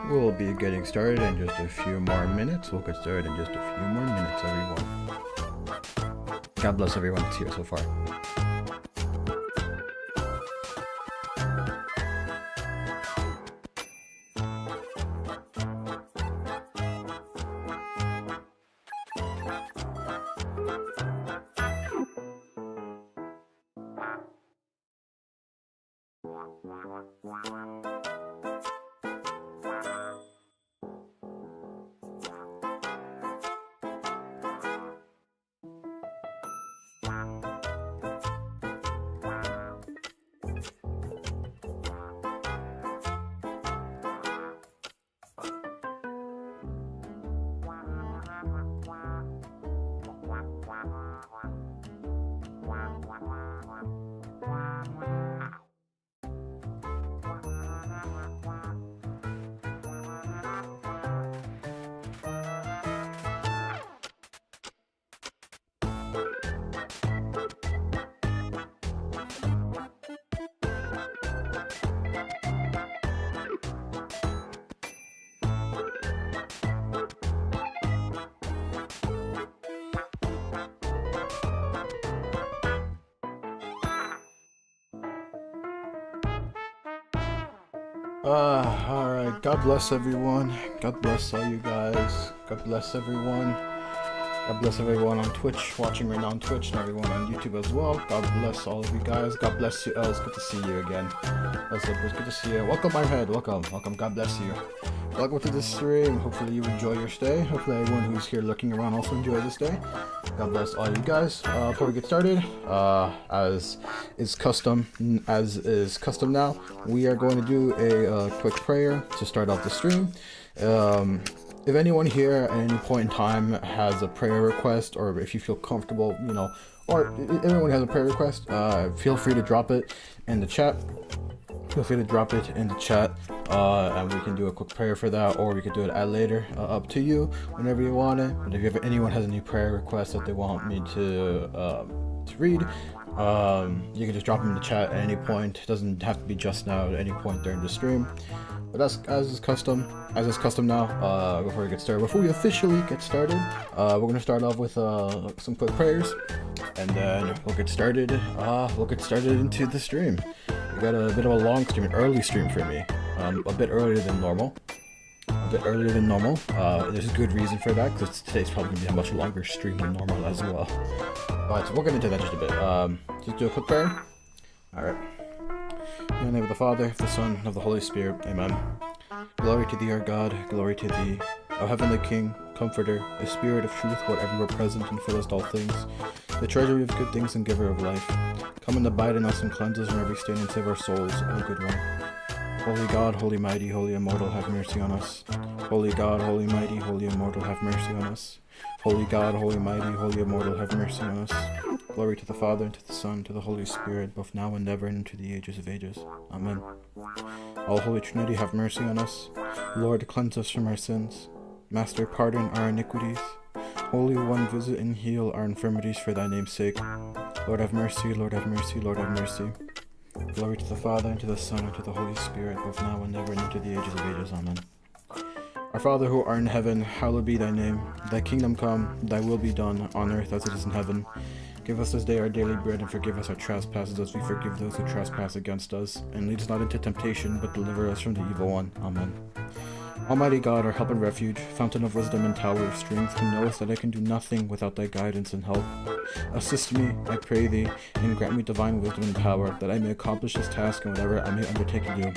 We'll be getting started in just a few more minutes. We'll get started in just a few more minutes, everyone. God bless everyone that's here so far. Alright, God bless everyone. God bless all you guys. God bless everyone. God bless everyone on Twitch, watching right now on Twitch, and everyone on YouTube as well. God bless all of you guys. God bless you. It's good to see you again. It's good to see you. Welcome, my head. Welcome. God bless you. Welcome to the stream. Hopefully you enjoy your stay. Hopefully everyone who's here looking around also enjoys this day. God bless all you guys. Before we get started, as is custom now, we are going to do a quick prayer to start off the stream. If anyone here at any point in time has a prayer request, or if you feel comfortable, or if anyone has a prayer request, feel free to drop it in the chat. And we can do a quick prayer for that, or we could do it at later, up to you, whenever you want it. But if anyone has any prayer requests that they want me to read, you can just drop them in the chat at any point. It doesn't have to be just now, at any point during the stream. But that's as is custom now. Before we officially get started, we're gonna start off with some quick prayers, and then we'll get started. Into the stream. We got a bit of a long stream, an early stream for me, a bit earlier than normal. There's a good reason for that, because today's probably gonna be a much longer stream than normal as well. But we'll get into that just a bit. Just do a quick prayer. All right. In the name of the Father, of the Son, and of the Holy Spirit. Amen. Glory to thee, our God. Glory to thee, O heavenly King, Comforter, the Spirit of truth, what everywhere present and fillest all things, the treasury of good things and giver of life. Come and abide in us and cleanse us from every stain and save our souls, O good one. Holy God, holy mighty, holy immortal, have mercy on us. Holy God, holy mighty, holy immortal, have mercy on us. Holy God, holy mighty, holy immortal, have mercy on us. Glory to the Father, and to the Son, and to the Holy Spirit, both now and ever, and into the ages of ages. Amen. All Holy Trinity, have mercy on us. Lord, cleanse us from our sins. Master, pardon our iniquities. Holy One, visit and heal our infirmities for thy name's sake. Lord have mercy, Lord have mercy, Lord have mercy. Glory to the Father, and to the Son, and to the Holy Spirit, both now and ever, and into the ages of ages. Amen. Our Father who art in heaven, hallowed be thy name. Thy kingdom come, thy will be done, on earth as it is in heaven. Give us this day our daily bread, and forgive us our trespasses as we forgive those who trespass against us. And lead us not into temptation, but deliver us from the evil one. Amen. Almighty God, our help and refuge, fountain of wisdom and tower of strength, who knowest that I can do nothing without thy guidance and help. Assist me, I pray thee, and grant me divine wisdom and power, that I may accomplish this task and whatever I may undertake to do,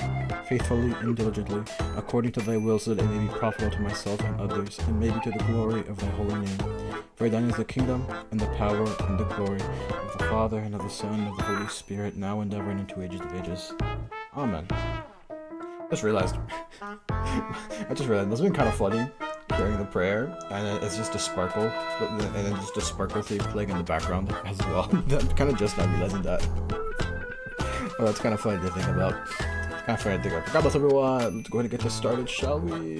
faithfully and diligently, according to thy will, so that I may be profitable to myself and others, and may be to the glory of thy holy name. For thine is the kingdom, and the power, and the glory, of the Father, and of the Son, and of the Holy Spirit, now and ever, and into ages of ages. Amen. I just realized it's been kind of funny hearing the prayer, and it's just a sparkle, and then just a sparkle theme playing in the background as well. I'm kind of just not realizing that. Well, that's kind of funny to think about. God bless everyone. Let's go ahead and get this started, shall we?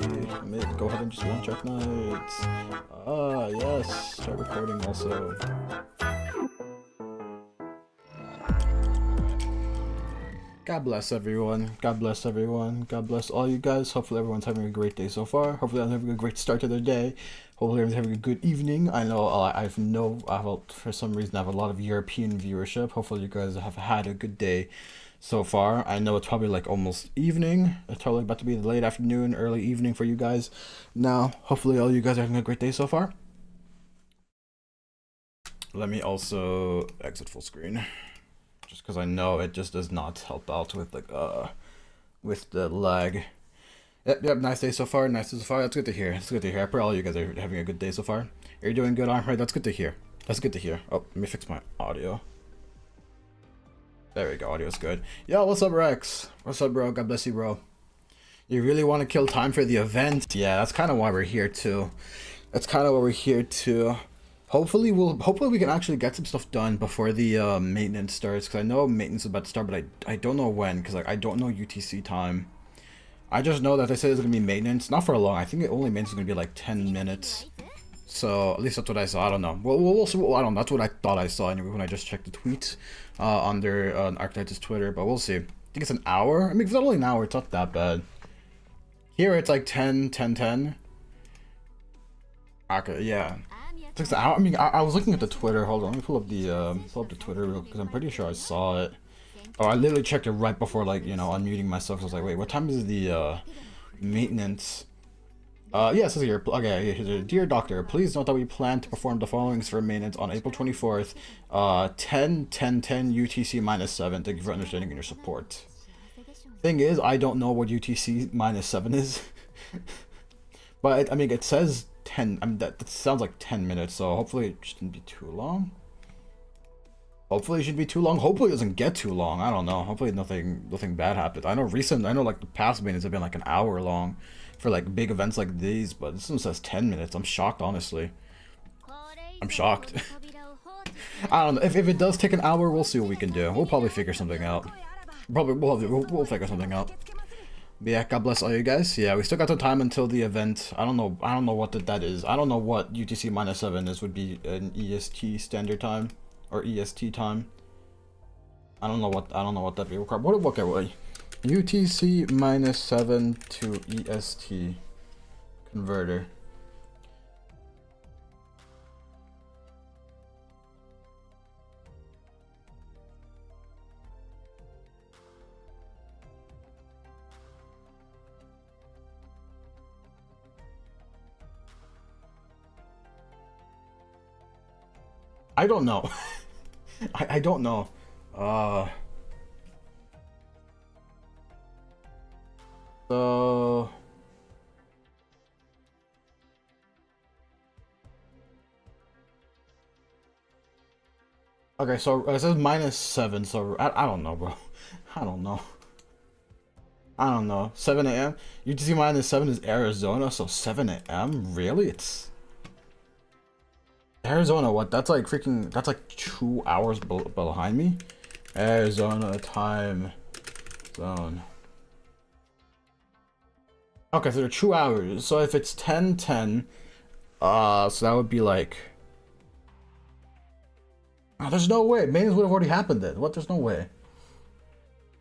Go ahead and just launch Arknights. Yes. Start recording also. God bless everyone. God bless everyone. God bless all you guys. Hopefully everyone's having a great day so far. Hopefully everyone's having a great start to their day. Hopefully everyone's having a good evening. I know for some reason I have a lot of European viewership. Hopefully you guys have had a good day so far. I know it's probably like almost evening. It's probably about to be the late afternoon, early evening for you guys. Now, hopefully all you guys are having a great day so far. Let me also exit full screen. Just because I know it just does not help out with with the lag. Yep, nice day so far, That's good to hear. I pray all you guys are having a good day so far. You're doing good, Arknight. That's good to hear. Oh, let me fix my audio. There we go, audio's good. Yo, what's up, Rex? What's up, bro? God bless you, bro. You really want to kill time for the event? Yeah, that's kind of why we're here too. Hopefully we can actually get some stuff done before the maintenance starts, because I know maintenance is about to start, but I don't know when, because I don't know UTC time. I just know that they said it's gonna be maintenance, not for long. I think only maintenance is gonna be like 10 minutes. So at least that's what I saw. I don't know. We'll see. I don't know. That's what I thought I saw anyway when I just checked the tweets on their Arknights Twitter. But we'll see. I think it's an hour. I mean, if it's only an hour, it's not that bad. Here it's like 10. Okay, yeah. I mean, I was looking at the Twitter. Hold on, let me pull up the Twitter real quick, because I'm pretty sure I saw it. Oh, I literally checked it right before, like, you know, unmuting myself. I was like, wait, what time is the maintenance? Yeah, it says here. Okay, here's dear doctor, please note that we plan to perform the following for maintenance on April 24th, 10 UTC -7. Thank you for understanding and your support. Thing is, I don't know what UTC -7 is, but I mean, it says 10. I mean, that sounds like 10 minutes, so hopefully it shouldn't be too long. Hopefully it doesn't get too long. I don't know. Hopefully nothing bad happens. I know like the past meetings have been like an hour long for like big events like these, but this one says 10 minutes. I'm shocked, honestly. I'm shocked. I don't know. If it does take an hour, we'll see what we can do. We'll probably figure something out. We'll figure something out. But yeah, God bless all you guys. Yeah, we still got some time until the event. I don't know what that is. I don't know what UTC -7 is. Would be an EST standard time or EST time. I don't know what that be. Okay, wait. UTC -7 to EST converter. I don't know. I don't know. So okay, so it says -7, so I don't know, bro. I don't know. 7 a.m. UTC -7 is Arizona, so 7 a.m. Really? It's Arizona. What? That's like 2 hours behind me. Arizona time zone. Okay, so they're 2 hours. So if it's 10:10, so that would be like. Oh, there's no way. Maintenance would have already happened then. What? There's no way.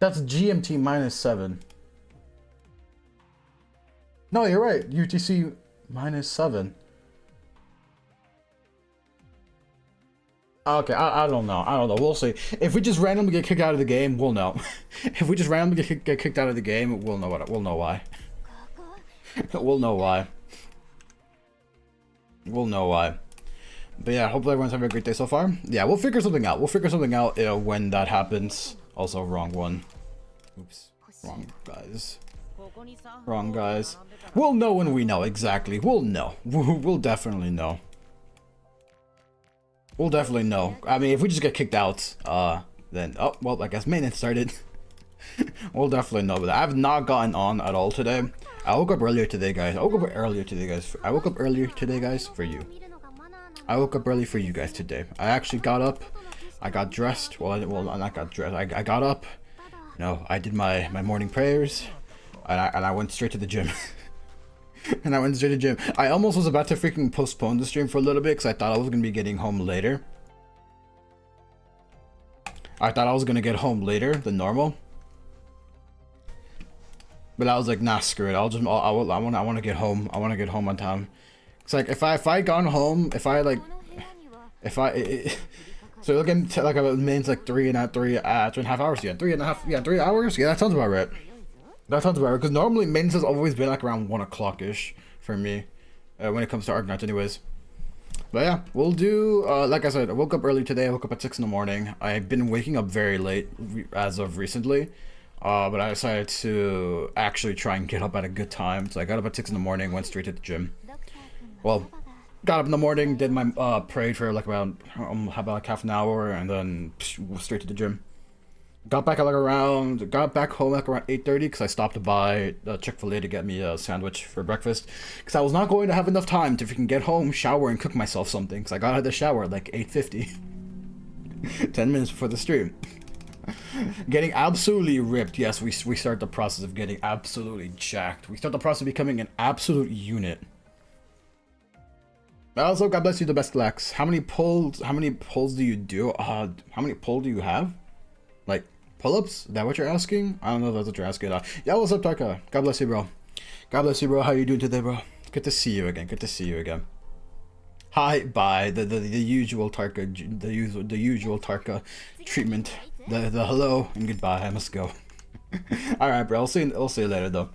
That's GMT -7. No, you're right. UTC -7. Okay, I don't know. I don't know. We'll see. If we just randomly get kicked out of the game, we'll know. If we just randomly get kicked out of the game, we'll know what. We'll know why. We'll know why. We'll know why. But yeah, hopefully everyone's having a great day so far. Yeah, we'll figure something out. We'll figure something out when that happens. Also, wrong one. Oops. Wrong guys. Wrong guys. We'll know when we know, exactly. We'll know. We'll definitely know. We'll definitely know. I mean, if we just get kicked out, then... Oh, well, I guess maintenance started. We'll definitely know. But I've not gotten on at all today. I woke up earlier today, guys. I woke up earlier today, guys, for you. I woke up early for you guys today. I actually got up. I got dressed. Well, I not got dressed. I got up. You know, I did my morning prayers. And I went straight to the gym. And I went straight to the gym. I almost was about to freaking postpone the stream for a little bit because I thought I was going to be getting home later. I thought I was going to get home later than normal. But I was like, nah, screw it. I want to get home. I want to get home on time. It's like if I gone home, so look into like it means like 3.5 hours. Yeah, 3 hours. Yeah, that sounds about right. That sounds about right. Because normally maintenance has always been like around 1 o'clock ish for me, when it comes to Arknights, anyways. But yeah, we'll do. Like I said, I woke up early today. I woke up at 6 in the morning. I've been waking up very late as of recently. But I decided to actually try and get up at a good time. So I got up at 6 in the morning, went straight to the gym. Well, got up in the morning, did my prayed for like about like half an hour, and then straight to the gym. Got back home like around 8:30 because I stopped to buy Chick-fil-A to get me a sandwich for breakfast. Because I was not going to have enough time to freaking get home, shower, and cook myself something. Because I got out of the shower at like 8:50. 10 minutes before the stream. Getting absolutely ripped. Yes, we start the process of getting absolutely jacked. We start the process of becoming an absolute unit. Also, God bless you, the best Lex. How many pulls do you do? How many pulls do you have? Like, pull-ups? Is that what you're asking? I don't know if that's what you're asking. Yeah, what's up, Tarka? God bless you, bro. God bless you, bro. How you doing today, bro? Good to see you again. Good to see you again. Hi, bye. The usual Tarka, the usual Tarka treatment. The hello and goodbye. I must go. All right, bro. I'll see you later, though.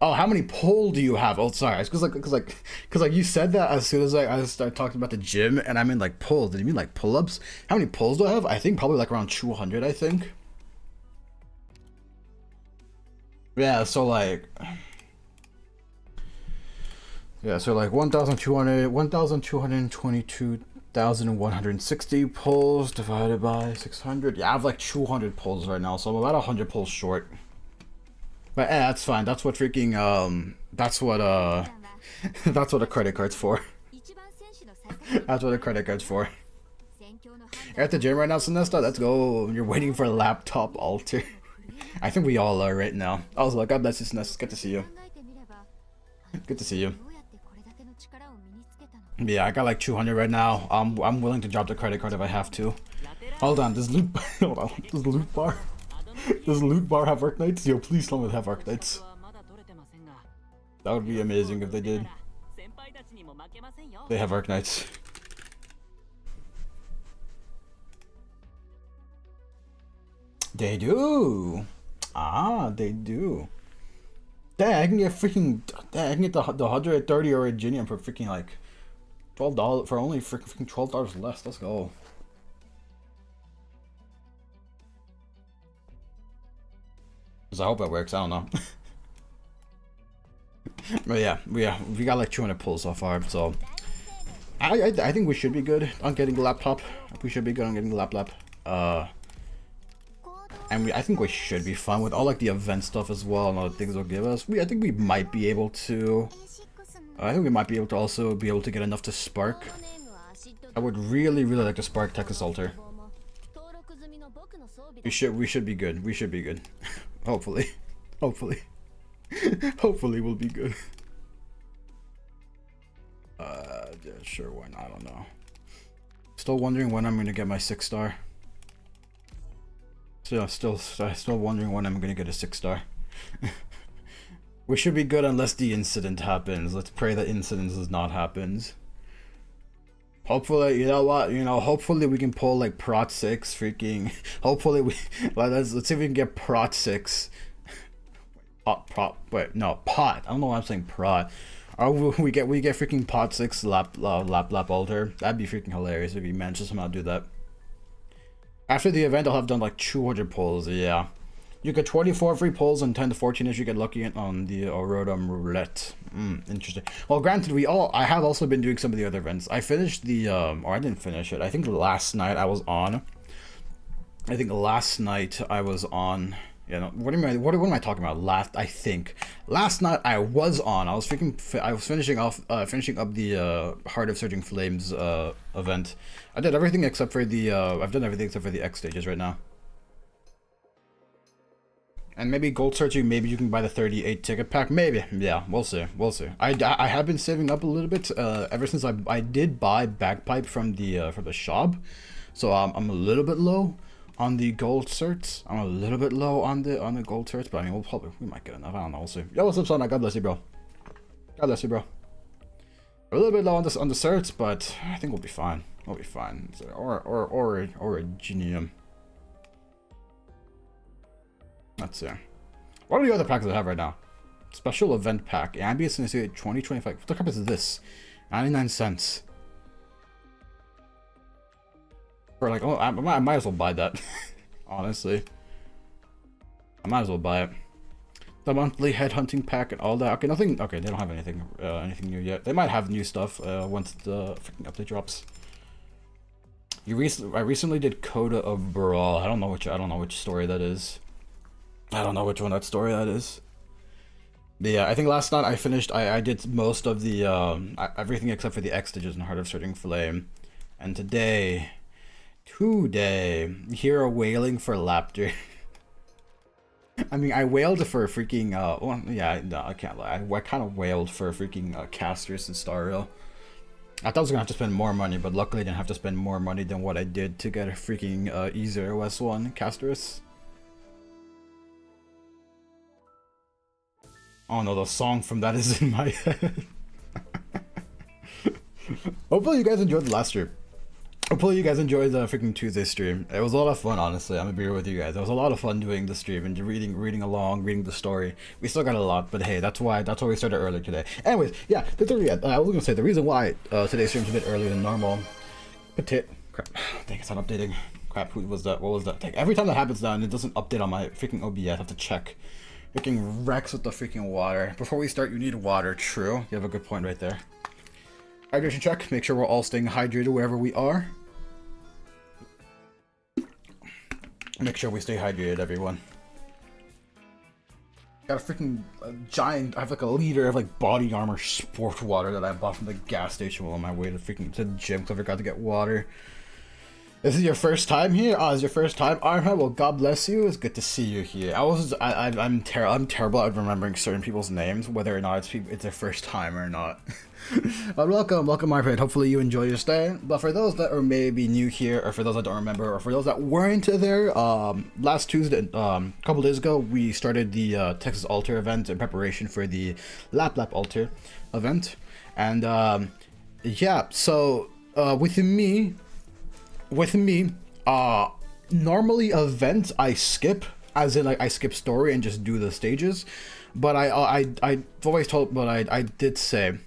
Oh, how many pulls do you have? Oh, sorry. It's because you said that as soon as I started talking about the gym, and I mean like pulls. Did you mean like pull-ups? How many pulls do I have? I think probably like around 200. I think. Yeah. So like. Yeah. So like 1,222,160 pulls divided by 600. Yeah, I have like 200 pulls right now, so I'm about 100 pulls short. But that's fine. That's what freaking that's what a credit card's for. That's what a credit card's for. You're at the gym right now, Sinesta? Let's go. You're waiting for a laptop alter. I think we all are right now. Also, God bless you, Sinesta. Good to see you. Good to see you. Yeah, I got like 200 right now. I'm willing to drop the credit card if I have to. Hold on, does loot bar? Does loot bar have Arknights? Yo, please tell me they have Arknights. That would be amazing if they did. They have Arknights. They do. Ah, they do. Dang, I can get freaking. Dang, I can get the 130 Originium for freaking like $12 for only freaking $12 less. Let's go. I hope that works. I don't know. But yeah, we got like 200 pulls so far. So I think we should be good on getting the laptop. We should be good on getting the LapLap. And I think we should be fine with all like the event stuff as well and all the things they'll give us. I think we might be able to. I think we might be able to also be able to get enough to spark. I would really like to spark Tex Alter. We should be good. We should be good. Hopefully. Hopefully we'll be good. Yeah, sure, why not? I don't know. Still wondering when I'm gonna get my 6-star. Still wondering when I'm gonna get a 6-star. We should be good unless the incident happens. Let's pray that incident does not happen. Hopefully, you know what? You know, hopefully we can pull like Prot 6 freaking. Hopefully we let's see if we can get Prot 6. Wait, no, Pot. I don't know why I'm saying Prot. Or we get freaking Pot 6 lap alter. That'd be freaking hilarious if you managed to somehow do that. After the event, I'll have done like 200 pulls. Yeah. You get 24 free pulls and 10 to 14 if you get lucky on the Rotom Roulette. Interesting. Well, granted, I have also been doing some of the other events. I finished the, or I didn't finish it. I think last night I was on. You know, what am I talking about? Last night I was on. I was finishing up the Heart of Surging Flames event. I did everything except for the I've done everything except for the X stages right now. And maybe gold searching, maybe you can buy the 38 ticket pack, maybe. Yeah, we'll see. I have been saving up a little bit ever since I did buy Bagpipe from the shop, so I'm a little bit low on the gold certs. I'm a little bit low on the gold certs, but I mean we might get enough. I don't know. We'll see. Yo, what's up, son? God bless you, bro. God bless you, bro. A little bit low on the certs, but I think we'll be fine. We'll be fine. Or a genium. Let's see. What are the other packs I have right now? Special event pack. Ambience and 2025. What the crap is this? 99 cents. For like, oh, I might as well buy that. Honestly. I might as well buy it. The monthly headhunting pack and all that. Okay, nothing. Okay, they don't have anything new yet. They might have new stuff once the freaking update drops. I recently did Coda of Brawl. I don't know which story that is. I don't know which one that story that is. But yeah, I think last night I finished. I did most of the everything except for the X stages in Heart of Surging Flame, and today, here wailing for laughter. I mean, I wailed for freaking well, yeah, no, I can't lie. I kind of wailed for freaking Casters and Stario. I thought I was gonna have to spend more money, but luckily I didn't have to spend more money than what I did to get a freaking E0S1 Casters. Oh no, the song from that is in my head. Hopefully you guys enjoyed the last stream. Hopefully you guys enjoyed the freaking Tuesday stream. It was a lot of fun, honestly. I'm gonna be real with you guys. It was a lot of fun doing the stream and reading along, reading the story. We still got a lot, but hey, that's why we started earlier today. Anyways, yeah, I was gonna say the reason why today's stream's a bit earlier than normal. Crap. Dang, it's not updating. Crap, who was that? What was that? Dang, every time that happens now and it doesn't update on my freaking OBS, I have to check. Freaking Rex with the freaking water. Before we start, you need water. True. You have a good point right there. Hydration check. Make sure we're all staying hydrated wherever we are. Make sure we stay hydrated, everyone. Got a freaking giant. I have like a liter of like body armor sport water that I bought from the gas station while on my way to freaking to the gym because I forgot to get water. This is your first time here? Oh, this is your first time? Alright, well, God bless you. It's good to see you here. I'm terrible at remembering certain people's names, whether or not it's their first time or not. But welcome, my friend. Hopefully you enjoy your stay. But for those that are maybe new here, or for those that don't remember, or for those that weren't there, last Tuesday, a couple days ago, we started the Tex Alter Event in preparation for the LapLap Alter event. And yeah, so with me, normally events I skip, as in like I skip story and just do the stages, but I've always told, but I did say,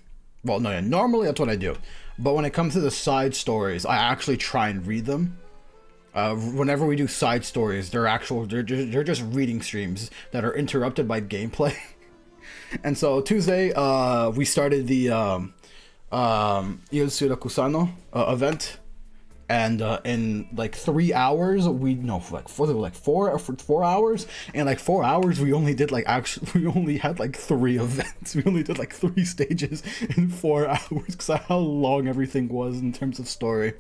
well, no, yeah, normally that's what I do, but when it comes to the side stories, I actually try and read them. Whenever we do side stories, they're just reading streams that are interrupted by gameplay. And so Tuesday, we started the Il Surakusano event. And in like 3 hours, like 4 hours, and like 4 hours we only did we only had like 3 events. We only did like 3 stages in 4 hours because of how long everything was in terms of story.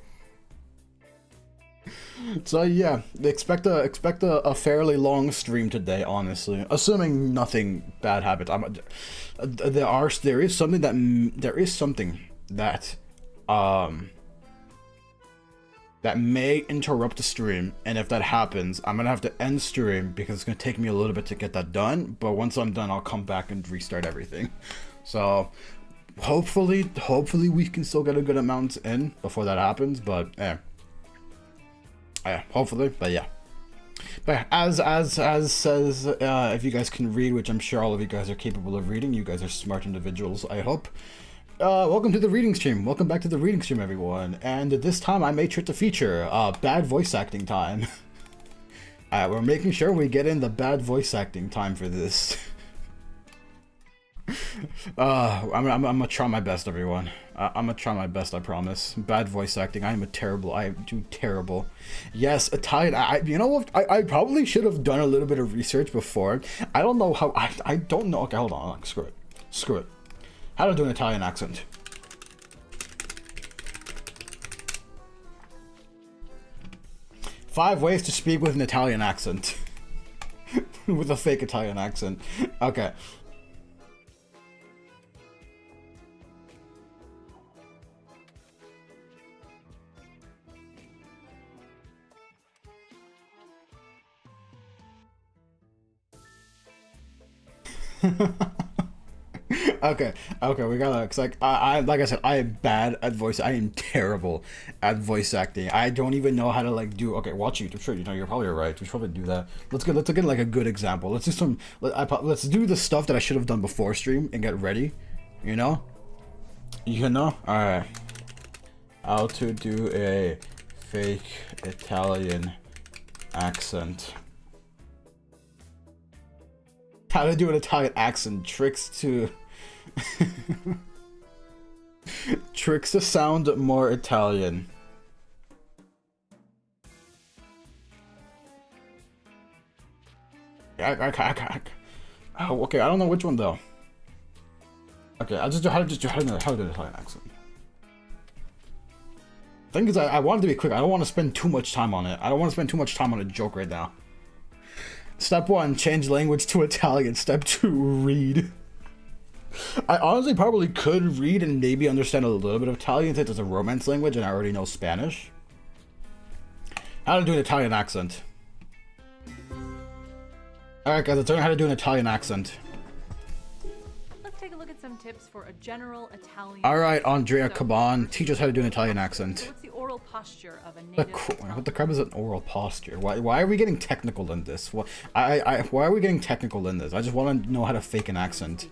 So yeah, expect a fairly long stream today, honestly, assuming nothing bad happens. There is something that that may interrupt the stream, and if that happens, I'm gonna have to end stream because it's gonna take me a little bit to get that done, but once I'm done, I'll come back and restart everything. So hopefully we can still get a good amount in before that happens, but yeah, hopefully. But yeah, but as says, if you guys can read, which I'm sure all of you guys are capable of reading, you guys are smart individuals, I hope. Welcome to the reading stream. Welcome back to the reading stream, everyone. And this time I made sure to feature bad voice acting time. We're making sure we get in the bad voice acting time for this. I'm gonna try my best, everyone. I'm gonna try my best, I promise. Bad voice acting. I do terrible. Yes, Italian. You know what? I probably should have done a little bit of research before. I don't know how. I don't know. Okay, hold on. Screw it. How to do an Italian accent. Five ways to speak with an Italian accent. With a fake Italian accent. Okay. Okay, we gotta, cause like I said, I am bad at voice. I am terrible at voice acting. I don't even know how to like do. Okay, watch YouTube. Sure, you know, you're probably right. We should probably do that. Let's get like a good example. Let's do some. Let's do the stuff that I should have done before stream and get ready. You know. All right. How to do a fake Italian accent. How to do an Italian accent. Tricks to sound more Italian. Oh, okay, I don't know which one though. Okay, I'll just do how to do an Italian accent. Thing is, I want it to be quick. I don't want to spend too much time on it. I don't want to spend too much time on a joke right now. Step 1, change language to Italian. Step 2, read. I honestly probably could read and maybe understand a little bit of Italian since it's a Romance language and I already know Spanish. How to do an Italian accent. Alright guys, let's learn how to do an Italian accent. Let's take a look at some tips for a general Italian. Alright, Andrea Caban, teach us how to do an Italian accent. What's the oral posture of a native? What the crap is an oral posture? Why are we getting technical in this? Why are we getting technical in this? I just want to know how to fake an accent.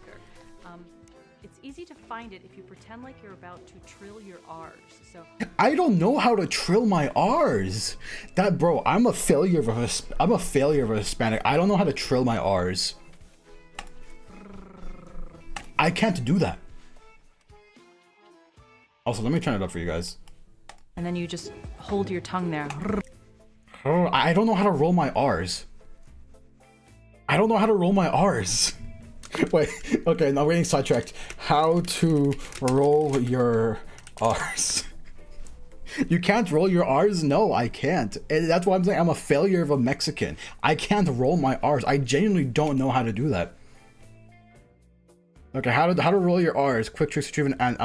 It's easy to find it if you pretend like you're about to trill your R's. So I don't know how to trill my R's. Bro, I'm a failure of a Hispanic. I don't know how to trill my R's. I can't do that. Also, let me turn it up for you guys. And then you just hold your tongue there. I don't know how to roll my R's. I don't know how to roll my R's. Wait, okay, now we're getting sidetracked. How to roll your R's. You can't roll your R's? No, I can't. And that's why I'm saying I'm a failure of a Mexican. I can't roll my R's. I genuinely don't know how to do that. Okay, how to roll your R's. Quick tricks retrieve an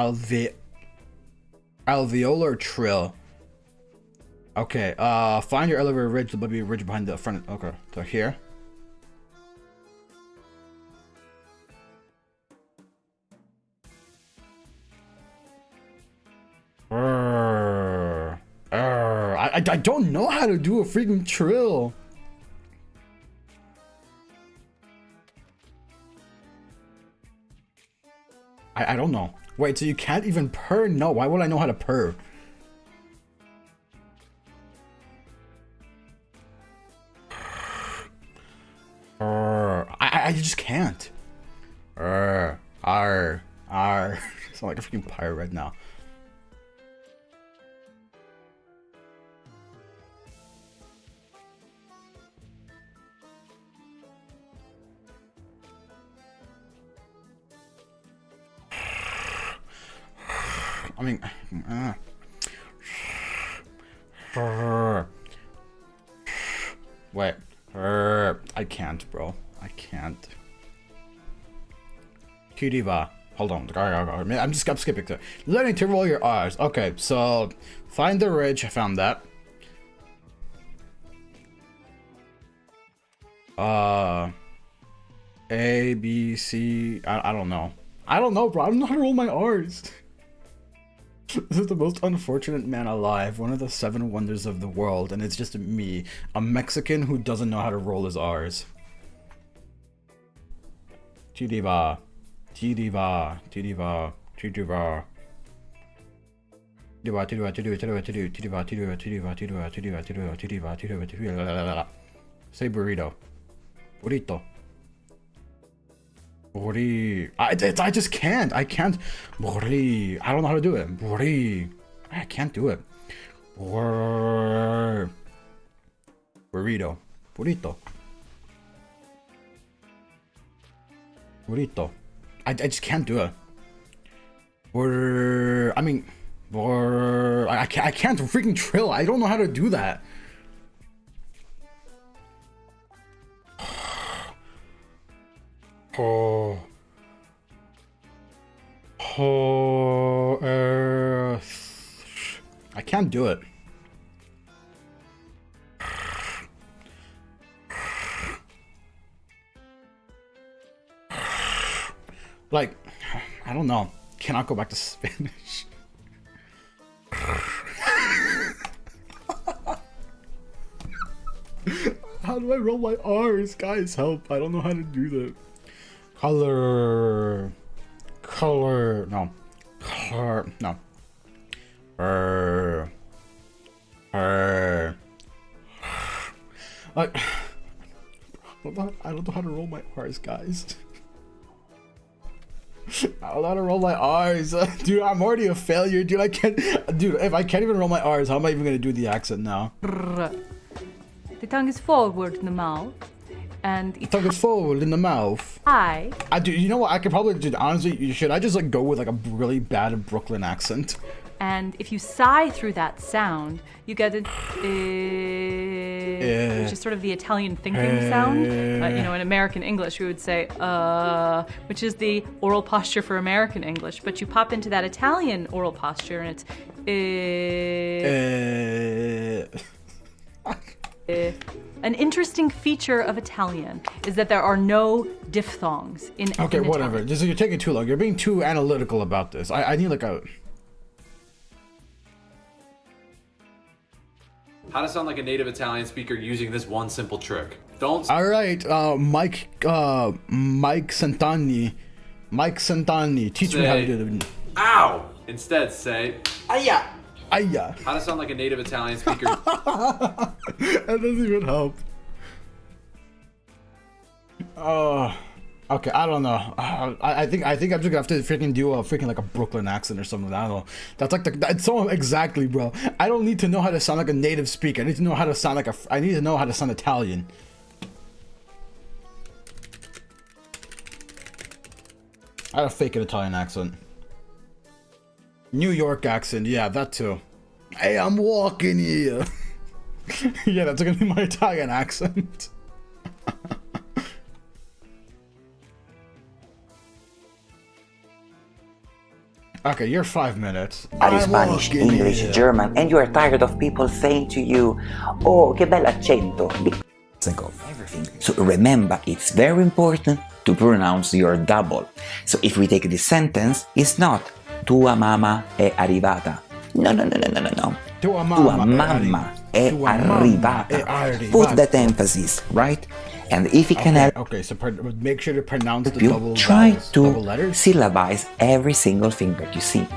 alveolar trill. Okay, find your elevator ridge. There'll be a ridge behind the front. Okay, so here. I don't know how to do a freaking trill. I don't know. Wait, so you can't even purr? No, why would I know how to purr? I just can't. I sound like a freaking pirate right now. I mean, wait, I can't, bro. I can't. Kidiva. Hold on. I'm skipping to learning to roll your R's. Okay, so find the ridge. I found that. A, B, C. I don't know. I don't know, bro. I don't know how to roll my R's. This is the most unfortunate man alive, one of the 7 wonders of the world, and it's just me, a Mexican who doesn't know how to roll his R's. Chidiva. Chidiva. Chidiva. Chidiva. Say burrito. Burrito. Bori. I just can't. I can't. Bori. I don't know how to do it. Bori. I can't do it. Burrito. Burrito. Burrito. I just can't do it. I mean, I can't freaking trill. I don't know how to do that. I can't do it. Like, I don't know. Cannot go back to Spanish. How do I roll my R's? Guys, help. I don't know how to do that. Color. No. No. Like, I don't know how to roll my R's, guys. I don't know how to roll my R's. Dude, I'm already a failure, dude. Dude, if I can't even roll my R's, how am I even gonna do the accent now? The tongue is forward in the mouth, and it's tongue is forward in the mouth. high. Do you know what? I could probably, dude, honestly, should I just like go with like a really bad Brooklyn accent? And if you sigh through that sound, you get an which is sort of the Italian thinking sound. You know, in American English, we would say which is the oral posture for American English. But you pop into that Italian oral posture, and it's an interesting feature of Italian is that there are no diphthongs in Okay, in whatever. Italian. You're taking too long. You're being too analytical about this. I need like a... How to sound like a native Italian speaker using this one simple trick. Don't. All right, Mike Santani, teach me how to do it. Ow! Instead, say, Aya! Aya. How to sound like a native Italian speaker. That doesn't even help. Okay, I don't know. I think I'm just gonna have to freaking do a freaking like a Brooklyn accent or something. I don't know. That's like that's so exactly, bro. I don't need to know how to sound like a native speaker. I need to know how to sound like I need to know how to sound Italian. I had a fake an Italian accent. New York accent, yeah, that too. Hey, I'm walking here. Yeah, that's gonna be my Italian accent. Okay, you're 5 minutes. Are Spanish, English, German, and you are tired of people saying to you, oh, che bel accento. Everything. So remember, it's very important to pronounce your double. So if we take this sentence, it's not tua mamma è arrivata. No. Tua mamma è arrivata. Put that emphasis, right? And if you can help, okay, so make sure to pronounce the you double try vowels, to double letters. syllabize every single thing that you see.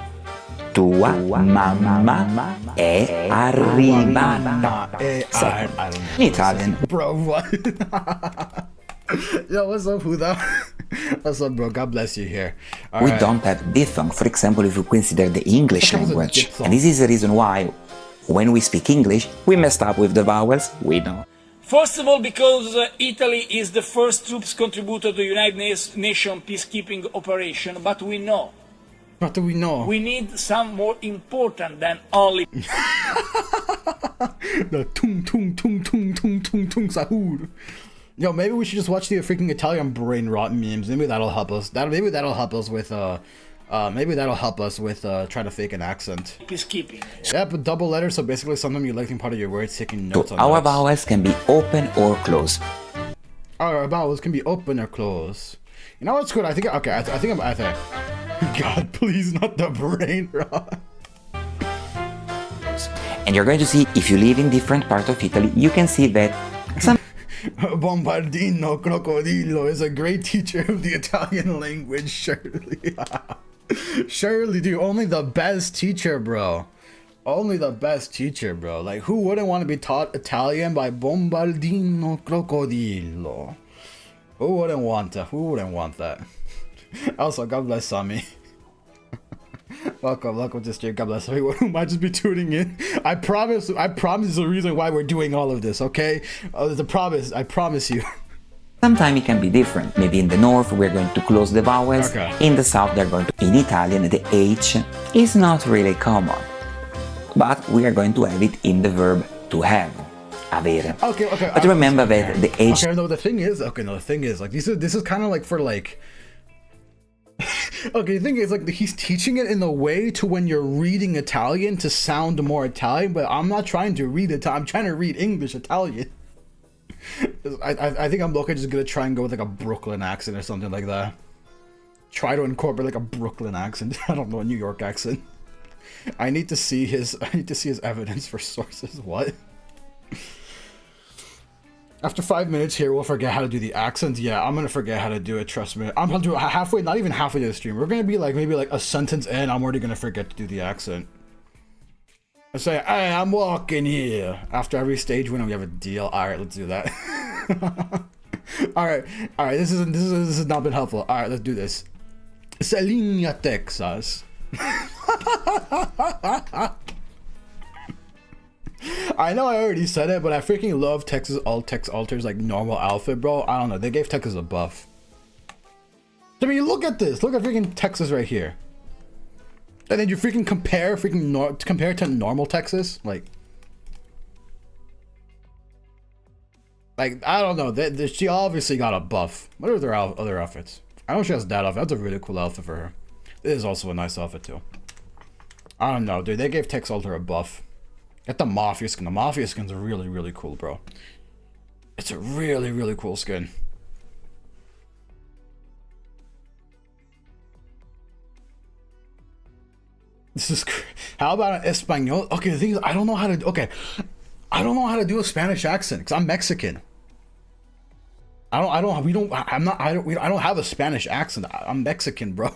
Tua mamma è arrivata. Second, in Italian. Bro, what? Yo, what's up, Huda? What's up, bro? God bless you here. We don't have diphthong, for example, if you consider the English language. And this is the reason why, when we speak English, we messed up with the vowels, we know. First of all, because Italy is the first troops contributor to the United Nations peacekeeping operation, but we know. What do we know? We need some more important than only... The tung sahur. Yo, maybe we should just watch the freaking Italian brain rot memes. Maybe that'll help us. Maybe that'll help us with trying to fake an accent. Peacekeeping. Yeah, but double letters, so basically sometimes you're liking part of your words, taking notes on Our notes. vowels can be open or closed. Our vowels can be open or closed. You know what's good? I think okay. I think. God, please, not the brain rot. And you're going to see, if you live in different parts of Italy, you can see that some Bombardino Crocodilo is a great teacher of the Italian language, surely. Surely, dude, only the best teacher, bro. Only the best teacher, bro. Like, who wouldn't want to be taught Italian by Bombardino Crocodilo? Who wouldn't want that? Who wouldn't want that? Also, God bless Sami. Welcome to stream. God bless everyone who might just be tuning in. I promise is the reason why we're doing all of this, okay? It's a promise. I promise you. sometimes it can be different. Maybe in the north we're going to close the vowels. Okay. In the south they're going to. In Italian the H is not really common. But we are going to have it in the verb to have. Avere. Okay. But remember that the H. Okay, no, the thing is, like, this is kind of like for like. Okay, the thing is, like, he's teaching it in a way to when you're reading Italian to sound more Italian, but I'm not trying to read Italian, I'm trying to read English Italian. I think I'm just gonna try and go with like a Brooklyn accent or something like that. Try to incorporate like a Brooklyn accent. I don't know, a New York accent. I need to see his evidence for sources. What? After 5 minutes here, we'll forget how to do the accents. Yeah, I'm gonna forget how to do it, trust me. I'm gonna do it halfway, not even halfway to the stream. We're gonna be like, maybe like a sentence in, I'm already gonna forget to do the accent. I say, hey, I'm walking here. After every stage when we have a deal. Alright, let's do that. Alright, this has not been helpful. Alright, let's do this. Selina, Texas. I know I already said it, but I freaking love Tex Alter's like normal outfit, bro. I don't know, they gave Texas a buff. I mean, look at this. Look at freaking Texas right here. And then you freaking compare to normal Texas, like I don't know. She obviously got a buff. What are their other outfits? I know she has that outfit. That's a really cool outfit for her. This is also a nice outfit too. I don't know, dude. They gave Tex Alter a buff. Get the Mafia skin. The Mafia skin's really, really cool, bro. It's a really, really cool skin. This is how about an Espanol? Okay, the thing is, I don't know how to. Okay, I don't know how to do a Spanish accent because I'm Mexican. I don't have a Spanish accent. I'm Mexican, bro.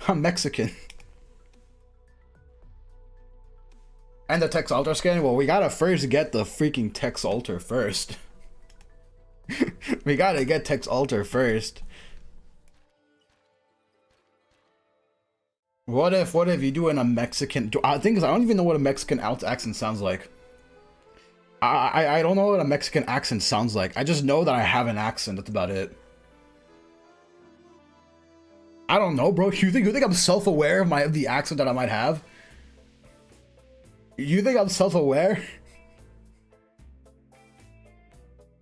I'm Mexican. And the Tex Alter skin? Well, we gotta first get the freaking Tex Alter first. We gotta get Tex Alter first. What if you do in a Mexican... The thing is, I don't even know what a Mexican accent sounds like. I don't know what a Mexican accent sounds like. I just know that I have an accent, that's about it. I don't know, bro. You think I'm self-aware of the accent that I might have? You think I'm self-aware?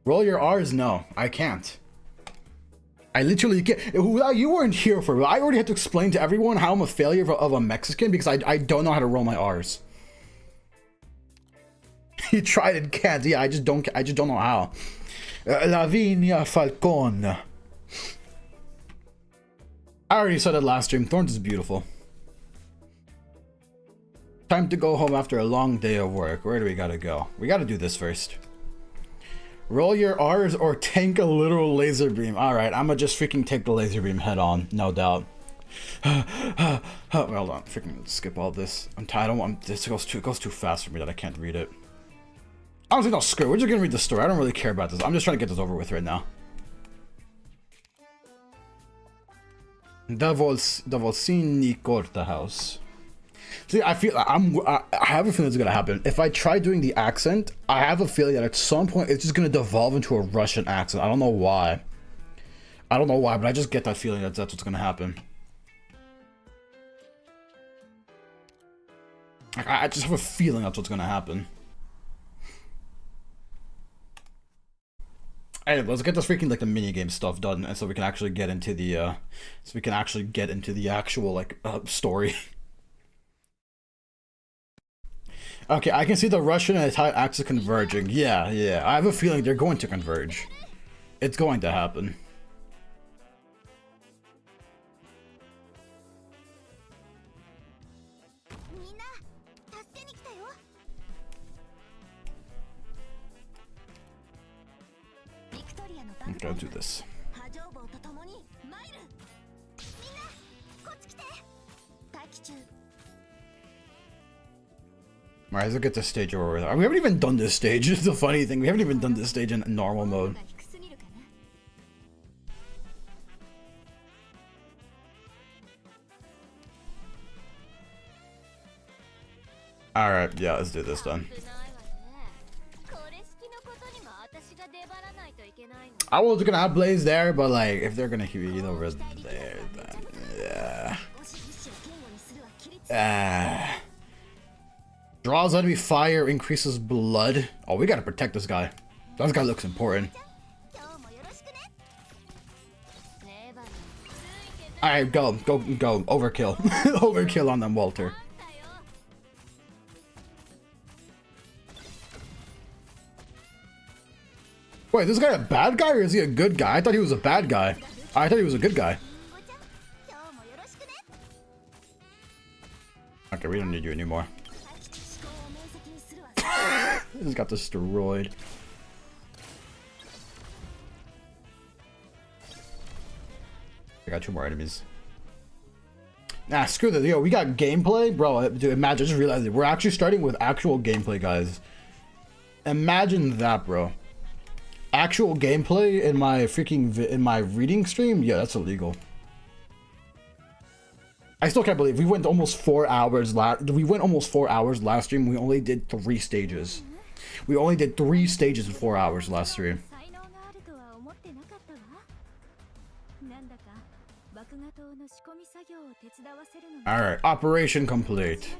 Roll your R's? No, I can't. I literally can't. You weren't here for it. I already had to explain to everyone how I'm a failure of a Mexican because I don't know how to roll my R's. You tried and can't. Yeah, I just don't know how. Lavinia Falcon. I already said it last stream. Thorns is beautiful. Time to go home after a long day of work. Where do we gotta go? We gotta do this first. Roll your R's or tank a literal laser beam. Alright, I'ma just freaking take the laser beam head on, no doubt. Hold on, freaking skip all this. I'm tired. I don't want this. It goes too fast for me that I can't read it. Honestly, no, screw it. We're just gonna read the story. I don't really care about this. I'm just trying to get this over with right now. The Volsini Corta house. See, I have a feeling it's gonna happen. If I try doing the accent, I have a feeling that at some point it's just gonna devolve into a Russian accent. I don't know why. But I just get that feeling that that's what's gonna happen. I just have a feeling that's what's gonna happen. Anyway, let's get this freaking like the minigame stuff done, and so we can actually get into the actual like story. Okay, I can see the Russian and Italian accents converging. Yeah, yeah. I have a feeling they're going to converge. It's going to happen. Okay, I'll do this. Alright, let's get this stage over with. We haven't even done this stage. It's the funny thing. We haven't even done this stage in normal mode. Alright, yeah, let's do this then. I was gonna have Blaze there, but like, if they're gonna keep it over there, then yeah. Draws enemy fire, increases blood. Oh, we gotta protect this guy. This guy looks important. Alright, go. Overkill. Overkill on them, Walter. Wait, this guy a bad guy or is he a good guy? I thought he was a bad guy. I thought he was a good guy. Okay, we don't need you anymore. This got destroyed. I got 2 more enemies. Nah, screw this. Yo, we got gameplay? Bro, dude, imagine, just realize it. We're actually starting with actual gameplay, guys. Imagine that, bro. Actual gameplay in my freaking in my reading stream? Yeah, that's illegal. I still can't believe we went almost 4 hours last stream. We only did 3 stages. We only did 3 stages in 4 hours last stream. Alright, operation complete.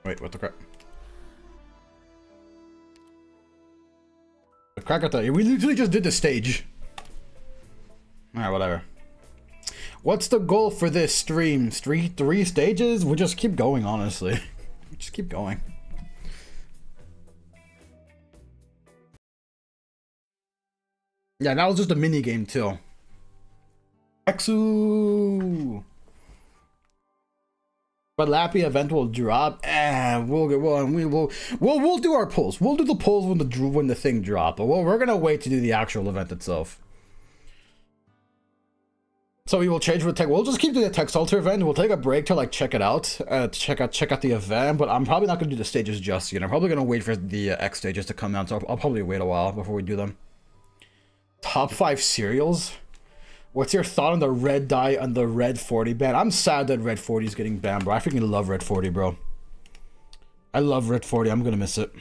Wait, what the crap? The crack at the... We literally just did the stage. Alright, whatever. What's the goal for this stream? 3 stages? We'll just keep going, honestly. Just keep going. Yeah, that was just a mini game too. Exu. But Lappy event will drop. We'll do our polls. We'll do the polls when the thing drop. But we're gonna wait to do the actual event itself. So we will change with tech. We'll just keep doing the Tex Alter event. We'll take a break to like check it out, check out the event. But I'm probably not gonna do the stages just yet. I'm probably gonna wait for the X stages to come out. So I'll probably wait a while before we do them. Top 5 cereals. What's your thought on the red dye and the red 40 ban? I'm sad that red 40 is getting banned, bro. I freaking love red 40, bro. I love red 40. I'm gonna miss it.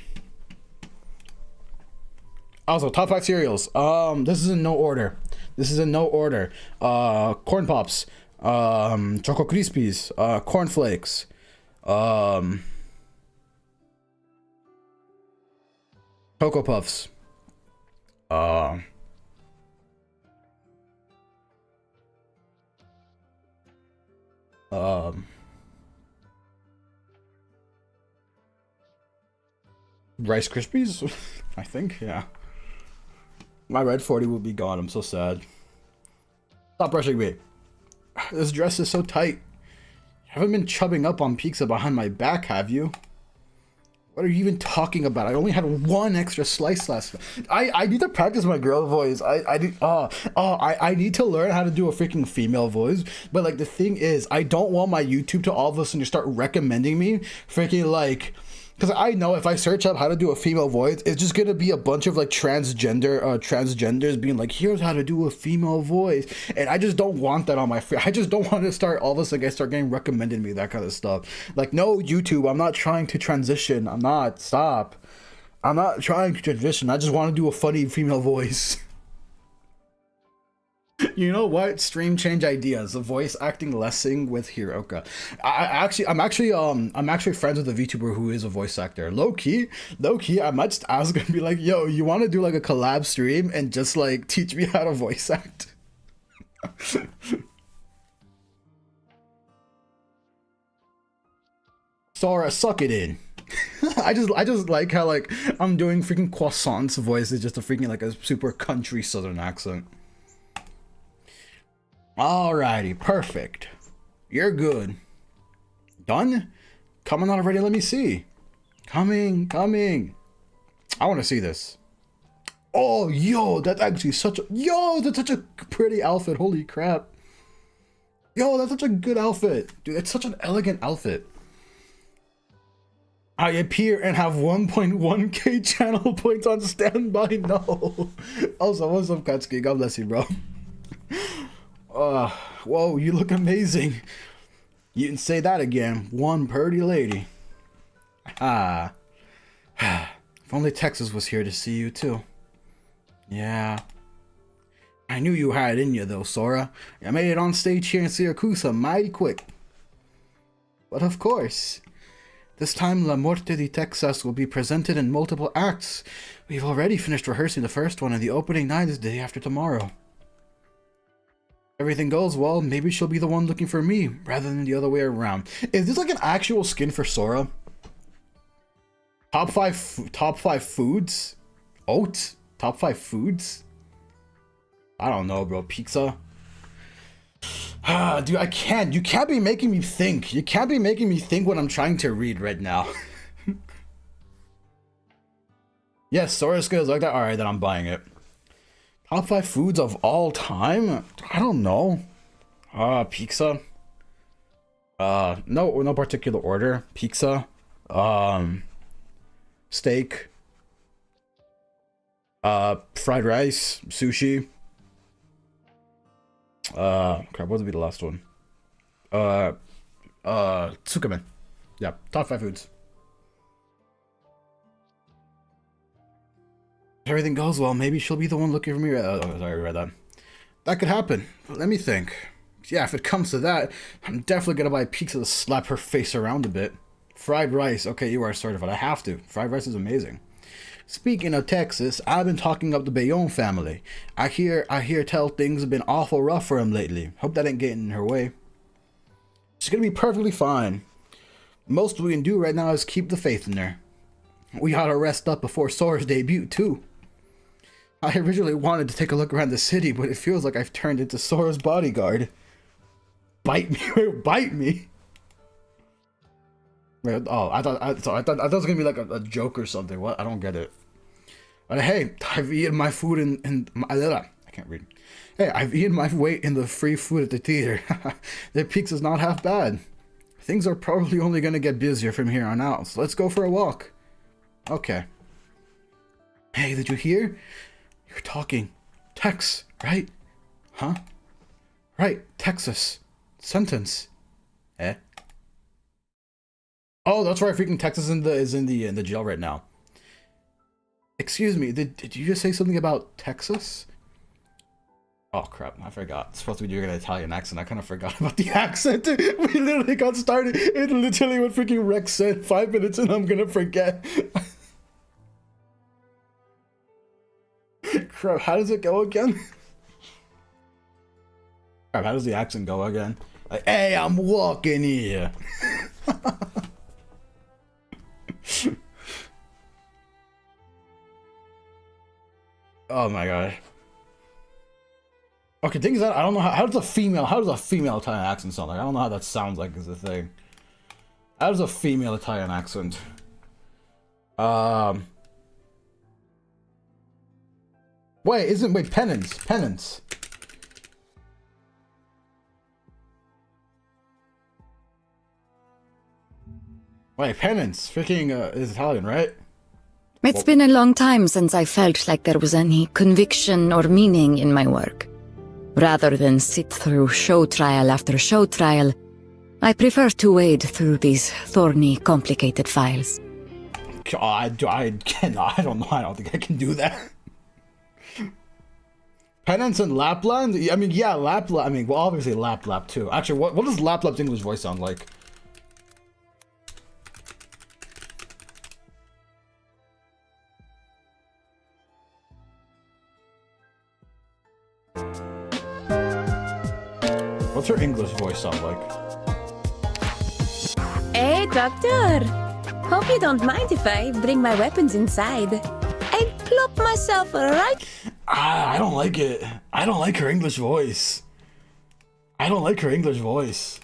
Also, top 5 cereals. This is in no order. Corn Pops, Choco Crispies, Corn Flakes, Cocoa Puffs, Rice Krispies, I think, yeah. My red 40 will be gone. I'm so sad. Stop brushing me. This dress is so tight. You haven't been chubbing up on pizza behind my back, have you? What are you even talking about? I only had 1 extra slice last. I need to practice my girl voice. I need to learn how to do a freaking female voice. But like the thing is, I don't want my YouTube to all of a sudden start recommending me freaking like. Because I know if I search up how to do a female voice, it's just gonna be a bunch of like transgenders being like, here's how to do a female voice, and I just don't want that on my I just don't want to start all of a sudden start getting recommended me that kind of stuff. Like, no, YouTube, I'm not trying to transition. I'm not trying to transition. I just want to do a funny female voice. You know what? Stream change ideas. The voice acting lesson with Hiroka. I'm actually friends with a VTuber who is a voice actor. Low key, I might just ask and be like, yo, you want to do like a collab stream and just like teach me how to voice act? Sora, suck it in. I just like how like I'm doing freaking croissant's voice. It's just a freaking like a super country southern accent. Alrighty, perfect. You're good. Done? Coming on already, let me see. Coming. I want to see this. Oh, yo, that's actually such a pretty outfit. Holy crap. Yo, that's such a good outfit. Dude, it's such an elegant outfit. I appear and have 1.1k channel points on standby. No. Also, what's up, Katsuki? God bless you, bro. Whoa, you look amazing. You can say that again. One pretty lady. If only Texas was here to see you too. Yeah. I knew you had it in you though, Sora. I made it on stage here in Syracuse mighty quick. But of course, this time La Morte di Texas will be presented in multiple acts. We've already finished rehearsing the first one and the opening night is the day after tomorrow. Everything goes well, maybe she'll be the one looking for me, rather than the other way around. Is this like an actual skin for Sora? Top five foods? Oat? Top 5 foods? I don't know, bro. Pizza? Dude, I can't. You can't be making me think. You can't be making me think what I'm trying to read right now. Yes, Sora's skills like that. Alright, then I'm buying it. Top 5 foods of all time? I don't know. Pizza. No particular order. Pizza. Steak. Fried rice. Sushi. Crap, what would be the last one? Tsukamen. Yeah, top 5 foods. If everything goes well, maybe she'll be the one looking for me. Sorry, I read that. That could happen. Let me think. Yeah, if it comes to that, I'm definitely gonna buy pizza to slap her face around a bit. Fried rice. Okay, you are certified. I have to. Fried rice is amazing. Speaking of Texas, I've been talking up the Bayonne family. I hear tell things have been awful rough for him lately. Hope that ain't getting in her way. She's gonna be perfectly fine. Most we can do right now is keep the faith in her. We ought to rest up before Sora's debut too. I originally wanted to take a look around the city, but it feels like I've turned into Sora's bodyguard. Bite me, bite me. Wait, oh, I thought it was gonna be like a joke or something. What? I don't get it. But hey, I've eaten my food in I can't read. Hey, I've eaten my weight in the free food at the theater. The pizza's not half bad. Things are probably only gonna get busier from here on out. So let's go for a walk. Okay. Hey, did you hear? You're talking. Tex, right? Huh? Right, Texas. Sentence. Eh? Oh, that's right. Freaking Texas is in the jail right now. Excuse me. Did you just say something about Texas? Oh crap! I forgot. It's supposed to be doing an Italian accent. I kind of forgot about the accent. We literally got started. It literally what freaking Rex said 5 minutes, and I'm gonna forget. Crap! How does it go again? Crap! How does the accent go again? Like, hey, I'm walking here. Oh my god. Okay, thing is that I don't know how does a female Italian accent sound like? I don't know how that sounds like is the thing. How does a female Italian accent? Wait, penance. Wait, penance. Freaking is Italian, right? It's been a long time since I felt like there was any conviction or meaning in my work. Rather than sit through show trial after show trial, I prefer to wade through these thorny, complicated files. I cannot. I don't know. I don't think I can do that. Penance and Lapland? I mean, yeah, Lapland. I mean, well, obviously LapLap too. Actually, what does LapLap's English voice sound like? What's her English voice sound like? Hey, Doctor. Hope you don't mind if I bring my weapons inside. I'd plop myself right. I don't like it. I don't like her English voice. I don't like her English voice.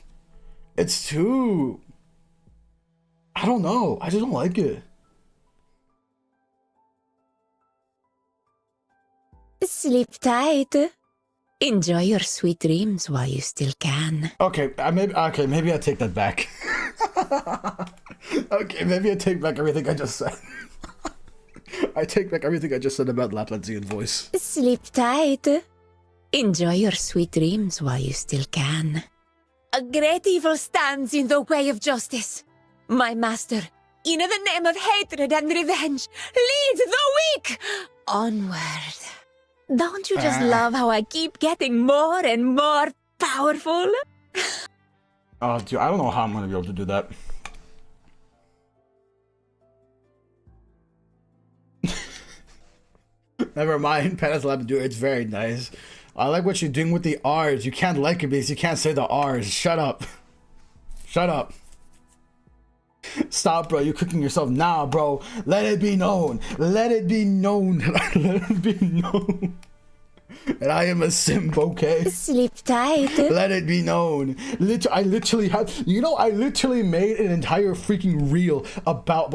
It's too... I don't know. I just don't like it. Sleep tight. Enjoy your sweet dreams while you still can. Okay, maybe I take that back. Okay, maybe I take back everything I just said. I take back everything I just said about Laplandian voice. Sleep tight. Enjoy your sweet dreams while you still can. A great evil stands in the way of justice. My master, in the name of hatred and revenge, lead the weak onward. Don't you just love how I keep getting more and more powerful? Oh, dude, I don't know how I'm gonna be able to do that. Never mind, Tex Alter Event, it's very nice. I like what you're doing with the R's. You can't like it because you can't say the R's. Shut up. Shut up. Stop, bro. You're cooking yourself. Nah, bro. Let it be known. Let it be known. Let it be known. And I am a simp, okay? Sleep tight. Let it be known. I literally made an entire freaking reel about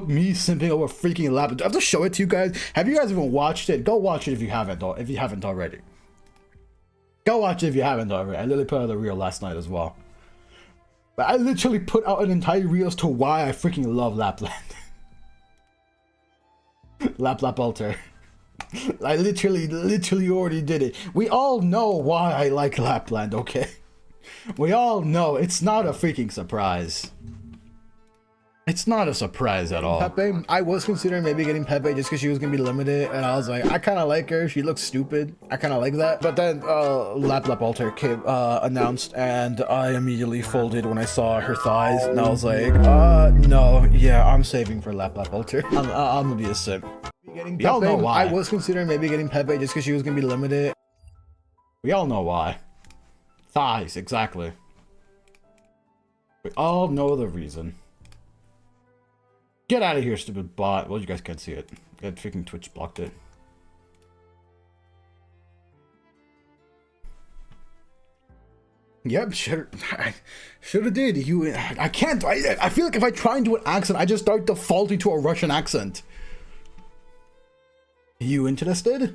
me simping over freaking lap. Do I have to show it to you guys? Have you guys even watched it? Go watch it if you haven't already. Go watch it if you haven't already. I literally put out a reel last night as well. But I literally put out an entire reel as to why I freaking love Lapland. LapLap Alter. I literally already did it. We all know why I like Lapland, okay? We all know. It's not a freaking surprise. It's not a surprise at all. Pepe, I was considering maybe getting Pepe just because she was going to be limited, and I was like, I kind of like her. She looks stupid. I kind of like that. But then LapLap Alter came announced, and I immediately folded when I saw her thighs, and I was like, no, yeah, I'm saving for LapLap Alter. I'm going to be a simp. We all know why. I was considering maybe getting Pepe just because she was going to be limited. We all know why. Thighs, exactly. We all know the reason. Get out of here, stupid bot. Well, you guys can't see it. That freaking Twitch blocked it. Yep, shoulda did. I can't. I feel like if I try and do an accent, I just start defaulting to a Russian accent. You interested?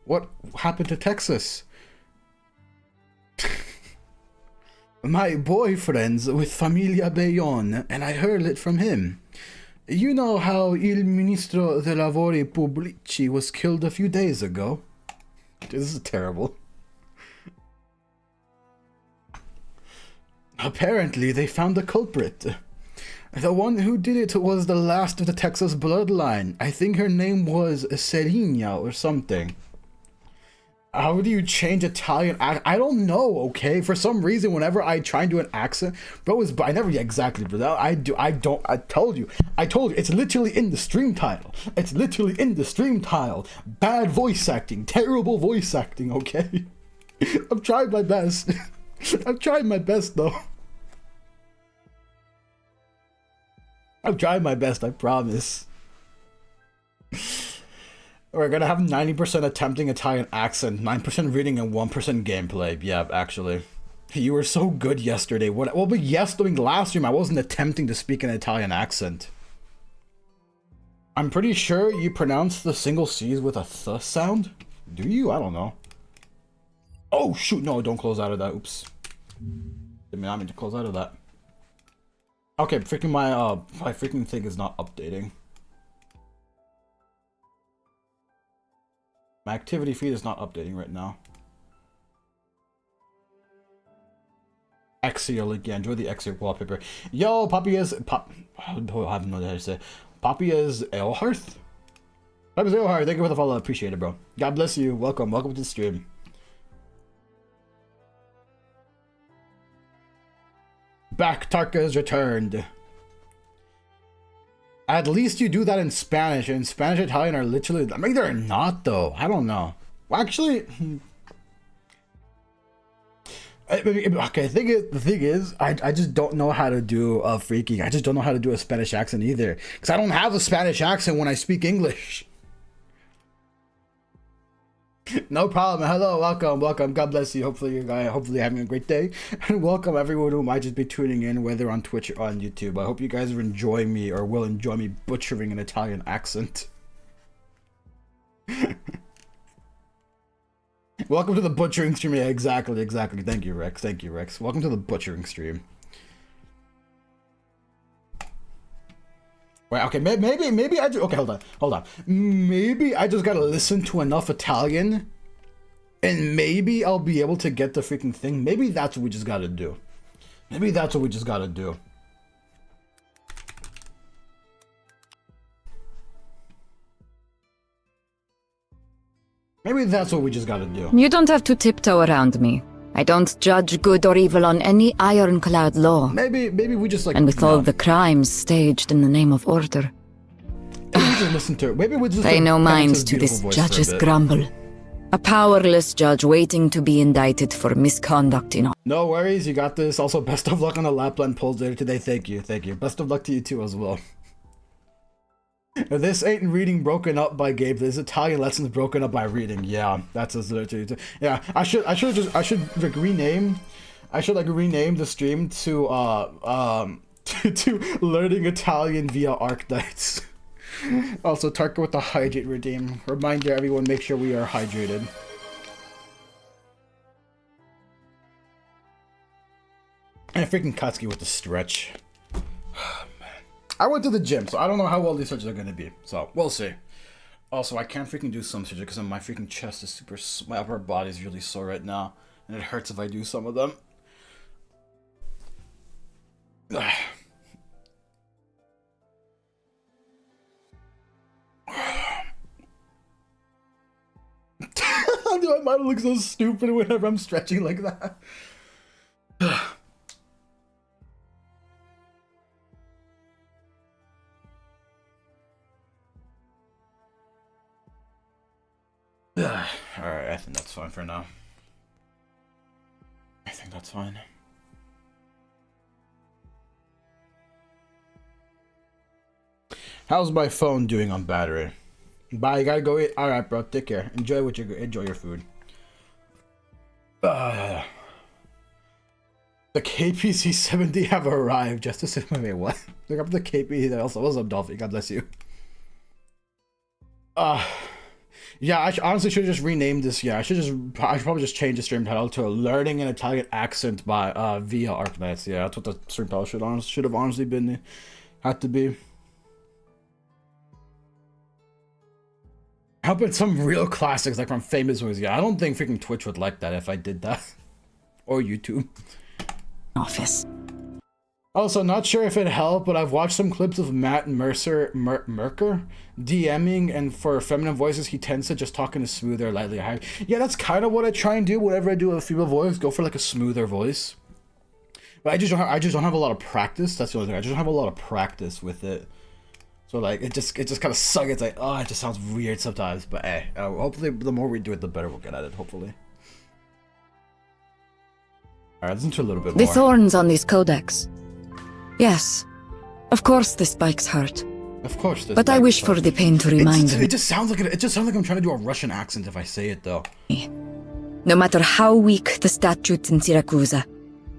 What happened to Texas? My boyfriend's with Familia Bayon, and I heard it from him. You know how Il Ministro dei Lavori Pubblici was killed a few days ago? This is terrible. Apparently, they found the culprit. The one who did it was the last of the Texas bloodline. I think her name was Serena or something. How do you change Italian accent? I don't know, okay? For some reason, whenever I try and do an accent, bro, I never exactly, bro. I told you, it's literally in the stream title. It's literally in the stream title. Bad voice acting, terrible voice acting, okay? I've tried my best. I've tried my best, though. I've tried my best, I promise. We're gonna have 90% attempting Italian accent, 9% reading, and 1% gameplay. Yeah, actually. You were so good yesterday. Well, but yes, during the last stream, I wasn't attempting to speak an Italian accent. I'm pretty sure you pronounce the single C's with a th sound. Do you? I don't know. Oh, shoot. No, don't close out of that. Oops. Didn't mean to close out of that. Okay, freaking my freaking thing is not updating. My activity feed is not updating right now. Exio, yeah, enjoy the Exio wallpaper. Yo, Poppy is I have no idea how to say. Poppy is Eilharth? Poppy is Eilharth, thank you for the follow, appreciate it, bro. God bless you, welcome to the stream. Back, Tarka has returned. At least you do that in Spanish, and Spanish and Italian are literally... I mean, they're not, though. I don't know. Well, actually... Okay, the thing is, I just don't know how to do a freaking. I just don't know how to do a Spanish accent either, because I don't have a Spanish accent when I speak English. No problem. Hello, welcome. God bless you. Hopefully you're having a great day, and welcome everyone who might just be tuning in, whether on Twitch or on YouTube. I hope you guys are enjoying me or will enjoy me butchering an Italian accent. Welcome to the butchering stream. Yeah, exactly. Thank you, Rex. Welcome to the butchering stream. Wait, okay, maybe I just, okay, hold on. Maybe I just gotta listen to enough Italian, and maybe I'll be able to get the freaking thing. Maybe that's what we just gotta do. Maybe that's what we just gotta do. You don't have to tiptoe around me. I don't judge good or evil on any ironclad law. Maybe we just like. And with all the crimes staged in the name of order. Maybe we just listen to it. Maybe we just. Pay no mind to this judge's grumble. A powerless judge waiting to be indicted for misconduct in all. No worries, you got this. Also, best of luck on the Lapland polls later today. Thank you. Best of luck to you too as well. This ain't reading broken up by Gabe. This Italian lessons broken up by reading. Yeah, that's literally. Yeah, I should like rename the stream to to learning Italian via Arknights. Also, Tarka with the hydrate redeem. Reminder, everyone, make sure we are hydrated. And freaking Katsuki with the stretch. I went to the gym, so I don't know how well these stretches are gonna be. So we'll see. Also, I can't freaking do some stretches because my freaking chest is my upper body is really sore right now, and it hurts if I do some of them. I might look so stupid whenever I'm stretching like that. Alright, I think that's fine for now. I think that's fine. How's my phone doing on battery? Bye, you gotta go eat. Alright, bro, take care. Enjoy your food. The KPC 70 have arrived. Justice, wait, what? Look up the KP. Also, what's up, Dolphy? God bless you. Yeah, I honestly should just rename this. Yeah, I should probably just change the stream title to "Learning an Italian Accent" by via Arknights. Yeah, that's what the stream title should have honestly been. Had to be. How about some real classics like from famous movies? Yeah, I don't think freaking Twitch would like that if I did that, or YouTube. Office. Also, not sure if it helped, but I've watched some clips of Matt Mercer DMing, and for feminine voices, he tends to just talk in a smoother, lightly high. Yeah, that's kind of what I try and do whenever I do a female voice. Go for like a smoother voice. But I just don't have a lot of practice. That's the only thing. I just don't have a lot of practice with it. So like it just kind of sucks. It's like, oh, it just sounds weird sometimes. But hey, hopefully the more we do it, the better we'll get at it. Hopefully. All right, listen to a little bit more. The thorns on this codex. Yes, of course the spikes hurt. Of course, but I wish for the pain to remind me. It just sounds like I'm trying to do a Russian accent if I say it though. No matter how weak the statutes in Syracuse,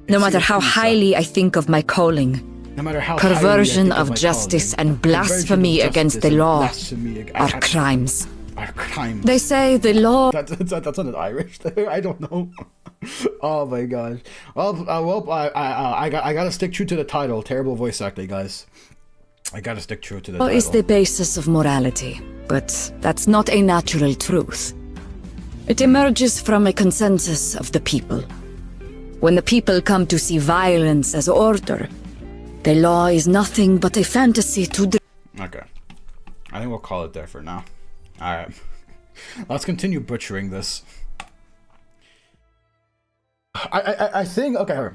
no matter how highly I think of my calling, no matter how perversion of justice and blasphemy against the law are crimes. They say the law. That's not Irish. I don't know. Oh my gosh. Well, I gotta stick true to the title. Terrible voice acting, guys. I gotta stick true to the title. Is the basis of morality, but that's not a natural truth. It emerges from a consensus of the people. When the people come to see violence as order, the law is nothing but a fantasy to. Okay. I think we'll call it there for now. Alright. Let's continue butchering this. I think okay.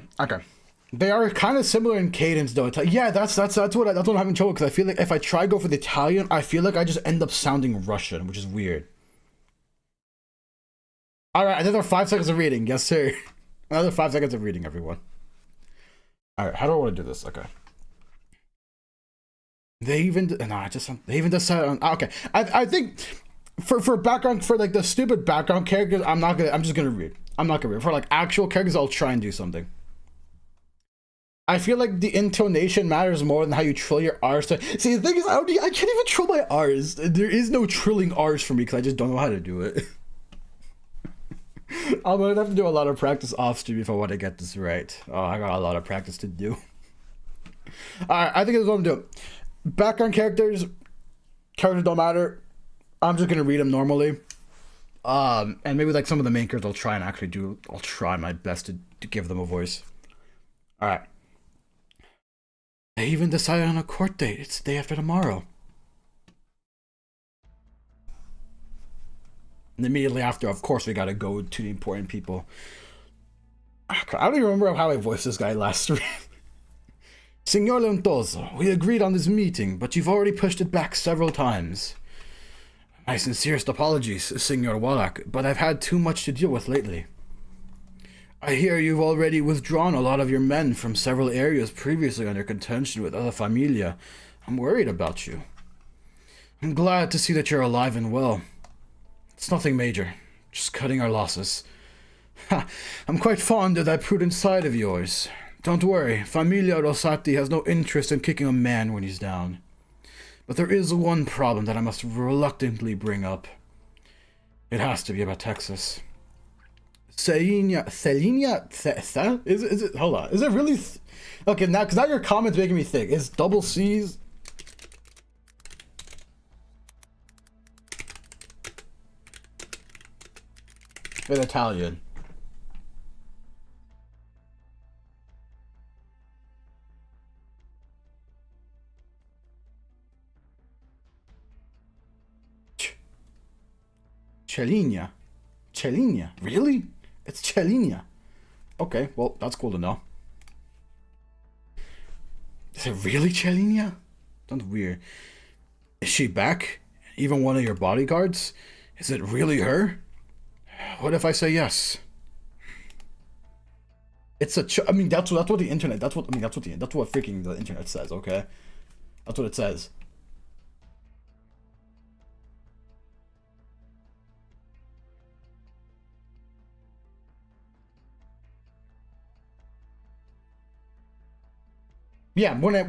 They are kind of similar in cadence though. Yeah, that's what I'm having trouble, because I feel like if I try to go for the Italian, I feel like I just end up sounding Russian, which is weird. Alright, another 5 seconds of reading, yes sir. Another 5 seconds of reading, everyone. Alright, how do I want to do this? Okay. They even decided on, okay. I think for background, for like the stupid background characters, I'm just gonna read. I'm not gonna read. For like actual characters, I'll try and do something. I feel like the intonation matters more than how you trill your R's. See, the thing is, I can't even trill my R's. There is no trilling R's for me because I just don't know how to do it. I'm gonna have to do a lot of practice off stream if I want to get this right. Oh, I got a lot of practice to do. Alright, I think this is what I'm doing. Background characters don't matter. I'm just gonna read them normally. And maybe like some of the main characters I'll try my best to give them a voice. Alright. They even decided on a court date. It's the day after tomorrow. And immediately after, of course, we gotta go to the important people. I don't even remember how I voiced this guy last stream. Signor Leontoso, we agreed on this meeting, but you've already pushed it back several times. My sincerest apologies, Signor Wallach, but I've had too much to deal with lately. I hear you've already withdrawn a lot of your men from several areas previously under contention with other familia. I'm worried about you. I'm glad to see that you're alive and well. It's nothing major, just cutting our losses. Ha! I'm quite fond of that prudent side of yours. Don't worry, Familia Rosati has no interest in kicking a man when he's down. But there is one problem that I must reluctantly bring up. It has to be about Texas. Selenia, is it, hold on, is it really, okay, now, because now your comment's making me think, is double C's? In Italian. Celinia. Celinia, really? It's Celinia. Okay, well, that's cool to know. Is it really Celinia? Sounds weird. Is she back? Even one of your bodyguards? Is it really her? What if I say yes? It's I mean, that's what the internet. That's what freaking the internet says. Okay, that's what it says. Yeah, when I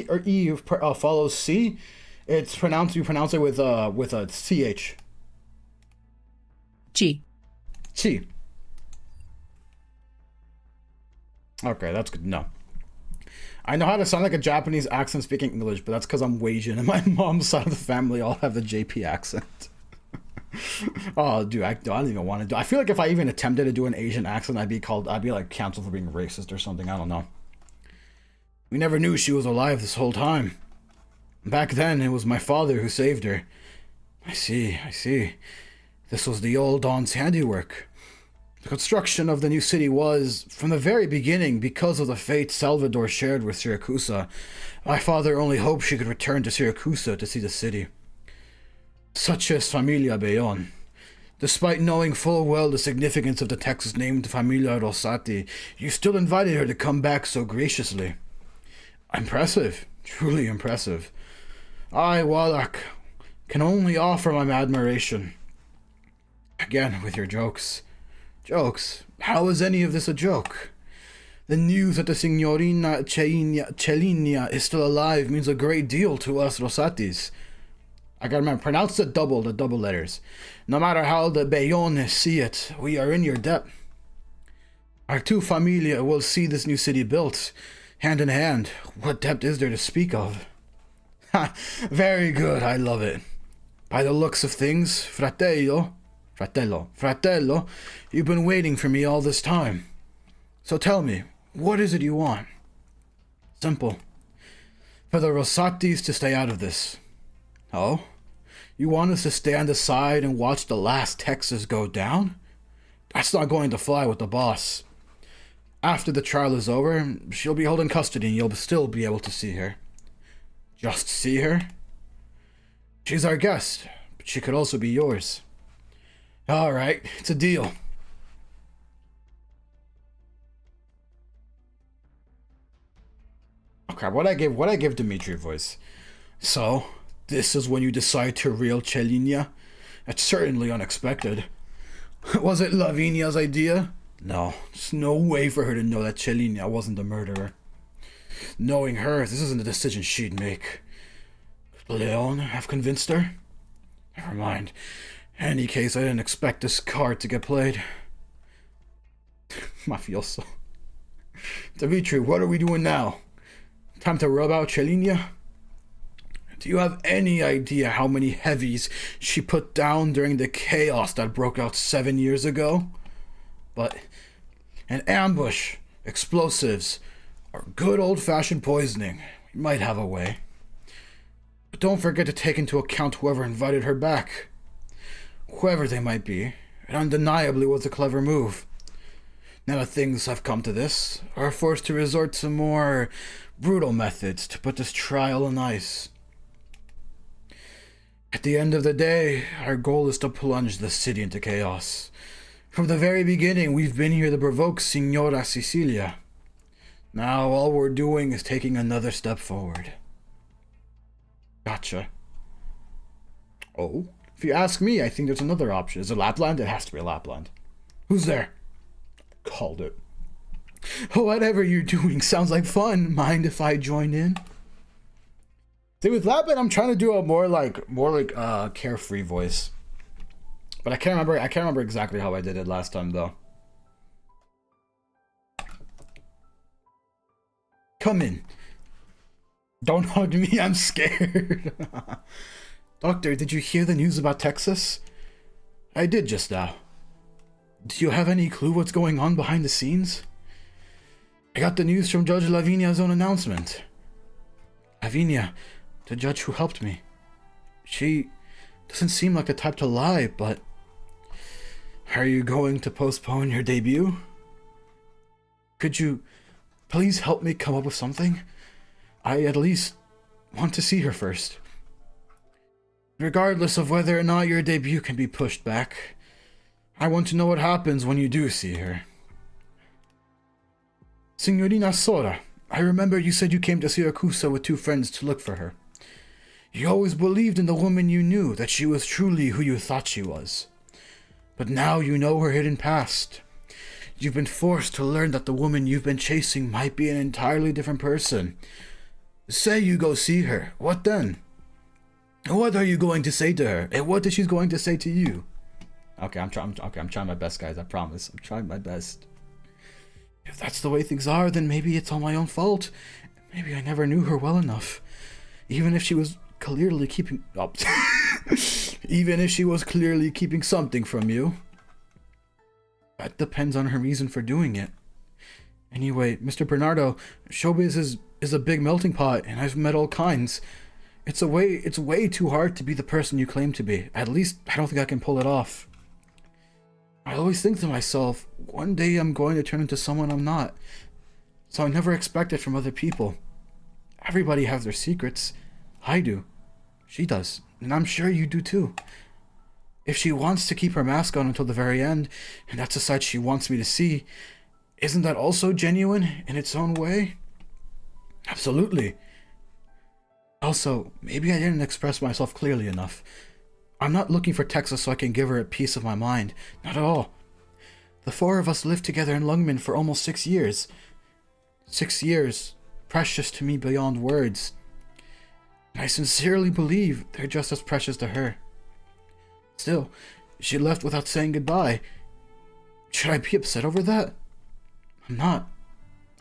or E follows C, it's pronounced. You pronounce it with a CH. G. Chi. Okay, that's good. No. I know how to sound like a Japanese accent speaking English, but that's because I'm Asian and my mom's side of the family all have the JP accent. Oh, dude, I don't even want to do. I feel like if I even attempted to do an Asian accent, I'd be like canceled for being racist or something. I don't know. We never knew she was alive this whole time. Back then, it was my father who saved her. I see. This was the old Don's handiwork. The construction of the new city was, from the very beginning, because of the fate Salvador shared with Siracusa. My father only hoped she could return to Siracusa to see the city. Such as Familia Bayon. Despite knowing full well the significance of the Texas named Familia Rosati, you still invited her to come back so graciously. Impressive. Truly impressive. I, Wallach, can only offer my admiration. Again, with your jokes. Jokes? How is any of this a joke? The news that the Signorina Celinia is still alive means a great deal to us Rosatis. I gotta remember, pronounce the double letters. No matter how the Bayones see it, we are in your debt. Our two familia will see this new city built, hand in hand. What debt is there to speak of? Ha! Very good, I love it. By the looks of things, fratello, you've been waiting for me all this time. So tell me, what is it you want? Simple. For the Rosatis to stay out of this. Oh? You want us to stand aside and watch the last Texas go down? That's not going to fly with the boss. After the trial is over, she'll be held in custody and you'll still be able to see her. Just see her? She's our guest, but she could also be yours. Alright, it's a deal. crap. What I give Dimitri voice? So, this is when you decide to reel Chelinia? That's certainly unexpected. Was it Lavinia's idea? No, there's no way for her to know that Chelinia wasn't the murderer. Knowing her, this isn't a decision she'd make. Leon have convinced her? Never mind. In any case, I didn't expect this card to get played. Mafioso. Dimitri, what are we doing now? Time to rub out Chelinia? Do you have any idea how many heavies she put down during the chaos that broke out 7 years ago? But an ambush, explosives, or good old-fashioned poisoning, we might have a way. But don't forget to take into account whoever invited her back. Whoever they might be, it undeniably was a clever move. Now that things have come to this, we're forced to resort to more brutal methods to put this trial on ice. At the end of the day, our goal is to plunge the city into chaos. From the very beginning, we've been here to provoke Signora Cecilia. Now all we're doing is taking another step forward. Gotcha. Oh, if you ask me, I think there's another option. Is it Lapland? It has to be Lapland. Who's there? Called it. Whatever you're doing sounds like fun. Mind if I join in? See, with Lapland, I'm trying to do a more like carefree voice. But I can't remember exactly how I did it last time though. Come in. Don't hug me, I'm scared. Doctor, did you hear the news about Texas? I did just now. Do you have any clue what's going on behind the scenes? I got the news from Judge Lavinia's own announcement. Lavinia, the judge who helped me. She doesn't seem like the type to lie, but... Are you going to postpone your debut? Could you please help me come up with something? I at least want to see her first. Regardless of whether or not your debut can be pushed back, I want to know what happens when you do see her. Signorina Sora, I remember you said you came to Siracusa with 2 friends to look for her. You always believed in the woman you knew, that she was truly who you thought she was. But now you know her hidden past. You've been forced to learn that the woman you've been chasing might be an entirely different person. Say you go see her, what then? What are you going to say to her, and what is she going to say to you? Okay, I'm trying my best, guys, I promise. I'm trying my best. If that's the way things are, then maybe it's all my own fault. Maybe I never knew her well enough. Even if she was clearly keeping up. Even if she was clearly keeping something from you. That depends on her reason for doing it. Anyway, Mr. Bernardo, showbiz is a big melting pot, and I've met all kinds. It's way too hard to be the person you claim to be. At least, I don't think I can pull it off. I always think to myself, one day I'm going to turn into someone I'm not. So I never expect it from other people. Everybody has their secrets. I do. She does. And I'm sure you do too. If she wants to keep her mask on until the very end, and that's the side she wants me to see, isn't that also genuine in its own way? Absolutely. Also, maybe I didn't express myself clearly enough. I'm not looking for Texas so I can give her a piece of my mind. Not at all. The 4 of us lived together in Lungmen for almost 6 years. 6 years, precious to me beyond words. And I sincerely believe they're just as precious to her. Still, she left without saying goodbye. Should I be upset over that? I'm not.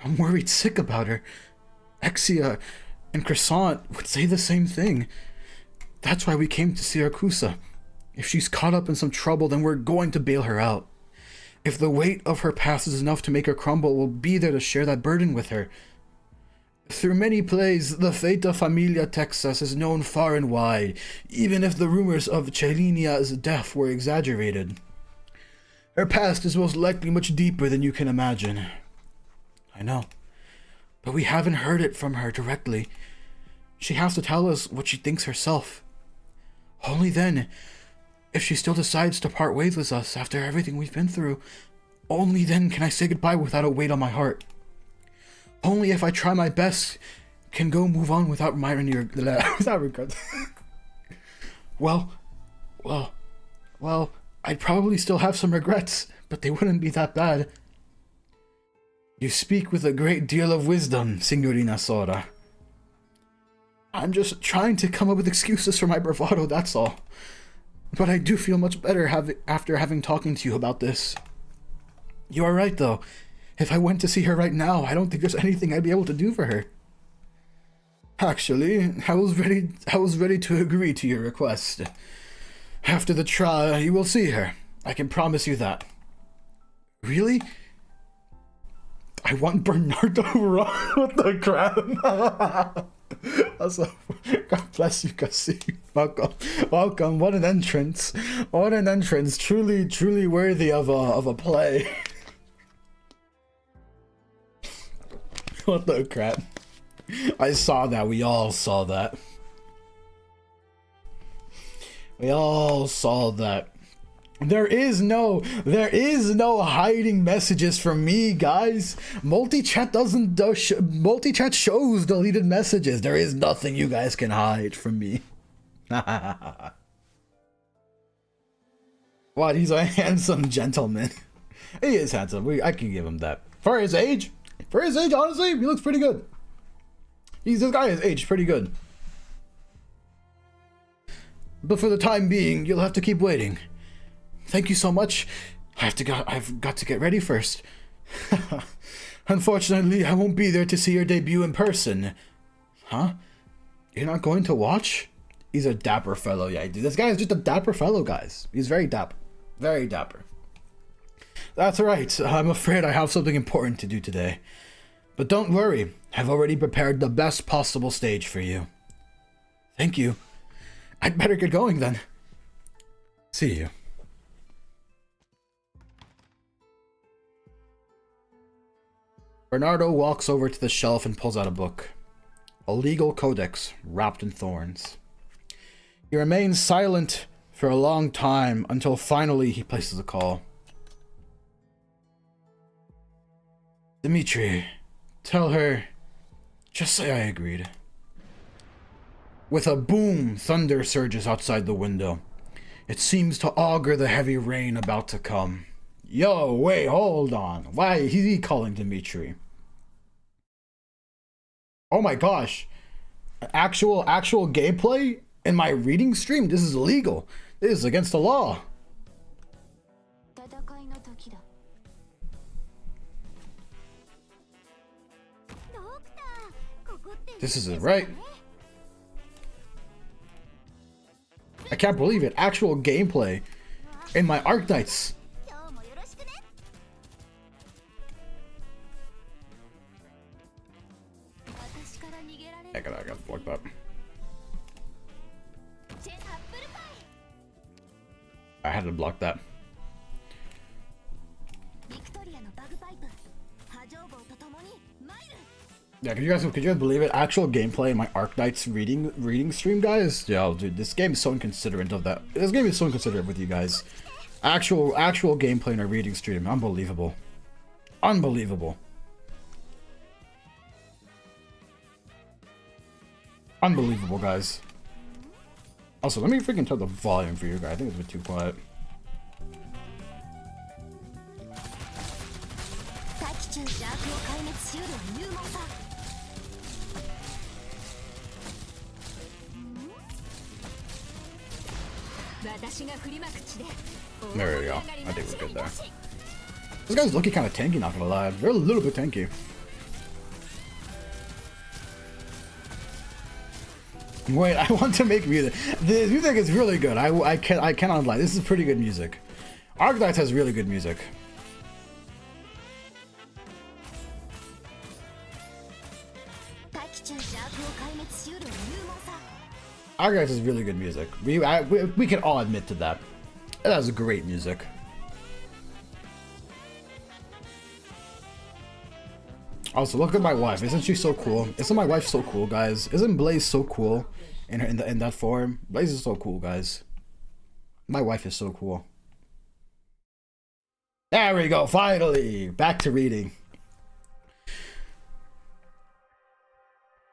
I'm worried sick about her. Exia and Croissant would say the same thing. That's why we came to Siracusa. If she's caught up in some trouble, then we're going to bail her out. If the weight of her past is enough to make her crumble, we'll be there to share that burden with her. Through many plays, the fate of Familia Texas is known far and wide, even if the rumors of Chelinia's death were exaggerated. Her past is most likely much deeper than you can imagine. I know, but we haven't heard it from her directly. She has to tell us what she thinks herself. Only then, if she still decides to part ways with us after everything we've been through, only then can I say goodbye without a weight on my heart. Only if I try my best can go move on without without regret. Well, I'd probably still have some regrets, but they wouldn't be that bad. You speak with a great deal of wisdom, Signorina Sora. I'm just trying to come up with excuses for my bravado, that's all. But I do feel much better after having talking to you about this. You are right, though. If I went to see her right now, I don't think there's anything I'd be able to do for her. Actually, I was ready to agree to your request. After the trial, you will see her. I can promise you that. Really? I want Bernardo Ron with the crown. Also, God bless you, Cassie. Welcome. What an entrance. What an entrance. Truly worthy of a play. What the crap. I saw that. We all saw that. We all saw that. There is no hiding messages from me, guys. Multi-chat multi-chat shows deleted messages. There is nothing you guys can hide from me. What? He's a handsome gentleman. He is handsome. I can give him that. For his age, honestly, he looks pretty good. This guy is aged pretty good. But for the time being, you'll have to keep waiting. Thank you so much. I've got to get ready first. Unfortunately, I won't be there to see your debut in person. Huh? You're not going to watch? He's a dapper fellow. Yeah, this guy is just a dapper fellow, guys. He's very dapper. Very dapper. That's right. I'm afraid I have something important to do today. But don't worry. I've already prepared the best possible stage for you. Thank you. I'd better get going then. See you. Bernardo walks over to the shelf and pulls out a book. A legal codex wrapped in thorns. He remains silent for a long time until finally he places a call. Dimitri, tell her, just say I agreed. With a boom, thunder surges outside the window. It seems to augur the heavy rain about to come. Yo, wait, hold on. Why is he calling Dimitri? Oh my gosh. Actual gameplay in my reading stream? This is illegal. This is against the law. This isn't right. I can't believe it. Actual gameplay in my Arknights. I gotta block that. I had to block that. Yeah, could you guys believe it? Actual gameplay in my Arknights reading stream, guys. Yo, dude, this game is so inconsiderate of that. This game is so inconsiderate with you guys. Actual gameplay in a reading stream, unbelievable, unbelievable, unbelievable, guys. Also, let me freaking turn the volume for you guys. I think it's a bit too quiet. There we go. I think we're good there. This guy's looking kind of tanky, not gonna lie. They're a little bit tanky. Wait, I want to make music. The music is really good. I cannot lie. This is pretty good music. Arknights has really good music. Arknights has really good music. We can all admit to that. It has great music. Also, look at my wife. Isn't she so cool? Isn't my wife so cool, guys? Isn't Blaze so cool in that form? Blaze is so cool, guys. My wife is so cool. There we go. Finally, back to reading.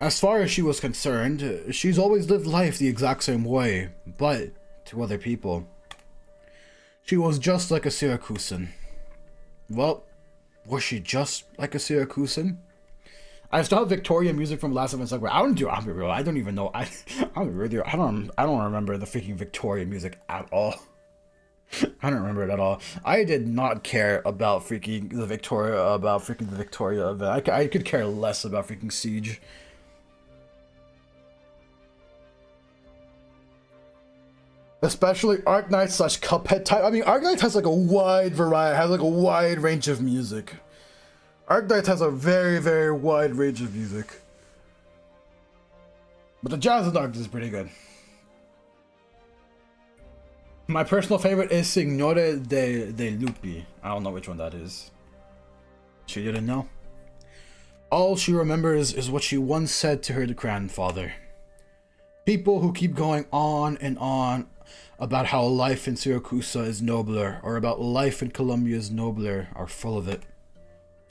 As far as she was concerned, she's always lived life the exact same way, but to other people, she was just like a Syracusan. Well, was she just like a Syracusan? I still have Victorian music from Last of Us. I don't even know. I don't remember the freaking Victorian music at all. I don't remember it at all. I did not care about freaking the Victoria event. I could care less about freaking Siege. Especially Arknights / Cuphead type. I mean, Arknights has like a wide variety, has like a wide range of music. Arknights has a very, very wide range of music. But the Jazz of Dark is pretty good. My personal favorite is Signore de Lupi. I don't know which one that is. She didn't know. All she remembers is what she once said to her grandfather. People who keep going on and on about how life in Syracusa is nobler, or about life in Colombia is nobler, are full of it.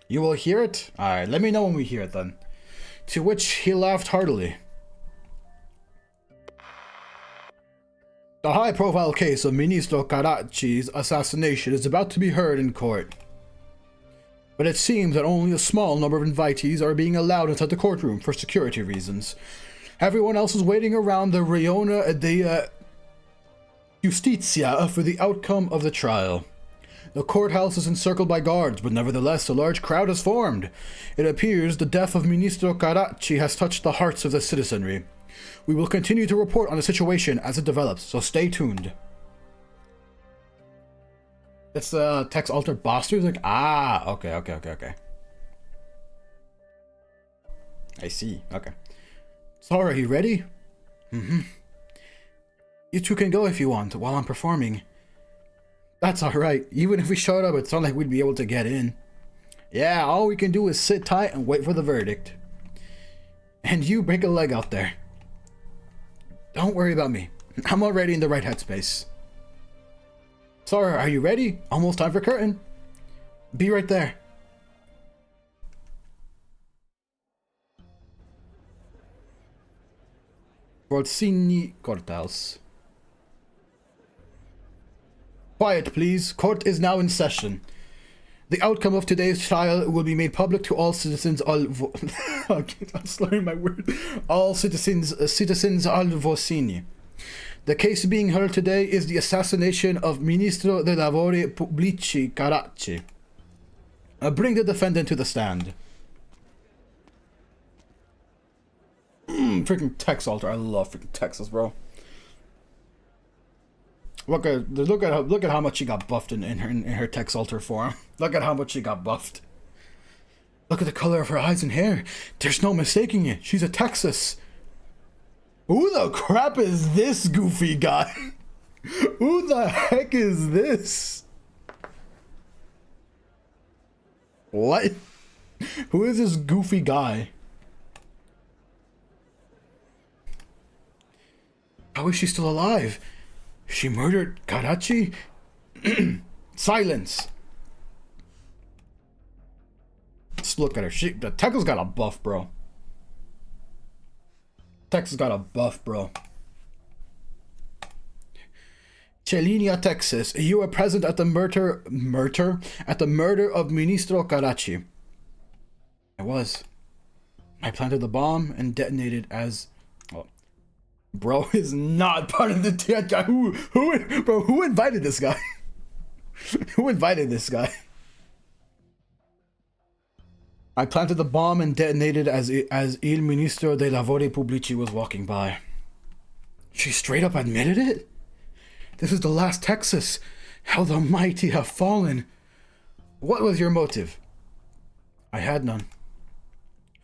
You will hear it? Alright, let me know when we hear it then. To which he laughed heartily. The high-profile case of Ministro Caracci's assassination is about to be heard in court. But it seems that only a small number of invitees are being allowed inside the courtroom for security reasons. Everyone else is waiting around the Riona de Justicia for the outcome of the trial. The courthouse is encircled by guards, but nevertheless a large crowd has formed. It appears the death of Ministro Caracci has touched the hearts of the citizenry. We will continue to report on the situation as it develops, so stay tuned. It's the Tex Alter boss music? Ah, okay. I see, okay. Sora, are you ready? Mm-hmm. You two can go if you want, while I'm performing. That's alright. Even if we showed up, it's not like we'd be able to get in. Yeah, all we can do is sit tight and wait for the verdict. And you break a leg out there. Don't worry about me. I'm already in the right headspace. Sora, are you ready? Almost time for curtain. Be right there. Rossini Courthouse. Quiet, please. Court is now in session. The outcome of today's trial will be made public to all citizens. I'm slurring my word. All citizens Alvocini. The case being heard today is the assassination of Ministro dei Lavori Pubblici Caracci. Bring the defendant to the stand. Freaking Tex Alter. I love freaking Texas, bro. Look at how much she got buffed in her Tex Alter form. Look at how much she got buffed. Look at the color of her eyes and hair. There's no mistaking it. She's a Texas. Who the crap is this goofy guy? Who the heck is this? What? Who is this goofy guy? How is she still alive? She murdered Caracci? Silence. Let's look at her. The Tex got a buff, bro. Tex got a buff, bro. Celinia, Texas. You were present at the murder of Ministro Caracci. I was. I planted the bomb and detonated as... Oh. Bro is not part of the... Who invited this guy? Who invited this guy? I planted the bomb and detonated as Il Ministro dei Lavori Pubblici was walking by. She straight up admitted it? This is the last Texas. How the mighty have fallen. What was your motive? I had none.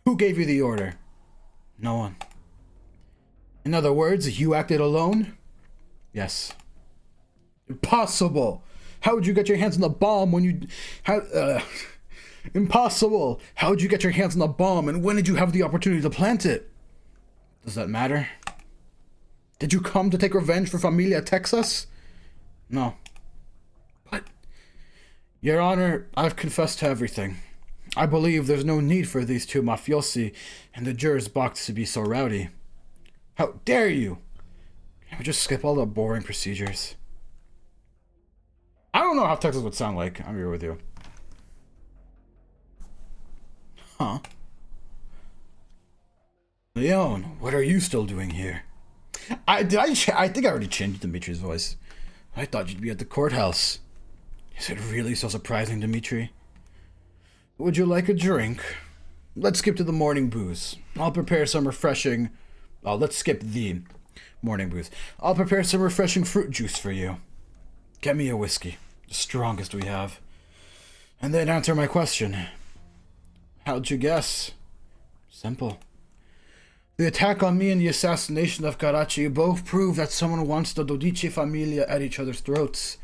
Who gave you the order? No one. In other words, you acted alone? Yes. Impossible. How would you get your hands on the bomb when you... Impossible! How'd you get your hands on the bomb, and when did you have the opportunity to plant it? Does that matter? Did you come to take revenge for Familia Texas? No. But, Your Honor, I've confessed to everything. I believe there's no need for these two mafiosi in the jurors' box to be so rowdy. How dare you? Can we just skip all the boring procedures? I don't know how Texas would sound like. I'm here with you. Huh? Leon, what are you still doing here? I think I already changed Dimitri's voice. I thought you'd be at the courthouse. Is it really so surprising, Dimitri? Would you like a drink? Let's skip to the morning booze. I'll prepare some refreshing... Oh, let's skip the morning booze. I'll prepare some refreshing fruit juice for you. Get me a whiskey. The strongest we have. And then answer my question. How'd you guess? Simple. The attack on me and the assassination of Karachi both prove that someone wants the Dodici Familia at each other's throats.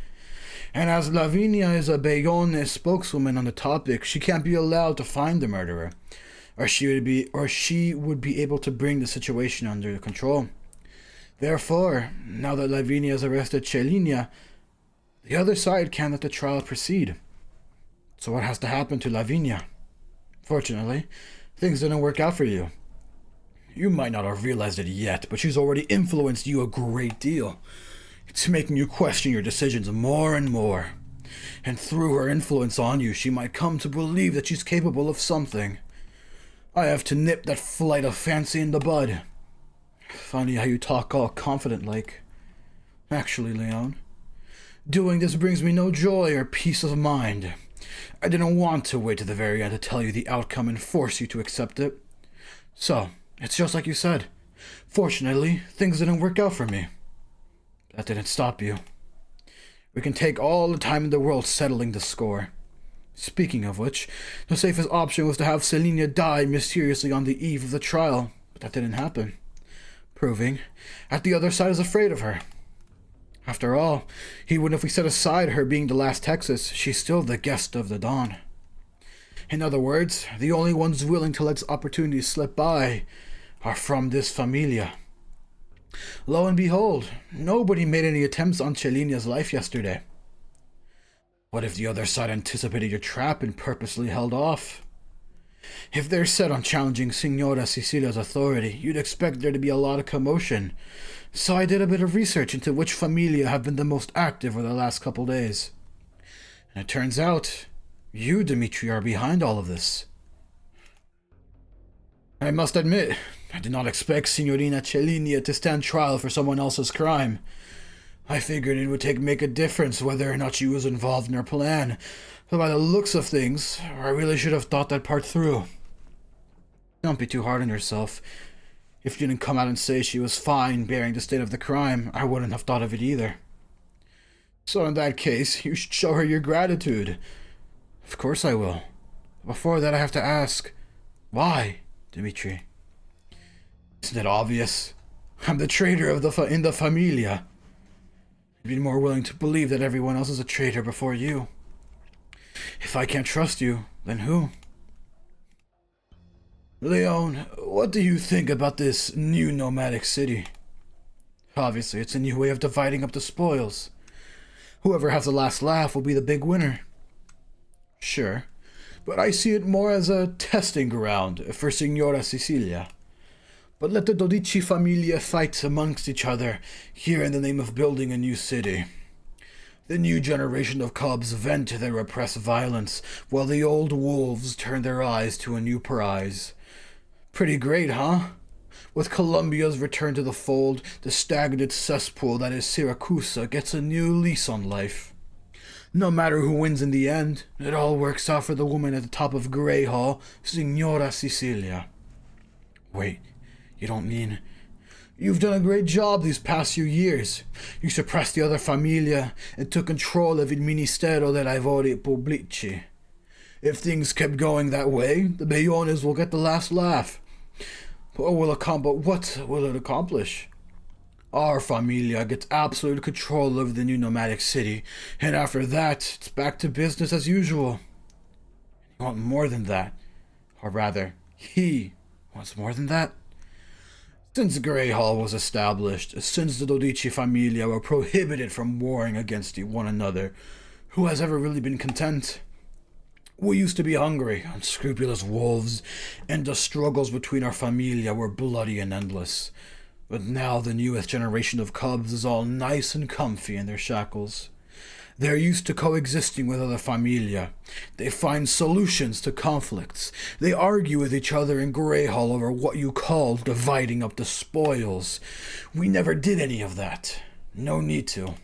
And as Lavinia is a Bayonne spokeswoman on the topic, she can't be allowed to find the murderer, or she would be able to bring the situation under control. Therefore, now that Lavinia has arrested Celinia, the other side can't let the trial proceed. So what has to happen to Lavinia? Fortunately, things didn't work out for you. You might not have realized it yet, but she's already influenced you a great deal. It's making you question your decisions more and more. And through her influence on you, she might come to believe that she's capable of something. I have to nip that flight of fancy in the bud. Funny how you talk all confident-like. Actually, Leon, doing this brings me no joy or peace of mind. I didn't want to wait to the very end to tell you the outcome and force you to accept it. So, it's just like you said. Fortunately, things didn't work out for me. That didn't stop you. We can take all the time in the world settling the score. Speaking of which, the safest option was to have Celinia die mysteriously on the eve of the trial, but that didn't happen. Proving that the other side is afraid of her. After all, even if we set aside her being the last Texas, she's still the guest of the Dawn. In other words, the only ones willing to let opportunities slip by are from this familia. Lo and behold, nobody made any attempts on Celinia's life yesterday. What if the other side anticipated your trap and purposely held off? If they're set on challenging Signora Cecilia's authority, you'd expect there to be a lot of commotion. So I did a bit of research into which familia have been the most active over the last couple days. And it turns out, you, Dimitri, are behind all of this. I must admit, I did not expect Signorina Celinia to stand trial for someone else's crime. I figured it would make a difference whether or not she was involved in her plan, but by the looks of things, I really should have thought that part through. Don't be too hard on yourself. If you didn't come out and say she was fine bearing the state of the crime, I wouldn't have thought of it either. So in that case, you should show her your gratitude. Of course I will. Before that, I have to ask, why, Dimitri? Isn't it obvious? I'm the traitor in the familia. I'd be more willing to believe that everyone else is a traitor before you. If I can't trust you, then who? Leon, what do you think about this new nomadic city? Obviously, it's a new way of dividing up the spoils. Whoever has the last laugh will be the big winner. Sure, but I see it more as a testing ground for Signora Cecilia. But let the Dodici Familia fight amongst each other here in the name of building a new city. The new generation of cubs vent their repressed violence, while the old wolves turn their eyes to a new prize. Pretty great, huh? With Columbia's return to the fold, the stagnant cesspool that is Siracusa gets a new lease on life. No matter who wins in the end, it all works out for the woman at the top of Grey Hall, Signora Cecilia. Wait, you don't mean... You've done a great job these past few years. You suppressed the other familia and took control of il Ministero dei Lavori Pubblici. If things kept going that way, the Bayones will get the last laugh. But what will it accomplish? Our familia gets absolute control of the new nomadic city, and after that, it's back to business as usual. You want more than that. Or rather, he wants more than that. Since Grey Hall was established, since the Dodici Familia were prohibited from warring against one another, who has ever really been content? We used to be hungry, unscrupulous wolves, and the struggles between our familia were bloody and endless. But now the newest generation of cubs is all nice and comfy in their shackles. They're used to coexisting with other familia. They find solutions to conflicts. They argue with each other in Grey Hall over what you call dividing up the spoils. We never did any of that. No need to.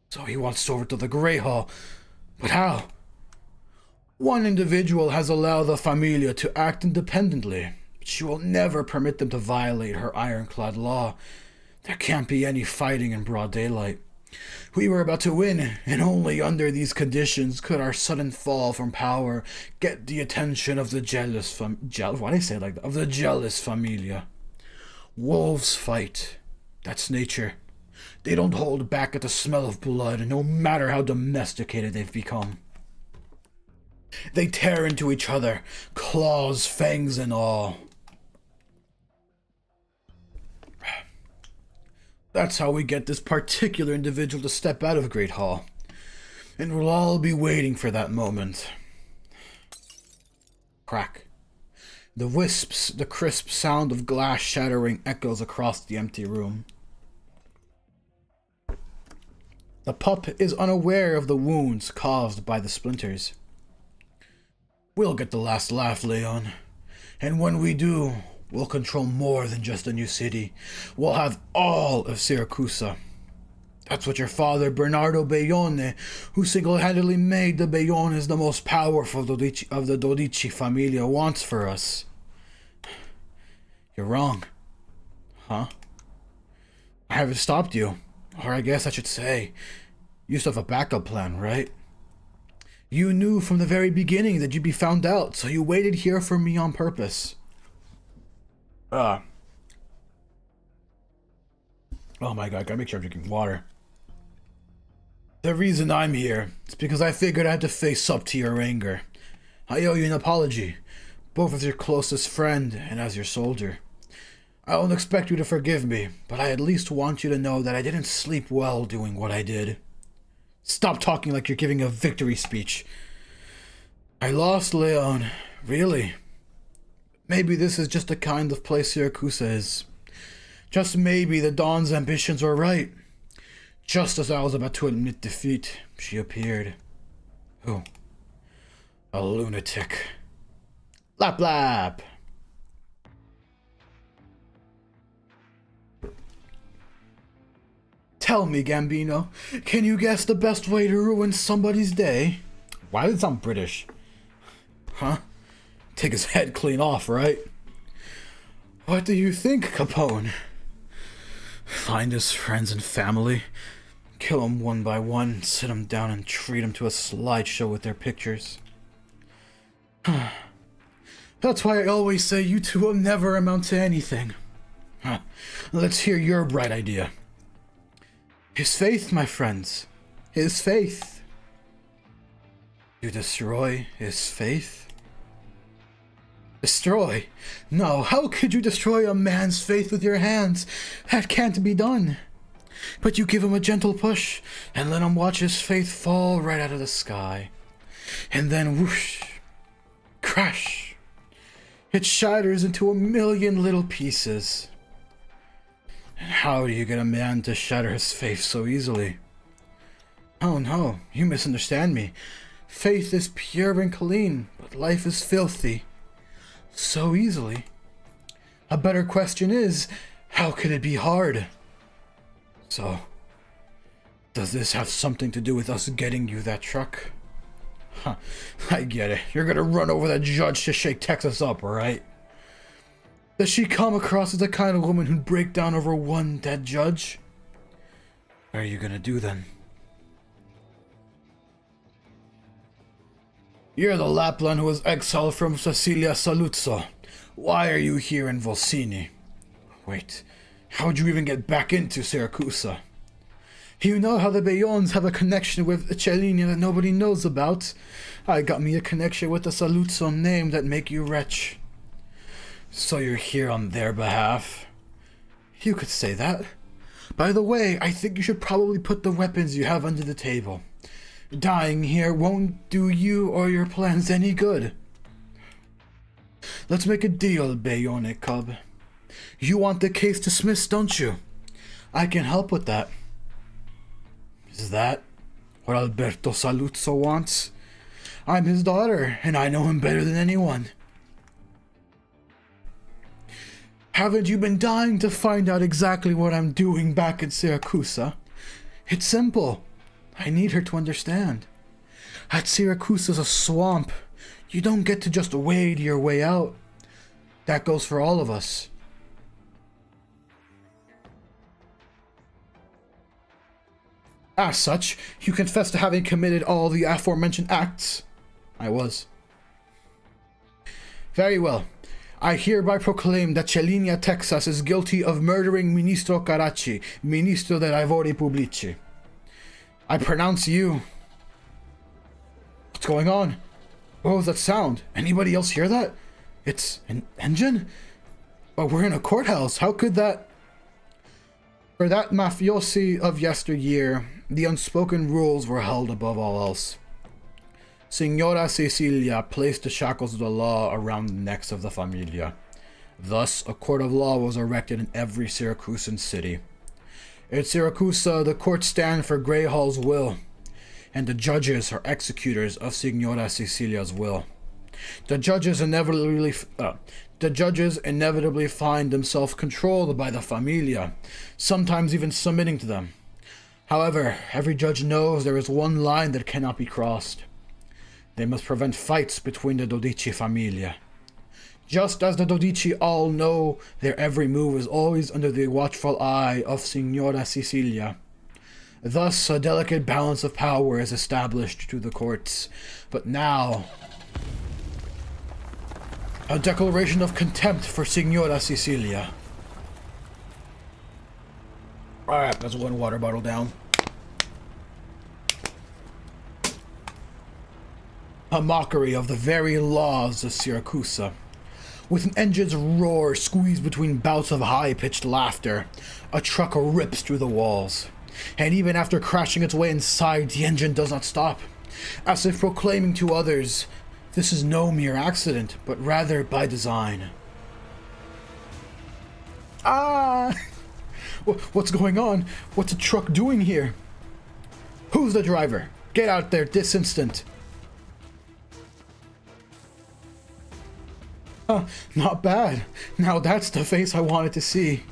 So he wants over to the Grey Hall. But how? One individual has allowed the familia to act independently. She will never permit them to violate her ironclad law. There can't be any fighting in broad daylight. We were about to win, and only under these conditions could our sudden fall from power get the attention of the jealous of the jealous familia. Wolves fight. That's nature. They don't hold back at the smell of blood, no matter how domesticated they've become. They tear into each other, claws, fangs, and all. That's how we get this particular individual to step out of Great Hall. And we'll all be waiting for that moment. Crack. The wisps, the crisp sound of glass shattering echoes across the empty room. The pup is unaware of the wounds caused by the splinters. We'll get the last laugh, Leon. And when we do, we'll control more than just a new city. We'll have all of Siracusa. That's what your father, Bernardo Bayone, who single-handedly made the Bayones the most powerful of the Dodici familia, wants for us. You're wrong. Huh? I haven't stopped you. Or I guess I should say, you still have a backup plan, right? You knew from the very beginning that you'd be found out, so you waited here for me on purpose. Oh my god, gotta make sure I'm drinking water. The reason I'm here is because I figured I had to face up to your anger. I owe you an apology, both as your closest friend and as your soldier. I don't expect you to forgive me, but I at least want you to know that I didn't sleep well doing what I did. Stop talking like you're giving a victory speech. I lost, Leon. Really. Maybe this is just the kind of place Siracusa is. Just maybe the Dawn's ambitions were right. Just as I was about to admit defeat, she appeared. Who? A lunatic. LapLap! Tell me, Gambino, can you guess the best way to ruin somebody's day? Why does it sound British? Huh? Take his head clean off, right? What do you think, Capone? Find his friends and family, kill them one by one, sit them down and treat them to a slideshow with their pictures. That's why I always say you two will never amount to anything. Let's hear your bright idea. His faith, my friends. His faith. You destroy his faith? Destroy? No, how could you destroy a man's faith with your hands? That can't be done. But you give him a gentle push, and let him watch his faith fall right out of the sky. And then whoosh, crash. It shatters into a million little pieces. And how do you get a man to shatter his faith so easily? Oh no, you misunderstand me. Faith is pure and clean, but life is filthy. So easily. A better question is, how could it be hard? So, does this have something to do with us getting you that truck? Huh, I get it. You're gonna run over the judge to shake Texas up, right? Does she come across as the kind of woman who'd break down over one dead judge? What are you gonna do then? You're the Lapland who was exiled from Sicilia Saluzzo. Why are you here in Volsini? Wait, how'd you even get back into Siracusa? You know how the Bayones have a connection with Cellini that nobody knows about? I got me a connection with the Saluzzo name that make you wretch. So you're here on their behalf? You could say that. By the way, I think you should probably put the weapons you have under the table. Dying here won't do you or your plans any good. Let's make a deal, Bayone Cub. You want the case dismissed, don't you? I can help with that. Is that what Alberto Saluzzo wants? I'm his daughter, and I know him better than anyone. Haven't you been dying to find out exactly what I'm doing back in Siracusa? It's simple. I need her to understand. At Siracusa's a swamp. You don't get to just wade your way out. That goes for all of us. As such, you confess to having committed all the aforementioned acts. I was. Very well. I hereby proclaim that Celinia, Texas is guilty of murdering Ministro Caracci, Ministro dei Lavori Pubblici. I pronounce you... What's going on? What was that sound? Anybody else hear that? It's an engine? But we're in a courthouse. How could that... For that mafiosi of yesteryear, the unspoken rules were held above all else. Signora Cecilia placed the shackles of the law around the necks of the familia. Thus, a court of law was erected in every Syracusan city. In Siracusa, the courts stand for Grey Hall's will, and the judges are executors of Signora Cecilia's will. The judges inevitably find themselves controlled by the familia, sometimes even submitting to them. However, every judge knows there is one line that cannot be crossed. They must prevent fights between the Dodici familia. Just as the Dodici all know their every move is always under the watchful eye of Signora Cecilia. Thus, a delicate balance of power is established to the courts. But now, a declaration of contempt for Signora Cecilia. Alright, that's one water bottle down. A mockery of the very laws of Siracusa. With an engine's roar squeezed between bouts of high-pitched laughter, a truck rips through the walls. And even after crashing its way inside, the engine does not stop, as if proclaiming to others, this is no mere accident, but rather by design. Ah! What's going on? What's a truck doing here? Who's the driver? Get out there this instant. Not bad. Now that's the face I wanted to see.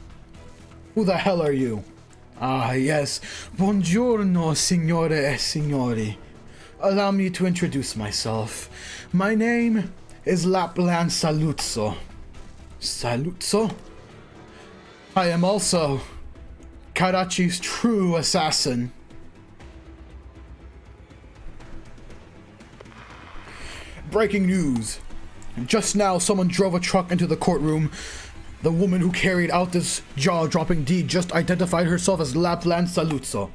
Who the hell are you? Ah, yes. Buongiorno, signore e signori. Allow me to introduce myself. My name is Lapland Saluzzo. Saluzzo? I am also Caracci's true assassin. Breaking news. Just now, someone drove a truck into the courtroom. The woman who carried out this jaw-dropping deed just identified herself as Lapland Saluzzo,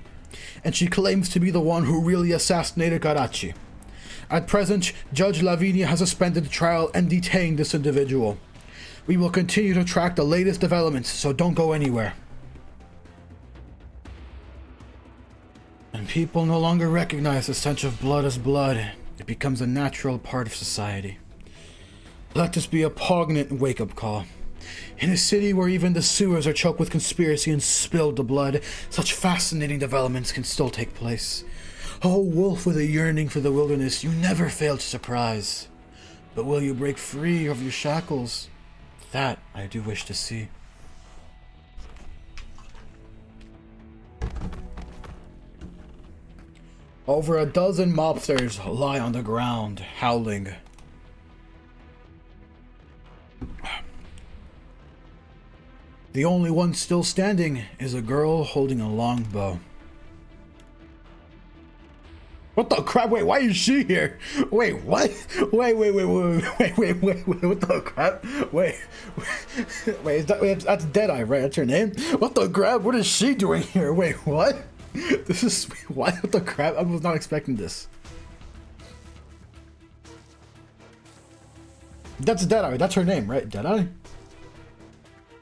and she claims to be the one who really assassinated Caracci. At present, Judge Lavinia has suspended the trial and detained this individual. We will continue to track the latest developments, so don't go anywhere. And people no longer recognize the stench of blood as blood. It becomes a natural part of society. Let this be a poignant wake-up call. In a city where even the sewers are choked with conspiracy and spilled the blood, such fascinating developments can still take place. Oh, wolf with a yearning for the wilderness, you never fail to surprise. But will you break free of your shackles? That I do wish to see. Over a dozen mobsters lie on the ground, howling. The only one still standing is a girl holding a long bow. What the crap? Wait, why is she here? Wait, what? Wait, what the crap? Wait, that's Deadeye, right? That's her name? What the crap? What is she doing here? Wait, what? This is, what the crap? I was not expecting this. That's Deadeye, that's her name, right? Deadeye?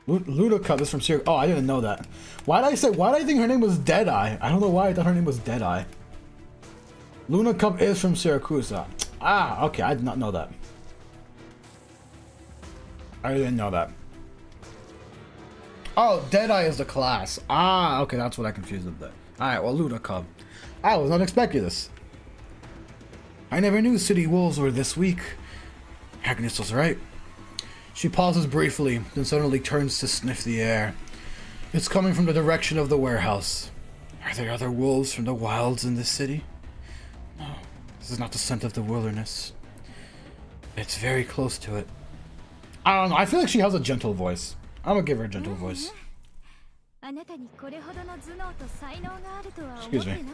Ludica is from Syria. Oh, I didn't know that. Why did I think her name was Deadeye? I don't know why I thought her name was Deadeye. Luna Cup is from Syracuse. Ah, okay, I did not know that. I didn't know that. Oh, Deadeye is the class. Ah, okay, that's what I confused with that. Alright, well, Luna Cup. I was not expecting this. I never knew city wolves were this weak. Agnes was right. She pauses briefly, then suddenly turns to sniff the air. It's coming from the direction of the warehouse. Are there other wolves from the wilds in this city? No, this is not the scent of the wilderness. It's very close to it. I don't know, I feel like she has a gentle voice. I'm gonna give her a gentle voice. Excuse me.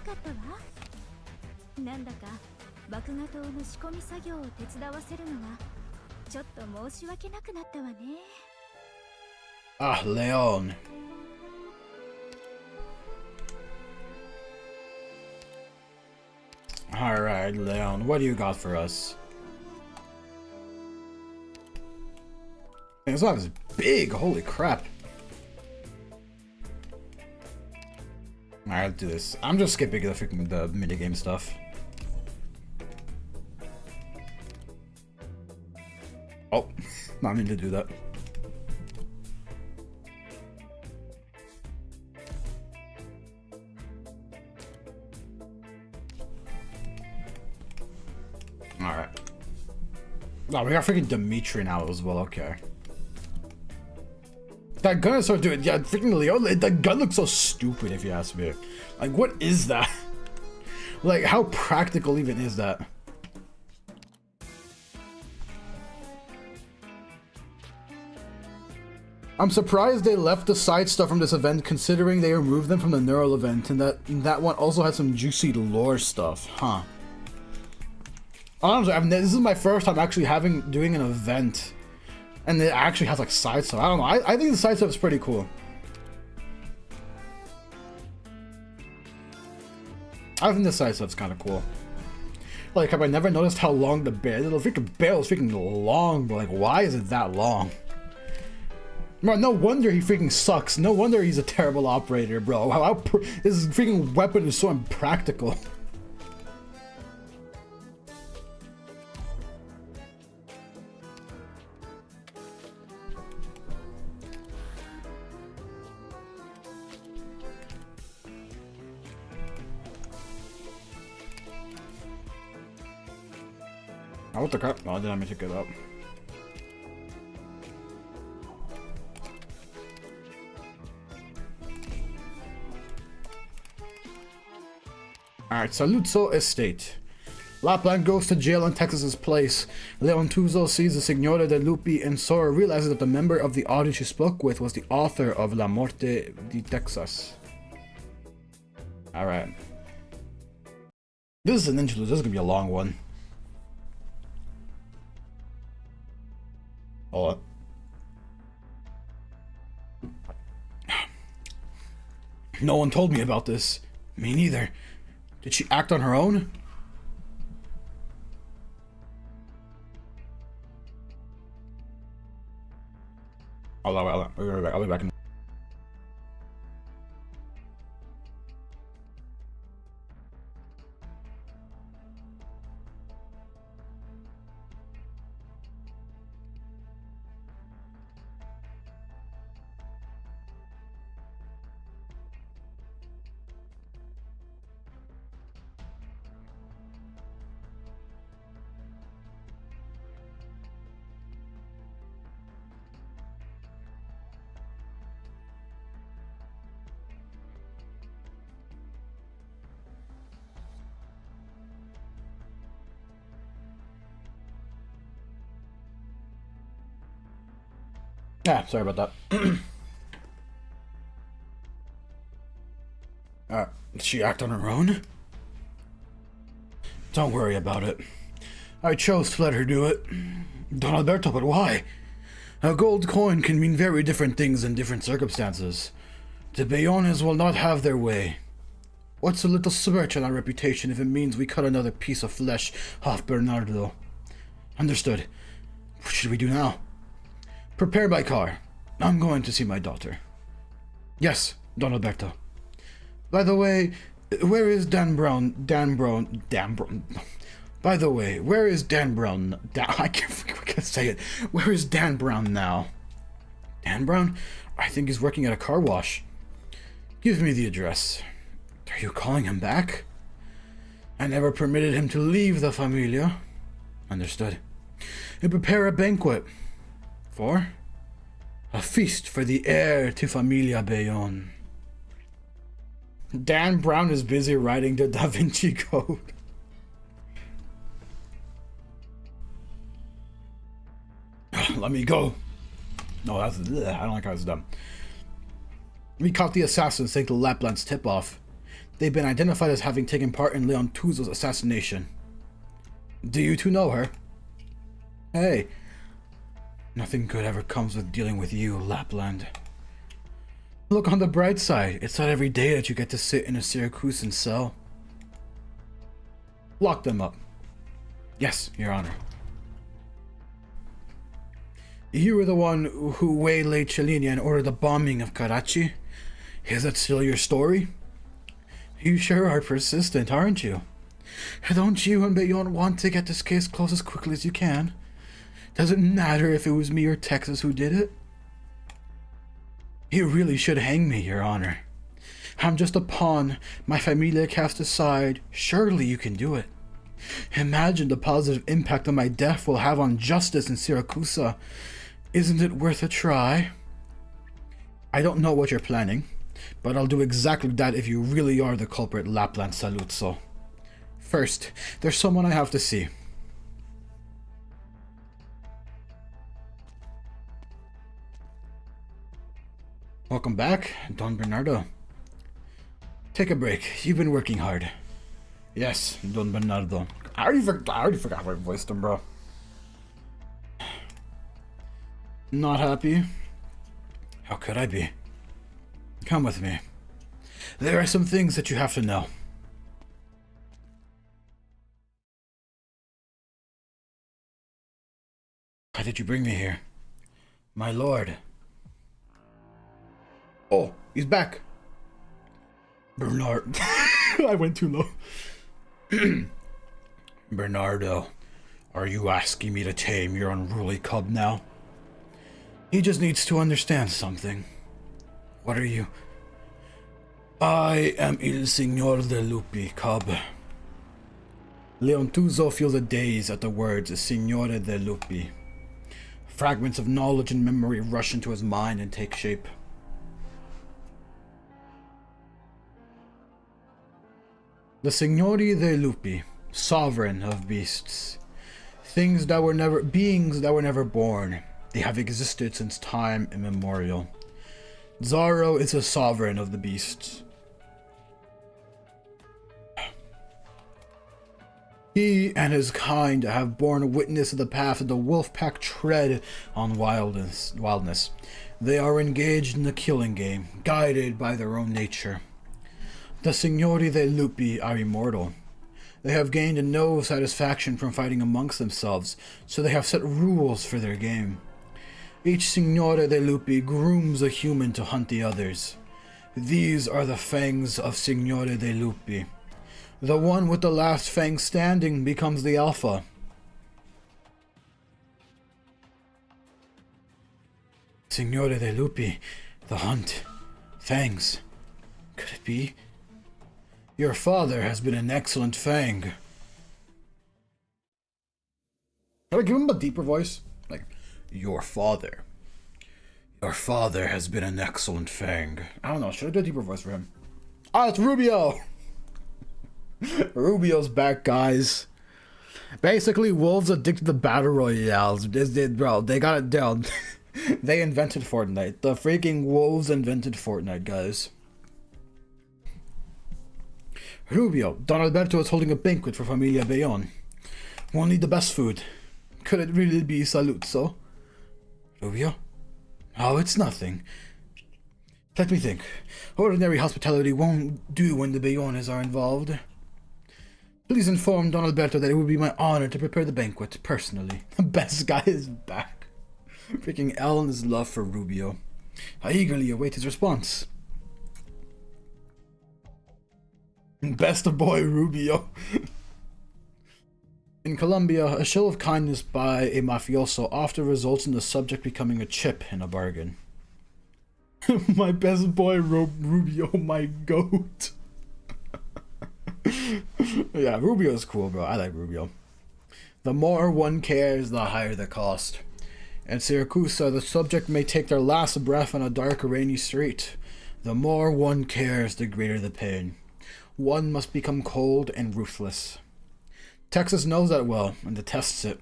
なんだか麦芽糖の仕込み作業を手伝わせるのがちょっと申し訳なくなったわね。Ah, Leon. Alright, Leon, what do you got for us? Man, this dog is big, holy crap. Alright, let's do this. I'm just skipping the freaking minigame stuff. Oh, not meaning to do that. Alright. Oh, we got freaking Dimitri now as well, okay. That gun is so dude, yeah, freaking Leo, that gun looks so stupid if you ask me. Like, what is that? Like, how practical even is that? I'm surprised they left the side stuff from this event, considering they removed them from the neural event, and that one also had some juicy lore stuff, huh? Honestly, this is my first time actually doing an event, and it actually has like side stuff. I don't know. I think the side stuff is pretty cool. I think the side stuff's kind of cool. Like, have I never noticed how long the freaking barrel is freaking long? But like, why is it that long? Bro, no wonder he freaking sucks. No wonder he's a terrible operator, bro. This freaking weapon is so impractical. Oh, what the crap? Oh, did I mean to get up? Alright, Saluzzo Estate. Lapland goes to jail in Texas's place. Leontuzo sees the Signora de Lupi and Sora realizes that the member of the audience she spoke with was the author of La Morte de Texas. Alright. This is an interlude. This is gonna be a long one. Hold on. No one told me about this. Me neither. Did she act on her own? I'll be back in. Yeah, sorry about that. Did she act on her own? Don't worry about it. I chose to let her do it. Don Alberto, but why? A gold coin can mean very different things in different circumstances. The Bayones will not have their way. What's a little smirch on our reputation if it means we cut another piece of flesh off Bernardo? Understood. What should we do now? Prepare my car. I'm going to see my daughter. Yes, Don Alberto. By the way, Where is Dan Brown? Dan Brown. By the way, where is Dan Brown? I can't say it. Where is Dan Brown now? Dan Brown? I think he's working at a car wash. Give me the address. Are you calling him back? I never permitted him to leave the Familia. Understood. And prepare a banquet. For? A feast for the heir to Familia Bayonne. Dan Brown is busy writing the Da Vinci Code. Let me go. No, I don't like how it's done. We caught the assassins thanks to Lapland's tip-off. They've been identified as having taken part in Leon Tuzo's assassination. Do you two know her? Hey. Nothing good ever comes with dealing with you, Lapland. Look on the bright side. It's not every day that you get to sit in a Syracusan cell. Lock them up. Yes, Your Honor. You were the one who waylaid Cellini and ordered the bombing of Karachi. Is that still your story? You sure are persistent, aren't you? Don't you and Bayonne want to get this case closed as quickly as you can? Does it matter if it was me or Texas who did it? You really should hang me, Your Honor. I'm just a pawn. My familia cast aside. Surely you can do it. Imagine the positive impact that my death will have on justice in Siracusa. Isn't it worth a try? I don't know what you're planning, but I'll do exactly that if you really are the culprit, Lapland Saluzzo. First, there's someone I have to see. Welcome back, Don Bernardo. Take a break. You've been working hard. Yes, Don Bernardo. I already forgot how I voiced him, bro. Not happy? How could I be? Come with me. There are some things that you have to know. Why did you bring me here? My lord. Oh, he's back. Bernard. I went too low. Bernardo, are you asking me to tame your unruly cub now? He just needs to understand something. What are you? I am Il Signor de Lupi, cub. Leontuzo feels a daze at the words Signore de Lupi. Fragments of knowledge and memory rush into his mind and take shape. The Signori de Lupi, sovereign of beasts. Beings that were never born. They have existed since time immemorial. Zaro is a sovereign of the beasts. He and his kind have borne witness of the path that the wolf pack tread on wildness. They are engaged in the killing game, guided by their own nature. The Signori de Lupi are immortal. They have gained no satisfaction from fighting amongst themselves, so they have set rules for their game. Each Signore de Lupi grooms a human to hunt the others. These are the fangs of Signore de Lupi. The one with the last fang standing becomes the alpha. Signore de Lupi, the hunt. Fangs. Could it be? Your father has been an excellent fang. Can I give him a deeper voice? Like, your father. Your father has been an excellent fang. I don't know, should I do a deeper voice for him? Ah, it's Rubio! Rubio's back, guys. Basically, wolves addicted to battle royales. Bro, they got it down. They invented Fortnite. The freaking wolves invented Fortnite, guys. Rubio, Don Alberto is holding a banquet for Familia Bayonne. Won't need the best food. Could it really be Saluzzo? Rubio? Oh, it's nothing. Let me think. Ordinary hospitality won't do when the Bayonnes are involved. Please inform Don Alberto that it would be my honor to prepare the banquet, personally. The best guy is back. Freaking Ellen is love for Rubio. I eagerly await his response. Best boy Rubio. In Colombia, a show of kindness by a mafioso often results in the subject becoming a chip in a bargain. My best boy Rubio, my goat. Yeah, Rubio's cool, bro. I like Rubio. The more one cares, the higher the cost. In Syracuse, the subject may take their last breath on a dark, rainy street. The more one cares, the greater the pain. One must become cold and ruthless. Texas knows that well and detests it.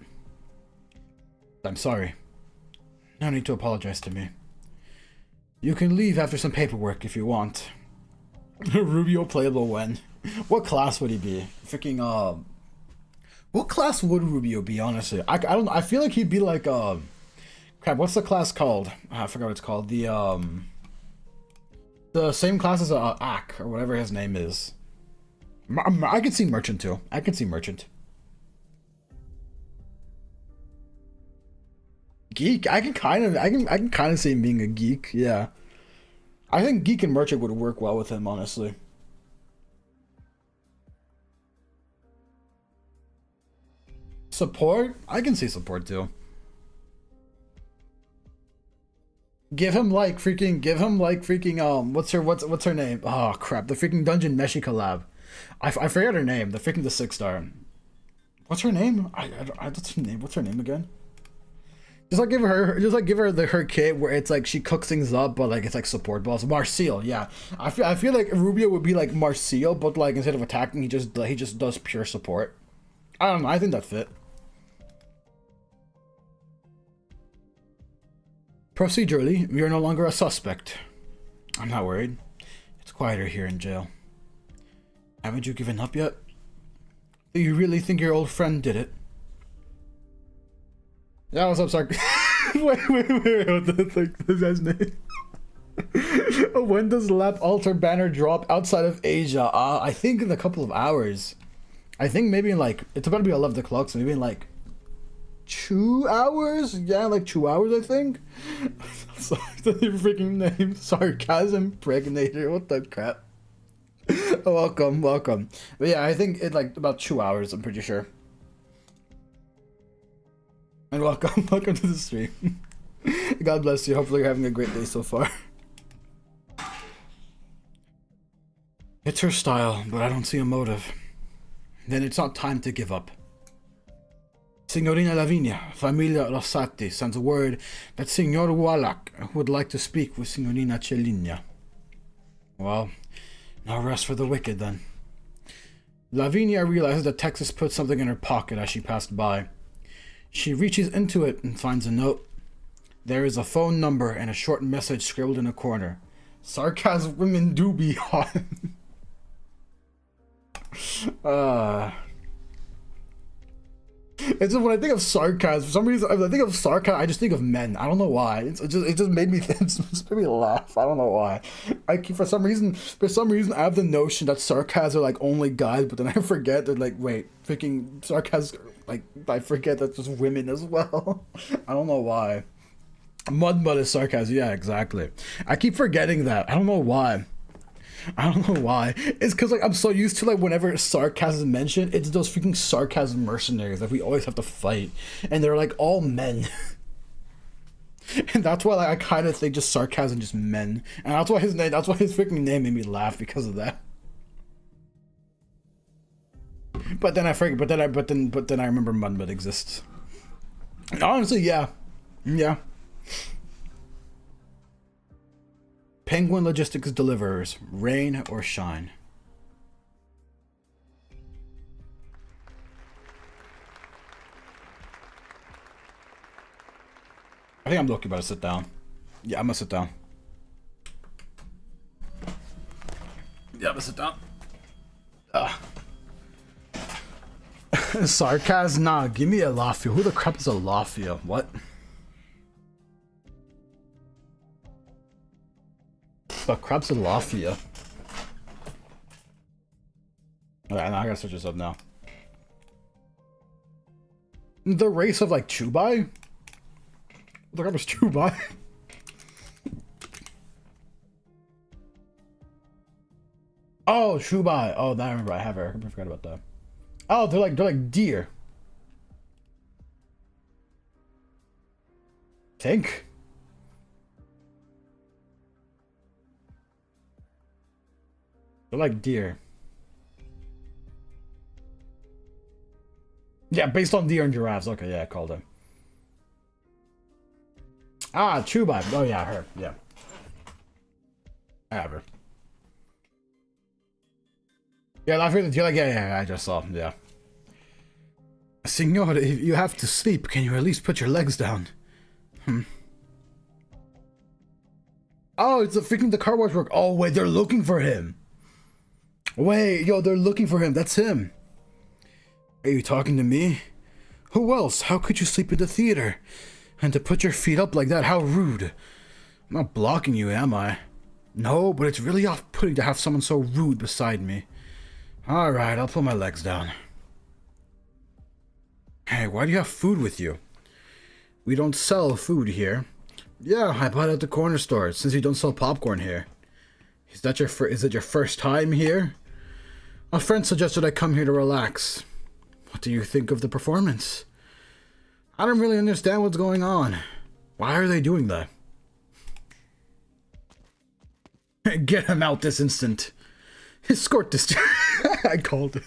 I'm sorry. No need to apologize to me. You can leave after some paperwork if you want. Rubio playable when? What class would he be? Freaking what class would Rubio be, honestly? I don't know. I feel like he'd be like crap, what's the class called? I forgot what it's called. The same class as Ack or whatever his name is. I could see Merchant too. I could see Merchant. Geek. I can kind of see him being a geek. Yeah, I think Geek and Merchant would work well with him, honestly. Support. I can see support too. Give him like freaking. What's her name? Oh crap! The freaking Dungeon Meshi collab. I forgot her name. The 6-star. What's her name? What's her name? What's her name again? Just like give her her kit where it's like she cooks things up, but like it's like support boss. Marcel, yeah. I feel like Rubio would be like Marcel, but like instead of attacking, he just does pure support. I don't know. I think that fit. Procedurally, we are no longer a suspect. I'm not worried. It's quieter here in jail. Haven't you given up yet? Do you really think your old friend did it? Yeah, what's up, Sark? wait, what the guy's name? When does Lap Alter banner drop outside of Asia? I think in a couple of hours. I think maybe in like, it's about to be 11 o'clock, so maybe in like 2 hours? Yeah, like 2 hours, I think. Sorry, the freaking name. Sarcasm Pregnator. What the crap? Welcome. But yeah, I think it's like about 2 hours, I'm pretty sure. And welcome to the stream. God bless you. Hopefully you're having a great day so far. It's her style, but I don't see a motive. Then it's not time to give up. Signorina Lavinia, Familia Rossati, sends word that Signor Wallach would like to speak with Signorina Cellina. Well, no rest for the wicked then. Lavinia realizes that Texas put something in her pocket as she passed by. She reaches into it and finds a note. There is a phone number and a short message scribbled in a corner. Sarcasm women do be hot. It's just when I think of sarcasm, for some reason, I think of sarcasm, I just think of men. I don't know why. It just made me think, it just made me laugh. I don't know why. For some reason, I have the notion that sarcasm are like only guys, but then I forget that like, wait, freaking sarcasm, like, I forget that's just women as well. I don't know why. Mud is sarcasm. Yeah, exactly. I keep forgetting that. I don't know why. It's because like I'm so used to like whenever sarcasm is mentioned, it's those freaking sarcasm mercenaries that we always have to fight, and they're like all men. And that's why like I kind of think just sarcasm just men, and that's why his freaking name made me laugh because of that. But then I forget. But then I remember Mudmud exists. Honestly, yeah. Penguin Logistics Deliverers, rain or shine. I think I'm lucky about to sit down. Yeah, I'm gonna sit down. Sarcasm? Nah, give me a Lafia. Who the crap is a Lafia? What? The crap's a Lafia. Alright, now I gotta search this up now. The race of like Chubai? The crap is Chubai? Oh, Shubai. Oh, I remember. I have her. I forgot about that. Oh, they're like deer. Think. They're like deer. Yeah, based on deer and giraffes. Okay, yeah, I called them. Ah, Chubai. Oh yeah, her. Yeah. I have her. Yeah, I feel you're like, yeah, I just saw, yeah. Signor, if you have to sleep, can you at least put your legs down? Oh, it's the freaking the car wash work. Oh, wait, they're looking for him. Wait, yo, they're looking for him. That's him. Are you talking to me? Who else? How could you sleep in the theater? And to put your feet up like that, how rude. I'm not blocking you, am I? No, but it's really off-putting to have someone so rude beside me. Alright, I'll put my legs down. Hey, why do you have food with you? We don't sell food here. Yeah, I bought it at the corner store, since you don't sell popcorn here. Is it your first time here? A friend suggested I come here to relax. What do you think of the performance? I don't really understand what's going on. Why are they doing that? Get him out this instant. Escort this. I called it.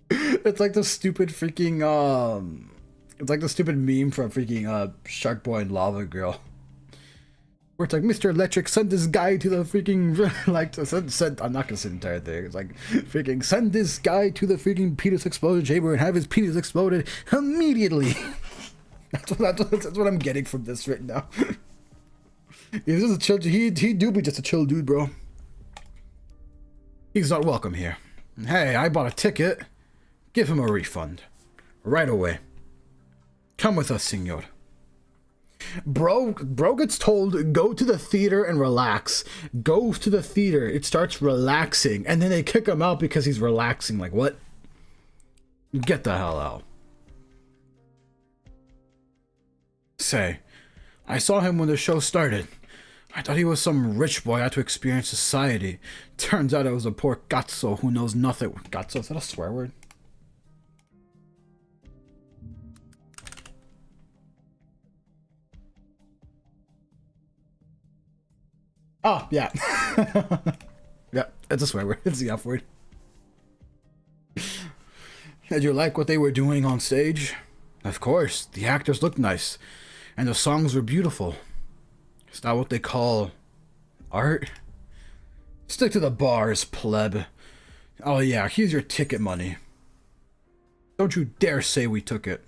It's like the stupid freaking it's like the stupid meme from freaking Shark Boy and Lava Girl. Where it's like, Mr. Electric, send this guy to the freaking like send I'm not gonna say the entire thing. It's like freaking send this guy to the freaking penis explosion chamber and have his penis exploded immediately. That's what I'm getting from this right now. He's just a chill. He do be just a chill dude, bro. He's not welcome here. Hey, I bought a ticket. Give him a refund. Right away. Come with us, senor. Bro gets told, go to the theater and relax. Goes to the theater. It starts relaxing. And then they kick him out because he's relaxing. Like, what? Get the hell out. Say, I saw him when the show started. I thought he was some rich boy out to experience society. Turns out it was a poor cazzo who knows nothing. Cazzo, is that a swear word? Oh, yeah. Yeah, it's a swear word. It's the F word. Did you like what they were doing on stage? Of course, the actors looked nice, and the songs were beautiful. Is that what they call art? Stick to the bars, pleb. Oh yeah, here's your ticket money. Don't you dare say we took it.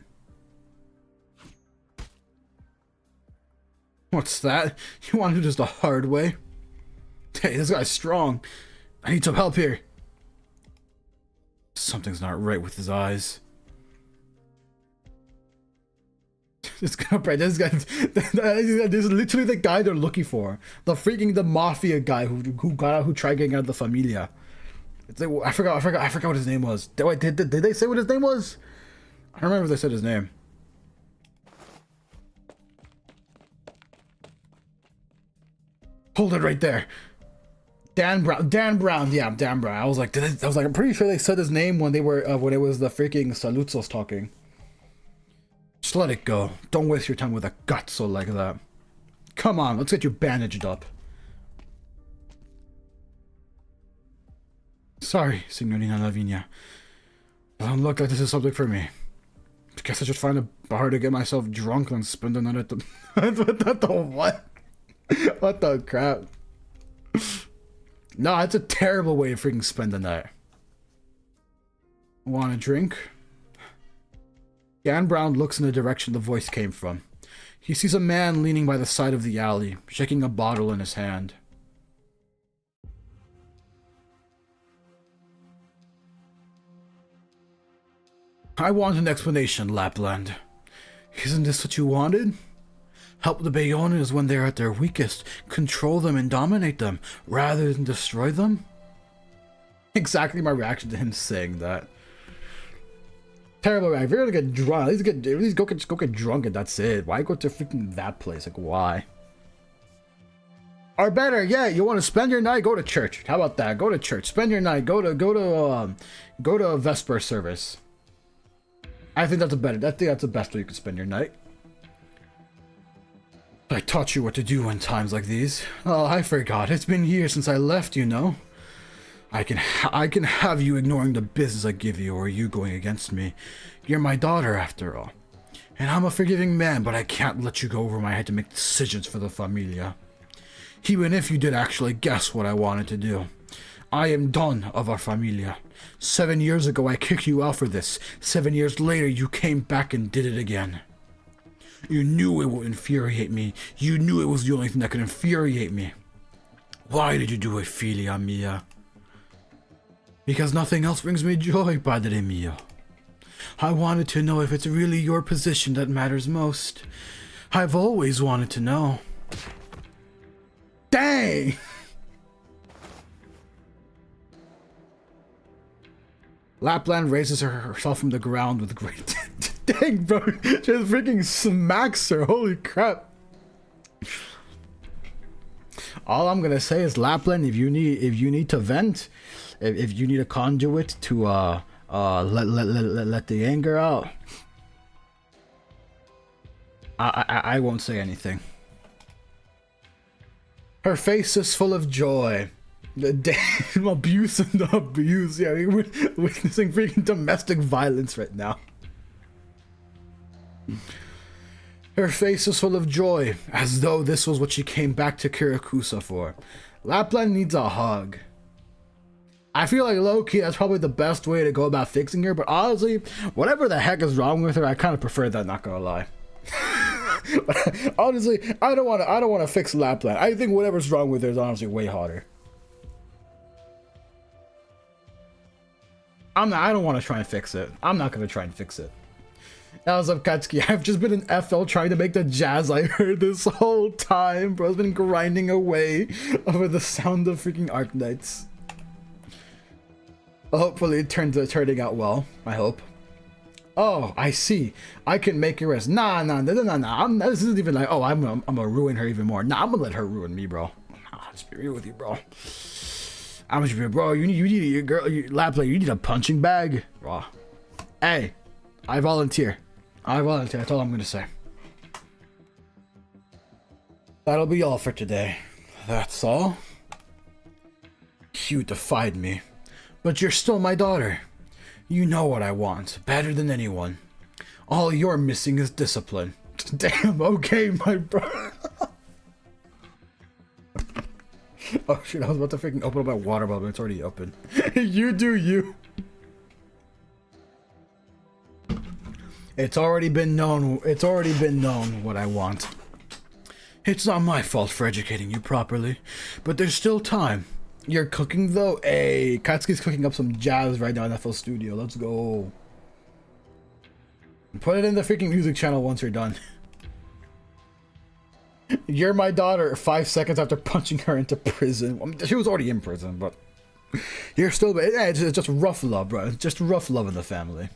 What's that? You want to do this the hard way? Hey, this guy's strong. I need some help here. Something's not right with his eyes. This guy, this is literally the guy they're looking for. The mafia guy who tried getting out of the Familia. It's like, I forgot what his name was. Did they say what his name was? I don't remember if they said his name. Hold it right there. Dan Brown. Yeah, Dan Brown. I was like, I'm pretty sure they said his name when they were when it was the freaking Saluzos talking. Just let it go. Don't waste your time with a gutso like that. Come on, let's get you bandaged up. Sorry, Signorina Lavinia. Doesn't look like this is something for me. Guess I should find a bar to get myself drunk and spend the night at the... what? What the crap? No, it's a terrible way to freaking spend the night. Want a drink? Dan Brown looks in the direction the voice came from. He sees a man leaning by the side of the alley, shaking a bottle in his hand. I want an explanation, Lapland. Isn't this what you wanted? Help the Bayonas when they're at their weakest, control them and dominate them, rather than destroy them? Exactly my reaction to him saying that. Terrible reaction. If you're gonna get drunk, at least go get drunk and that's it. Why go to freaking that place? Like, why? Or better, yeah, you want to spend your night, go to church. How about that? Go to church. Spend your night. Go to a Vesper service. I think that's the best way you could spend your night. I taught you what to do in times like these. Oh, I forgot. It's been years since I left, you know. I can have you ignoring the business I give you, or you going against me. You're my daughter, after all. And I'm a forgiving man, but I can't let you go over my head to make decisions for the familia. Even if you did actually guess what I wanted to do. I am done of our familia. 7 years ago I kicked you out for this. 7 years later you came back and did it again. You knew it would infuriate me. You knew it was the only thing that could infuriate me. Why did you do it, filia mia? Because nothing else brings me joy, padre mio. I wanted to know if it's really your position that matters most. I've always wanted to know. Dang! Lapland raises herself from the ground with great... Dang, bro. Just freaking smacks her. Holy crap. All I'm gonna say is, Lapland, if you need to vent, if you need a conduit to let the anger out, I won't say anything. Her face is full of joy. The damn abuse and the abuse. Yeah, we're witnessing freaking domestic violence right now. Her face is full of joy, as though this was what she came back to Kirakusa for. Lapland needs a hug. I feel like low-key that's probably the best way to go about fixing her, but honestly, whatever the heck is wrong with her, I kind of prefer that, not gonna lie. Honestly, I don't want to fix Lapland. I think whatever's wrong with her is honestly way harder. I don't want to try and fix it. I'm not gonna try and fix it. How's up, Katsuki? I've just been in FL trying to make the jazz I heard this whole time. Bro's been grinding away over the sound of freaking Arknights. Hopefully it turning out well. I hope. Oh, I see. I can make your rest. Nah. This isn't even like, oh, I'm gonna ruin her even more. Nah, I'm gonna let her ruin me, bro. I'll just be real with you, bro. I'm just be real, bro. You need girl, Lapland. You need a punching bag, bro. Hey, I volunteer. That's all I'm gonna say. That'll be all for today. That's all. You defied me, but you're still my daughter. You know what I want, better than anyone. All you're missing is discipline. Damn, okay, my bro. Oh shit, I was about to freaking open up my water bottle, but it's already open. You do you. It's already been known what I want. It's not my fault for educating you properly, but there's still time. You're cooking though? Hey, Katsuki's cooking up some jazz right now in FL Studio. Let's go. Put it in the freaking music channel once you're done. You're my daughter 5 seconds after punching her into prison. I mean, she was already in prison, but you're still... It's just rough love, bro. It's just rough love in the family.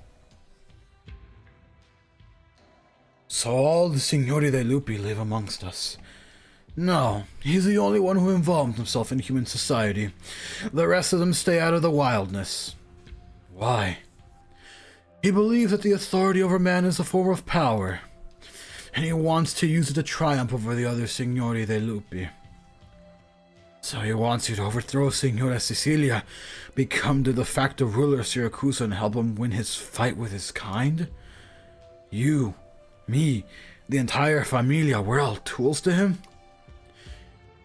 So all the Signori dei Lupi live amongst us. No, he's the only one who involved himself in human society. The rest of them stay out of the wildness. Why? He believes that the authority over man is a form of power, and he wants to use it to triumph over the other Signori dei Lupi. So he wants you to overthrow Signora Cecilia, become the de facto ruler of Siracusa, and help him win his fight with his kind? You, me, the entire familia, we're all tools to him?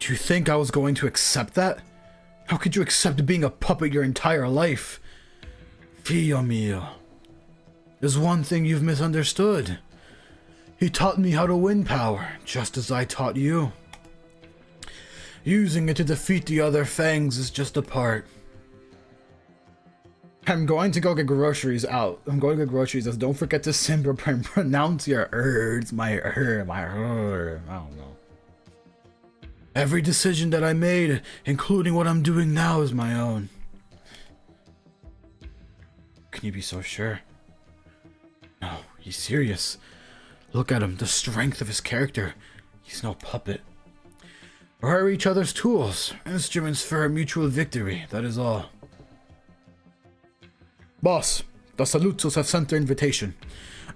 Do you think I was going to accept that? How could you accept being a puppet your entire life? Figlio mio. There's one thing you've misunderstood. He taught me how to win power, just as I taught you. Using it to defeat the other Fangs is just a part. I'm going to go get groceries out. I'm going to get groceries. Just don't forget to pronounce your words. I don't know. Every decision that I made, including what I'm doing now, is my own. Can you be so sure? No, he's serious. Look at him, the strength of his character. He's no puppet. We're each other's tools, instruments for a mutual victory, that is all. Boss, the Salutos have sent their invitation.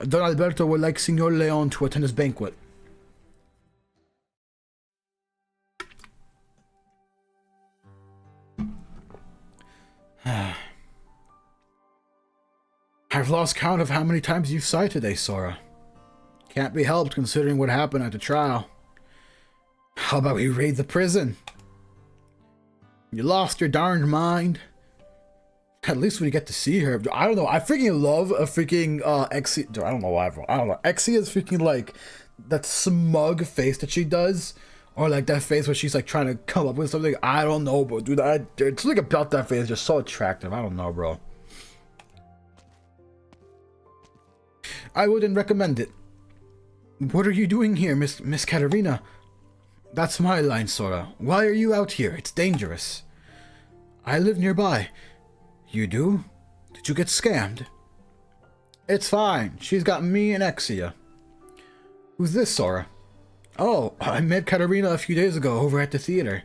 Don Alberto would like Signor Leon to attend his banquet. I've lost count of how many times you've sighed today, Sora. Can't be helped considering what happened at the trial. How about we raid the prison? You lost your darned mind. At least we get to see her. I don't know. I freaking love a freaking Exia. I don't know why. I don't know. Exia is freaking like that smug face that she does, or like that face where she's like trying to come up with something. I don't know, but dude, it's like about that face just so attractive. I don't know, bro. I wouldn't recommend it. What are you doing here, Miss Katerina? That's my line, Sora. Why are you out here? It's dangerous. I live nearby. You do? Did you get scammed? It's fine. She's got me and Exia. Who's this, Sora? Oh, I met Katerina a few days ago over at the theater.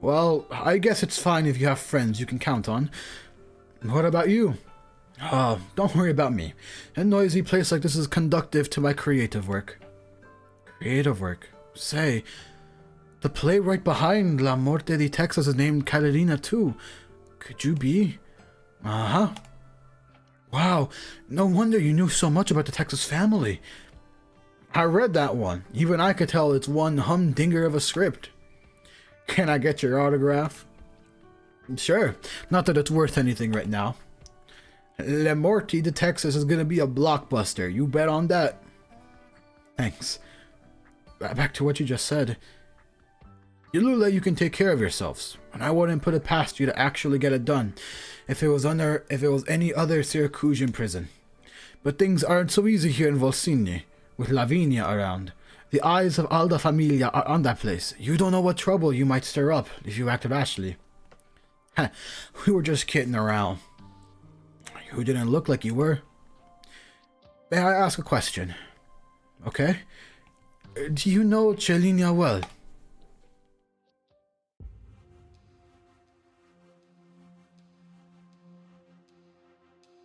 Well, I guess it's fine if you have friends you can count on. What about you? Oh, don't worry about me. A noisy place like this is conducive to my creative work. Creative work? Say, the playwright behind La Morte di Texas is named Katerina too. Could you be? Uh-huh. Wow, no wonder you knew so much about the Texas family. I read that one. Even I could tell it's one humdinger of a script. Can I get your autograph? Sure, not that it's worth anything right now. La Morte de Texas is gonna be a blockbuster, you bet on that. Thanks. Back to what you just said. Yulula, you can take care of yourselves, and I wouldn't put it past you to actually get it done if it was any other Syracusian prison. But things aren't so easy here in Volsini, with Lavinia around. The eyes of all the Familia are on that place. You don't know what trouble you might stir up if you act rashly. We were just kidding around. You didn't look like you were. May I ask a question? Okay? Do you know Chelinia well?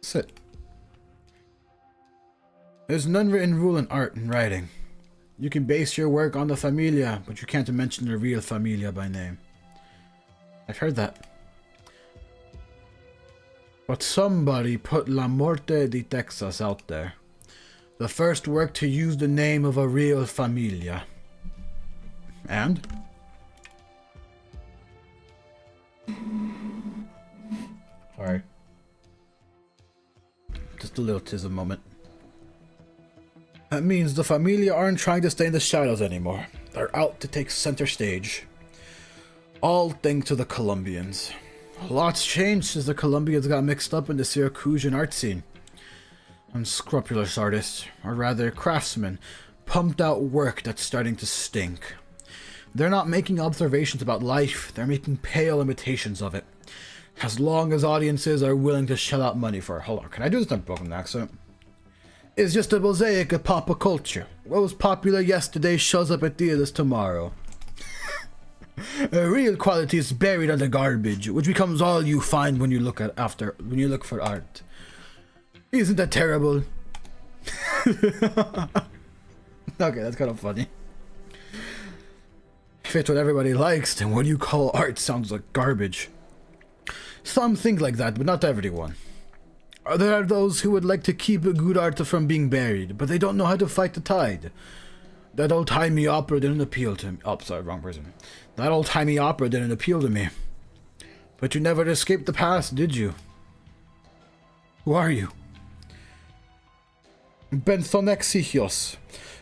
Sit. There's an unwritten rule in art and writing. You can base your work on the Familia, but you can't mention the real Familia by name. I've heard that. But somebody put La Morte di Texas out there. The first work to use the name of a real Familia. And? Sorry. Just a little tism moment. That means the Familia aren't trying to stay in the shadows anymore. They're out to take center stage. All thanks to the Colombians. A lot's changed since the Colombians got mixed up in the Syracusian art scene. Unscrupulous artists, or rather craftsmen, pumped out work that's starting to stink. They're not making observations about life, they're making pale imitations of it. As long as audiences are willing to shell out money for it. Hold on, can I do this in a broken accent? It's just a mosaic of pop culture. What was popular yesterday shows up at theaters tomorrow. Real quality is buried under garbage, which becomes all you find when you look for art. Isn't that terrible? Okay, that's kind of funny. If it's what everybody likes, then what you call art sounds like garbage. Some think like that, but not everyone. There are those who would like to keep good art from being buried, but they don't know how to fight the tide. That old-timey opera didn't appeal to me. Oh, sorry, wrong person. That old-timey opera didn't appeal to me. But you never escaped the past, did you? Who are you? Benthonexicios.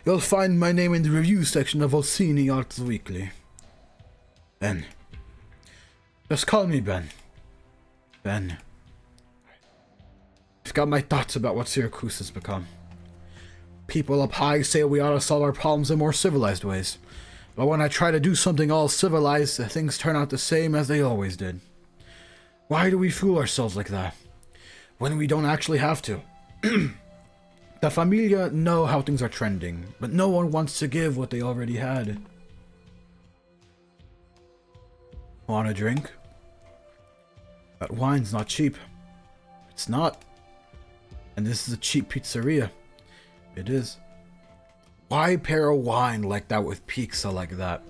You'll find my name in the review section of Volsini Arts Weekly. Ben. Just call me Ben. Ben. I've got my thoughts about what Syracuse has become. People up high say we ought to solve our problems in more civilized ways. But when I try to do something all civilized, things turn out the same as they always did. Why do we fool ourselves like that? When we don't actually have to. The Familia know how things are trending, but no one wants to give what they already had. Want a drink? That wine's not cheap. It's not. And this is a cheap pizzeria. It is. Why pair a wine like that with pizza like that?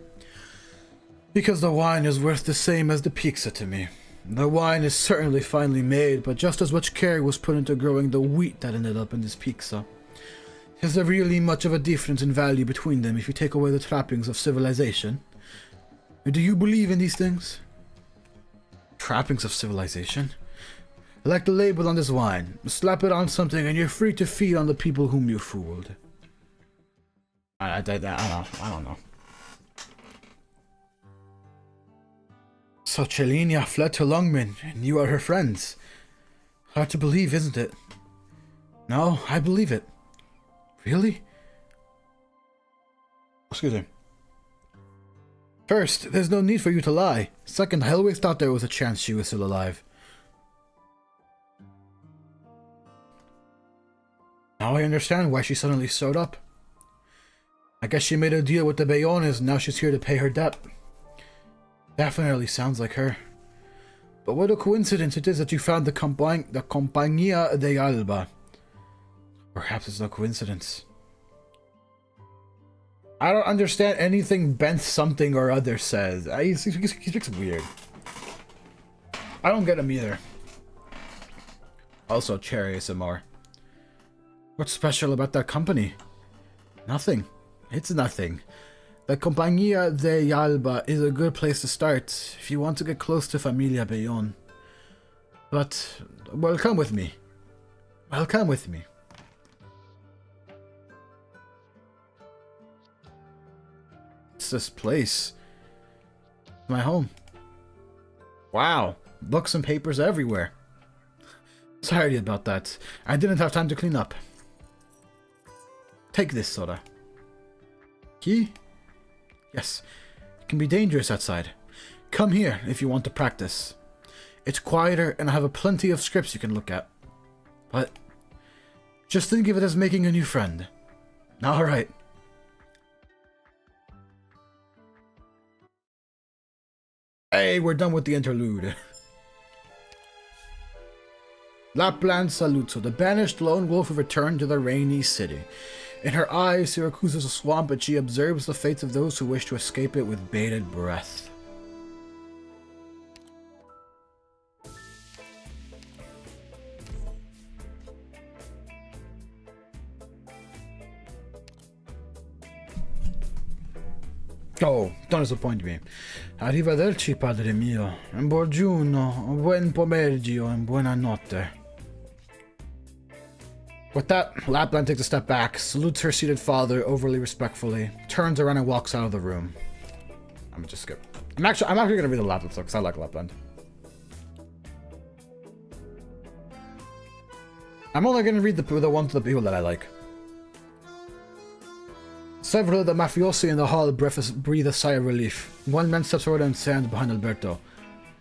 Because the wine is worth the same as the pizza to me. The wine is certainly finely made, but just as much care was put into growing the wheat that ended up in this pizza. Is there really much of a difference in value between them if you take away the trappings of civilization? Do you believe in these things? Trappings of civilization? Like the label on this wine. Slap it on something and you're free to feed on the people whom you fooled. I don't know. So Chelinia fled to Lungmen, and you are her friends. Hard to believe, isn't it? No, I believe it. Really? Excuse me. First, there's no need for you to lie. Second, I always thought there was a chance she was still alive. Now I understand why she suddenly showed up. I guess she made a deal with the Bayones and now she's here to pay her debt. Definitely sounds like her. But what a coincidence it is that you found the Compañía de Alba. Perhaps it's no coincidence. I don't understand anything Bent something or other says. He speaks weird. I don't get him either. Also, Cherry some more. What's special about that company? Nothing. It's nothing. The Compañía de Alba is a good place to start if you want to get close to Familia Bayon. But, well, come with me. Well, come with me. What's this place? My home. Wow, books and papers everywhere. Sorry about that. I didn't have time to clean up. Take this soda. Key? Yes, it can be dangerous outside. Come here if you want to practice. It's quieter and I have plenty of scripts you can look at. But just think of it as making a new friend. Alright. Hey, we're done with the interlude. Lapland Saluzzo, the banished lone wolf, have returned to the rainy city. In her eyes, Syracuse is a swamp, but she observes the fates of those who wish to escape it with bated breath. Oh, don't disappoint me. Arrivederci, padre mio. Buongiorno, buen pomeriggio, and buonanotte. With that, Lapland takes a step back, salutes her seated father overly respectfully, turns around and walks out of the room. I'm just skip. I'm actually gonna read the Lapland stuff because I like Lapland. I'm only gonna read the ones of the people that I like. Several of the mafiosi in the hall breathe a sigh of relief. One man steps forward and stands behind Alberto.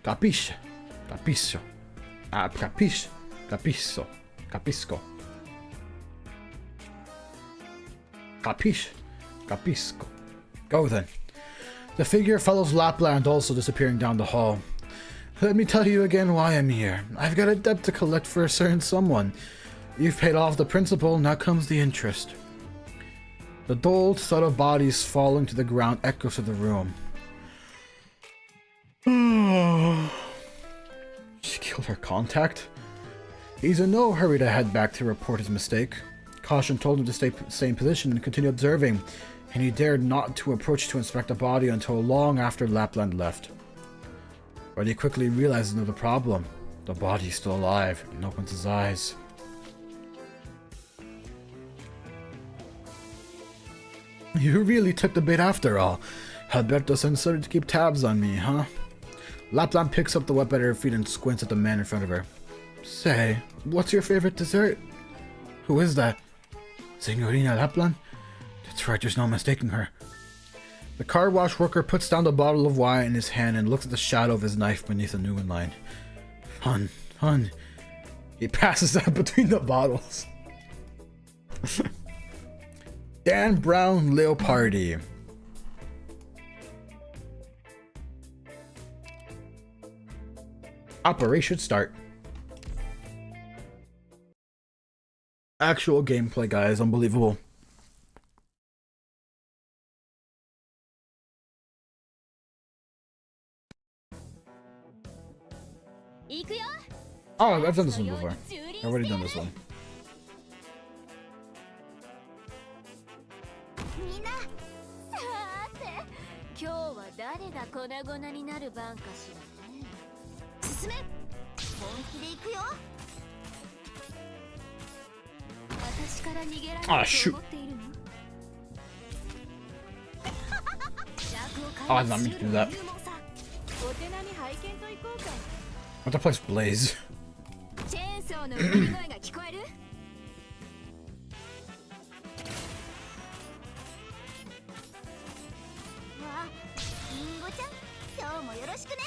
Capisce? Capisco. Capisce? Capisco. Capisco. Capisce? Capisco. Go then. The figure follows Lapland, also disappearing down the hall. Let me tell you again why I'm here. I've got a debt to collect for a certain someone. You've paid off the principal, now comes the interest. The dull thud of bodies falling to the ground echoes through the room. She killed her contact? He's in no hurry to head back to report his mistake. Caution told him to stay in position and continue observing, and he dared not to approach to inspect the body until long after Lapland left. But he quickly realizes another problem. The body's still alive and opens his eyes. You really took the bait after all. Alberto started to keep tabs on me, huh? Lapland picks up the weapon at her feet and squints at the man in front of her. Say, what's your favorite dessert? Who is that? Signorina Lapland? That's right, there's no mistaking her. The car wash worker puts down the bottle of wine in his hand and looks at the shadow of his knife beneath the Newman line. Hun. He passes out between the bottles. Dan Brown Leopardi. Operation start. Actual gameplay, guys. Unbelievable. Oh, I've done this one before. I've already done this one. みんな、さーて、今日は誰が粉々になる番かしらね。進め、本気で行くよ。私から逃げられると思っているの？ Oh, I did not mean to do that. What the place blaze? チェーンソーの鳴り声が聞こえる？わあ、リンゴちゃん、今日もよろしくね。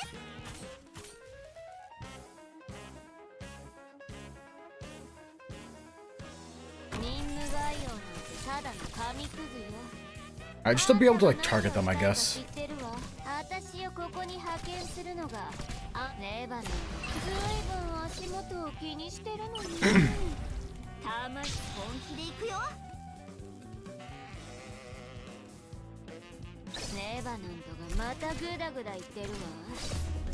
任務概要なんてただの紙くずよ。 Alright, just to be able to like target them, I guess. 私をここに派遣するのが、あ、ねえばね、ずいぶん足元を気にしてるのに。たまに本気で行くよ。ねえばなんとがまたグダグダ言ってる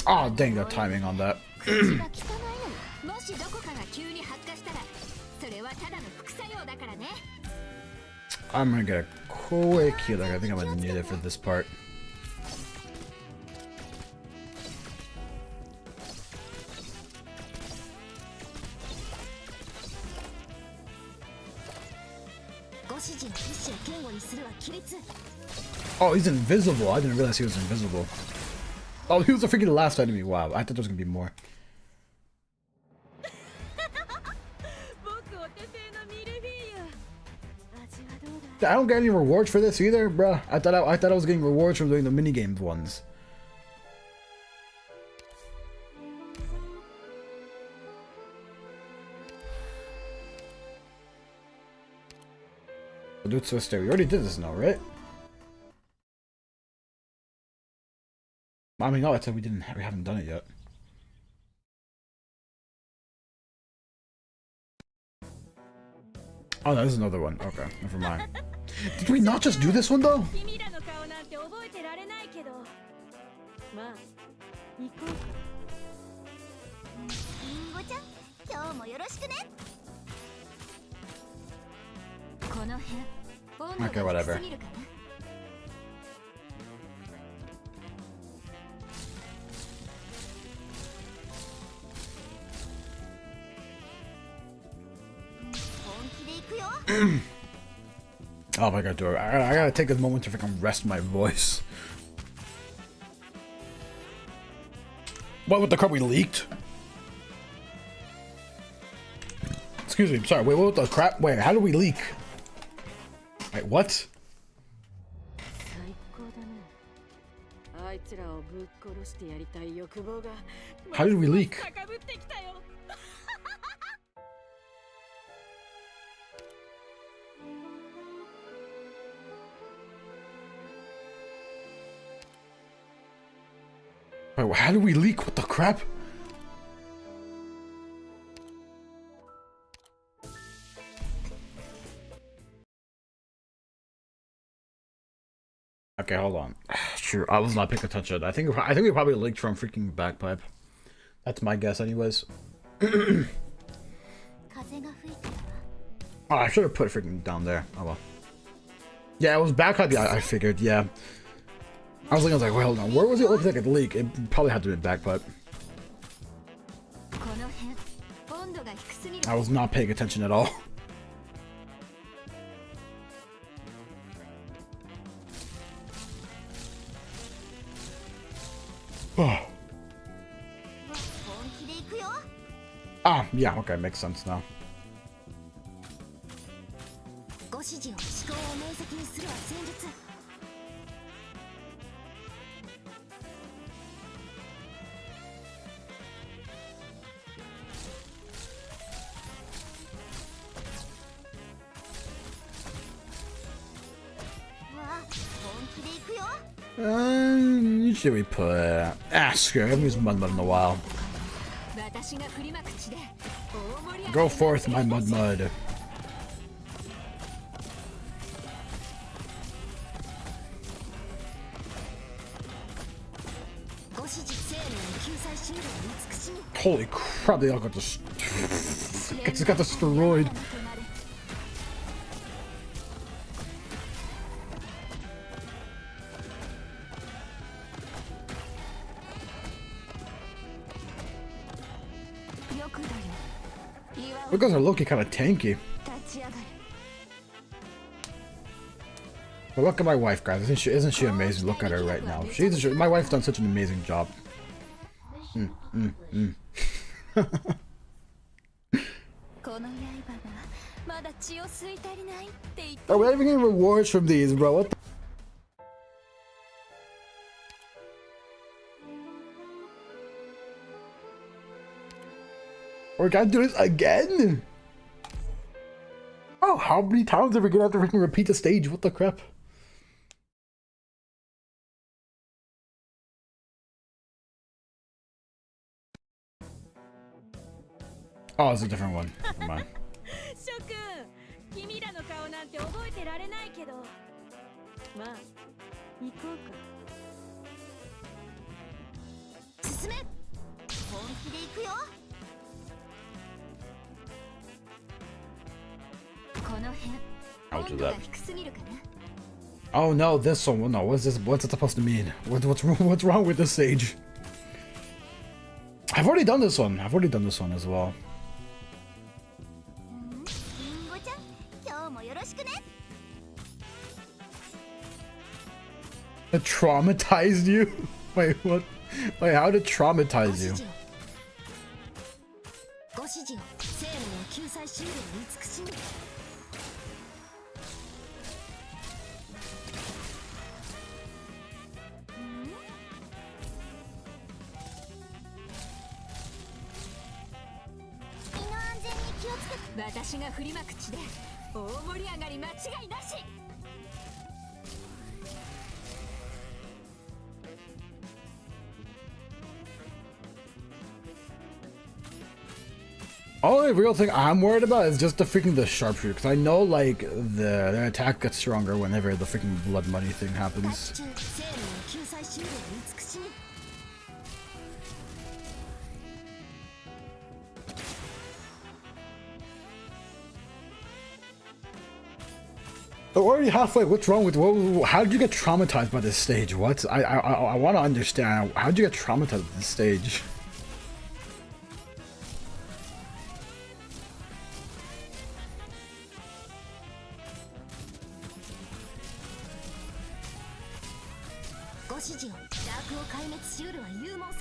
わ。Oh, dang the timing on that. 口が汚いのよ。もしどこかが急に発火したら、それはただの副作用だからね。I'm gonna get a quick heal. I think I'm gonna need it for this part. Oh, he's invisible. I didn't realize he was invisible. Oh, he was the freaking last enemy. Wow, I thought there was gonna be more. I don't get any rewards for this either, bruh. I thought I was getting rewards from doing the minigames ones. We'll do it so stay. We already did this now, right? I mean, no, I said we haven't done it yet. Oh, no, this is another one. Okay, never mind. Did we not just do this one though? Okay, whatever. Oh my god, dude. I gotta take this moment to freaking rest my voice. What with the crap we leaked? Excuse me, sorry, wait, what with the crap? Wait, how did we leak? Wait, what? How did we leak? Wait, how did we leak? What the crap? Okay, hold on. Sure, I was not paying attention. I think we probably leaked from freaking bagpipe. That's my guess, anyways. Oh, I should have put it freaking down there. Oh well. Yeah, it was bagpipe. Yeah, I figured. Yeah. I was like, well, hold on. Where was it looking like a leak? It probably had to be bagpipe. I was not paying attention at all. Ah, yeah, okay, makes sense now. Usually we put screw it, I haven't used mud in a while. Go forth, my mud. Holy crap, they all got got destroyed. You guys are looking kind of tanky. But look at my wife, guys. Isn't she amazing? Look at her right now. My wife's done such an amazing job. Are we even getting rewards from these, bro? What the We're gonna do this again? Oh, how many times are we gonna have to freaking repeat the stage? What the crap? Oh, it's a different one. Come on. I'll do that. Oh no, this one. No, what's this? What's it supposed to mean? What's wrong with this stage? I've already done this one. I've already done this one as well. It traumatized you? Wait, what? Wait, how did it traumatize you? Only real thing I'm worried about is just the freaking sharpshooter, because I know like their attack gets stronger whenever the freaking blood money thing happens. We're already halfway. What's wrong with how did you get traumatized by this stage? What? I want to understand. How did you get traumatized by this stage?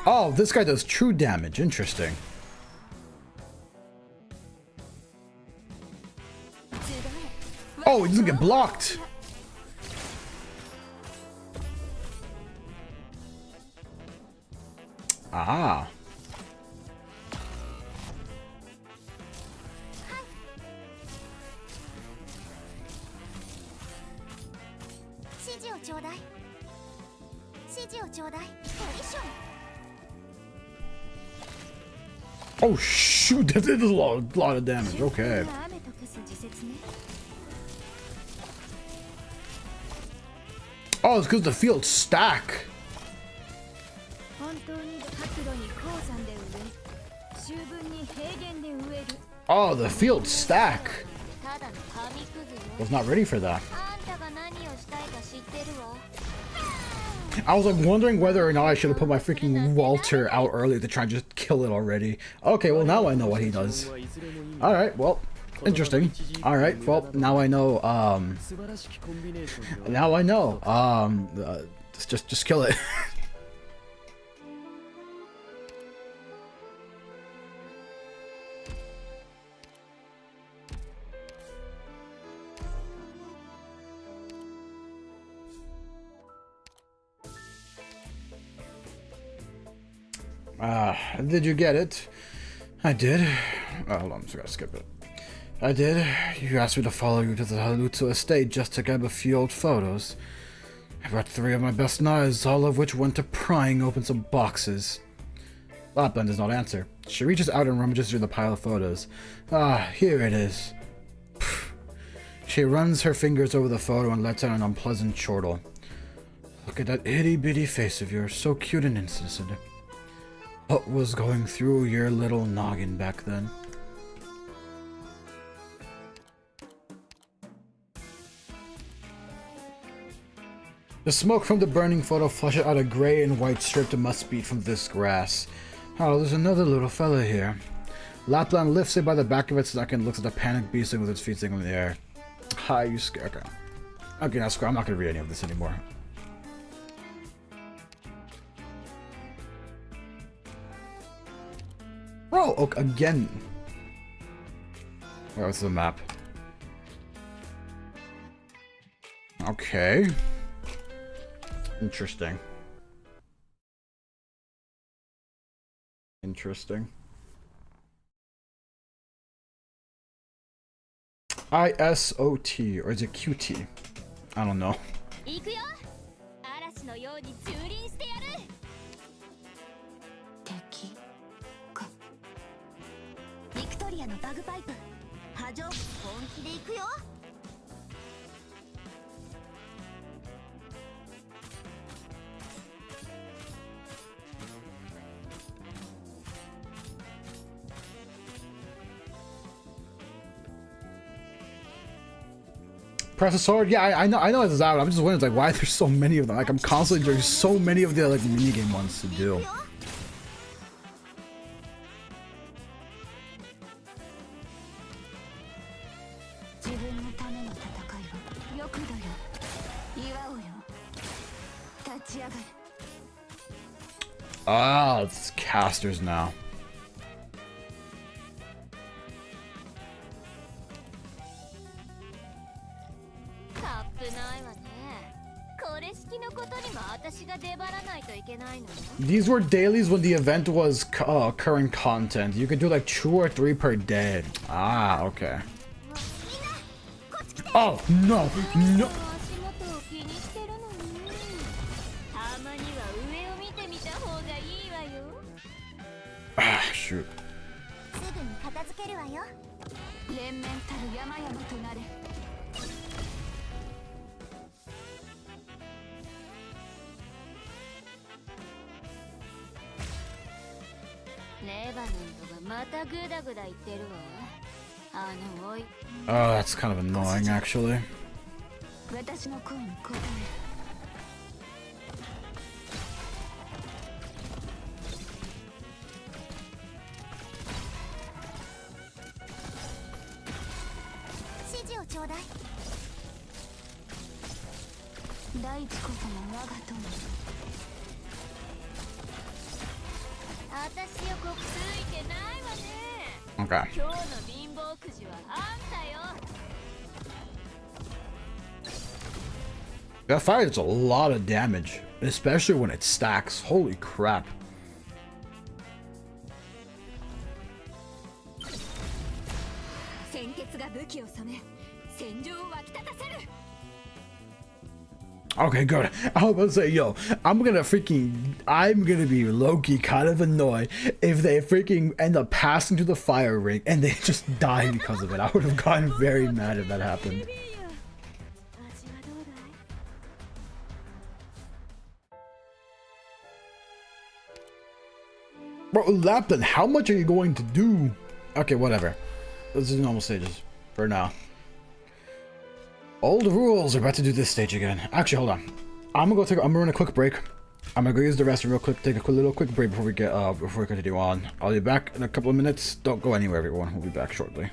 Oh, this guy does true damage. Interesting. Oh, he doesn't get blocked. Ah. Oh shoot, that did a lot of damage. Okay. Oh, it's because the fields stack. Oh, the fields stack. Was not ready for that. I was like wondering whether or not I should have put my freaking Walter out early to try and just kill it already. Okay, well now I know what he does. Alright, well, interesting. Alright, well, now I know, now I know, just kill it. Did you get it? I did. Oh, hold on, I'm just gonna skip it. I did. You asked me to follow you to the Halutsu estate just to grab a few old photos. I brought 3 of my best knives, all of which went to prying open some boxes. Lapland does not answer. She reaches out and rummages through the pile of photos. Ah, here it is. She runs her fingers over the photo and lets out an unpleasant chortle. Look at that itty-bitty face of yours, so cute and innocent. What was going through your little noggin back then? The smoke from the burning photo flushes out a gray and white strip that must be from this grass. Oh, there's another little fella here. Lapland lifts it by the back of its neck and looks at the panicked beasting with its feet singing in the air. Hi, you scared. Okay. Okay, now screw. I'm not gonna read any of this anymore. Bro, okay, again. Where was the map? Okay. Interesting. Interesting. ISOT, or is it QT? I don't know. 行くよ。嵐のように蹂躙してやる。敵か。ビクトリアのバグパイプ。波状。本気で行くよ。Press a sword? Yeah, I know it's out. I'm just wondering, like, why there's so many of them. Like, I'm constantly doing so many of the, like, minigame ones to do. Ah, it's casters now. These were dailies when the event was current content. You could do like 2 or 3 per day. Ah, okay. Oh, no, no. Ah, shoot. Oh, that's kind of annoying, actually. Okay. That fire does a lot of damage, especially when it stacks. Holy crap. Okay, good. I was about to say, yo, I'm gonna be low-key kind of annoyed if they freaking end up passing to the fire ring and they just die because of it. I would have gotten very mad if that happened. Bro, Lapland, how much are you going to do? Okay, whatever. Let's do normal stages for now. Old rules are about to do this stage again. Actually, hold on. I'm gonna run a quick break. I'm gonna go use the restroom real quick. Take a little quick break before we continue on. I'll be back in a couple of minutes. Don't go anywhere, everyone. We'll be back shortly.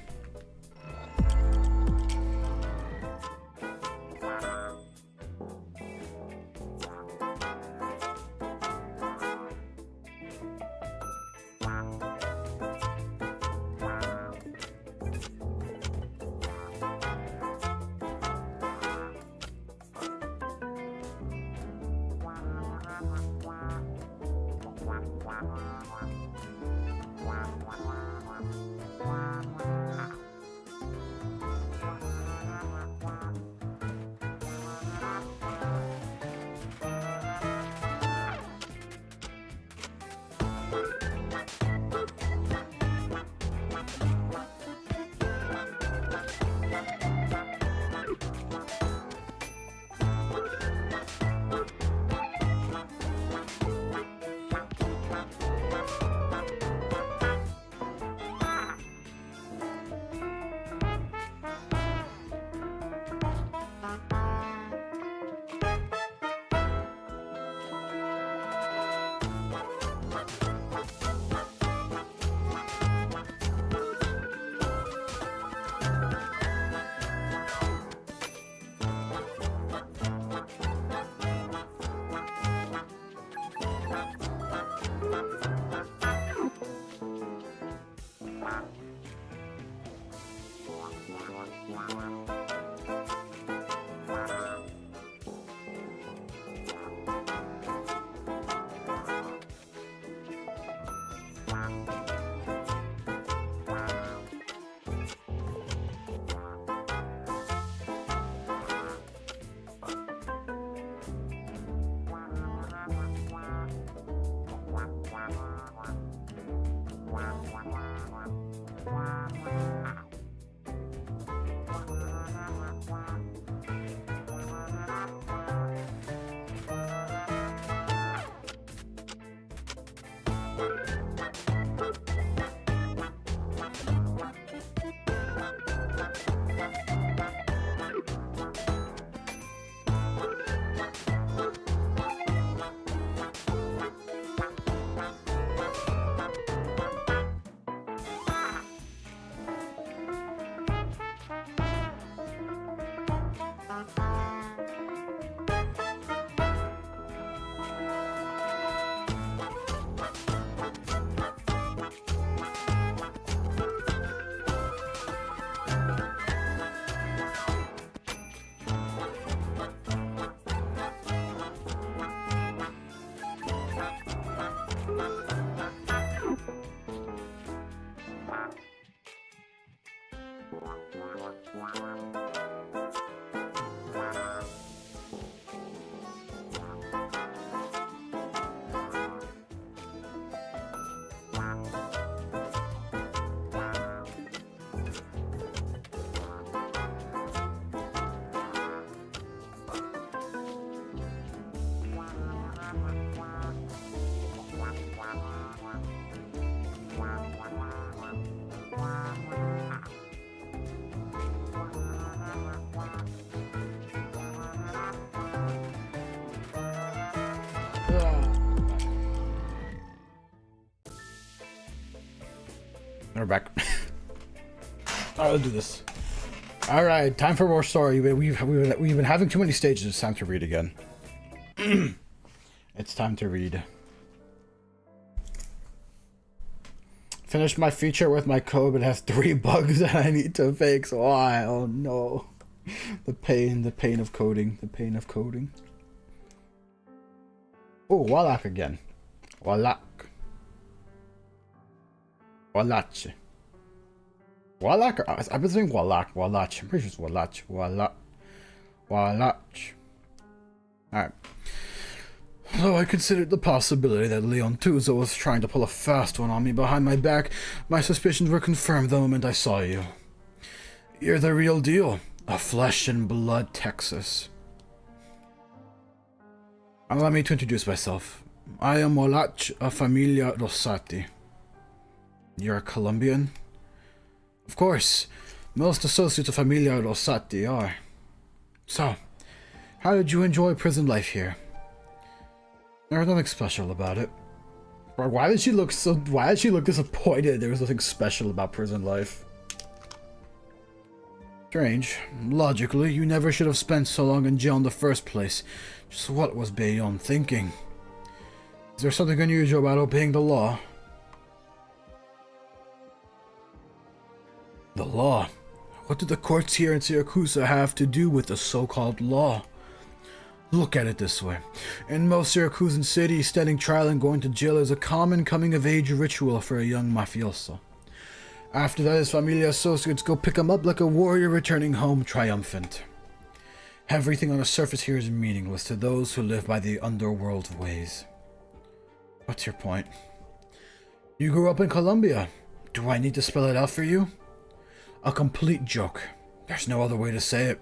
We're back. Alright, let's do this. Alright, time for more story. We've been having too many stages. It's time to read again. It's time to read. Finished my feature with my code, but it has 3 bugs that I need to fix. Why? Oh no. The pain of coding. The pain of coding. Oh, Wallach again. Wallach. Wallach. Wallach? I've been saying Wallach. Wallach. I'm pretty sure it's Wallach. Wallach. Wallach. Alright. Though I considered the possibility that Leon Tuzo was trying to pull a fast one on me behind my back, my suspicions were confirmed the moment I saw you. You're the real deal. A flesh and blood Texas. Allow me to introduce myself. I am Wallach of Familia Rosati. You're a Colombian? Of course. Most associates of Familia Rosati are. So, how did you enjoy prison life here? There was nothing special about it. Why did she look disappointed there was nothing special about prison life? Strange. Logically, you never should have spent so long in jail in the first place. Just what was Bayon thinking? Is there something unusual about obeying the law? The law? What do the courts here in Syracuse have to do with the so-called law? Look at it this way. In most Syracusan cities, standing trial and going to jail is a common coming-of-age ritual for a young mafioso. After that, his familia associates go pick him up like a warrior returning home triumphant. Everything on the surface here is meaningless to those who live by the underworld's ways. What's your point? You grew up in Colombia. Do I need to spell it out for you? A complete joke. There's no other way to say it.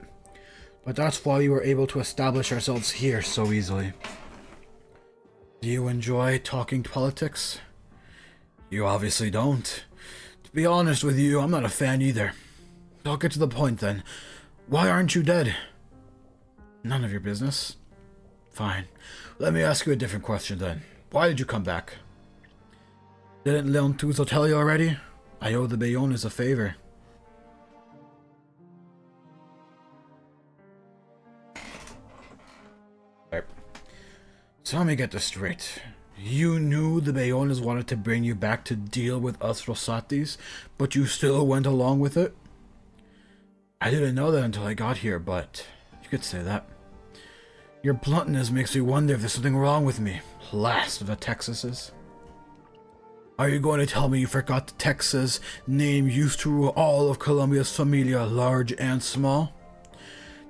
But that's why we were able to establish ourselves here so easily. Do you enjoy talking politics? You obviously don't. To be honest with you, I'm not a fan either. I'll get to the point then. Why aren't you dead? None of your business. Fine. Let me ask you a different question then. Why did you come back? Didn't Leon Tuzo tell you already? I owe the Bayones a favor. So let me get this straight. You knew the Bayones wanted to bring you back to deal with us Rosatis, but you still went along with it? I didn't know that until I got here, but you could say that. Your bluntness makes me wonder if there's something wrong with me. Last of the Texases. Are you going to tell me you forgot the Texas name used to rule all of Colombia's familia, large and small?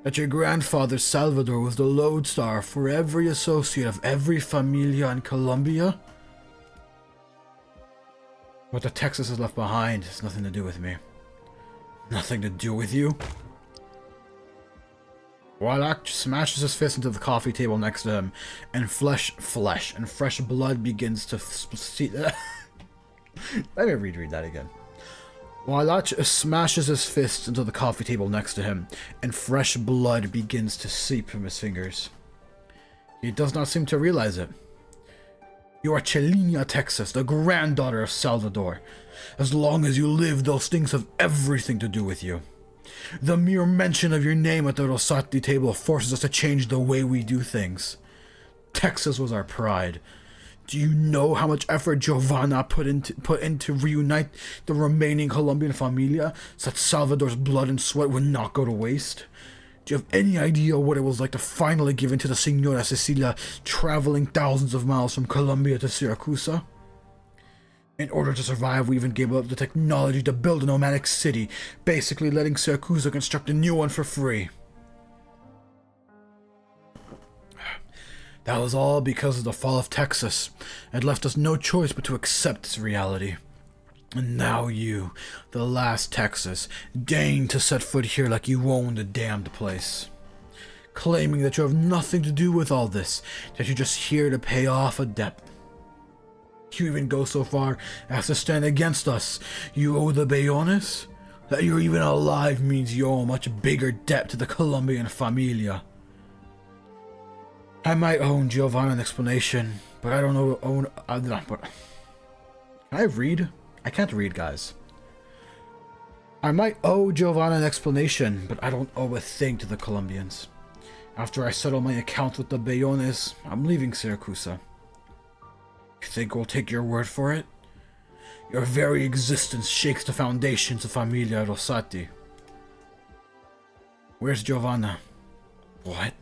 That your grandfather Salvador was the lodestar for every associate of every familia in Colombia? What the Texas has left behind has nothing to do with me. Nothing to do with you? Wallach smashes his fist into the coffee table next to him, and fresh blood begins to Let me reread that again. Wallach smashes his fist into the coffee table next to him, and fresh blood begins to seep from his fingers. He does not seem to realize it. You are Chelina, Texas, the granddaughter of Salvador. As long as you live, those things have everything to do with you. The mere mention of your name at the Rosati table forces us to change the way we do things. Texas was our pride. Do you know how much effort Giovanna put into reunite the remaining Colombian familia so that Salvador's blood and sweat would not go to waste? Do you have any idea what it was like to finally give in to the Señora Cecilia traveling thousands of miles from Colombia to Syracuse? In order to survive, we even gave up the technology to build a nomadic city, basically letting Syracuse construct a new one for free. That was all because of the fall of Texas. It left us no choice but to accept this reality. And now you, the last Texas, deign to set foot here like you own the damned place. Claiming that you have nothing to do with all this, that you're just here to pay off a debt. You even go so far as to stand against us. You owe the Bayones? That you're even alive means you owe a much bigger debt to the Colombian familia. I might owe Giovanna an explanation, but I don't know. Can I read? I can't read, guys. I might owe Giovanna an explanation, but I don't owe a thing to the Colombians. After I settle my account with the Bayones, I'm leaving Syracuse. You think we'll take your word for it? Your very existence shakes the foundations of Familia Rosati. Where's Giovanna? What?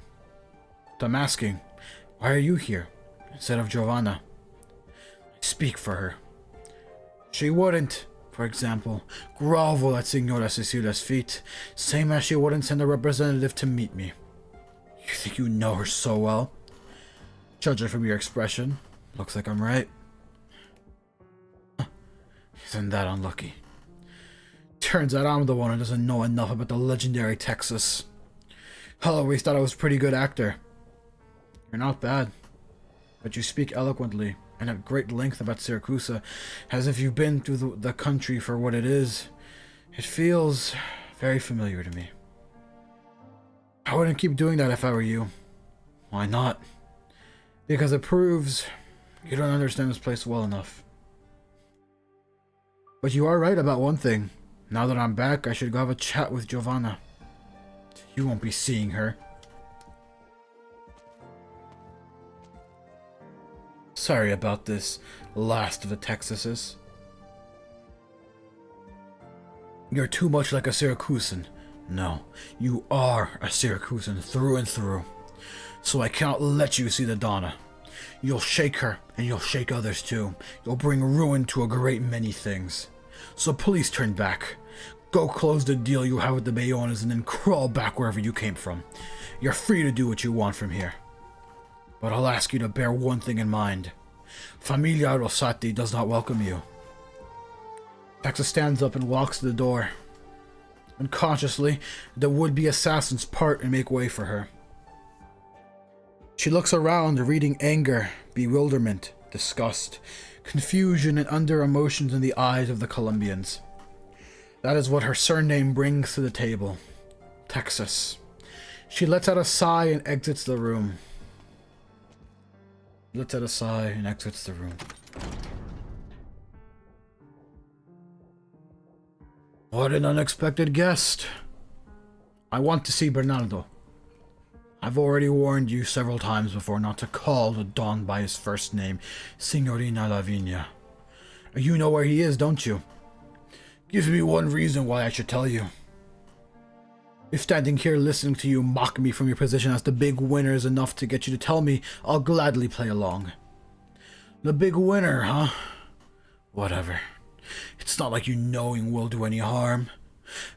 I'm asking, why are you here, instead of Giovanna? I speak for her. She wouldn't, for example, grovel at Signora Cecilia's feet, same as she wouldn't send a representative to meet me. You think you know her so well? Judging from your expression, looks like I'm right. Isn't that unlucky? Turns out I'm the one who doesn't know enough about the legendary Texas. I always thought I was a pretty good actor. You're not bad, but you speak eloquently and at great length about Syracuse, as if you've been through the country for what it is. It feels very familiar to me. I wouldn't keep doing that if I were you. Why not? Because it proves you don't understand this place well enough. But you are right about one thing. Now that I'm back, I should go have a chat with Giovanna. You won't be seeing her. Sorry about this, last of the Texases. You're too much like a Syracusan. No, you are a Syracusan through and through. So I cannot let you see the Donna. You'll shake her, and you'll shake others too. You'll bring ruin to a great many things. So please turn back. Go close the deal you have with the Bayones and then crawl back wherever you came from. You're free to do what you want from here. But I'll ask you to bear one thing in mind. Familia Rosati does not welcome you. Texa stands up and walks to the door. Unconsciously, the would-be assassins part and make way for her. She looks around, reading anger, bewilderment, disgust, confusion, and under emotions in the eyes of the Colombians. That is what her surname brings to the table. Texas. She lets out a sigh and exits the room. Lets out a sigh and exits the room. What an unexpected guest. I want to see Bernardo. I've already warned you several times before not to call the Don by his first name, Signorina Lavinia. You know where he is, don't you? Give me one reason why I should tell you. If standing here listening to you mock me from your position as the big winner is enough to get you to tell me, I'll gladly play along. The big winner, huh? Whatever. It's not like you knowing will do any harm.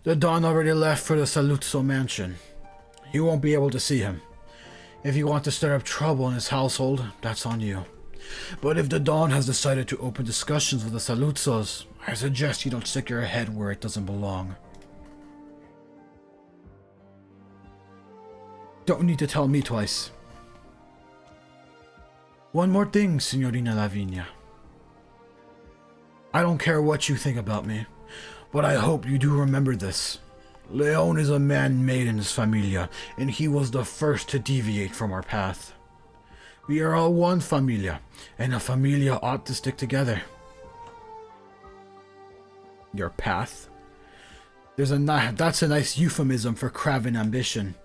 The Don already left for the Saluzzo mansion. You won't be able to see him. If you want to stir up trouble in his household, that's on you. But if the Don has decided to open discussions with the Saluzzos, I suggest you don't stick your head where it doesn't belong. Don't need to tell me twice. One more thing, Signorina Lavinia. I don't care what you think about me, but I hope you do remember this. Leon is a man made in his familia, and he was the first to deviate from our path. We are all one familia, and a familia ought to stick together. Your path? That's a nice euphemism for craven ambition.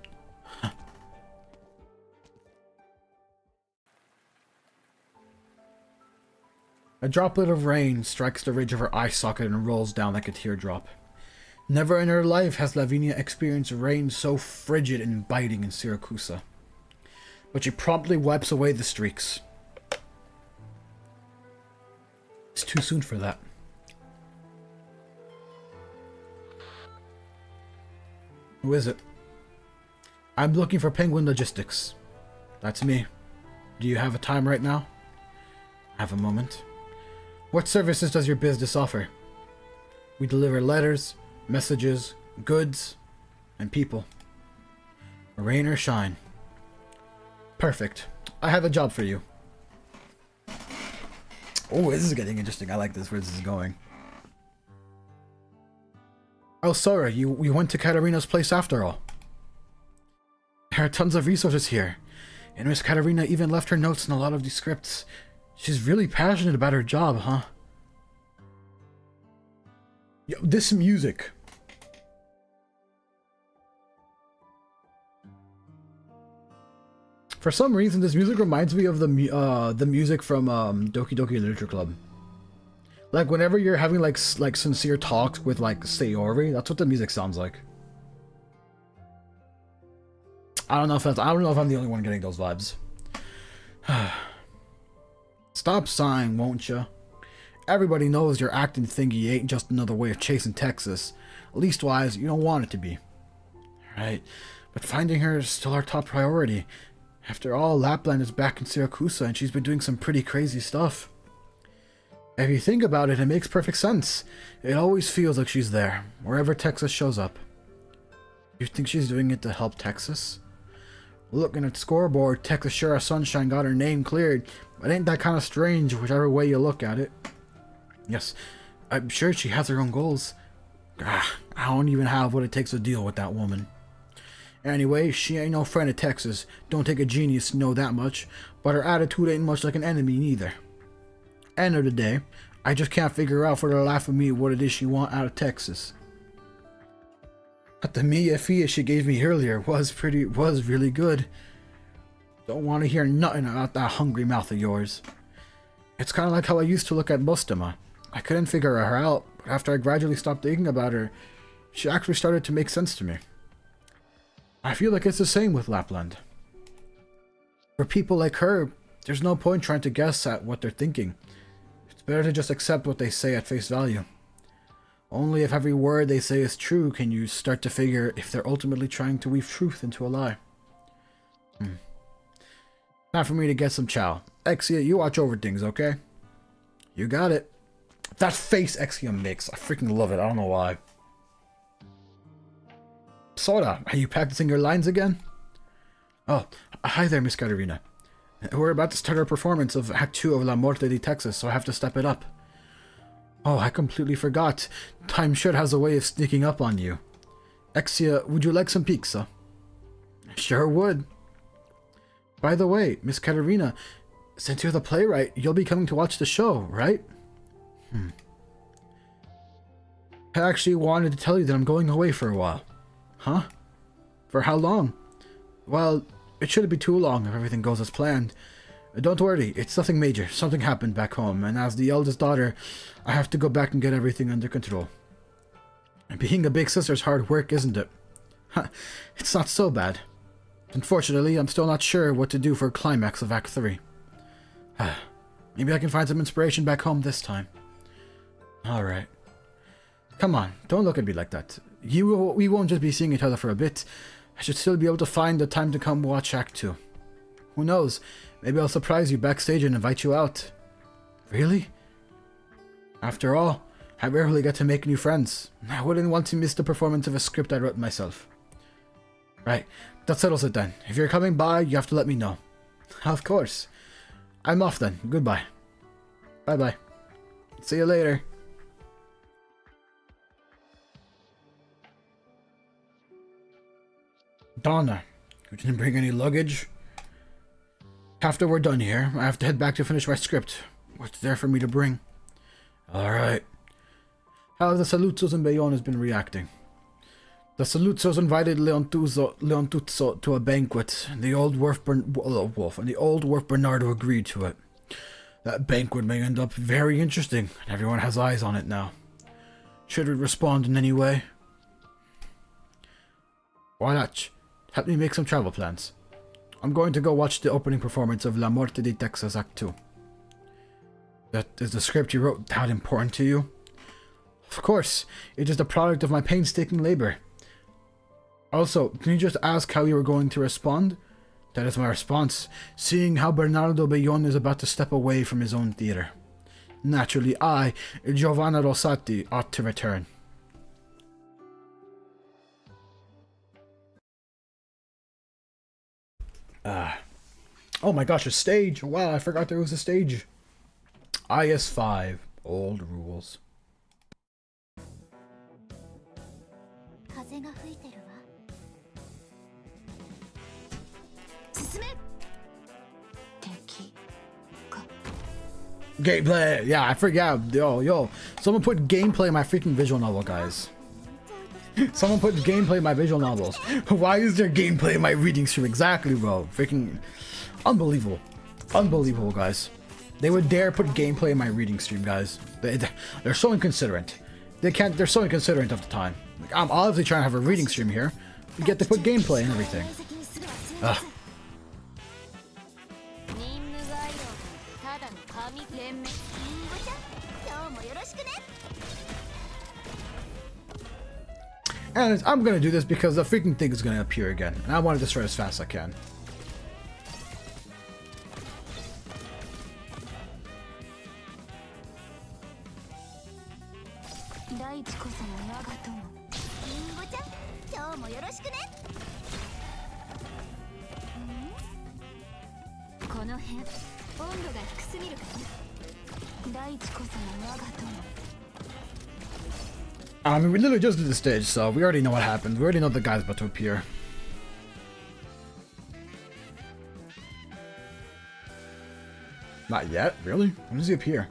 A droplet of rain strikes the ridge of her eye socket and rolls down like a teardrop. Never in her life has Lavinia experienced rain so frigid and biting in Syracuse. But she promptly wipes away the streaks. It's too soon for that. Who is it? I'm looking for Penguin Logistics. That's me. Do you have a time right now? Have a moment. What services does your business offer? We deliver letters, messages, goods, and people. Rain or shine. Perfect. I have a job for you. Oh, this is getting interesting. I like this, where this is going. Oh, sorry, you went to Katarina's place after all. There are tons of resources here. And Miss Katarina even left her notes in a lot of these scripts. She's really passionate about her job, huh? Yo, this music. For some reason, this music reminds me of the music from Doki Doki Literature Club. Like whenever you're having like sincere talks with like Sayori, that's what the music sounds like. I don't know if I'm the only one getting those vibes. Stop sighing, won't you? Everybody knows your acting thingy ain't just another way of chasing Texas. Leastwise, you don't want it to be. Right, but finding her is still our top priority. After all, Lapland is back in Siracusa and she's been doing some pretty crazy stuff. If you think about it, it makes perfect sense. It always feels like she's there, wherever Texas shows up. You think she's doing it to help Texas? Looking at the scoreboard, Texas Sure Sunshine got her name cleared, but ain't that kind of strange whichever way you look at it? Yes, I'm sure she has her own goals. I don't even have what it takes to deal with that woman. Anyway, she ain't no friend of Texas. Don't take a genius to know that much, but her attitude ain't much like an enemy neither. End of the day, I just can't figure out for the life of me what it is she want out of Texas. But the Mia Fia she gave me earlier was really good. Don't want to hear nothing about that hungry mouth of yours. It's kind of like how I used to look at Mustama. I couldn't figure her out, but after I gradually stopped thinking about her, she actually started to make sense to me. I feel like it's the same with Lapland. For people like her, there's no point trying to guess at what they're thinking. It's better to just accept what they say at face value. Only if every word they say is true can you start to figure if they're ultimately trying to weave truth into a lie. Time for me to get some chow. Exia, you watch over things, okay? You got it. That face Exia makes, I freaking love it. I don't know why. Soda, are you practicing your lines again? Oh, hi there, Miss Katerina. We're about to start our performance of Act 2 of La Morte di Texas, so I have to step it up. Oh, I completely forgot. Time sure has a way of sneaking up on you. Exia, would you like some pizza? Sure would. By the way, Miss Katerina, since you're the playwright, you'll be coming to watch the show, right? I actually wanted to tell you that I'm going away for a while. Huh? For how long? Well, it shouldn't be too long if everything goes as planned. Don't worry, it's nothing major. Something happened back home, and as the eldest daughter, I have to go back and get everything under control. And being a big sister's hard work, isn't it? It's not so bad. Unfortunately, I'm still not sure what to do for a climax of Act 3. Maybe I can find some inspiration back home this time. Alright. Come on, don't look at me like that. We won't just be seeing each other for a bit. I should still be able to find the time to come watch Act 2. Who knows? Maybe I'll surprise you backstage and invite you out. Really? After all, I rarely get to make new friends. I wouldn't want to miss the performance of a script I wrote myself. Right, that settles it then. If you're coming by, you have to let me know. Of course. I'm off then. Goodbye. Bye-bye. See you later. Donna, you didn't bring any luggage? After we're done here, I have to head back to finish my script. What's there for me to bring? Alright. How have the Saluzos and Bayonnes been reacting? The Saluzos invited Leontuzzo to a banquet, and the old Wolf Bernardo agreed to it. That banquet may end up very interesting, and everyone has eyes on it now. Should we respond in any way? Why not? Help me make some travel plans. I'm going to go watch the opening performance of La Morte di Texas Act 2. That is the script you wrote that important to you? Of course, it is the product of my painstaking labor. Also, can you just ask how you were going to respond? That is my response, seeing how Bernardo Bayonne is about to step away from his own theater. Naturally, I, Giovanna Rosati, ought to return. Oh my gosh, a stage! Wow, I forgot there was a stage. IS5, old rules. Gameplay! Yeah, I forgot. Yo. Someone put gameplay in my freaking visual novel, guys. Someone put gameplay in my visual novels. Why is there gameplay in my reading stream? Exactly, bro. Freaking... Unbelievable. Unbelievable, guys. They would dare put gameplay in my reading stream, guys. They're so inconsiderate. They're so inconsiderate of the time. Like, I'm obviously trying to have a reading stream here. You get to put gameplay and everything. Ugh. And I'm gonna do this because the freaking thing is gonna appear again. And I want to destroy it as fast as I can. I mean, we literally just did the stage, so we already know what happened. We already know the guy's about to appear. Not yet? Really? When does he appear?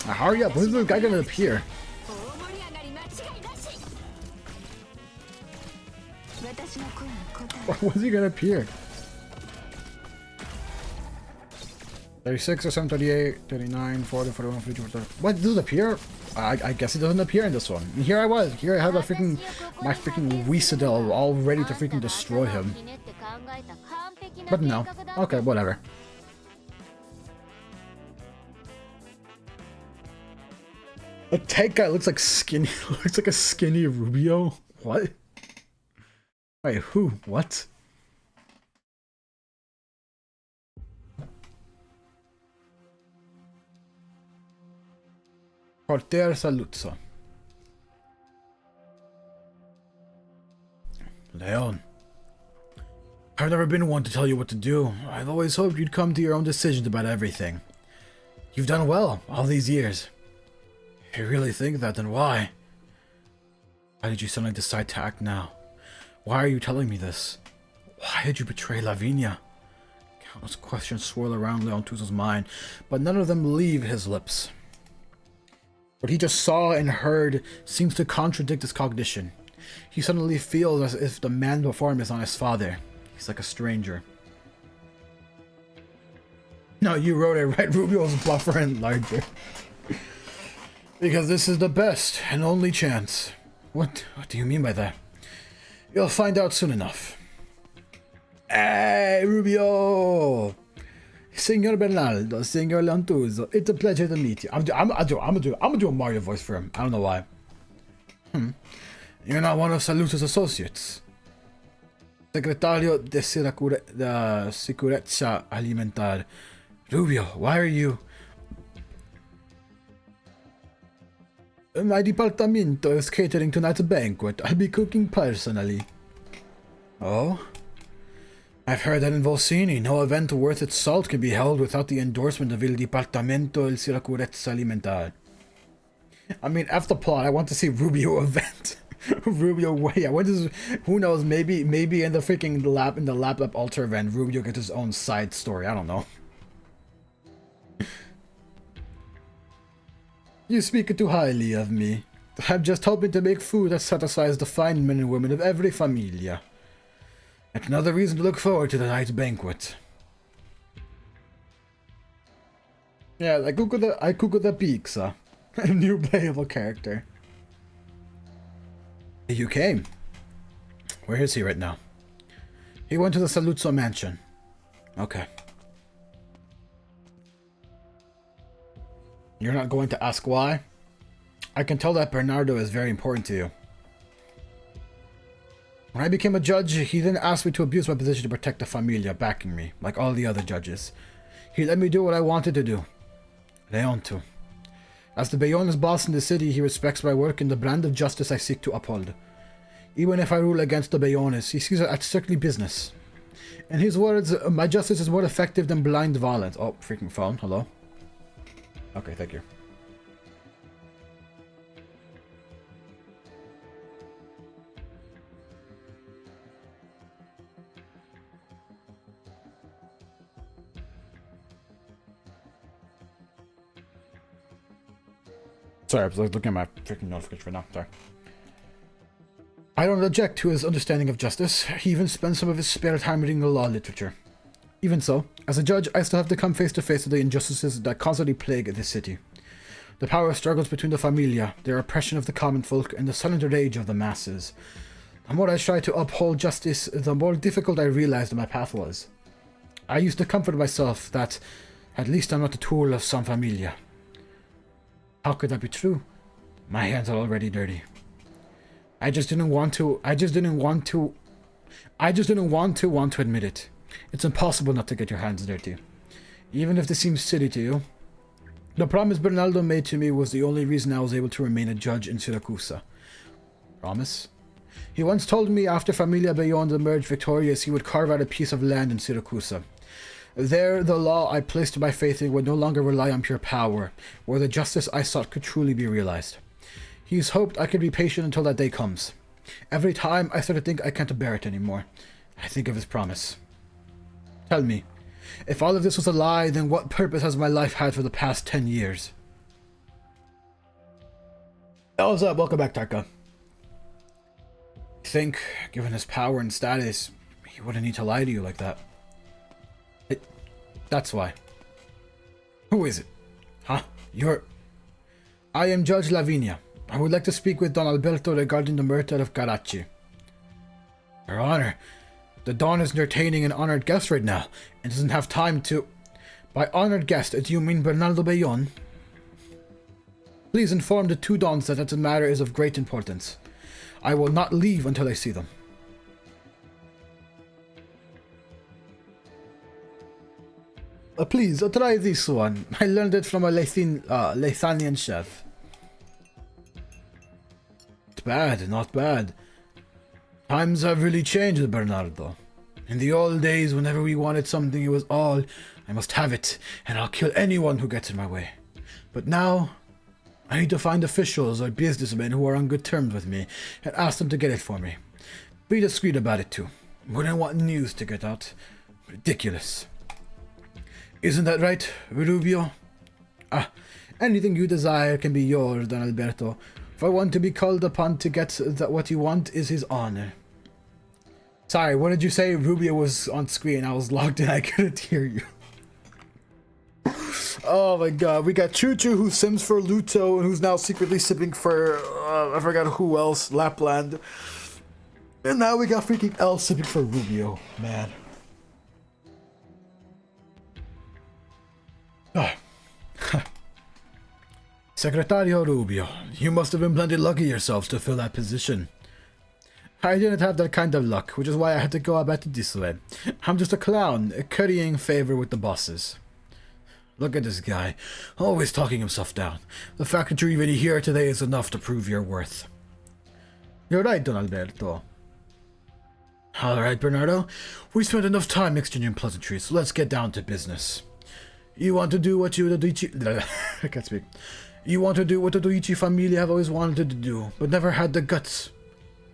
Hurry up, when's the guy gonna appear? When's he gonna appear? 36 or 7, 38, 39, 40, 41, 42, 43. What, does it appear? I guess it doesn't appear in this one. And here I was. Here I had my freaking Weasadel all ready to freaking destroy him. But no. Okay, whatever. A tank guy looks like skinny. Looks like a skinny Rubio. What? Wait, who? What? Courteous saluzzo. Leon. I've never been one to tell you what to do. I've always hoped you'd come to your own decisions about everything. You've done well all these years. If you really think that, then why? Why did you suddenly decide to act now? Why are you telling me this? Why did you betray Lavinia? Countless questions swirl around Leon Tuzo's mind, but none of them leave his lips. What he just saw and heard seems to contradict his cognition. He suddenly feels as if the man before him is not his father. He's like a stranger. No, you wrote it right. Rubio's buffer and larger. Because this is the best and only chance. What do you mean by that? You'll find out soon enough. Hey, Rubio! Senor Bernardo, Senor Lantuzo, it's a pleasure to meet you. I'm gonna do a Mario voice for him. I don't know why. You're not one of Saluzzo's associates. Secretario de Sicurezza Alimentar. Rubio, why are you... My departamento is catering tonight's banquet. I'll be cooking personally. Oh? I've heard that in Volsini, no event worth its salt can be held without the endorsement of Il Dipartamento di Sicurezza Alimentar. I mean, after the plot, I want to see Rubio event. Rubio way. I want to... Who knows, maybe in the freaking LapLap Alter Event, Rubio gets his own side story. I don't know. You speak too highly of me. I'm just hoping to make food that satisfies the fine men and women of every familia. It's another reason to look forward to tonight's banquet. Yeah, I cook the pizza. A new playable character. You came. Where is he right now? He went to the Saluzzo mansion. Okay. You're not going to ask why? I can tell that Bernardo is very important to you. When I became a judge, he didn't ask me to abuse my position to protect the familia backing me, like all the other judges. He let me do what I wanted to do. Leon too. As the Bayonna's boss in the city, he respects my work and the brand of justice I seek to uphold. Even if I rule against the Bayonnas, he sees it as strictly business. In his words, my justice is more effective than blind violence. Oh, freaking phone. Hello? Okay, thank you. Sorry, I was looking at my freaking notification right now. Sorry. I don't object to his understanding of justice. He even spends some of his spare time reading the law literature. Even so, as a judge, I still have to come face to face with the injustices that constantly plague this city. The power struggles between the familia, their oppression of the common folk, and the silent rage of the masses. The more I try to uphold justice, the more difficult I realized my path was. I used to comfort myself that at least I'm not the tool of some familia. How could that be true? My hands are already dirty. I just didn't want to admit it. It's impossible not to get your hands dirty. Even if this seems silly to you. The promise Bernardo made to me was the only reason I was able to remain a judge in Siracusa. Promise? He once told me after Familia Bayonne emerged victorious, he would carve out a piece of land in Siracusa. There, the law I placed my faith in would no longer rely on pure power, where the justice I sought could truly be realized. He's hoped I could be patient until that day comes. Every time I start to think I can't bear it anymore, I think of his promise. Tell me, if all of this was a lie, then what purpose has my life had for the past 10 years? Oh, what's up? Welcome back, Tarka. I think, given his power and status, he wouldn't need to lie to you like that. That's why. Who is it? Huh? I am Judge Lavinia. I would like to speak with Don Alberto regarding the murder of Caracci. Your Honor, the Don is entertaining an honored guest right now, and doesn't have time to... By honored guest, do you mean Bernardo Bayonne? Please inform the two Dons that the matter is of great importance. I will not leave until I see them. Please, try this one. I learned it from a Lethanian chef. Not bad, not bad. Times have really changed, Bernardo. In the old days, whenever we wanted something, it was all, I must have it, and I'll kill anyone who gets in my way. But now, I need to find officials or businessmen who are on good terms with me, and ask them to get it for me. Be discreet about it, too. Wouldn't want news to get out. Ridiculous. Isn't that right, Rubio? Anything you desire can be yours, Don Alberto. For one to be called upon to get what you want is his honor. Sorry, what did you say? Rubio was on screen. I was logged in. I couldn't hear you. Oh my god. We got Choo Choo who sims for Luto and who's now secretly sipping for, I forgot who else, Lapland. And now we got freaking L sipping for Rubio. Man. Secretario Rubio, you must have been plenty lucky yourselves to fill that position. I didn't have that kind of luck, which is why I had to go about it this way. I'm just a clown, currying favor with the bosses. Look at this guy, always talking himself down. The fact that you're even here today is enough to prove your worth. You're right, Don Alberto. Alright, Bernardo, we spent enough time exchanging pleasantries, so let's get down to business. You want to do what you, the I can't speak. You want to do what the Doichi family have always wanted to do, but never had the guts.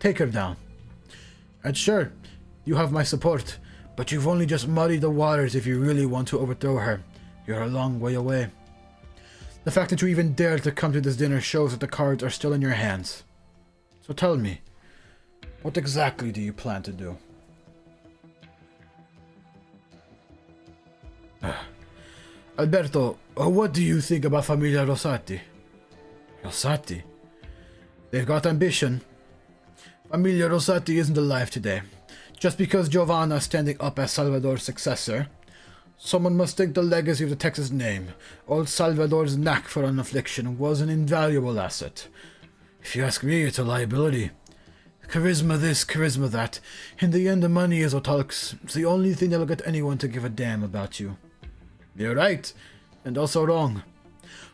Take her down. And sure, you have my support, but you've only just muddied the waters if you really want to overthrow her. You're a long way away. The fact that you even dared to come to this dinner shows that the cards are still in your hands. So tell me, what exactly do you plan to do? Alberto, what do you think about Familia Rosati? Rosati? They've got ambition. Familia Rosati isn't alive today. Just because Giovanna's standing up as Salvador's successor, someone must think the legacy of the Texas name, old Salvador's knack for an affliction, was an invaluable asset. If you ask me, it's a liability. Charisma this, charisma that. In the end, the money is what talks. It's the only thing that'll get anyone to give a damn about you. You're right, and also wrong.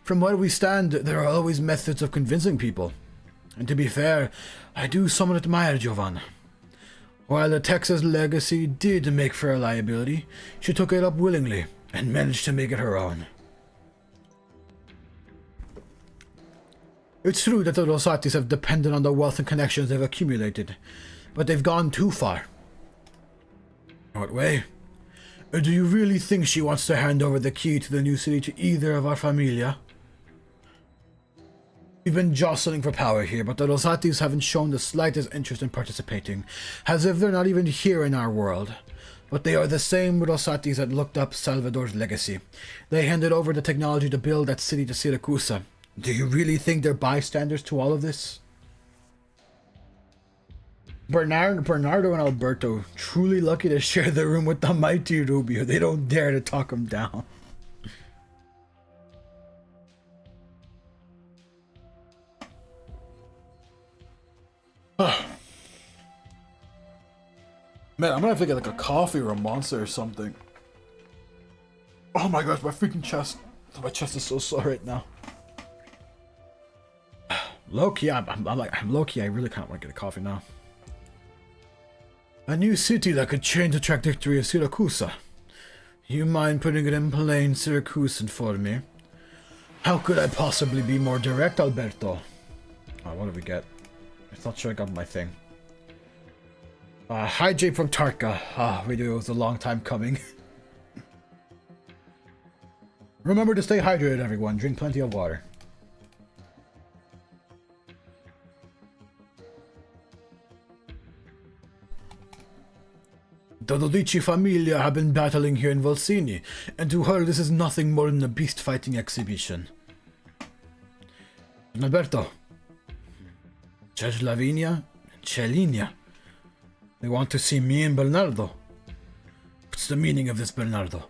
From where we stand, there are always methods of convincing people. And to be fair, I do somewhat admire Giovanna. While the Texas legacy did make for a liability, she took it up willingly, and managed to make it her own. It's true that the Rosatis have depended on the wealth and connections they've accumulated, but they've gone too far. What way? Do you really think she wants to hand over the key to the new city to either of our familia? We've been jostling for power here, but the Rosatis haven't shown the slightest interest in participating, as if they're not even here in our world. But they are the same Rosatis that looked up Salvador's legacy. They handed over the technology to build that city to Siracusa. Do you really think they're bystanders to all of this? Bernardo and Alberto, truly lucky to share the room with the mighty Rubio. They don't dare to talk him down. Man, I'm gonna have to get like a coffee or a monster or something. Oh my gosh, my freaking chest. My chest is so sore right now. Low-key, I'm low-key, I really kind of want to get a coffee now. A new city that could change the trajectory of Siracusa. You mind putting it in plain Syracusan for me? How could I possibly be more direct, Alberto? Oh, what did we get? I'm not sure I got my thing. Hi, Jay from Tarka. We knew it was a long time coming. Remember to stay hydrated, everyone. Drink plenty of water. The Dodici Familia have been battling here in Volsini, and to her this is nothing more than a beast-fighting exhibition. Alberto. Judge Lavinia and Celinia. They want to see me and Bernardo. What's the meaning of this, Bernardo?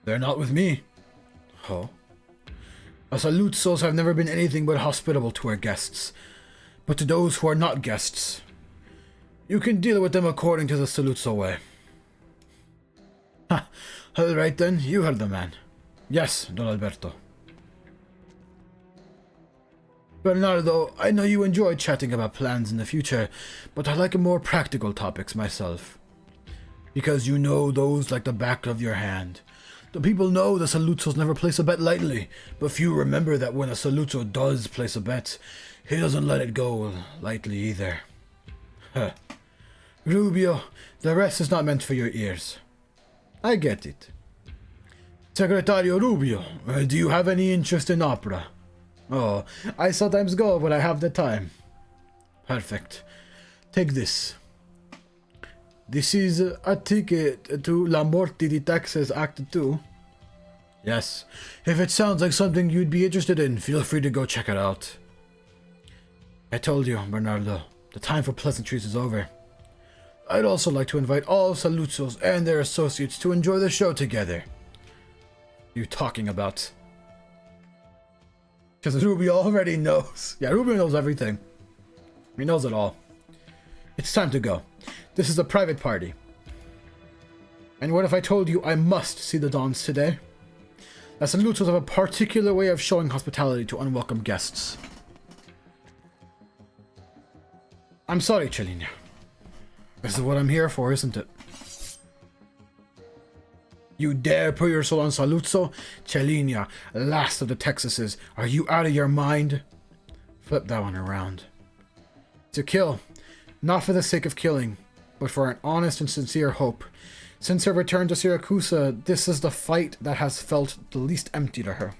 They're not with me. Oh. Us Aluzos have never been anything but hospitable to our guests. But to those who are not guests, you can deal with them according to the Saluzzo way. Ha! Alright then, you heard the man. Yes, Don Alberto. Bernardo, I know you enjoy chatting about plans in the future, but I like more practical topics myself. Because you know those like the back of your hand. The people know the Saluzzos never place a bet lightly, but few remember that when a Saluzzo does place a bet, he doesn't let it go lightly either. Huh. Rubio, the rest is not meant for your ears. I get it. Secretario Rubio, do you have any interest in opera? Oh, I sometimes go when I have the time. Perfect. Take this. This is a ticket to La Morte di Texas Act 2. Yes. If it sounds like something you'd be interested in, feel free to go check it out. I told you, Bernardo, the time for pleasantries is over. I'd also like to invite all Saluzzos and their associates to enjoy the show together. You talking about? Because Rubio already knows. Yeah, Rubio knows everything. He knows it all. It's time to go. This is a private party. And what if I told you I must see the Dons today? The Saluzos have a particular way of showing hospitality to unwelcome guests. I'm sorry, Celinia. This is what I'm here for, isn't it? You dare put your soul on Saluzzo? Celinia, last of the Texases, are you out of your mind? Flip that one around. To kill, not for the sake of killing, but for an honest and sincere hope. Since her return to Siracusa, this is the fight that has felt the least empty to her.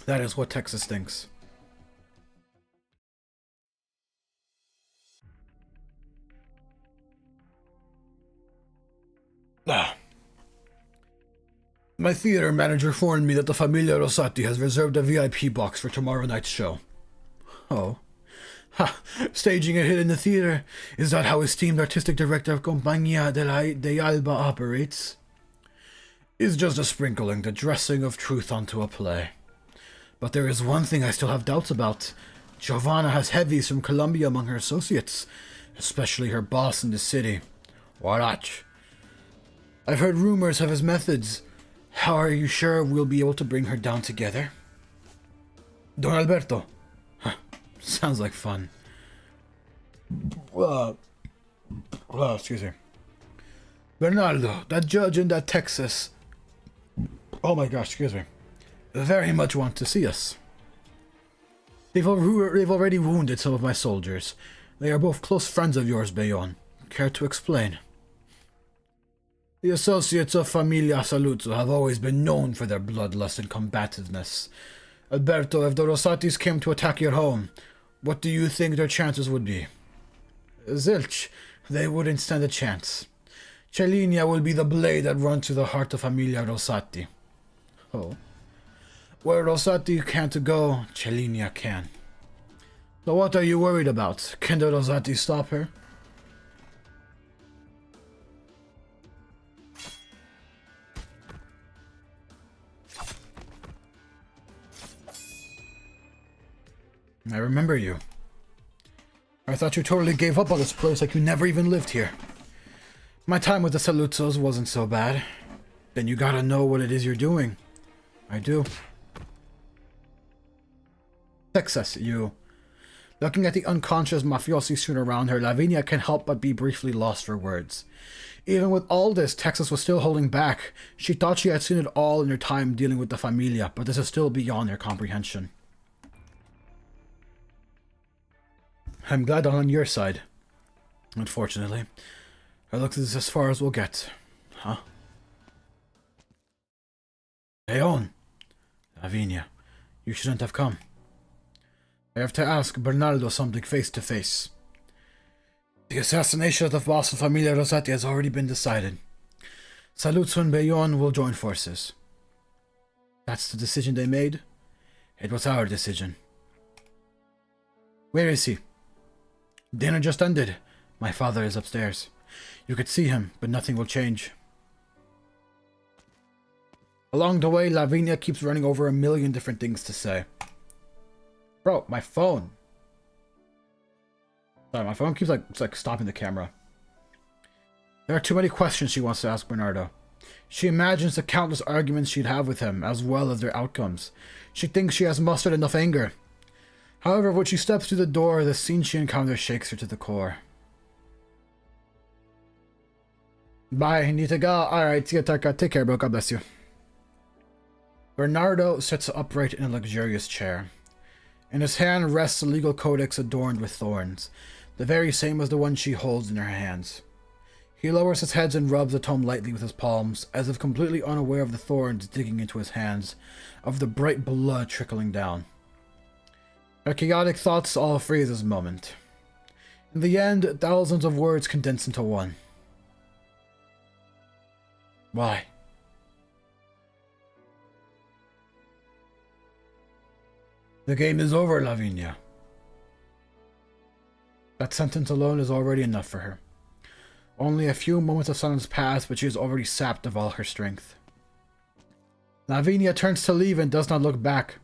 That is what Texas thinks. My theater manager informed me that the Familia Rosati has reserved a VIP box for tomorrow night's show. Oh. Ha! Staging a hit in the theater? Is that how esteemed artistic director of Compañía de Alba operates? It's just a sprinkling, the dressing of truth onto a play. But there is one thing I still have doubts about. Giovanna has heavies from Colombia among her associates, especially her boss in the city, Warach. I've heard rumors of his methods. How are you sure we'll be able to bring her down together? Don Alberto. Huh. Sounds like fun. Excuse me. Bernardo, that judge in that Texas. Oh my gosh, excuse me. Very much want to see us. They've already wounded some of my soldiers. They are both close friends of yours, Bayon. Care to explain? The associates of Familia Saluzzo have always been known for their bloodlust and combativeness. Alberto, if the Rossatis came to attack your home, what do you think their chances would be? Zilch, they wouldn't stand a chance. Celinia will be the blade that runs through the heart of Familia Rossati. Oh. Where Rossati can't go, Celinia can. So what are you worried about? Can the Rossati stop her? I remember you. I thought you totally gave up on this place, like you never even lived here. My time with the Saluzzos wasn't so bad. Then you gotta know what it is you're doing. I do. Texas, you. Looking at the unconscious mafiosi strewn around her, Lavinia can't help but be briefly lost for words. Even with all this, Texas was still holding back. She thought she had seen it all in her time dealing with the Familia, but this is still beyond her comprehension. I'm glad I'm on your side. Unfortunately, it looks as far as we'll get. Huh? Leon! Lavinia, you shouldn't have come. I have to ask Bernardo something face to face. The assassination of the boss of Familia Rossati has already been decided. Saluzzo and Bayonne will join forces. That's the decision they made? It was our decision. Where is he? Dinner just ended. My father is upstairs. You could see him, but nothing will change. Along the way, Lavinia keeps running over a million different things to say. Bro, my phone. Sorry, my phone keeps like stopping the camera. There are too many questions she wants to ask Bernardo. She imagines the countless arguments she'd have with him, as well as their outcomes. She thinks she has mustered enough anger. However, when she steps through the door, the scene she encounters shakes her to the core. Bye, need to go. Alright, see you, Taka. Take care, bro. God bless you. Bernardo sits upright in a luxurious chair. In his hand rests a legal codex adorned with thorns, the very same as the one she holds in her hands. He lowers his head and rubs the tome lightly with his palms, as if completely unaware of the thorns digging into his hands, of the bright blood trickling down. Her chaotic thoughts all freeze this moment. In the end, thousands of words condense into one. Why? The game is over, Lavinia. That sentence alone is already enough for her. Only a few moments of silence pass, but she is already sapped of all her strength. Lavinia turns to leave and does not look back,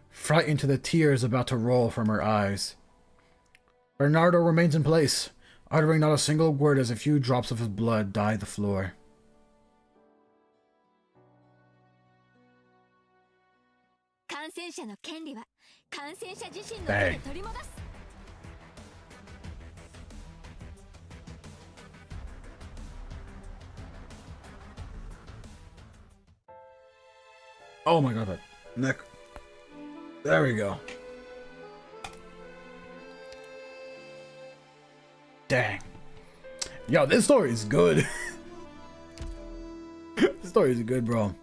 frightened to the tears about to roll from her eyes. Bernardo remains in place, uttering not a single word as a few drops of his blood dye the floor. Bang. Oh my god, neck. There we go. Dang. Yo, this story is good. This story is good, bro.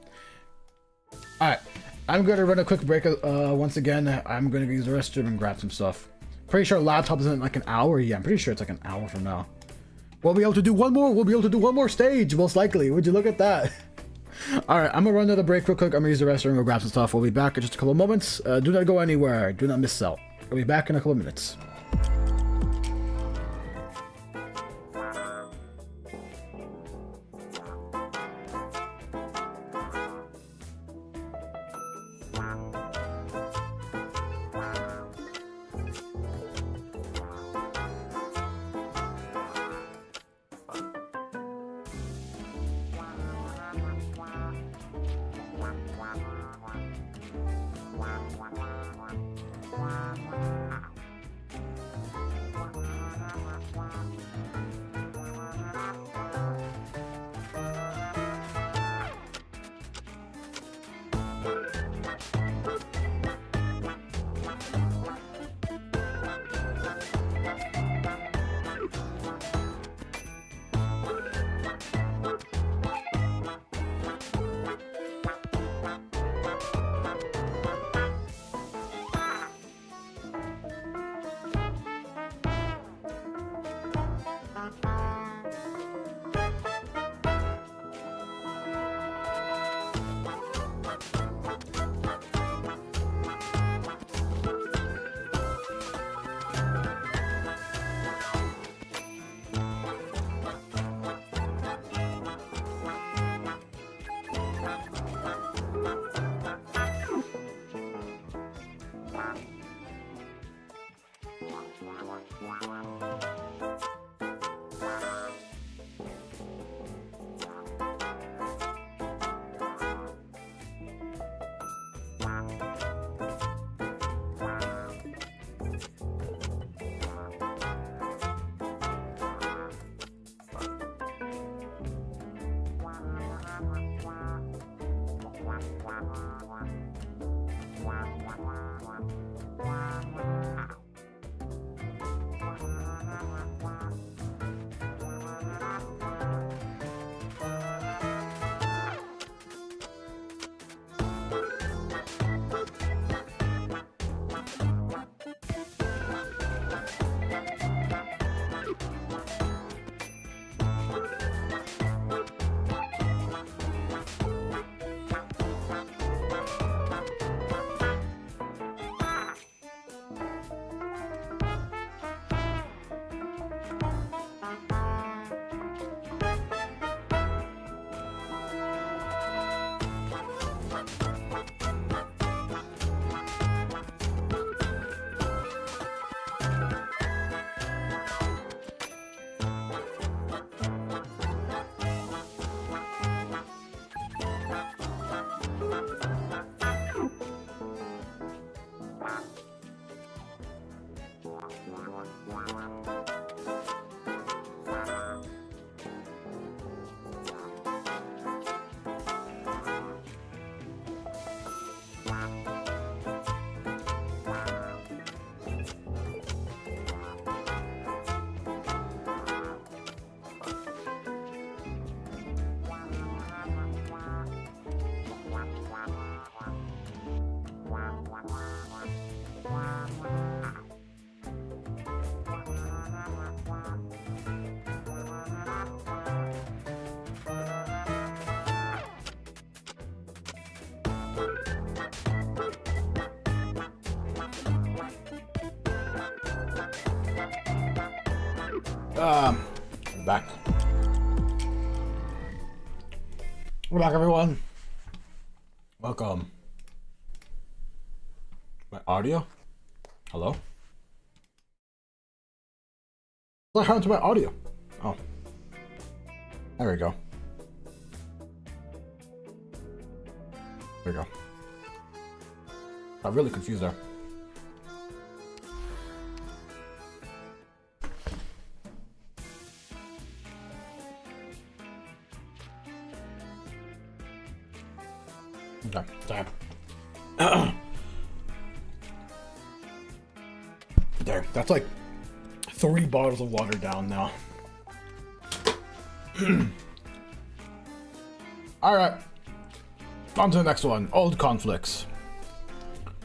Alright. I'm gonna run a quick break once again. I'm gonna use the restroom and grab some stuff. Pretty sure laptop isn't like an hour. Yeah, I'm pretty sure it's like an hour from now. We'll be able to do one more stage, most likely. Would you look at that? Alright, I'm gonna run another break real quick. I'm gonna use the restroom and go grab some stuff. We'll be back in just a couple of moments. Do not go anywhere. Do not miss out. We'll be back in a couple of minutes. We're back. We're back, everyone. Welcome. My audio? Hello? What happened to my audio? Oh. There we go. There we go. I'm really confused there. Okay, sorry. There, that's like 3 bottles of water down now. Alright. On to the next one. Old conflicts.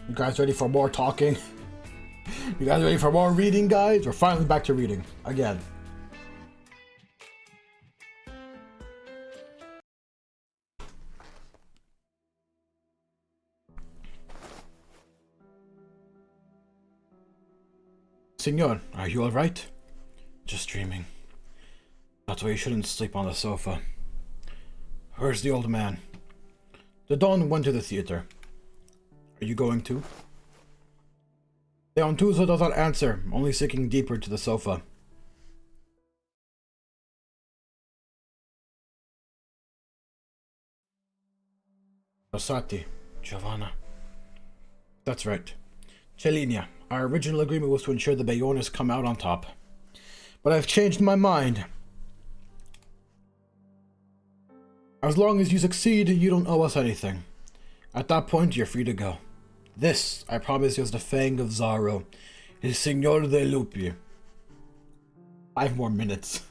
You guys ready for more talking? You guys ready for more reading, guys? We're finally back to reading. Again. Senor, are you alright? Just dreaming. That's why you shouldn't sleep on the sofa. Where's the old man? The Don went to the theater. Are you going too? The Ontuzo does not answer, only sinking deeper to the sofa. Rosati, Giovanna. That's right. Celinia, our original agreement was to ensure the Bayones come out on top. But I've changed my mind. As long as you succeed, you don't owe us anything. At that point, you're free to go. This, I promise you, is the Fang of Zaro. It is Signor de Lupi. 5 more minutes.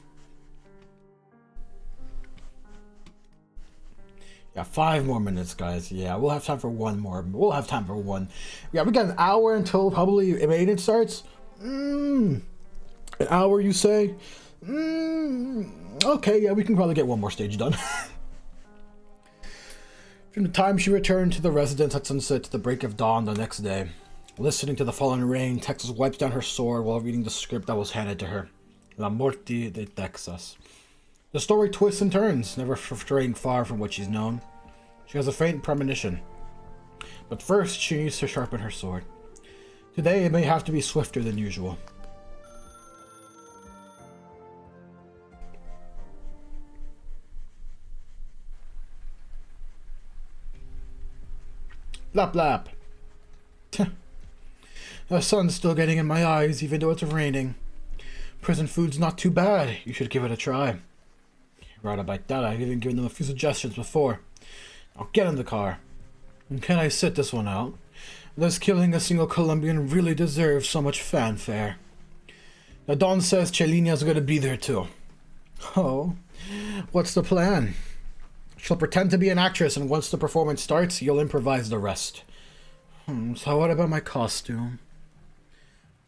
Yeah, 5 more minutes, guys. Yeah, we'll have time for one more. We'll have time for one. Yeah, we got an hour until probably Maiden starts. An hour, you say? Okay, yeah, we can probably get one more stage done. From the time she returned to the residence at sunset to the break of dawn the next day, listening to the falling rain, Texas wipes down her sword while reading the script that was handed to her. La Morte de Texas. The story twists and turns, never straying far from what she's known. She has a faint premonition. But first, she needs to sharpen her sword. Today, it may have to be swifter than usual. LapLap. The sun's still getting in my eyes even though it's raining. Prison food's not too bad. You should give it a try. Right about that, I've even given them a few suggestions before. I'll get in the car. And can I sit this one out? This killing a single Colombian really deserves so much fanfare. The Don says Chelina's gonna be there too. Oh, what's the plan? She'll pretend to be an actress, and once the performance starts, you'll improvise the rest. So what about my costume?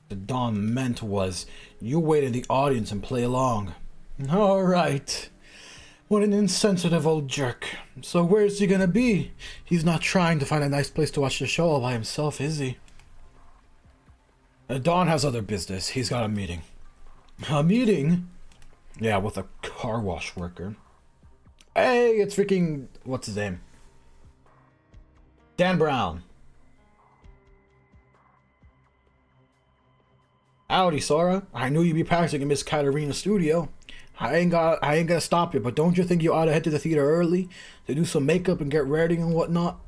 The Don meant was, you wait in the audience and play along. Alright. What an insensitive old jerk. So where's he gonna be? He's not trying to find a nice place to watch the show all by himself, is he? Don has other business. He's got a meeting. A meeting? Yeah, with a car wash worker. Hey, it's freaking... what's his name? Dan Brown. Howdy, Sora. I knew you'd be practicing in Miss Katarina's studio. I ain't gonna stop you, but don't you think you ought to head to the theater early to do some makeup and get ready and whatnot?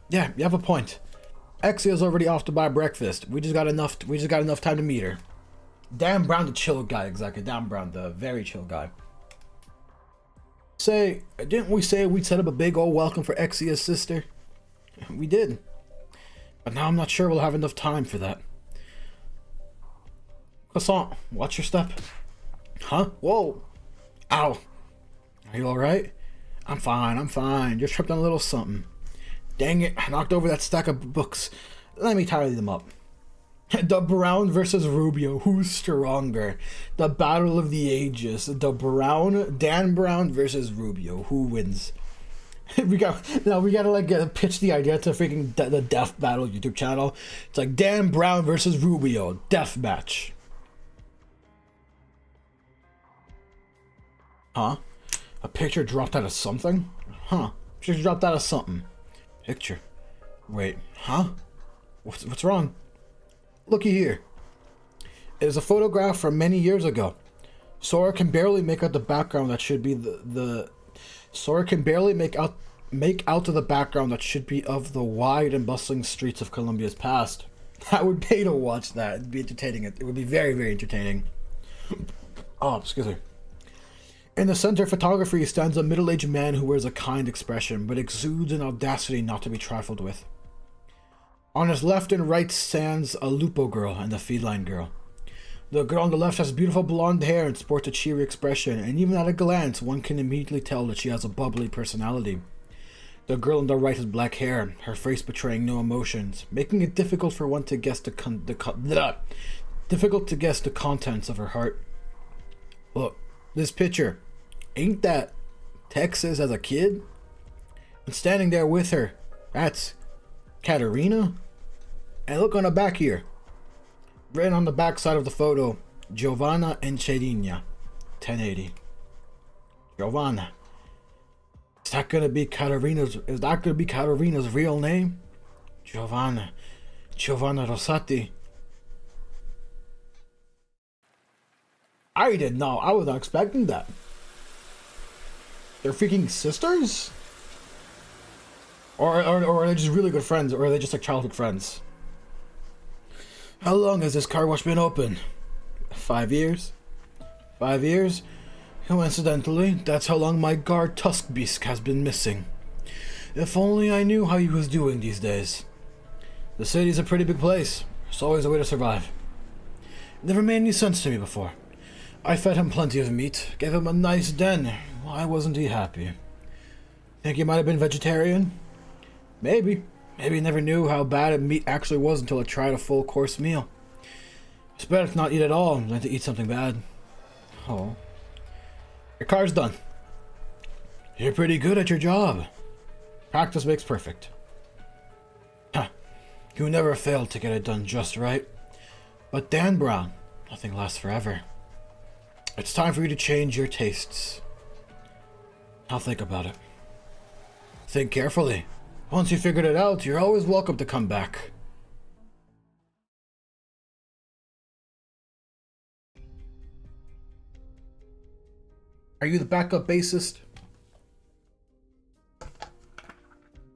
Yeah, you have a point. Exia's already off to buy breakfast. We just got enough time to meet her. Dan Brown, the chill guy, exactly. Dan Brown, the very chill guy. Say, didn't we say we'd set up a big old welcome for Exia's sister? We did. But now I'm not sure we'll have enough time for that. Croissant, watch your step. Huh? Whoa. Ow. Are you alright? I'm fine. Just tripped on a little something. Dang it, I knocked over that stack of books. Let me tally them up. The Brown versus Rubio. Who's stronger? The battle of the ages. Dan Brown versus Rubio. Who wins? we gotta like pitch the idea to freaking the Death Battle YouTube channel. It's like Dan Brown versus Rubio. Death match. Huh? A picture dropped out of something? Huh? Picture dropped out of something. Picture. Wait, huh? What's wrong? Looky here. It is a photograph from many years ago. Sora can barely make out the background that should be Sora can barely make out to the background that should be of the wide and bustling streets of Colombia's past. I would pay to watch that. It'd be entertaining. It would be very, very entertaining. Oh, excuse me. In the center of photography stands a middle-aged man who wears a kind expression, but exudes an audacity not to be trifled with. On his left and right stands a Lupo girl and a feline girl. The girl on the left has beautiful blonde hair and sports a cheery expression, and even at a glance one can immediately tell that she has a bubbly personality. The girl on the right has black hair, her face betraying no emotions, making it difficult for one to guess the contents of her heart. Look, this picture. Ain't that Texas as a kid? And standing there with her, that's Katarina? And look on the back here. Written on the back side of the photo, Giovanna and Chelina, 1080. Giovanna. Is that gonna be Katarina's real name? Giovanna Rosati. I didn't know. I was not expecting that. They're freaking sisters? Or are they just really good friends? Or are they just like childhood friends? How long has this car wash been open? 5 years? 5 years? Coincidentally, that's how long my guard Tuskbeast has been missing. If only I knew how he was doing these days. The city's a pretty big place. It's always a way to survive. It never made any sense to me before. I fed him plenty of meat, gave him a nice den. Why wasn't he happy? Think he might have been vegetarian? Maybe. Maybe he never knew how bad meat actually was until he tried a full course meal. It's better to not eat at all than to eat something bad. Oh. Your car's done. You're pretty good at your job. Practice makes perfect. Huh. You never failed to get it done just right. But Dan Brown, nothing lasts forever. It's time for you to change your tastes. I'll think about it. Think carefully. Once you figured it out, you're always welcome to come back. Are you the backup bassist?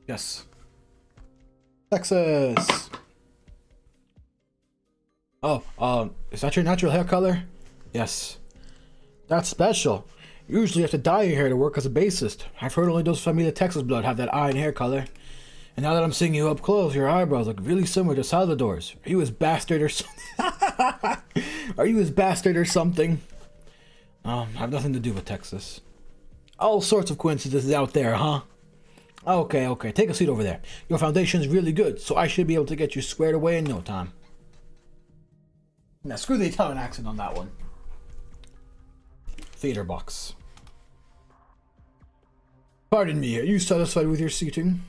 Yes. Texas! Oh, is that your natural hair color? Yes. That's special. Usually you have to dye your hair to work as a bassist. I've heard only those Familia Texas blood have that eye and hair color. And now that I'm seeing you up close, your eyebrows look really similar to Salvador's. Are you his bastard or something? Are you his bastard or something? I have nothing to do with Texas. All sorts of coincidences out there, huh? Okay, take a seat over there. Your foundation's really good, so I should be able to get you squared away in no time. Now screw the Italian accent on that one. Theater box. Pardon me, are you satisfied with your seating?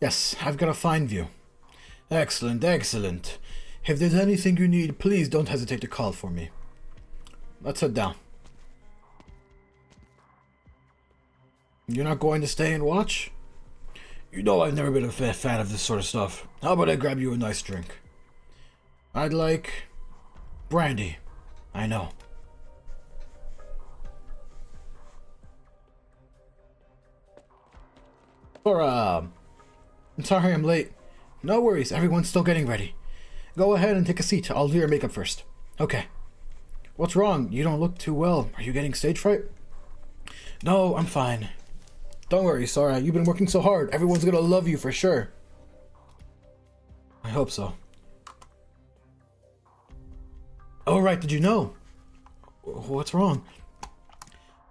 Yes, I've got a fine view. Excellent. If there's anything you need, please don't hesitate to call for me. Let's head down. You're not going to stay and watch? You know I've never been a fan of this sort of stuff. How about I grab you a nice drink? I'd like... brandy. I know. I'm sorry I'm late. No worries, everyone's still getting ready. Go ahead and take a seat. I'll do your makeup first. Okay. What's wrong? You don't look too well. Are you getting stage fright? No, I'm fine. Don't worry, Sora. You've been working so hard. Everyone's gonna love you for sure. I hope so. Oh, right, did you know? What's wrong?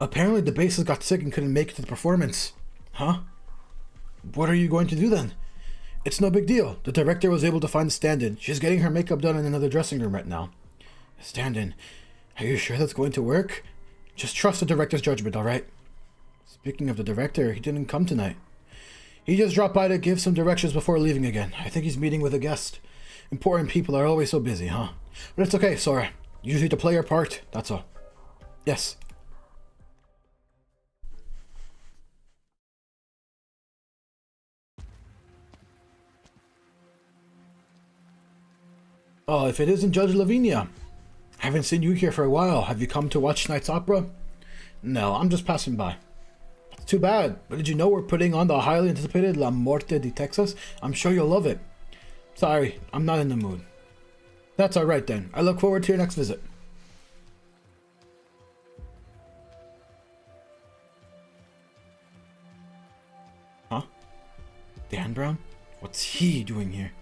Apparently the bassist got sick and couldn't make it to the performance. Huh? What are you going to do then? It's no big deal. The director was able to find a stand-in. She's getting her makeup done in another dressing room right now. A stand-in? Are you sure that's going to work? Just trust the director's judgment, alright? Speaking of the director, he didn't come tonight. He just dropped by to give some directions before leaving again. I think he's meeting with a guest. Important people are always so busy, huh? But it's okay, Sora. You just need to play your part, that's all. Yes. Oh, if it isn't Judge Lavinia. Haven't seen you here for a while. Have you come to watch tonight's opera? No, I'm just passing by. It's too bad. But did you know we're putting on the highly anticipated La Morte de Texas? I'm sure you'll love it. Sorry, I'm not in the mood. That's alright then. I look forward to your next visit. Huh? Dan Brown? What's he doing here?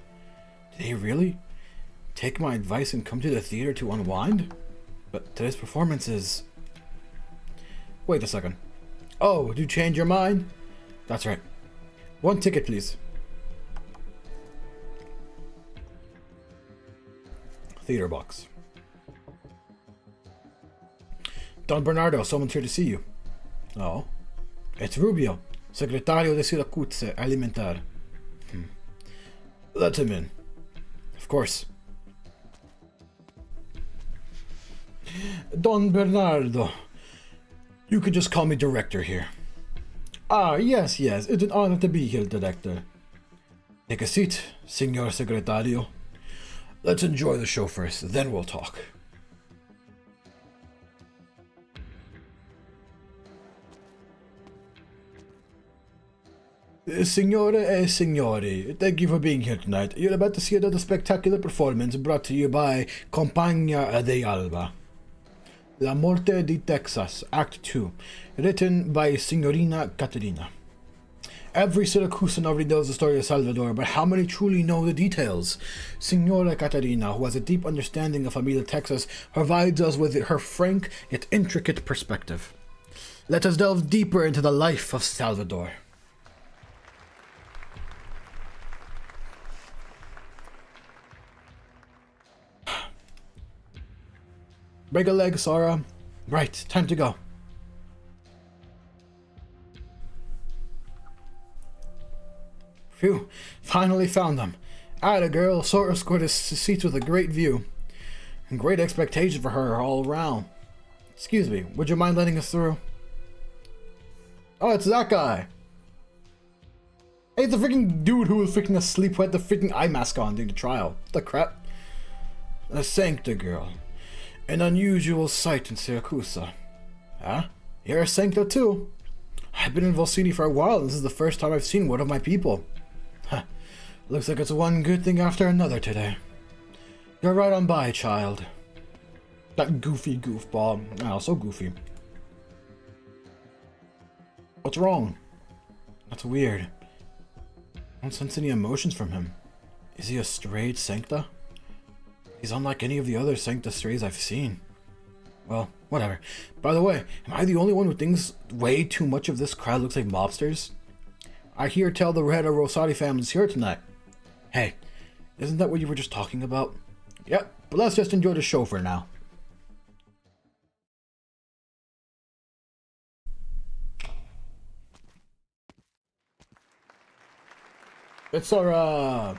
Did he really take my advice and come to the theater to unwind? But today's performance is... Wait a second. Oh, did you change your mind? That's right. 1 ticket, please. Theater box. Don Bernardo, someone's here to see you. Oh. It's Rubio, Segretario de Siracuze Alimentar. Let him in. Of course. Don Bernardo. You can just call me Director here. Ah, yes. It's an honor to be here, Director. Take a seat, Signor Segretario. Let's enjoy the show first, then we'll talk. Signore e signori, thank you for being here tonight. You're about to see another spectacular performance brought to you by Compagnia de Alba. La Morte di Texas, Act 2, written by Signorina Caterina. Every Syracusan already knows the story of Salvador, but how many truly know the details? Signora Caterina, who has a deep understanding of Familia Texas, provides us with her frank yet intricate perspective. Let us delve deeper into the life of Salvador. Break a leg, Sora. Right, time to go. Phew, finally found them. Atta girl, Sora scored his seats with a great view. And great expectation for her all around. Excuse me, would you mind letting us through? Oh, it's that guy. Hey, it's the freaking dude who was freaking asleep who had the freaking eye mask on during the trial. What the crap? A Sancta girl. An unusual sight in Syracuse. Huh? You're a Sancta too? I've been in Volsini for a while, and this is the first time I've seen one of my people. Huh. Looks like it's one good thing after another today. You're right on by, child. That goofy goofball. Oh, so goofy. What's wrong? That's weird. I don't sense any emotions from him. Is he a strayed Sancta? He's unlike any of the other Sancta strays I've seen. Well, whatever. By the way, am I the only one who thinks way too much of this crowd looks like mobsters? I hear tell the Red Rosati family's here tonight. Hey, isn't that what you were just talking about? Yep, but let's just enjoy the show for now. It's our,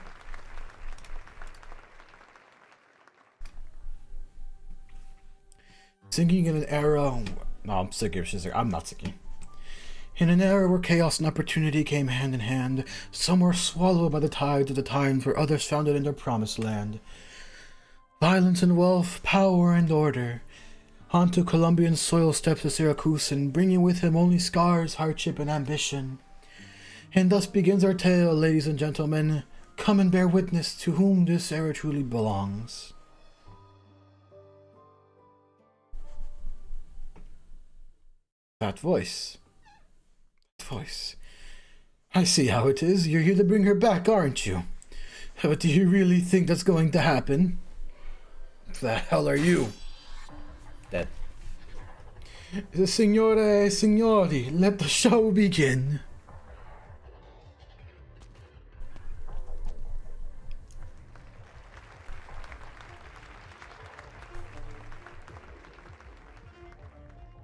Singing in an era... No, I'm sick of she's like, I'm not singing. In an era where chaos and opportunity came hand in hand, some were swallowed by the tides of the times where others found it in their promised land. Violence and wealth, power and order. Onto Colombian soil steps a Syracusan, bringing with him only scars, hardship, and ambition. And thus begins our tale, ladies and gentlemen. Come and bear witness to whom this era truly belongs. That voice. I see how it is. You're here to bring her back, aren't you? But do you really think that's going to happen? What the hell are you? Dead. Signore, signori, let the show begin.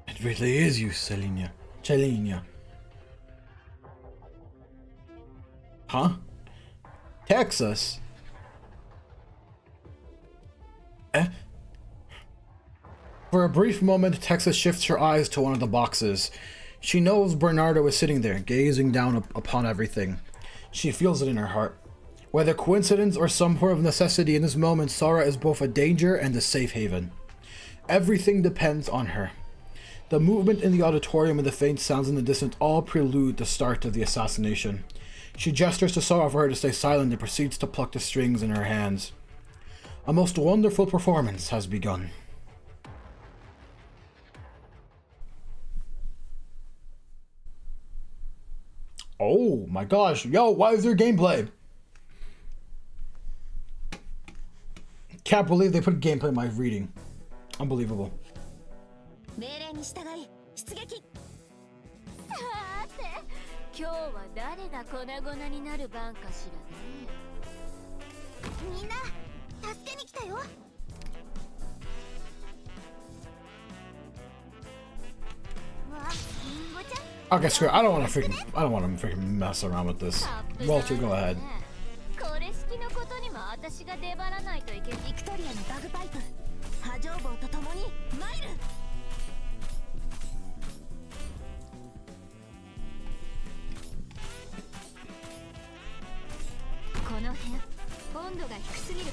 It really is you, Celinia. Huh? Texas? Eh? For a brief moment, Texas shifts her eyes to one of the boxes. She knows Bernardo is sitting there, gazing down upon everything. She feels it in her heart. Whether coincidence or some form of necessity, in this moment, Sara is both a danger and a safe haven. Everything depends on her. The movement in the auditorium and the faint sounds in the distance all prelude the start of the assassination. She gestures to Sara for her to stay silent and proceeds to pluck the strings in her hands. A most wonderful performance has begun. Oh my gosh, yo, why is there gameplay? Can't believe they put gameplay in my reading. Unbelievable. 命令に従い出撃。さて、今日は誰が粉々になる番かしらね。みんな、助けに来たよ。わ、リンゴちゃん。 Okay, screw it. I don't want to freaking mess around with this. Walter, go ahead. これ式のことにも私が出張らないといけない。ビクトリアのバグパイプ、波状棒とともに参る。 この辺、温度が低すぎるか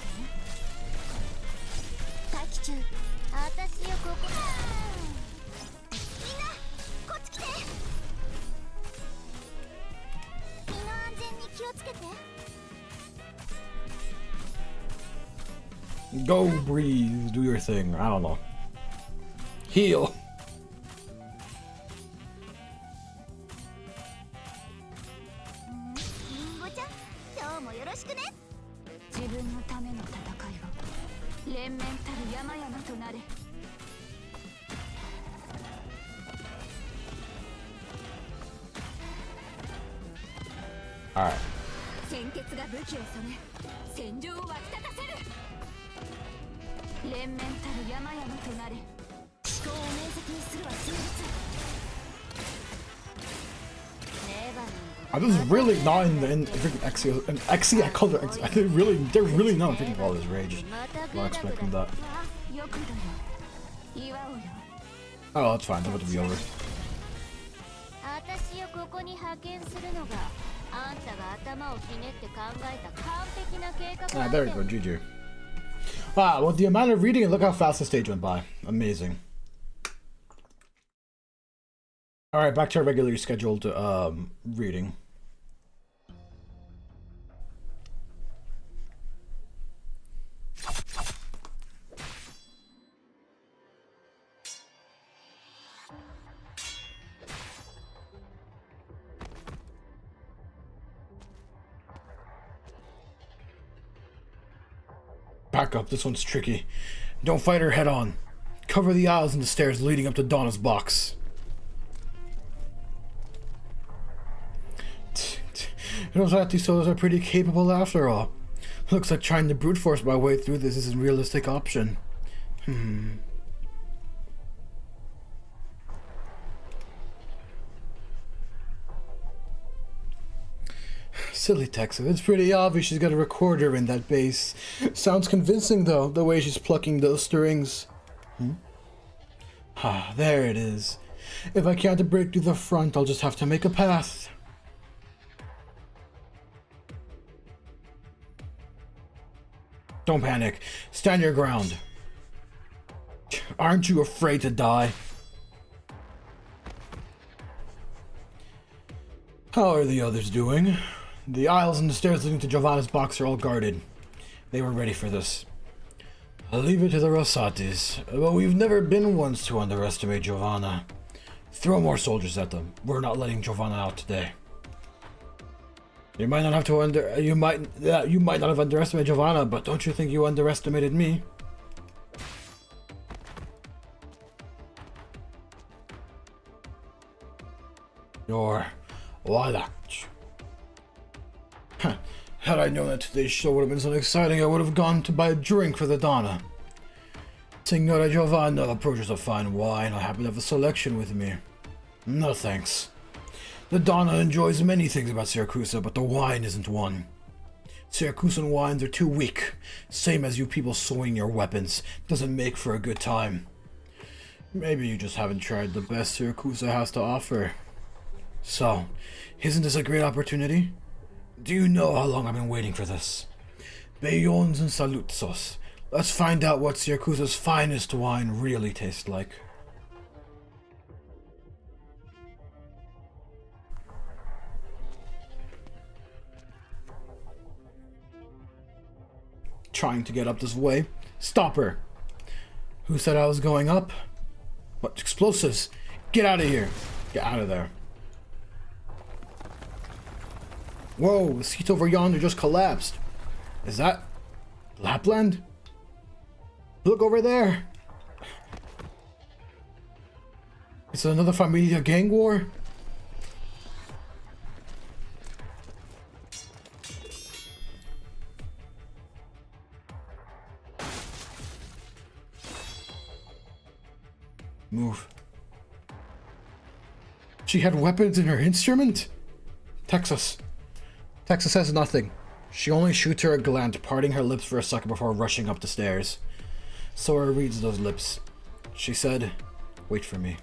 な。待機中。私よここ。みんな、こっち来て。身の安全に気をつけて。Go breathe, do your thing. I don't know. Heal. リンゴちゃん、今日もよろしくね。自分のための戦いを連綿たる山々となれ。Alright. 鮮血が武器を染め、戦場を沸き立たせる。連綿たる山々となれ。思考を明晰にするは生物。 This is really not in freaking Exia. And Exia, I called her Exia. They're really not freaking all this rage. I'm not expecting that. Oh, that's fine. It's about to be over. Ah, there we go. GG. Wow, with the amount of reading, and look how fast the stage went by. Amazing. Alright, back to our regularly scheduled reading. Back up, this one's tricky. Don't fight her head on. Cover the aisles and the stairs leading up to Donna's box. Those anti-soldiers are pretty capable after all. Looks like trying to brute force my way through this isn't a realistic option. Silly Texas. It's pretty obvious she's got a recorder in that base. Sounds convincing though, the way she's plucking those strings. Ah, there it is. If I can't break through the front, I'll just have to make a path. Don't panic. Stand your ground. Aren't you afraid to die? How are the others doing? The aisles and the stairs leading to Giovanna's box are all guarded. They were ready for this. I'll leave it to the Rossatis, but we've never been ones to underestimate Giovanna. Throw more soldiers at them. We're not letting Giovanna out today. You might not have underestimated Giovanna, but don't you think you underestimated me? You're Wallach. Had I known that today's show would have been so exciting, I would have gone to buy a drink for the Donna. Signora Giovanna approaches a fine wine. I happen to have a selection with me. No thanks. The Donna enjoys many things about Syracuse, but the wine isn't one. Syracusan wines are too weak. Same as you people swinging your weapons. Doesn't make for a good time. Maybe you just haven't tried the best Syracuse has to offer. So, isn't this a great opportunity? Do you know how long I've been waiting for this? Bayons and Salutsos. Let's find out what Syracuse's finest wine really tastes like. Trying to get up this way. Stop her! Who said I was going up? What? Explosives! Get out of here! Get out of there. Whoa, the seat over yonder just collapsed. Is that Lapland? Look over there. Is it another Familia gang war? Move. She had weapons in her instrument? Texas. Texas says nothing. She only shoots her a glance, parting her lips for a second before rushing up the stairs. Sora reads those lips. She said, "Wait for me."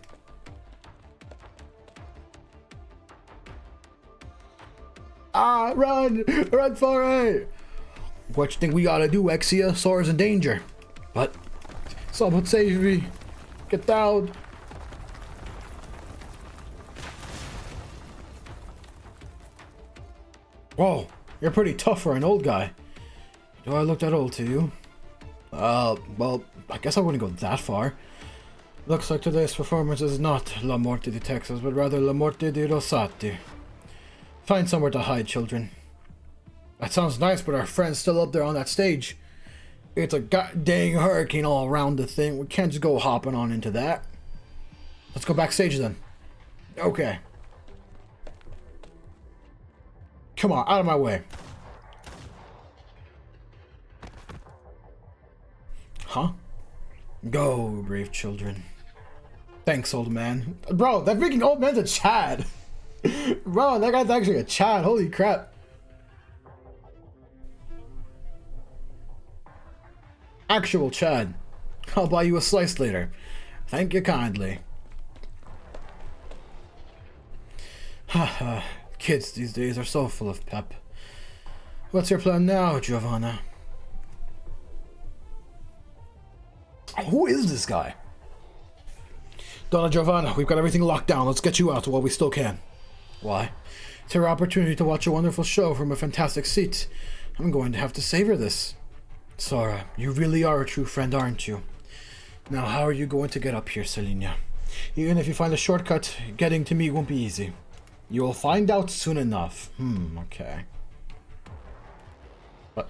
Ah, run! Run for it! What you think we gotta do, Exia? Sora's in danger. But someone save me. Get down. Whoa, you're pretty tough for an old guy. Do I look that old to you? Well, I guess I wouldn't go that far. Looks like today's performance is not La Morte di Texas, but rather La Morte di Rosati. Find somewhere to hide, children. That sounds nice, but our friend's still up there on that stage. It's a goddamn hurricane all around the thing. We can't just go hopping on into that. Let's go backstage then. Okay. Come on, out of my way. Huh? Go, brave children. Thanks, old man. Bro, that freaking old man's a Chad. Bro, that guy's actually a Chad. Holy crap. Actual Chad. I'll buy you a slice later. Thank you kindly. Haha. Kids these days are so full of pep. What's your plan now, Giovanna? Who is this guy? Donna Giovanna, we've got everything locked down. Let's get you out while we still can. Why? It's our opportunity to watch a wonderful show from a fantastic seat. I'm going to have to savor this. Sora, you really are a true friend, aren't you? Now, how are you going to get up here, Selenia? Even if you find a shortcut, getting to me won't be easy. You will find out soon enough. Okay. But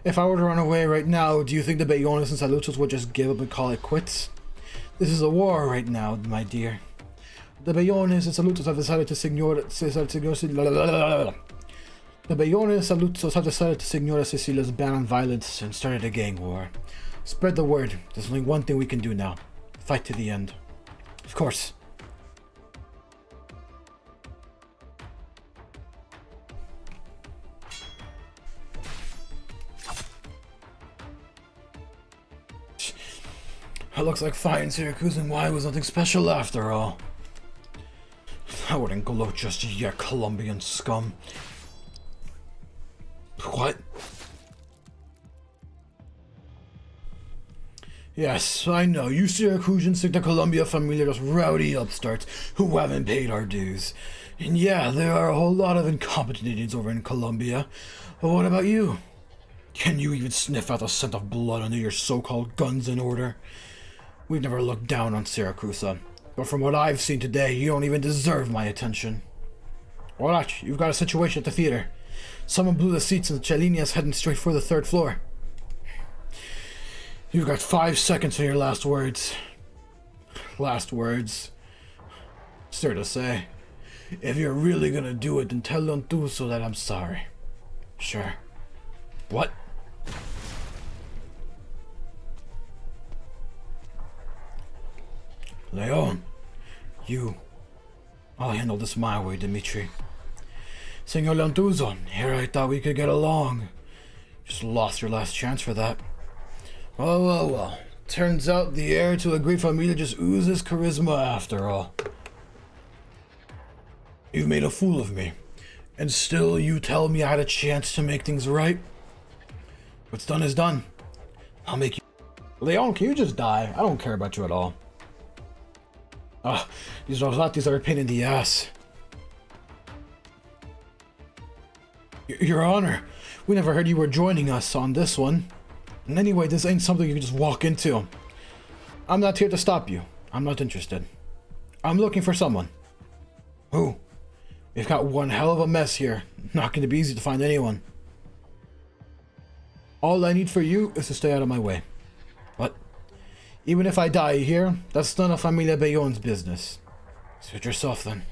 If I were to run away right now, do you think the Bayones and Salutos would just give up and call it quits? This is a war right now, my dear. The Bayones and Salutos have decided to The Bayones and Salutos have decided to Signora Cecilia's ban on violence and started a gang war. Spread the word. There's only one thing we can do now. Fight to the end. Of course. It looks like fighting Syracusan Y was nothing special after all. I wouldn't gloat just yet, Colombian scum. What? Yes, I know. You Syracusans think the Columbia family are just rowdy upstarts who haven't paid our dues. And yeah, there are a whole lot of incompetent Indians over in Colombia. But what about you? Can you even sniff out the scent of blood under your so-called guns in order? We've never looked down on Syracusa, but from what I've seen today, you don't even deserve my attention. Watch, you've got a situation at the theater. Someone blew the seats and Chelinia's heading straight for the 3rd floor. You've got 5 seconds for your last words. Last words. Sir to say, if you're really gonna do it, then tell Lontuso that I'm sorry. Sure. What? Leon, I'll handle this my way, Dimitri. Senor Lontuso, here I thought we could get along. Just lost your last chance for that. Well. Turns out the heir to a great family just oozes charisma after all. You've made a fool of me, and still you tell me I had a chance to make things right? What's done is done. I'll make you... Leon, can you just die? I don't care about you at all. These Rosatis are a pain in the ass. Your Honor, we never heard you were joining us on this one. And anyway, this ain't something you can just walk into. I'm not here to stop you. I'm not interested. I'm looking for someone. Who? We've got one hell of a mess here. Not going to be easy to find anyone. All I need for you is to stay out of my way. What? Even if I die here, that's none of Familia Bayon's business. Suit yourself then.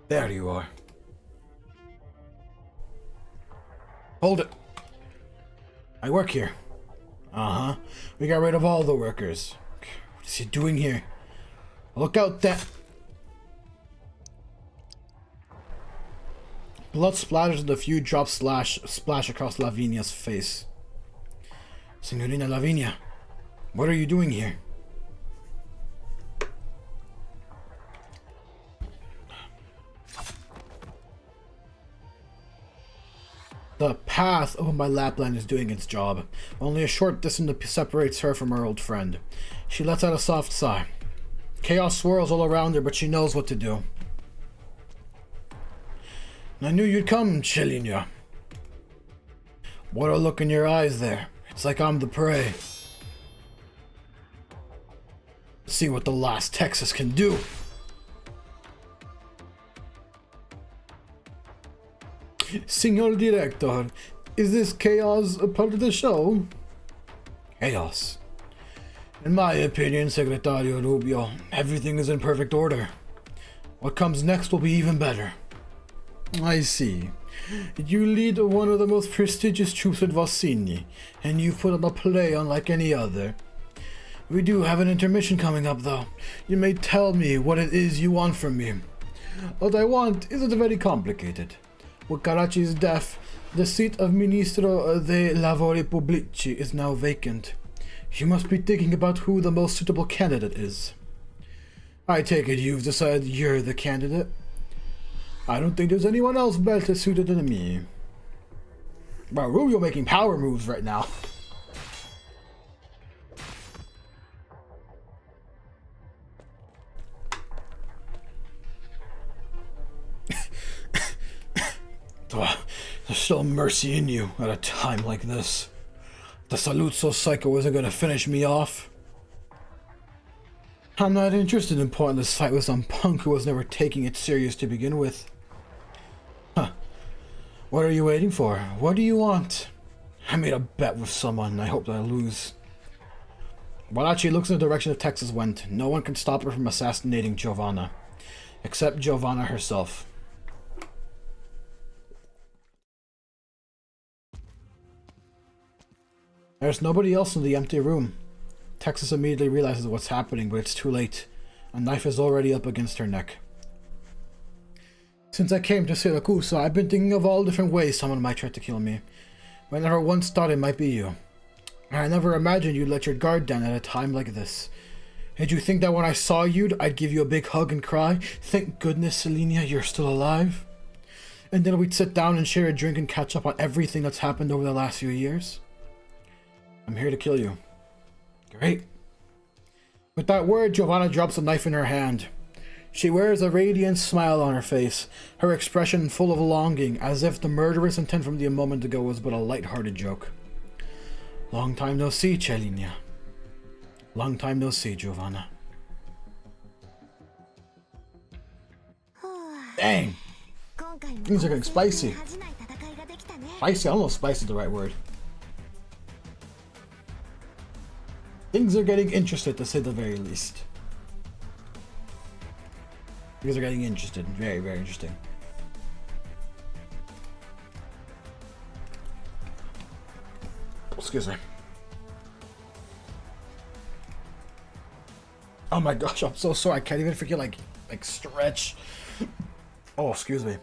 There you are. Hold it. I work here. Uh-huh. We got rid of all the workers. What is he doing here? Look out that... Blood splatters and a few drops splash across Lavinia's face. Signorina Lavinia, what are you doing here? The path over my Lapland is doing its job. Only a short distance separates her from her old friend. She lets out a soft sigh. Chaos swirls all around her, but she knows what to do. I knew you'd come, Chelinia. What a look in your eyes there. It's like I'm the prey. See what the last Texas can do. Signor Director, is this chaos a part of the show? Chaos? In my opinion, Secretario Rubio, everything is in perfect order. What comes next will be even better. I see. You lead one of the most prestigious troops at Vosini, and you've put on a play unlike any other. We do have an intermission coming up, though. You may tell me what it is you want from me. What I want isn't very complicated. With Karachi's death, the seat of Ministro de Lavori Pubblici is now vacant. You must be thinking about who the most suitable candidate is. I take it you've decided you're the candidate. I don't think there's anyone else better suited than me. Wow, Rubio making power moves right now. There's still mercy in you at a time like this. The Saluzzo psycho isn't gonna finish me off. I'm not interested in pointless fight with some punk who was never taking it serious to begin with. Huh. What are you waiting for? What do you want? I made a bet with someone. I hope that I lose. Walachi looks in the direction of Texas went. No one can stop her from assassinating Giovanna. Except Giovanna herself. There's nobody else in the empty room. Texas immediately realizes what's happening, but it's too late. A knife is already up against her neck. Since I came to Siracusa, I've been thinking of all different ways someone might try to kill me. But I never once thought it might be you. I never imagined you'd let your guard down at a time like this. Did you think that when I saw you, I'd give you a big hug and cry, "Thank goodness, Selenia, you're still alive"? And then we'd sit down and share a drink and catch up on everything that's happened over the last few years? I'm here to kill you. Great. With that word, Giovanna drops a knife in her hand. She wears a radiant smile on her face, her expression full of longing, as if the murderous intent from the moment ago was but a light-hearted joke. Long time no see, Celinia. Long time no see, Giovanna. Dang! Things are getting spicy. Spicy? I don't know if spicy is the right word. Things are getting interested, to say the very least. Things are getting interested. Very, very interesting. Excuse me. Oh my gosh, I'm so sorry. I can't even forget like stretch. Oh, excuse me.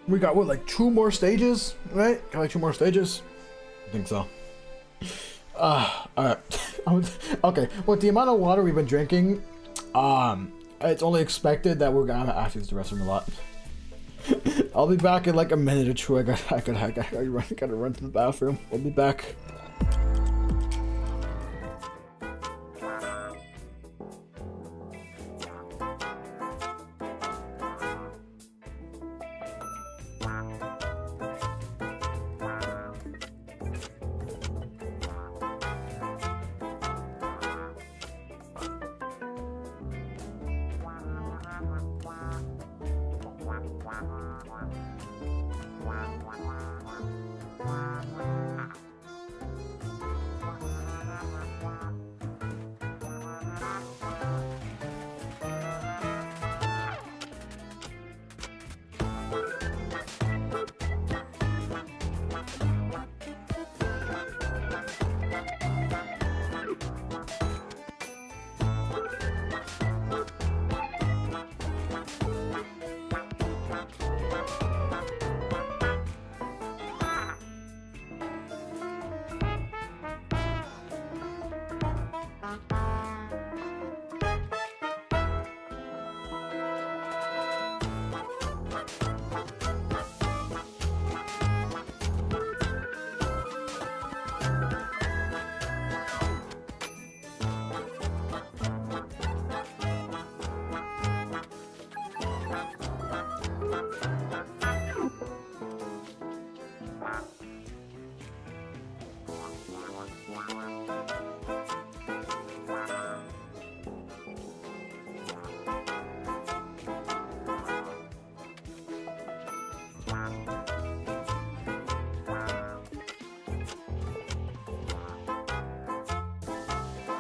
We got what, like 2 more stages, right? Got like 2 more stages? I think so. Alright. Okay, with the amount of water we've been drinking, it's only expected that we're gonna have to use the restroom a lot. I'll be back in like a minute or two. I gotta run to the bathroom. We'll be back.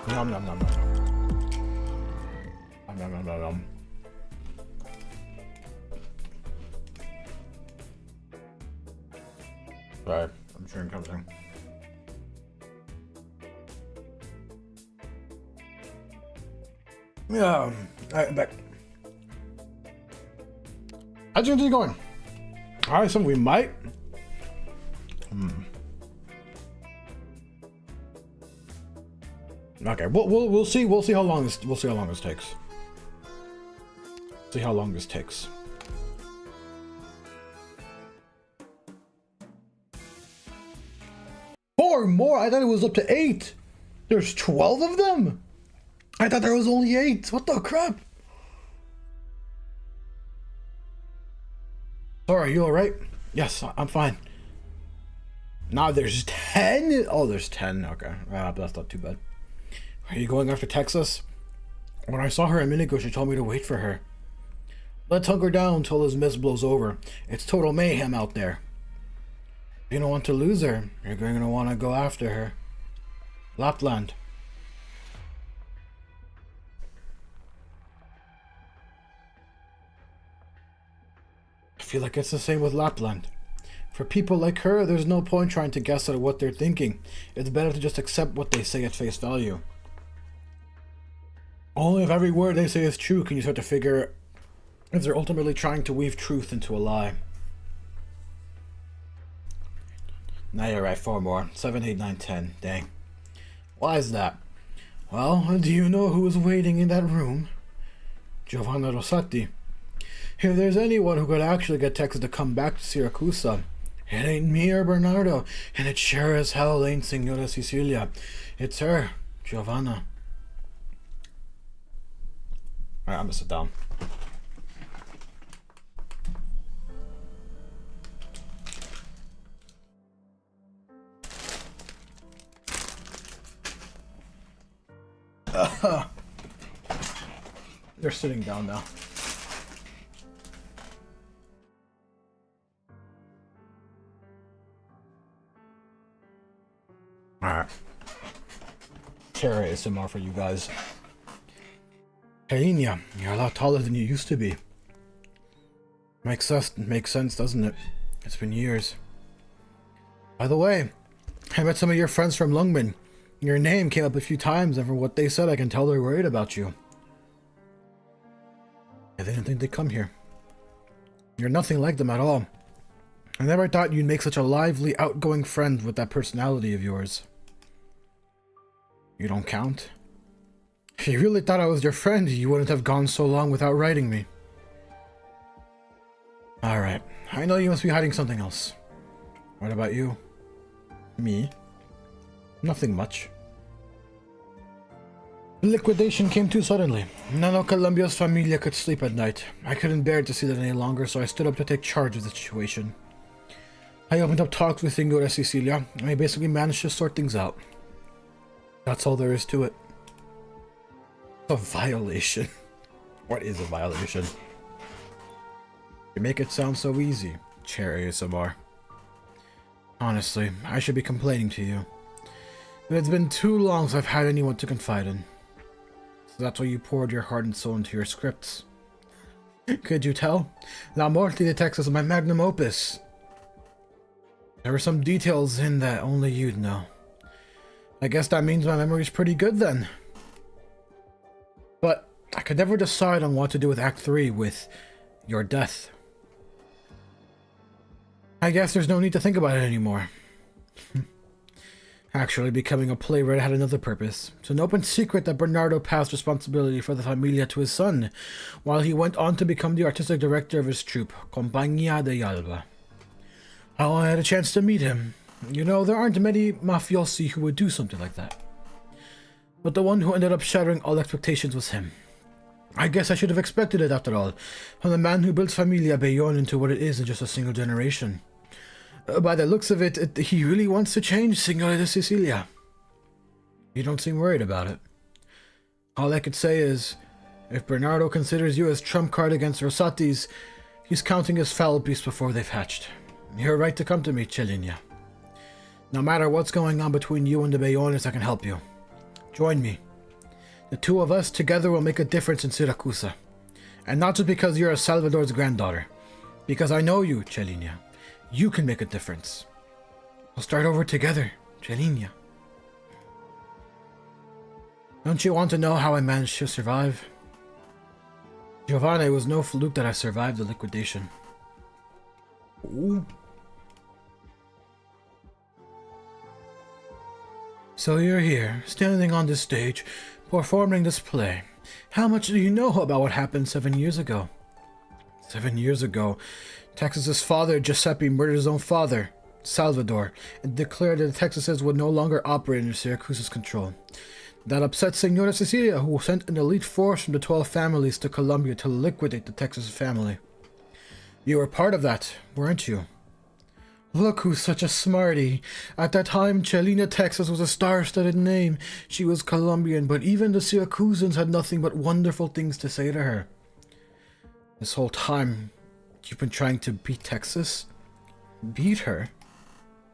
Nom nom nom nom. Nom nom nom nom nom. Sorry, I'm chewing something. Yeah, alright, back. How's your day going? Alright, so we might. Okay, we'll see how long this takes. See how long this takes. Four more? I thought it was up to 8. There's 12 of them? I thought there was only 8. What the crap? Sorry, are you alright? Yes, I'm fine. Now there's 10? Oh, there's 10. Okay. That's not too bad. Are you going after Texas? When I saw her a minute ago, she told me to wait for her. Let's hunker down until this mist blows over. It's total mayhem out there. If you don't want to lose her, you're going to want to go after her. Lapland. I feel like it's the same with Lapland. For people like her, there's no point trying to guess at what they're thinking. It's better to just accept what they say at face value. Only if every word they say is true can you start to figure if they're ultimately trying to weave truth into a lie. Now you're right, 4 more. 7, 8, 9, 10. Dang. Why is that? Well, do you know who was waiting in that room? Giovanna Rosati. If there's anyone who could actually get Texas to come back to Siracusa, it ain't me or Bernardo, and it sure as hell ain't Signora Cecilia. It's her, Giovanna. Alright, I'm gonna sit down. They're sitting down now. Alright. Chair ASMR for you guys. Helenia, you're a lot taller than you used to be. Makes sense, doesn't it? It's been years. By the way, I met some of your friends from Lungmen. Your name came up a few times, and from what they said, I can tell they're worried about you. I didn't think they'd come here. You're nothing like them at all. I never thought you'd make such a lively, outgoing friend with that personality of yours. You don't count? If you really thought I was your friend, you wouldn't have gone so long without writing me. Alright, I know you must be hiding something else. What about you? Me? Nothing much. The liquidation came too suddenly. None of Columbia's familia could sleep at night. I couldn't bear to see that any longer, so I stood up to take charge of the situation. I opened up talks with Signora Cecilia, and I basically managed to sort things out. That's all there is to it. A violation. What is a violation? You make it sound so easy. Chair ASMR. Honestly, I should be complaining to you. But it's been too long since I've had anyone to confide in. So that's why you poured your heart and soul into your scripts. Could you tell? La Morte de Texas is my magnum opus. There were some details in that only you'd know. I guess that means my memory's pretty good then. But I could never decide on what to do with Act 3 with your death. I guess there's no need to think about it anymore. Actually, becoming a playwright had another purpose. It's an open secret that Bernardo passed responsibility for the Familia to his son, while he went on to become the artistic director of his troupe, Compagnia de Alba. How I had a chance to meet him. You know, there aren't many mafiosi who would do something like that. But the one who ended up shattering all expectations was him. I guess I should have expected it after all, from the man who built Familia Bayonne into what it is in just a single generation. By the looks of it, he really wants to change Signora Cecilia. You don't seem worried about it. All I could say is, if Bernardo considers you as trump card against Rosati's, he's counting his foul beasts before they've hatched. You're right to come to me, Celinia. No matter what's going on between you and the Bayones, I can help you. Join me. The two of us together will make a difference in Siracusa. And not just because you're a Salvador's granddaughter. Because I know you, Celinia. You can make a difference. We'll start over together, Celinia. Don't you want to know how I managed to survive? Giovanna, it was no fluke that I survived the liquidation. Ooh. So you're here, standing on this stage, performing this play. How much do you know about what happened 7 years ago? 7 years ago, Texas's father, Giuseppe, murdered his own father, Salvador, and declared that the Texases would no longer operate under Syracusa's control. That upset Signora Cecilia, who sent an elite force from the 12 families to Colombia to liquidate the Texas family. You were part of that, weren't you? Look who's such a smarty. At that time, Chelina, Texas was a star-studded name. She was Colombian, but even the Syracusans had nothing but wonderful things to say to her. This whole time, you've been trying to beat Texas? Beat her?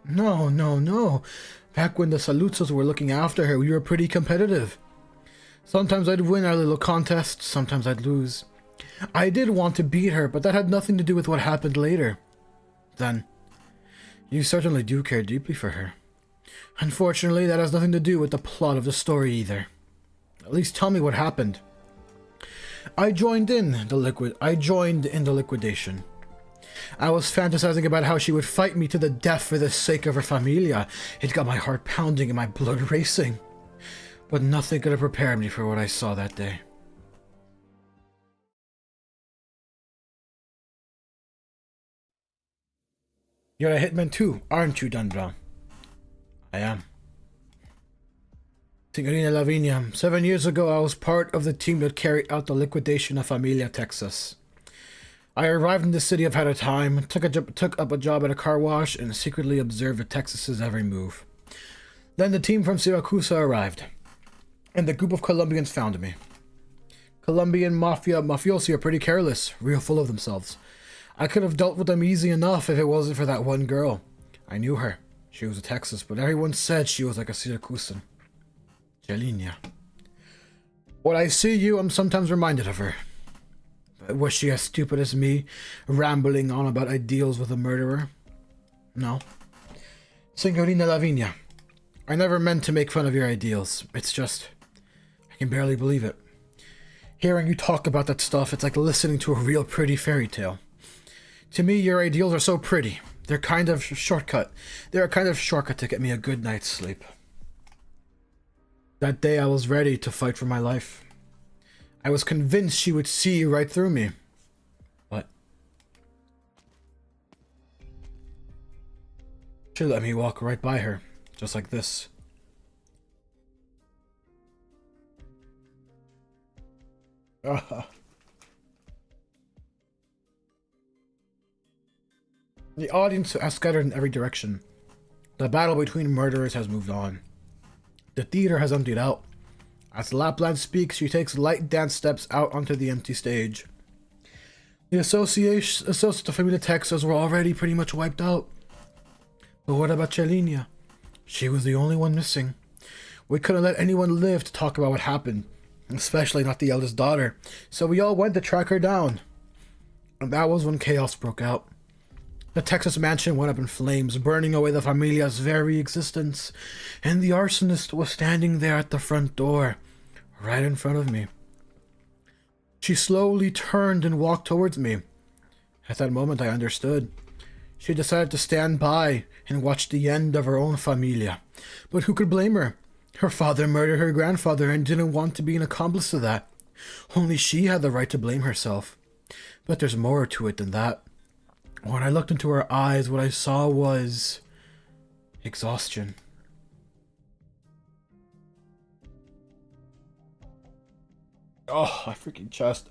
No, no, no. Back when the Salutzos were looking after her, we were pretty competitive. Sometimes I'd win our little contest, sometimes I'd lose. I did want to beat her, but that had nothing to do with what happened later. Then, you certainly do care deeply for her. Unfortunately, that has nothing to do with the plot of the story either. At least tell me what happened. I joined in the liquidation. I was fantasizing about how she would fight me to the death for the sake of her familia. It got my heart pounding and my blood racing. But nothing could have prepared me for what I saw that day. You're a hitman too, aren't you, Dundra? I am. Signorina Lavinia, 7 years ago I was part of the team that carried out the liquidation of Familia, Texas. I arrived in the city ahead of time, took up a job at a car wash, and secretly observed the Texas's every move. Then the team from Syracuse arrived, and the group of Colombians found me. Colombian mafiosi are pretty careless, real full of themselves. I could have dealt with them easy enough if it wasn't for that one girl. I knew her. She was a Texas, but everyone said she was like a Syracusan. Chelina. When I see you, I'm sometimes reminded of her. But was she as stupid as me, rambling on about ideals with a murderer? No. Signorina Lavinia, I never meant to make fun of your ideals. It's just, I can barely believe it. Hearing you talk about that stuff, it's like listening to a real pretty fairy tale. To me, your ideals are so pretty. They're kind of shortcut. They're a kind of shortcut to get me a good night's sleep. That day I was ready to fight for my life. I was convinced she would see right through me. But she let me walk right by her, just like this. The audience has scattered in every direction. The battle between murderers has moved on. The theater has emptied out. As Lapland speaks, she takes light dance steps out onto the empty stage. The associates of Familia Texas were already pretty much wiped out. But what about Chelina? She was the only one missing. We couldn't let anyone live to talk about what happened, especially not the eldest daughter, so we all went to track her down. And that was when chaos broke out. The Texas mansion went up in flames, burning away the Familia's very existence, and the arsonist was standing there at the front door, right in front of me. She slowly turned and walked towards me. At that moment I understood. She decided to stand by and watch the end of her own Familia. But who could blame her? Her father murdered her grandfather and didn't want to be an accomplice to that. Only she had the right to blame herself. But there's more to it than that. When I looked into her eyes, what I saw was exhaustion. Oh, my freaking chest.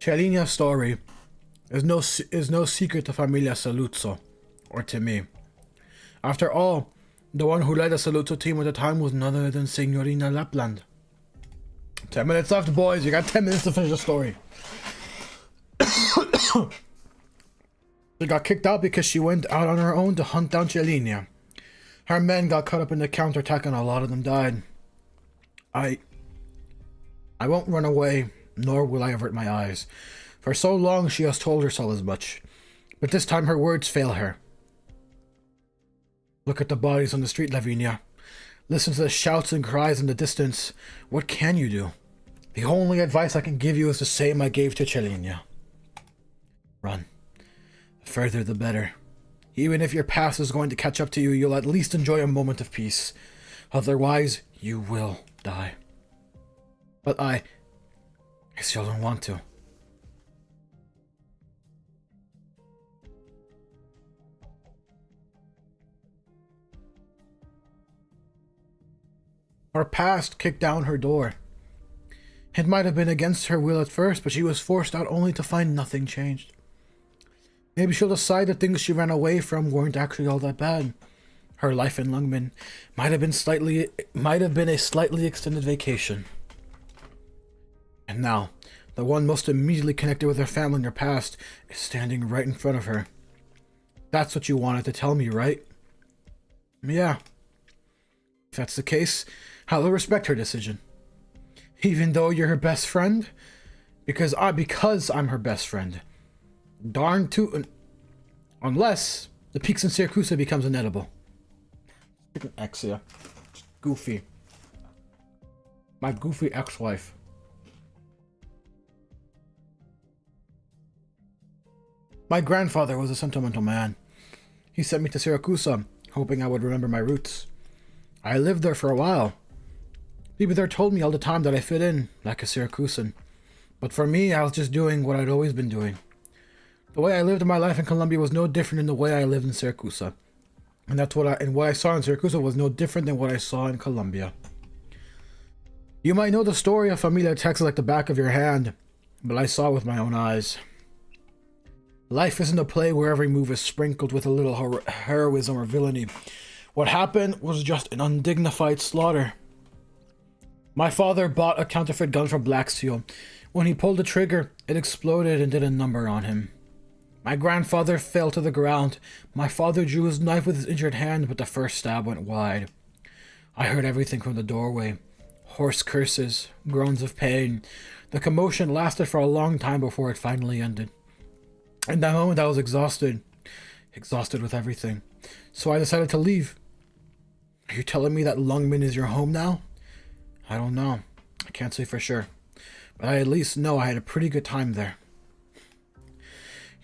Chelina's story is no secret to Familia Saluzzo, or to me. After all, the one who led the Saluzzo team at the time was none other than Signorina Lapland. 10 minutes left, boys. You got 10 minutes to finish the story. She got kicked out because she went out on her own to hunt down Chelina. Her men got caught up in the counterattack and a lot of them died. I won't run away, nor will I avert my eyes. For so long she has told herself as much. But this time her words fail her. Look at the bodies on the street, Lavinia. Listen to the shouts and cries in the distance. What can you do? The only advice I can give you is the same I gave to Chelina. Run. The further the better. Even if your past is going to catch up to you, you'll at least enjoy a moment of peace. Otherwise, you will die. But I still don't want to. Her past kicked down her door. It might have been against her will at first, but she was forced out only to find nothing changed. Maybe she'll decide the things she ran away from weren't actually all that bad. Her life in Lungmen might have been a slightly extended vacation. And now, the one most immediately connected with her family in her past is standing right in front of her. That's what you wanted to tell me, right? Yeah. If that's the case, I will respect her decision. Even though you're her best friend? Because I'm her best friend. Darn tootin'. Unless the peaks in Syracuse becomes inedible. Freaking Exia. Goofy. My goofy ex-wife. My grandfather was a sentimental man. He sent me to Syracuse, hoping I would remember my roots. I lived there for a while. People there told me all the time that I fit in, like a Syracusan. But for me, I was just doing what I'd always been doing. The way I lived my life in Colombia was no different than the way I lived in Syracuse. And what I saw in Syracuse was no different than what I saw in Colombia. You might know the story of Familia Tex like the back of your hand, but I saw it with my own eyes. Life isn't a play where every move is sprinkled with a little heroism or villainy. What happened was just an undignified slaughter. My father bought a counterfeit gun from Blacksteel. When he pulled the trigger, it exploded and did a number on him. My grandfather fell to the ground. My father drew his knife with his injured hand, but the first stab went wide. I heard everything from the doorway. Hoarse curses, groans of pain. The commotion lasted for a long time before it finally ended. In that moment, I was exhausted. Exhausted with everything. So I decided to leave. Are you telling me that Lungmen is your home now? I don't know. I can't say for sure. But I at least know I had a pretty good time there.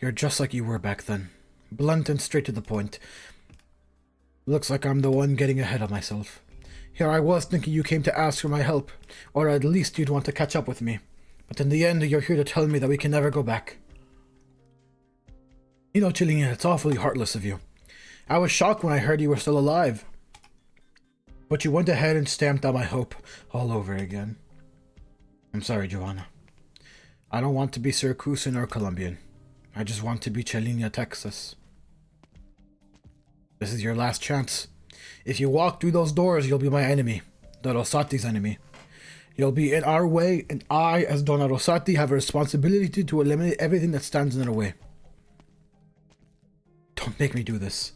You're just like you were back then. Blunt and straight to the point. Looks like I'm the one getting ahead of myself. Here I was thinking you came to ask for my help, or at least you'd want to catch up with me. But in the end, you're here to tell me that we can never go back. You know, Chilina, it's awfully heartless of you. I was shocked when I heard you were still alive. But you went ahead and stamped out my hope all over again. I'm sorry, Joanna. I don't want to be Syracusan or Colombian. I just want to be Chilina, Texas. This is your last chance. If you walk through those doors, you'll be my enemy. Don Rosati's enemy. You'll be in our way, and I, as Don Rosati, have a responsibility to eliminate everything that stands in our way. Don't make me do this.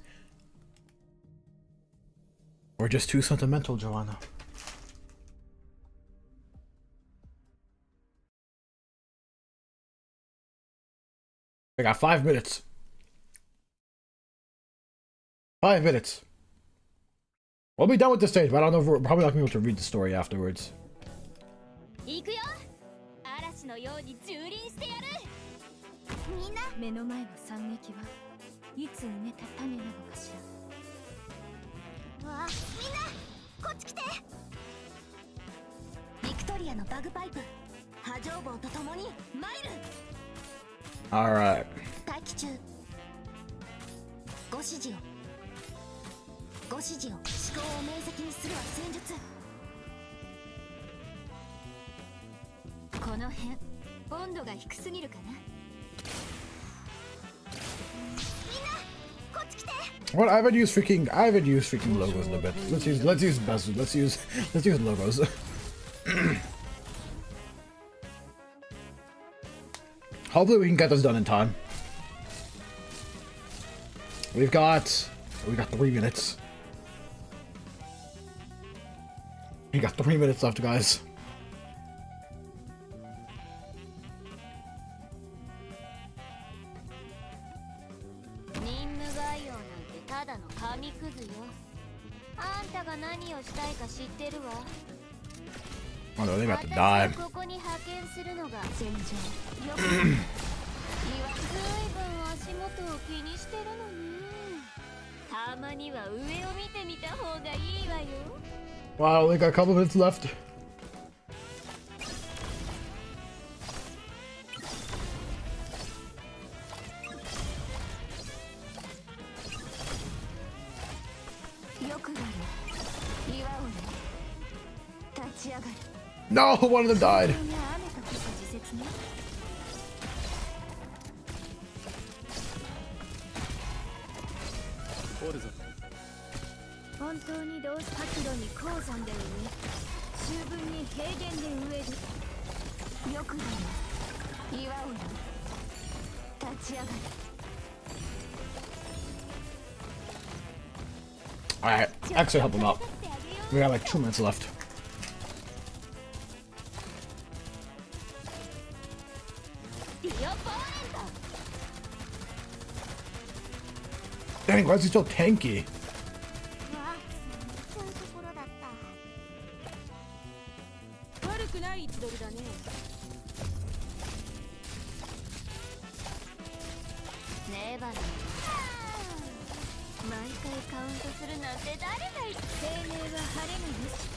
We're just too sentimental, Joanna. I got 5 minutes. 5 minutes. We'll be done with this stage, but I don't know if we're probably not going to be able to read the story afterwards. 行くよ。嵐のように蹂躙してやる。みんな。目の前の惨劇はいつ埋めた種なのかしら。わあ、みんな、こっち来て。ビクトリアのバグパイプ、波状棒と共にマイル。Alright. 待機中。ご指示を。ご指示を。思考を明晰にするは戦術。この辺、温度が低すぎるかな。みんな、こっち来て。What? I haven't used freaking logos in a bit. Let's use buzzwords. Let's use logos. Hopefully we can get this done in time. We got 3 minutes. We got 3 minutes left, guys. Oh no, they about to die. Wow, we got a couple minutes left. No, one of them died. 本当に同志活動に鉱山で植え、秋分に平原で植える。玉葉の岩を立ち上がる。 Alright, actually help him out. We got like 2 minutes left. Dang, why is he so tanky? 悪くない1ドルだね。ねばね。毎回カウントするなんて誰が言って。生命は晴れがよし、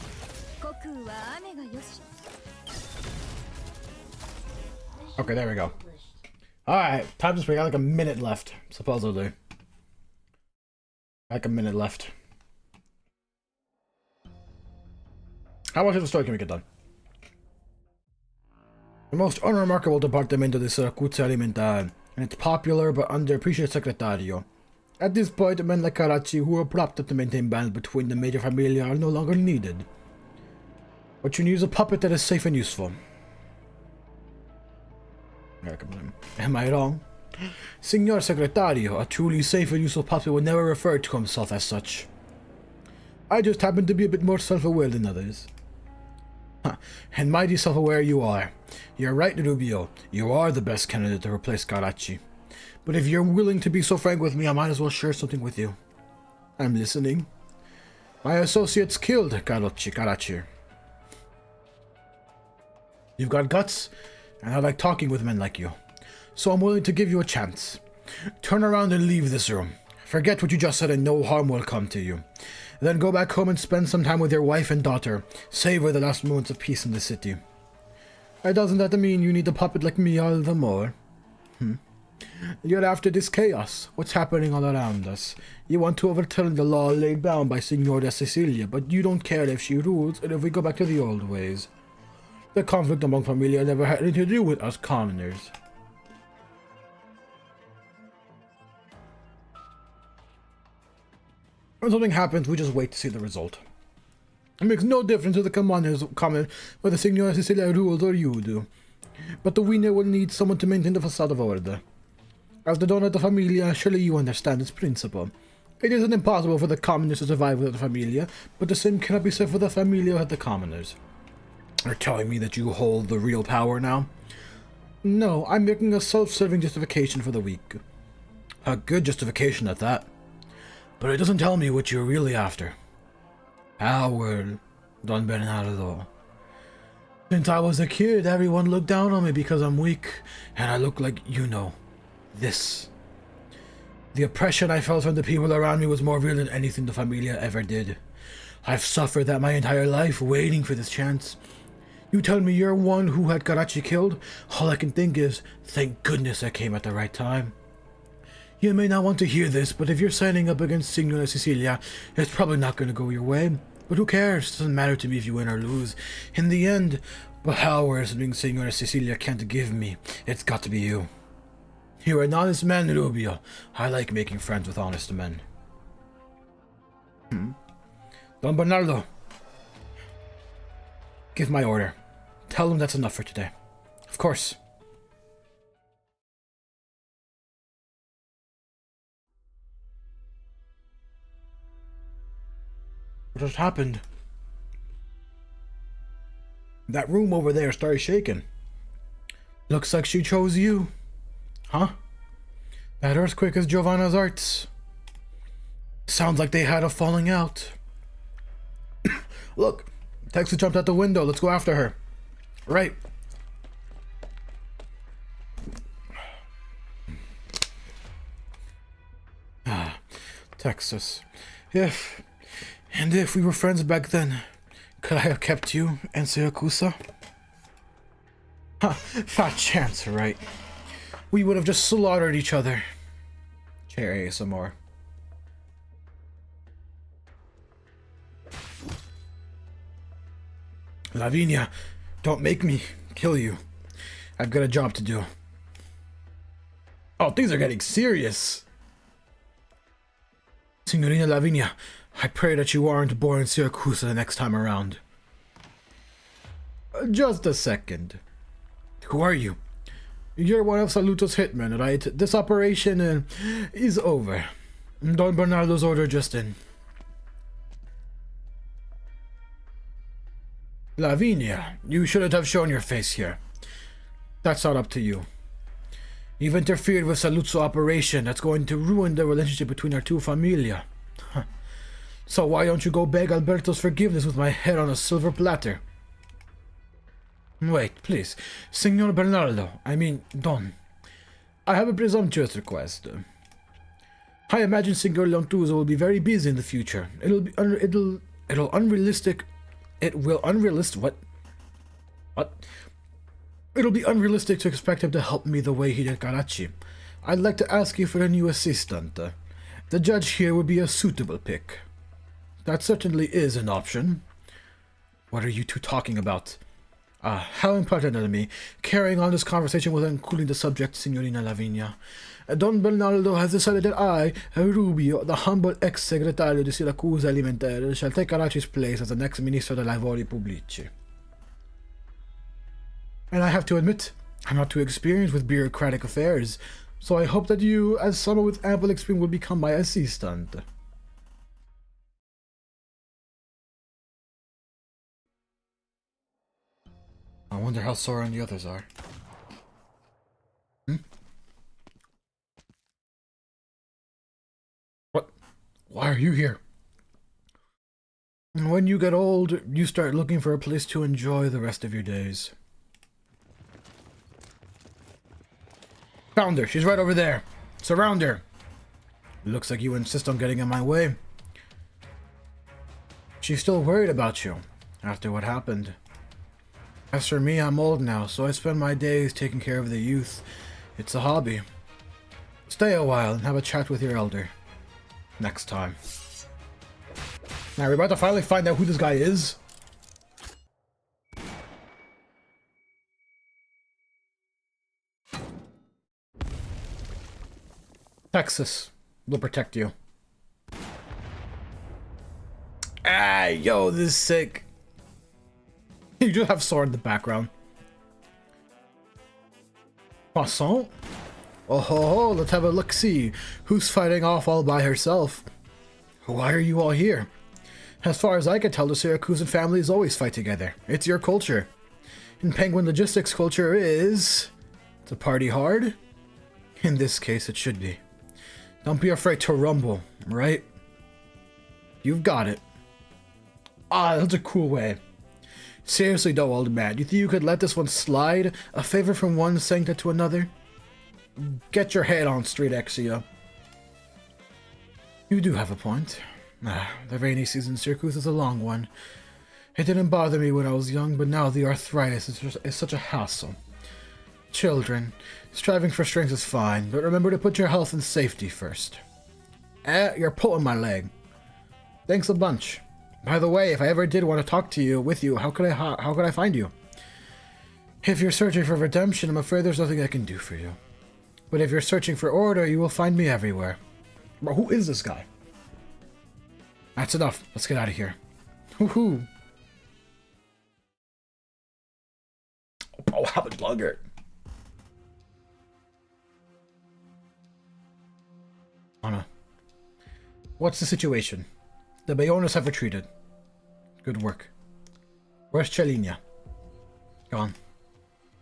虚空は雨がよし。 Okay, there we go. Alright, time to speak. I got like a minute left, supposedly. Like a minute left. How much of the story can we get done? The most unremarkable departamento di Siracusa Alimentare, and its popular but underappreciated secretario. At this point, men like Karachi, who are propped up to maintain balance between the major familia, are no longer needed. But you need a puppet that is safe and useful. Am I wrong? Signor Secretario, a truly safe and useful puppet would never refer to himself as such. I just happen to be a bit more self-aware than others. And mighty self-aware you are. You're right, Rubio. You are the best candidate to replace Karachi. But if you're willing to be so frank with me, I might as well share something with you. I'm listening. My associates killed Karachi. You've got guts, and I like talking with men like you. So I'm willing to give you a chance. Turn around and leave this room. Forget what you just said and no harm will come to you. Then go back home and spend some time with your wife and daughter. Savor the last moments of peace in the city. Doesn't that mean you need a puppet like me all the more? You're after this chaos. What's happening all around us? You want to overturn the law laid down by Signora Cecilia, but you don't care if she rules and if we go back to the old ways. The conflict among familia never had anything to do with us commoners. When something happens, we just wait to see the result. It makes no difference to the commoners whether Signora Cecilia rules or you do. But the winner will need someone to maintain the facade of order. As the Donna de Familia, surely you understand its principle. It isn't impossible for the commoners to survive without the Familia, but the same cannot be said for the Familia without the commoners. You're telling me that you hold the real power now? No, I'm making a self-serving justification for the weak. A good justification at that. But it doesn't tell me what you're really after. Power, Don Bernardo. Since I was a kid, everyone looked down on me because I'm weak, and I look like, you know, this. The oppression I felt from the people around me was more real than anything the Familia ever did. I've suffered that my entire life, waiting for this chance. You tell me you're one who had Karachi killed? All I can think is, thank goodness I came at the right time. You may not want to hear this, but if you're signing up against Signora Cecilia, it's probably not going to go your way. But who cares? It doesn't matter to me if you win or lose. In the end, but power is something Signora Cecilia can't give me. It's got to be you. You're an honest man, Rubio. I like making friends with honest men. Don Bernardo. Give my order. Tell him that's enough for today. Of course. What just happened? That room over there started shaking. Looks like she chose you. Huh? That earthquake is Giovanna's arts. Sounds like they had a falling out. Look, Tex jumped out the window. Let's go after her. Right. Texas. If we were friends back then, could I have kept you and Siracusa? Fat chance, right? We would have just slaughtered each other. Cherry some more. Lavinia, don't make me kill you. I've got a job to do. Oh, things are getting serious. Signorina Lavinia, I pray that you aren't born in Syracuse the next time around. Just a second. Who are you? You're one of Saluto's hitmen, right? This operation is over. Don Bernardo's order just in. Lavinia, you shouldn't have shown your face here. That's not up to you. You've interfered with Saluzzo's operation that's going to ruin the relationship between our two familia. So why don't you go beg Alberto's forgiveness with my head on a silver platter? Wait, please. Signor Bernardo, I mean, Don. I have a presumptuous request. I imagine Signor Leontuso will be very busy in the future. It will unrealistic. What? It'll be unrealistic to expect him to help me the way he did Karachi. I'd like to ask you for a new assistant. The judge here would be a suitable pick. That certainly is an option. What are you two talking about? How important to me. Carrying on this conversation without cooling the subject, Signorina Lavinia. Don Bernardo has decided that I, Rubio, the humble ex-segretario di Siracusa Alimentare, shall take Karachi's place as the next Ministro dei Lavori Pubblici. And I have to admit, I'm not too experienced with bureaucratic affairs, so I hope that you, as someone with ample experience, will become my assistant. I wonder how sore and the others are. What? Why are you here? When you get old, you start looking for a place to enjoy the rest of your days. Found her. She's right over there. Surround her. Looks like you insist on getting in my way. She's still worried about you after what happened. As for me, I'm old now, so I spend my days taking care of the youth. It's a hobby. Stay a while and have a chat with your elder. Next time. Now, we're about to finally find out who this guy is. Texas will protect you. Ah, yo, this is sick. You just have sword in the background. Poisson? Oh ho ho, let's have a look-see. Who's fighting off all by herself? Why are you all here? As far as I can tell, the Syracusan families always fight together. It's your culture. In Penguin Logistics, culture is... to party hard? In this case, it should be. Don't be afraid to rumble, right? You've got it. Ah, that's a cool way. Seriously though, old man, you think you could let this one slide? A favor from one sancta to another? Get your head on straight, Exia. You do have a point. The rainy season in Syracuse is a long one. It didn't bother me when I was young, but now the arthritis is such a hassle. Children, striving for strength is fine, but remember to put your health and safety first. You're pulling my leg. Thanks a bunch. By the way, if I ever did want to talk to you, how could I find you? If you're searching for redemption, I'm afraid there's nothing I can do for you. But if you're searching for order, you will find me everywhere. Bro, who is this guy? That's enough. Let's get out of here. Woohoo! Oh, how much longer? Anna, what's the situation? The Bayonas have retreated. Good work. Where's Celinia? Gone.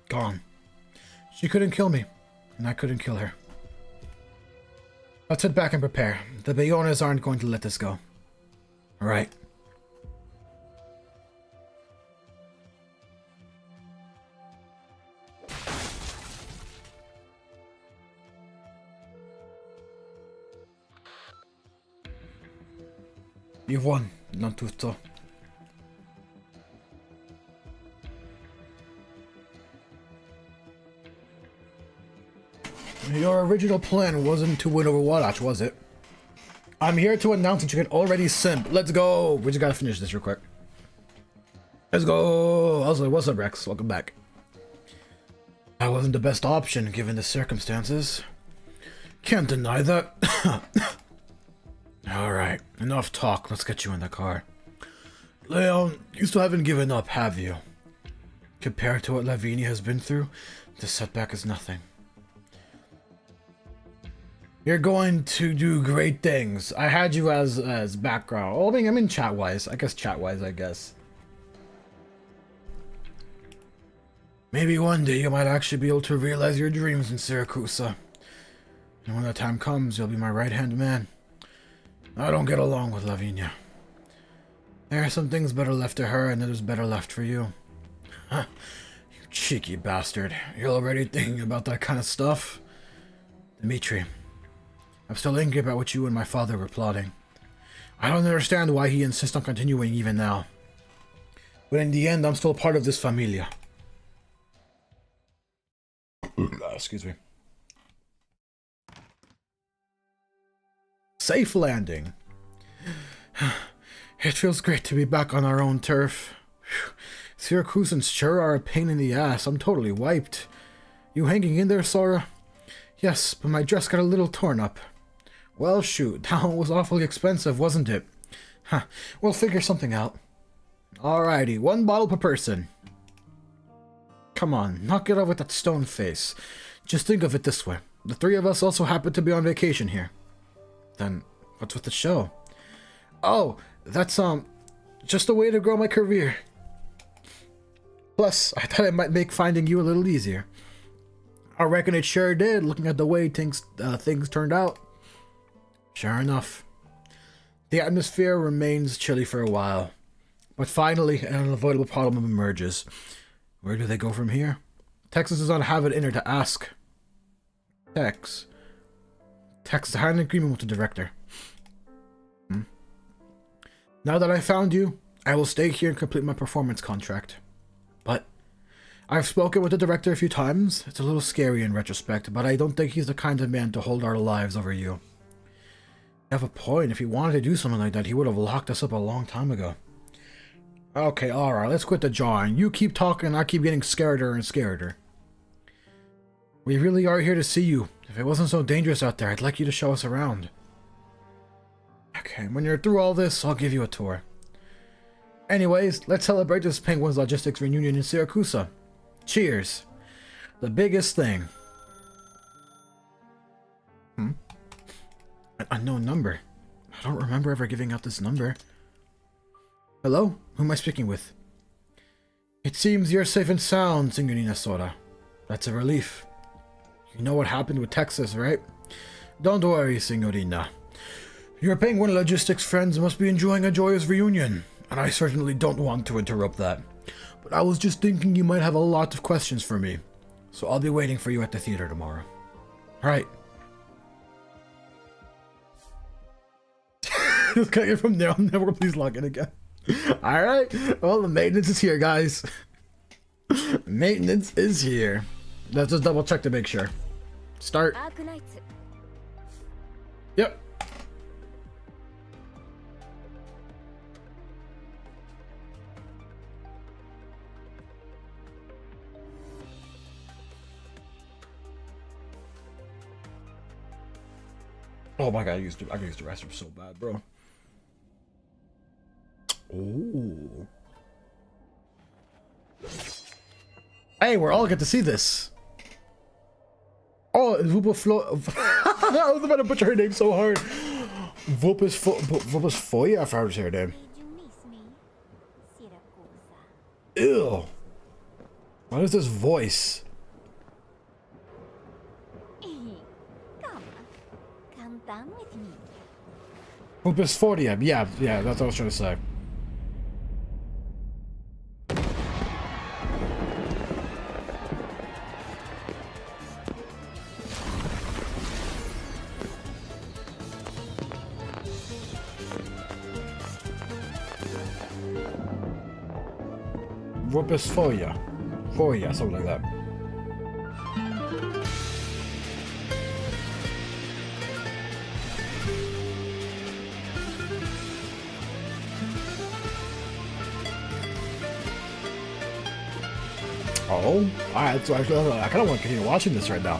Gone. She couldn't kill me, and I couldn't kill her. Let's head back and prepare. The Bayonas aren't going to let this go. Alright. You've won, non tutto. Your original plan wasn't to win over Wallach, was it? I'm here to announce that you can already simp. Let's go! We just gotta finish this real quick. Let's go! Also, what's up, Rex? Welcome back. I wasn't the best option given the circumstances. Can't deny that. Alright, enough talk. Let's get you in the car. Leon, you still haven't given up, have you? Compared to what Lavinia has been through, this setback is nothing. You're going to do great things. I had you as background. Oh, I mean chat-wise. I guess. Maybe one day you might actually be able to realize your dreams in Syracuse. And when that time comes, you'll be my right-hand man. I don't get along with Lavinia. There are some things better left to her, and others better left for you. Huh. You cheeky bastard. You're already thinking about that kind of stuff? Dimitri, I'm still angry about what you and my father were plotting. I don't understand why he insists on continuing even now. But in the end, I'm still part of this familia. Excuse me. Safe landing. It feels great to be back on our own turf. Syracusans sure are a pain in the ass. I'm totally wiped. You hanging in there, Sora? Yes, but my dress got a little torn up. Well, shoot, that one was awfully expensive, wasn't it? Huh, we'll figure something out. Alrighty, 1 bottle per person. Come on, knock it off with that stone face. Just think of it this way. The 3 of us also happen to be on vacation here. Then, what's with the show? Oh, that's, just a way to grow my career. Plus, I thought it might make finding you a little easier. I reckon it sure did, looking at the way things turned out. Sure enough. The atmosphere remains chilly for a while. But finally, an unavoidable problem emerges. Where do they go from here? Texas does not have it in her to ask. Tex had an agreement with the director. Now that I found you, I will stay here and complete my performance contract. But I've spoken with the director a few times. It's a little scary in retrospect, but I don't think he's the kind of man to hold our lives over you. You have a point. If he wanted to do something like that, he would have locked us up a long time ago. Okay, alright, let's quit the jawing. You keep talking, I keep getting scareder and scareder. We really are here to see you. If it wasn't so dangerous out there, I'd like you to show us around. Okay, when you're through all this, I'll give you a tour. Anyways, let's celebrate this Penguins Logistics reunion in Syracuse. Cheers. The biggest thing. An unknown number. I don't remember ever giving out this number. Hello? Who am I speaking with? It seems you're safe and sound, Signorina Sora. That's a relief. You know what happened with Texas, right? Don't worry, Signorina. Your Penguin Logistics friends must be enjoying a joyous reunion, and I certainly don't want to interrupt that. But I was just thinking you might have a lot of questions for me, so I'll be waiting for you at the theater tomorrow. Right. Just cut it from there. I'll never please log in again. Alright. Well, the maintenance is here, guys. Maintenance is here. Let's just double check to make sure. Start. Arknights. Yep. Oh my god, I used the restroom so bad, bro. Ooh. Hey, we're all get to see this. Oh, I was about to butcher her name so hard. Foya, I forgot her name. Ew. What is this voice? Foya, yeah, that's what I was trying to say. Foya, something like that. Oh, alright, so I kind of want to continue watching this right now.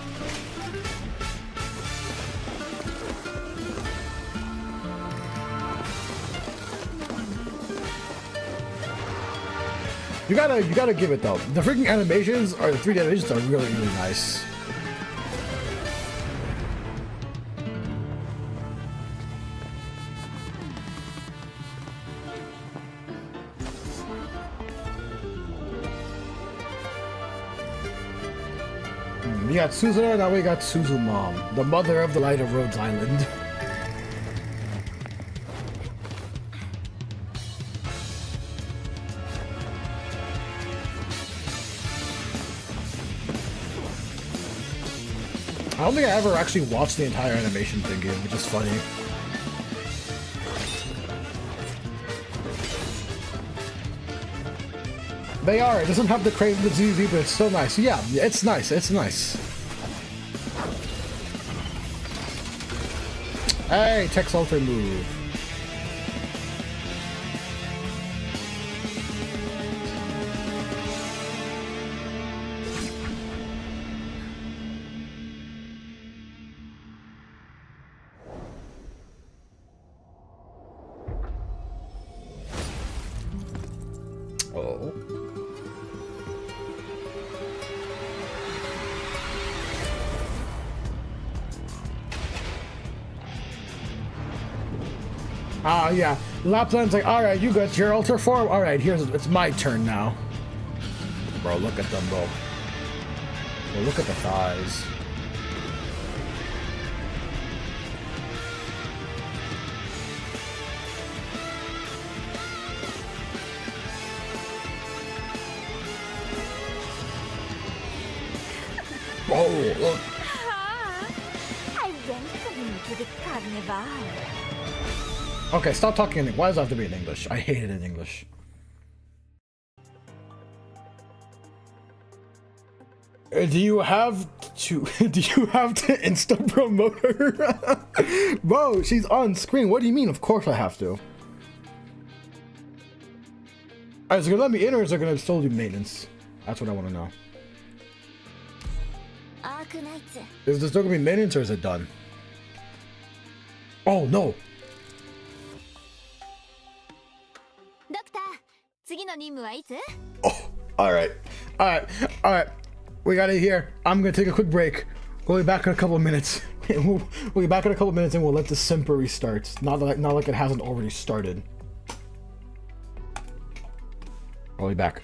You gotta give it though. The freaking animations, or the 3D animations, are really, really nice. We got Suzuno, now we got Suzu Mom, the mother of the Light of Rhodes Island. I don't think I ever actually watched the entire animation thing, which is funny. They are. It doesn't have the crave the ZZ, but it's still nice. Yeah, it's nice. It's nice. Hey, Tex Alter move. Oh. Yeah. Lapland's like, alright, you got your alter form. Alright, it's my turn now. Bro, look at them, bro. Bro, look at the thighs. Oh, look. I welcome you to the carnival. Okay, stop talking in English. Why does it have to be in English? I hate it in English. Do you have to insta promote her? Bro, she's on screen. What do you mean? Of course I have to. Alright, is it gonna let me in or is it gonna still do maintenance? That's what I want to know. Arknights. Is there still gonna be maintenance or is it done? Oh no! Doctor, 次の任務はいつ? Oh, alright. We got it here. I'm gonna take a quick break. We'll be back in a couple of minutes. we'll be back in a couple of minutes and we'll let the simper restart. Not like it hasn't already started. I'll be back.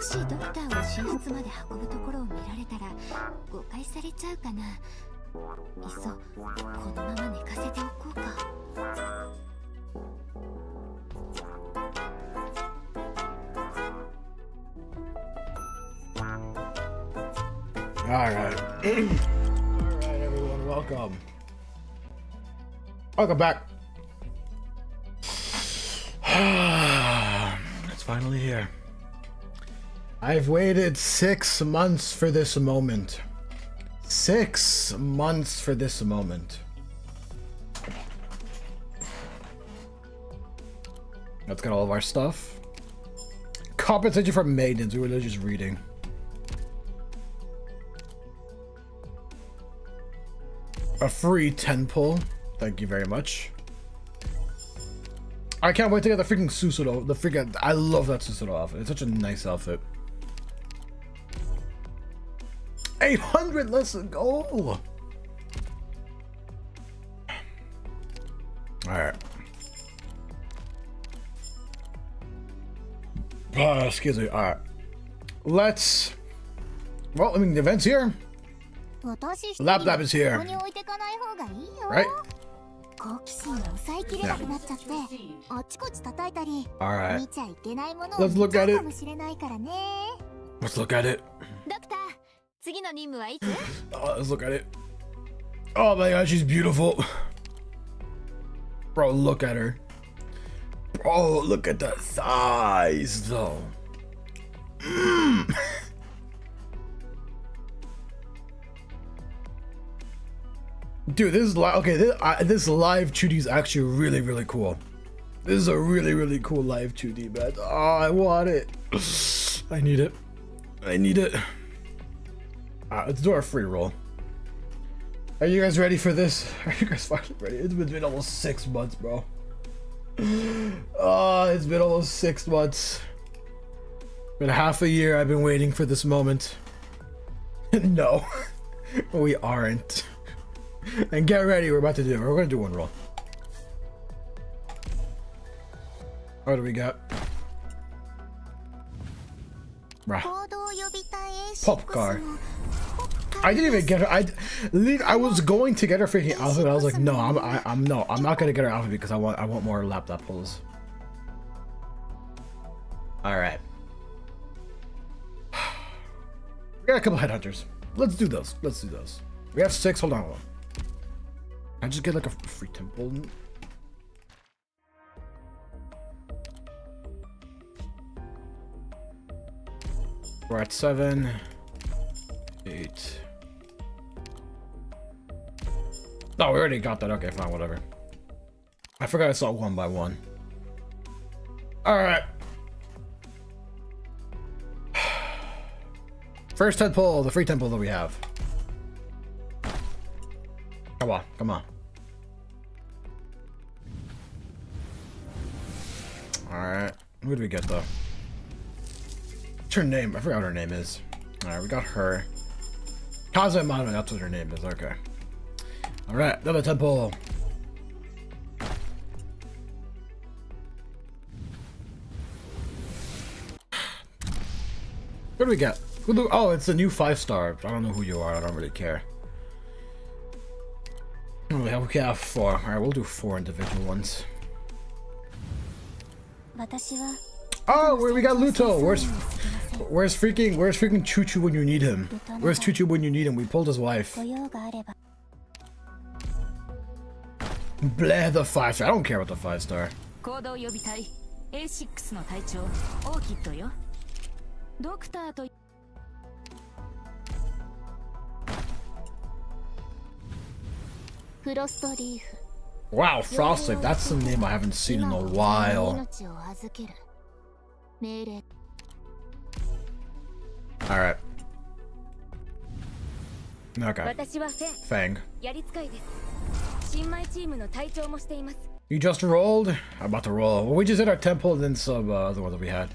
しドクターを寝室まで運ぶところを見られたら誤解されちゃうかな。いっそこのまま寝かせておこうか。Alright. Alright, everyone, welcome. Welcome back. It's finally here. I've waited 6 months for this moment. 6 months for this moment. Let's get all of our stuff. Compensation for maidens. We were just reading. A free 10 pull. Thank you very much. I can't wait to get the freaking Susudo. The freaking, I love that Susudo outfit. It's such a nice outfit. 800, let's go. Alright. Excuse me. Alright. Let's. Well, I mean, the event's here. LapLap is here. Right? Yeah. Alright. Let's look at it. Let's look at it. Let's look at it. Oh my god, she's beautiful. Bro, look at her. Bro, look at the thighs, though. Dude, this is okay. This live 2D is actually really cool. This is a really cool live 2D, man. Oh, I want it. I need it. I need it. Let's do our free roll. Are you guys ready for this? Are you guys fucking ready? It's been almost 6 months, bro. Oh, it's been almost 6 months. Been half a year I've been waiting for this moment. No, we aren't. And get ready, we're about to do it. We're gonna do one roll. What do we got? Bruh. Pop car. I didn't even get her. I was going to get her freaking outfit. I was like, no, I'm not gonna get her outfit because I want more LapLap pulls. All right. We got a couple headhunters. Let's do those. Let's do those. We have 6. Hold on. I just get like a free temple. We're at 7, 8. No, we already got that. Okay, fine, whatever. I forgot I saw 1 by 1. All right. First temple, the free temple that we have. Come on, come on. Alright, who do we get though? What's her name? I forgot what her name is. Alright, we got her. Kazemano, that's what her name is, okay. Alright, another temple. What do we get? Oh, it's a new 5-star. I don't know who you are, I don't really care. We have 4. Alright, we'll do 4 individual ones. Oh, where we got Luto. Where's freaking Choo Choo when you need him? Where's Choo Choo when you need him? We pulled his wife. Bleh, the 5-star. I don't care about the 5-star. Wow, Frostleaf, that's some name I haven't seen in a while. Alright. Okay. Fang. You just rolled? I'm about to roll. Well, we just hit our temple and then some other ones that we had.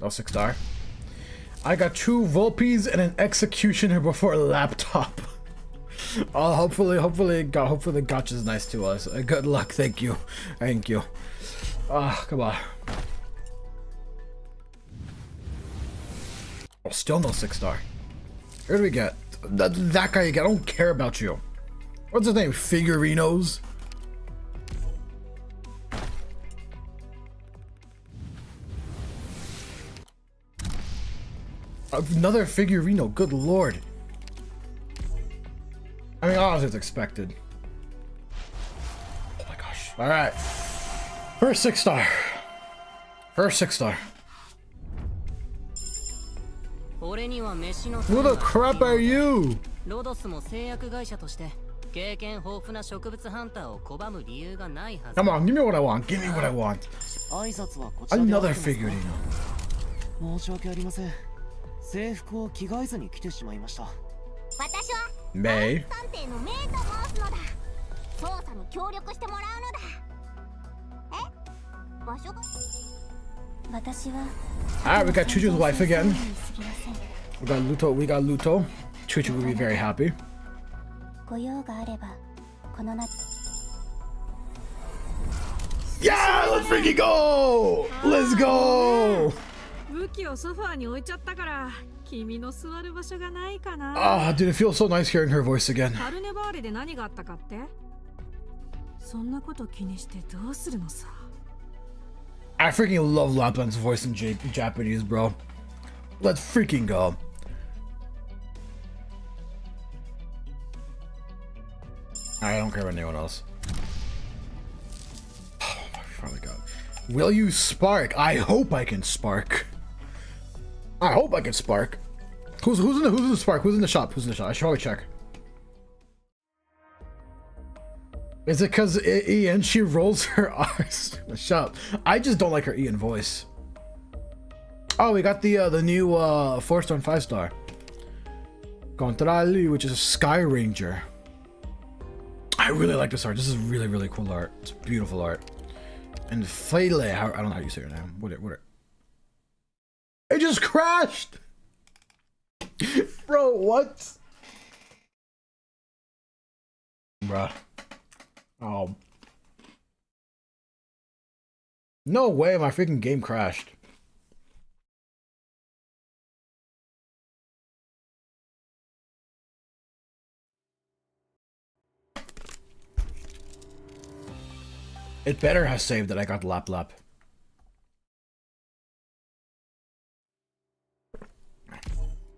Oh, 6-star. I got 2 Vulpes and an Executioner before a laptop. Oh, hopefully Gotcha's nice to us. Good luck, thank you. Thank you. Ah, come on. Oh, still no 6-star. Here do we get? That guy again, I don't care about you. What's his name? Figurinos? Another Figurino, good lord. I mean, honestly, it's expected. Oh my gosh. Alright. First 6-star. First 6-star. Who the crap are you? Come on, give me what I want. Give me what I want. Another Figurino. May. Alright, we got Chuchu's wife again. We got Luto. Chuchu will be very happy. Yeah, let's freaking go! Let's go! Ah, dude, it feels so nice hearing her voice again. I freaking love Lapland's voice in Japanese, bro. Let's freaking go. I don't care about anyone else. Oh, finally got it. Will you spark? I hope I can spark. I hope I can spark. Who's in the spark? Who's in the shop? Who's in the shop? I should probably check. Is it because Ian, she rolls her R's in the shop? I just don't like her Ian voice. Oh, we got the new 4-star and 5-star. Contrali, which is a Sky Ranger. I really like this art. This is really, really cool art. It's beautiful art. And Fele, I don't know how you say your name. What it just crashed! Bro, what? Bruh. Oh. No way my freaking game crashed. It better have saved that I got LapLap.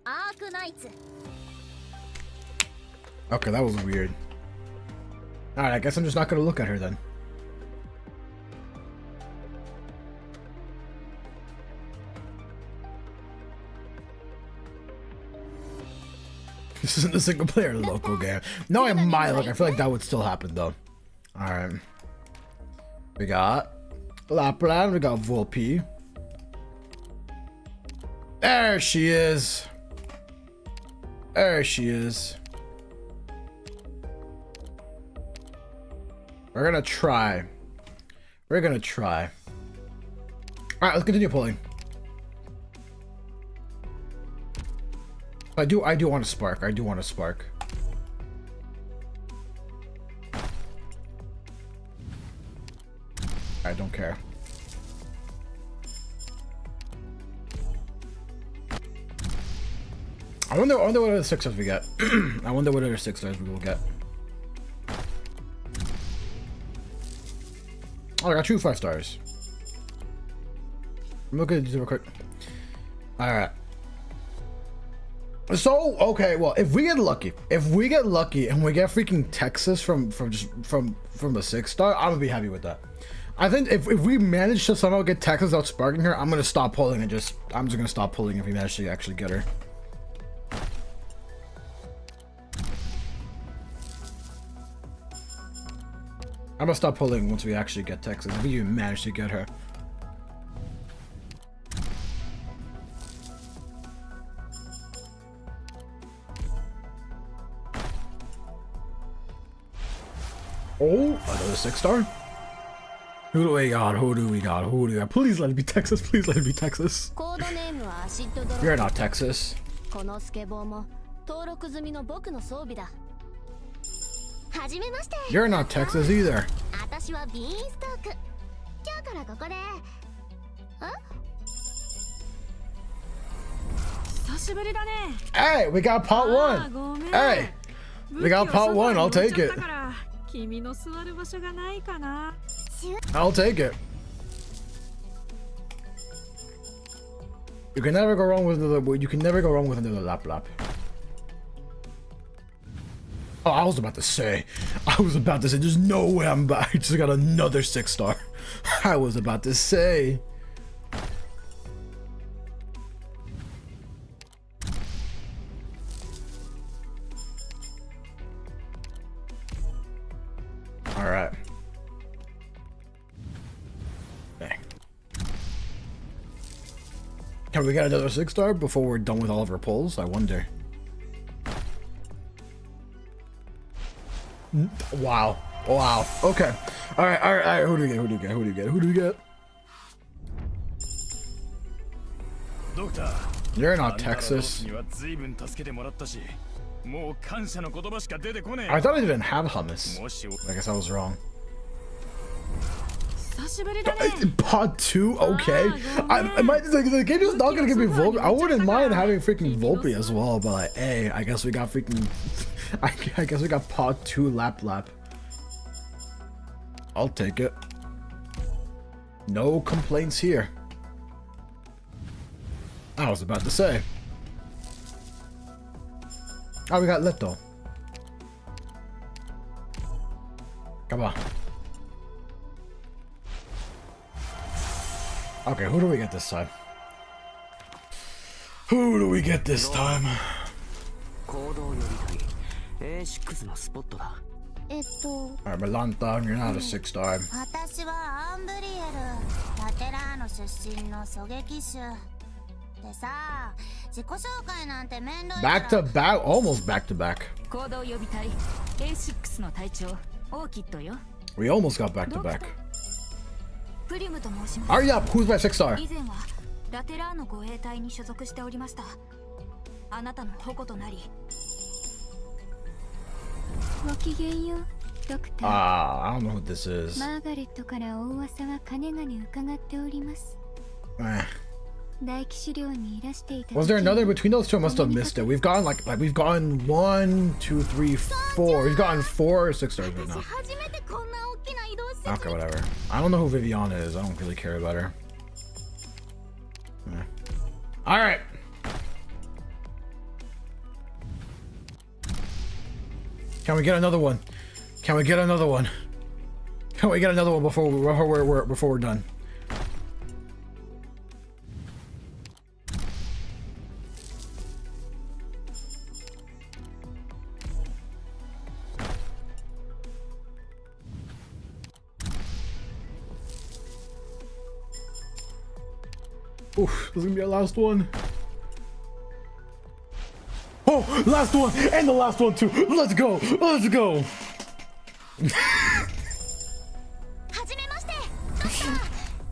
Arknights. Okay, that was weird. Alright, I guess I'm just not gonna look at her then. This isn't a single player local game. No, I might look. I feel like that would still happen though. Alright. We got LapLap, we got Volpe. There she is. There she is. We're gonna try. We're gonna try. Alright, let's continue pulling. I do want to spark. I do want to spark. I don't care. I wonder what other 6-stars we get. I wonder what other 6-stars we will get. Oh, I got 2 5-stars. I'm looking at these real quick. Alright. So, okay, well, if we get lucky and we get freaking Texas from a 6-star, I'm gonna be happy with that. I think if we manage to somehow get Texas without sparking her, I'm gonna stop pulling and I'm just gonna stop pulling if we manage to actually get her. I'm gonna stop pulling once we actually get Texas, if we even manage to get her. Oh, another 6-star. Who do we got? Who do we got? Who do we got? Please let it be Texas. Please let it be Texas. コードネームはアシッドドロ You're not Texas. このスケボーも登録済みの僕の装備だ。はじめまして。 You're not Texas either. 私はビーンストーク。今日からここで。久しぶりだね。 Hey, we got part one. Hey, we got part one. I'll take it. 君の座る場所がないかな。 I'll take it. You can never go wrong with another. You can never go wrong with another lap lap. Oh, I was about to say. There's no way I'm back. I just got another 6-star. I was about to say. All right. Dang. Can we get another 6-star before we're done with all of our pulls? I wonder. Wow. Wow. Okay. All right. Who do we get? You're not Texas. I thought I didn't have hummus. I guess I was wrong. Pod 2? Okay. The game is not gonna give me Volpe. I wouldn't mind having freaking Volpe as well, but like, hey, I guess we got freaking... I guess we got pod 2 LapLap. I'll take it. No complaints here. I was about to say. Oh, we got Leto. Come on. Okay, who do we get this time? Who do we get this time? Alright, Melanta, you're not a 6-star. 私はアンブリエル、ラテラーノ出身の狙撃手。でさ、自己紹介なんて面倒いから。 Back to back, almost back to back. 行動予備隊 A6 の隊長オーキッドよ。 We almost got back to back. プリムと申します。 Hurry up, who's my 6-star? 以前はラテラーノ護衛隊に所属しておりました。あなたの矛となり。ごきげんよう、ドクター。I don't know who this is. マーガレットからお噂はかねがね伺っております。 大気資料にいらしていた。 Was there another between those two? I must have missed it. We've gotten like we've gotten 1, 2, 3, 4. We've gotten 4 6-stars right now. Okay, whatever. I don't know who Viviana is. I don't really care about her. All right. Can we get another one? Can we get another one? Can we get another one before we're done? Oof, this is gonna be our last one. Oh, last one, and the last one too. Let's go, let's go.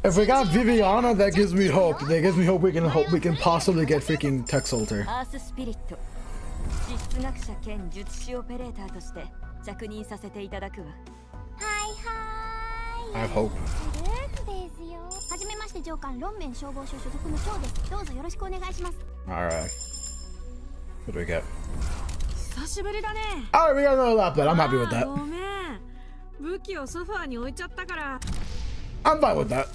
If we got Viviana, that gives me hope. That gives me hope we can possibly get freaking Tex Alter. I have hope. はじめまして上官ロンメン消防署所属の長です。どうぞよろしくお願いします。 Alright. What do we get? 久しぶりだね。 Alright, we got another lap that. I'm happy with that. ごめん。武器をソファーに置いちゃったから。 I'm fine with that.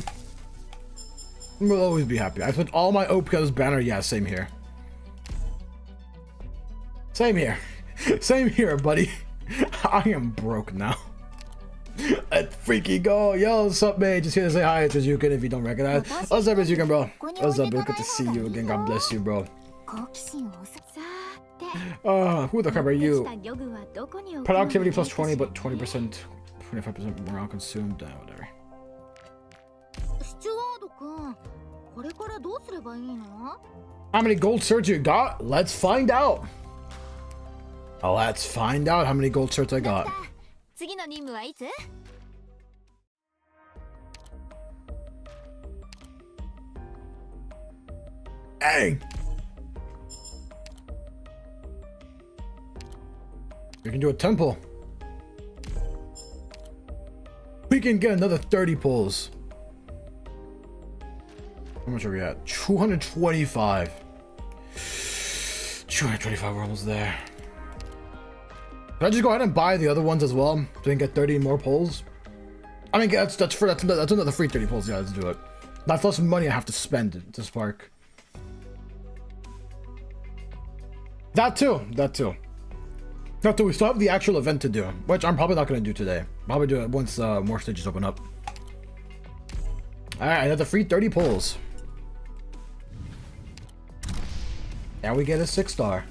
We'll always be happy. I put all my hope because banner. Yeah, same here. Same here. Same here, buddy. I am broke now. Let's freaking go. Yo, what's up, man? Just here to say hi. It's Yukin if you don't recognize. What's up, it's Yukin, bro? What's up, bro? Good to see you again. God bless you, bro. Who the crap are you? Productivity plus 20, but 20%, 25% morale consumed. Whatever. スチュワード君、これからどうすればいいの? How many gold certs you got? Let's find out. Let's find out how many gold certs I got. 次の任務はいつ? Dang! We can do a temple. We can get another 30 pulls. How much are we at? 225. 225, we're almost there. Can I just go ahead and buy the other ones as well? So we can get 30 more pulls? I mean, that's another free 30 pulls. Yeah, let's do it. That's less money I have to spend to spark. That too. We still have the actual event to do, which I'm probably not going to do today. Probably do it once more stages open up. Alright, another free 30 pulls. Now we get a 6-star.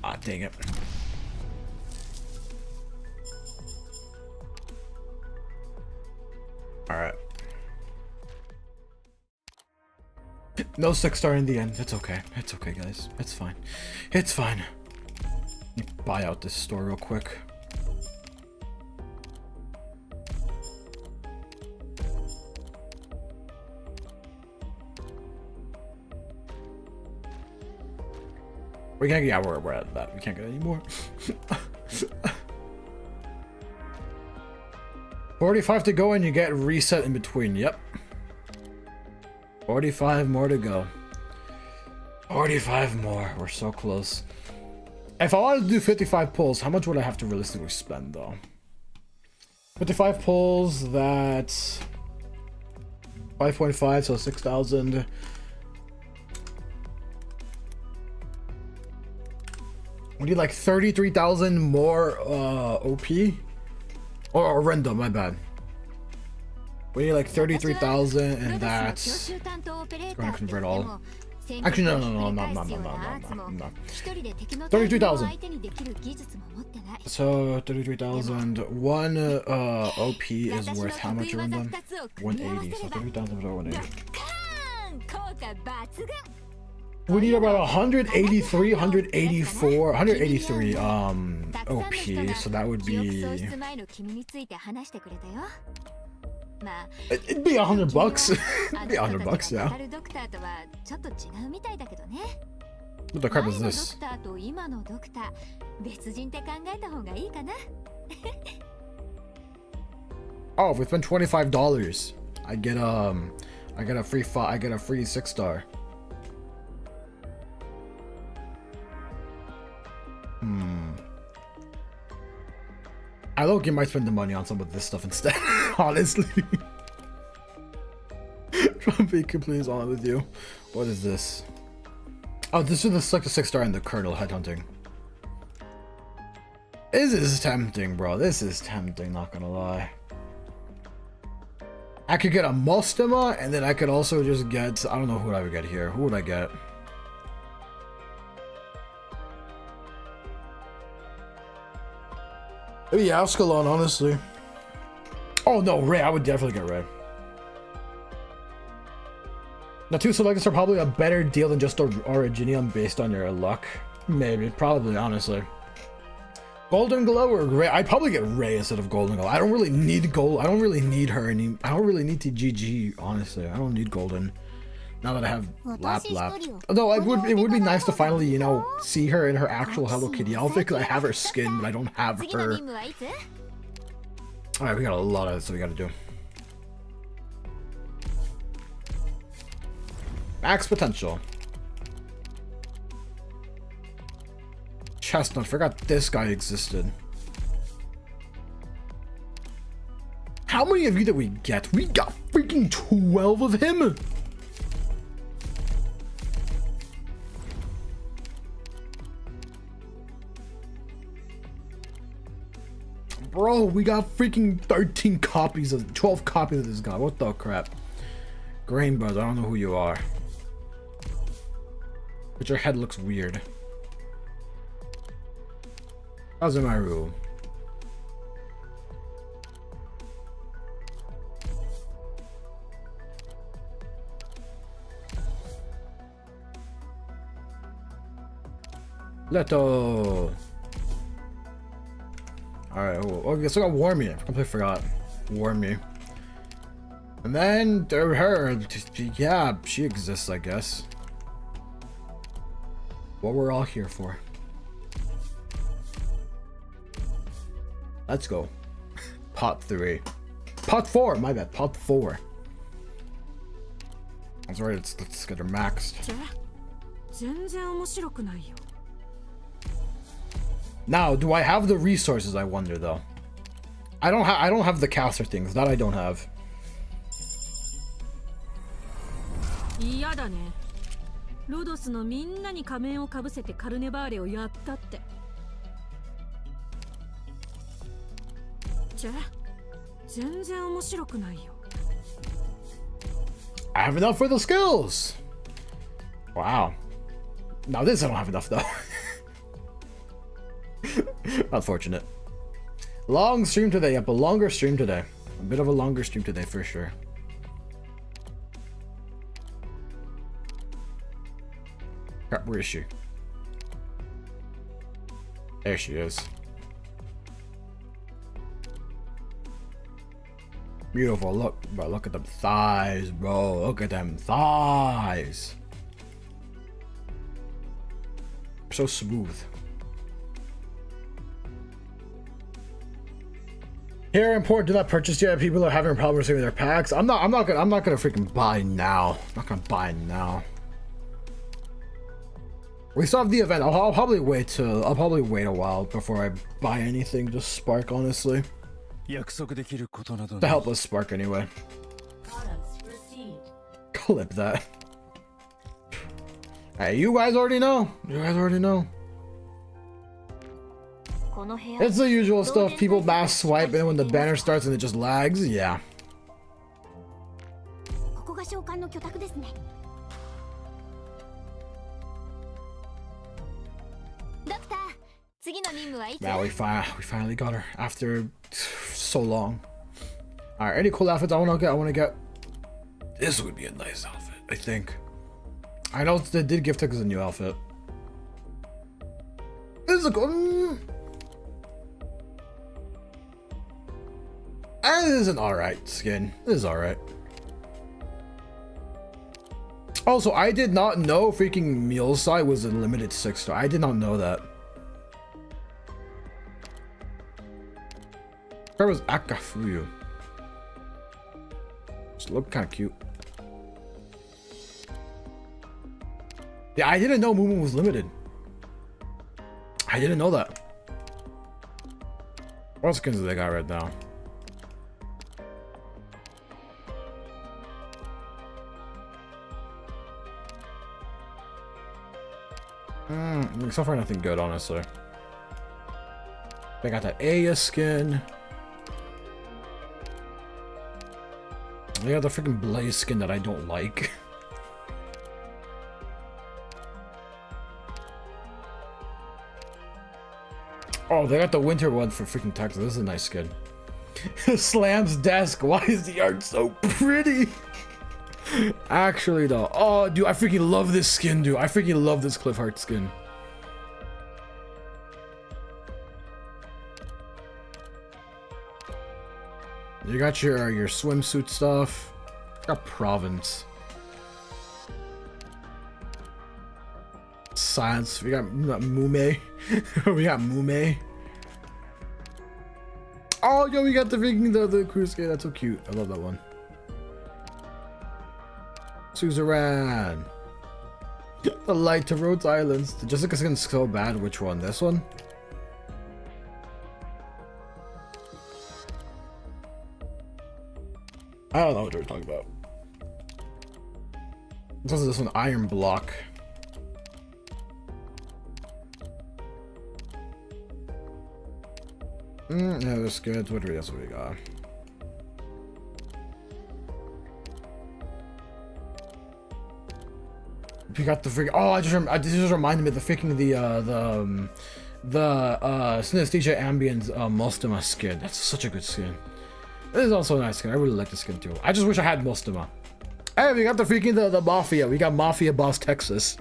Ah, dang it. Alright. No 6-star in the end. It's okay. It's okay, guys. It's fine. It's fine. Let me buy out this store real quick. We can't get, yeah, we're at that. We can't get any more. 45 to go and you get reset in between. Yep. 45 more to go. 45 more. We're so close. If I wanted to do 55 pulls, how much would I have to realistically spend though? 55 pulls, that's 5.5, so 6,000. We need like 33,000 more OP. Or random, my bad. We need like 33,000 and that's going to convert all. Actually, no. 33,000. So 33,000. One OP is worth how much random? 180. So 33,000 is 180. We need about 183, 184, 183 OP, so that would be... It'd be $100. It'd be $100, yeah. What the crap is this? Oh, if we spend $25, I get a free 6-star. I look, you might spend the money on some of this stuff instead, honestly. Trying to be completely honest with you. What is this? Oh, this is like the 6-star and the Colonel headhunting. This is tempting, bro. This is tempting, not gonna lie. I could get a Mostema, and then I could also just get... I don't know who I would get here. Who would I get? Maybe Ascalon, honestly. Oh no, Ray. I would definitely get Ray. The two selectors are probably a better deal than just Originium based on your luck. Maybe, probably, honestly. Golden Glow or Ray? I'd probably get Ray instead of Golden Glow. I don't really need gold. I don't really need her any. I don't really need to GG, honestly. I don't need Golden. Now that I have LapLap. Although it would be nice to finally, you know, see her in her actual Hello Kitty outfit, because I have her skin, but I don't have her. Alright, we got a lot of stuff we gotta do. Max potential. Chestnut, forgot this guy existed. How many of you did we get? We got freaking 12 of him! Bro, we got freaking 13 copies of 12 copies of this guy. What the crap? Grain Buzz, I don't know who you are. But your head looks weird. Kazumaru. Leto. Alright, okay, so I got Warm Me. I completely forgot. Warm Me. And then her. Yeah, she exists, I guess. What we're all here for. Let's go. Pot 3. Pot 4, my bad. Pot 4. That's right, let's get her maxed. Now, do I have the resources, I wonder, though? I don't have the caster things. That I don't have. 嫌だね。ロドスのみんなに仮面をかぶせてカルネバーレをやったって。全然面白くないよ。I have enough for the skills! Wow. Now this I don't have enough, though. Unfortunate. Long stream today. Yep, a longer stream today. A bit of a longer stream today, for sure. Crap, where is she? There she is. Beautiful. Look, bro. Look at them thighs, bro. Look at them thighs. So smooth. Here, important. Do not purchase yet. People are having problems receiving their packs. I'm not gonna freaking buy now. I'm not gonna buy now. We still have the event. I'll probably wait a while before I buy anything. Just Spark, honestly. To help us Spark anyway. Clip that. Hey, you guys already know. You guys already know. It's the usual stuff. People mass swipe and when the banner starts and it just lags. Yeah. Now we finally got her after so long. Alright, any cool outfits I wanna get. This would be a nice outfit, I think. I know they did give Tex a new outfit. This is a good. And this is an alright skin. This is alright. Also, I did not know freaking meal side was a limited 6-star. I did not know that. Where was Akafuyu? Just look kind of cute. Yeah, I didn't know Mumu was limited. I didn't know that. What skins do they got right now? So far nothing good, honestly. They got that Aya skin. They got the freaking Blaze skin that I don't like. Oh, they got the winter one for freaking Texas. This is a nice skin. Slam's desk. Why is the art so pretty? Actually, though. Oh, dude, I freaking love this skin, dude. I freaking love this Cliffheart skin. You got your swimsuit stuff. Got Province. Science. We got Mume. We got Mume. Oh, yo, we got the freaking the cruise skate. That's so cute. I love that one. Suzerain. The light to Rhodes Islands. The Jessica skin's so bad. Which one? This one? I don't know what you're talking about. This is this one, Iron Block. Yeah, that's good. What else we got? We got the freaking. Oh, this just reminded me of the freaking the Synesthesia Ambience Mostema skin. That's such a good skin. This is also a nice skin. I really like the skin too. I just wish I had Mostema. Hey, we got the freaking the Mafia. We got Mafia Boss Texas.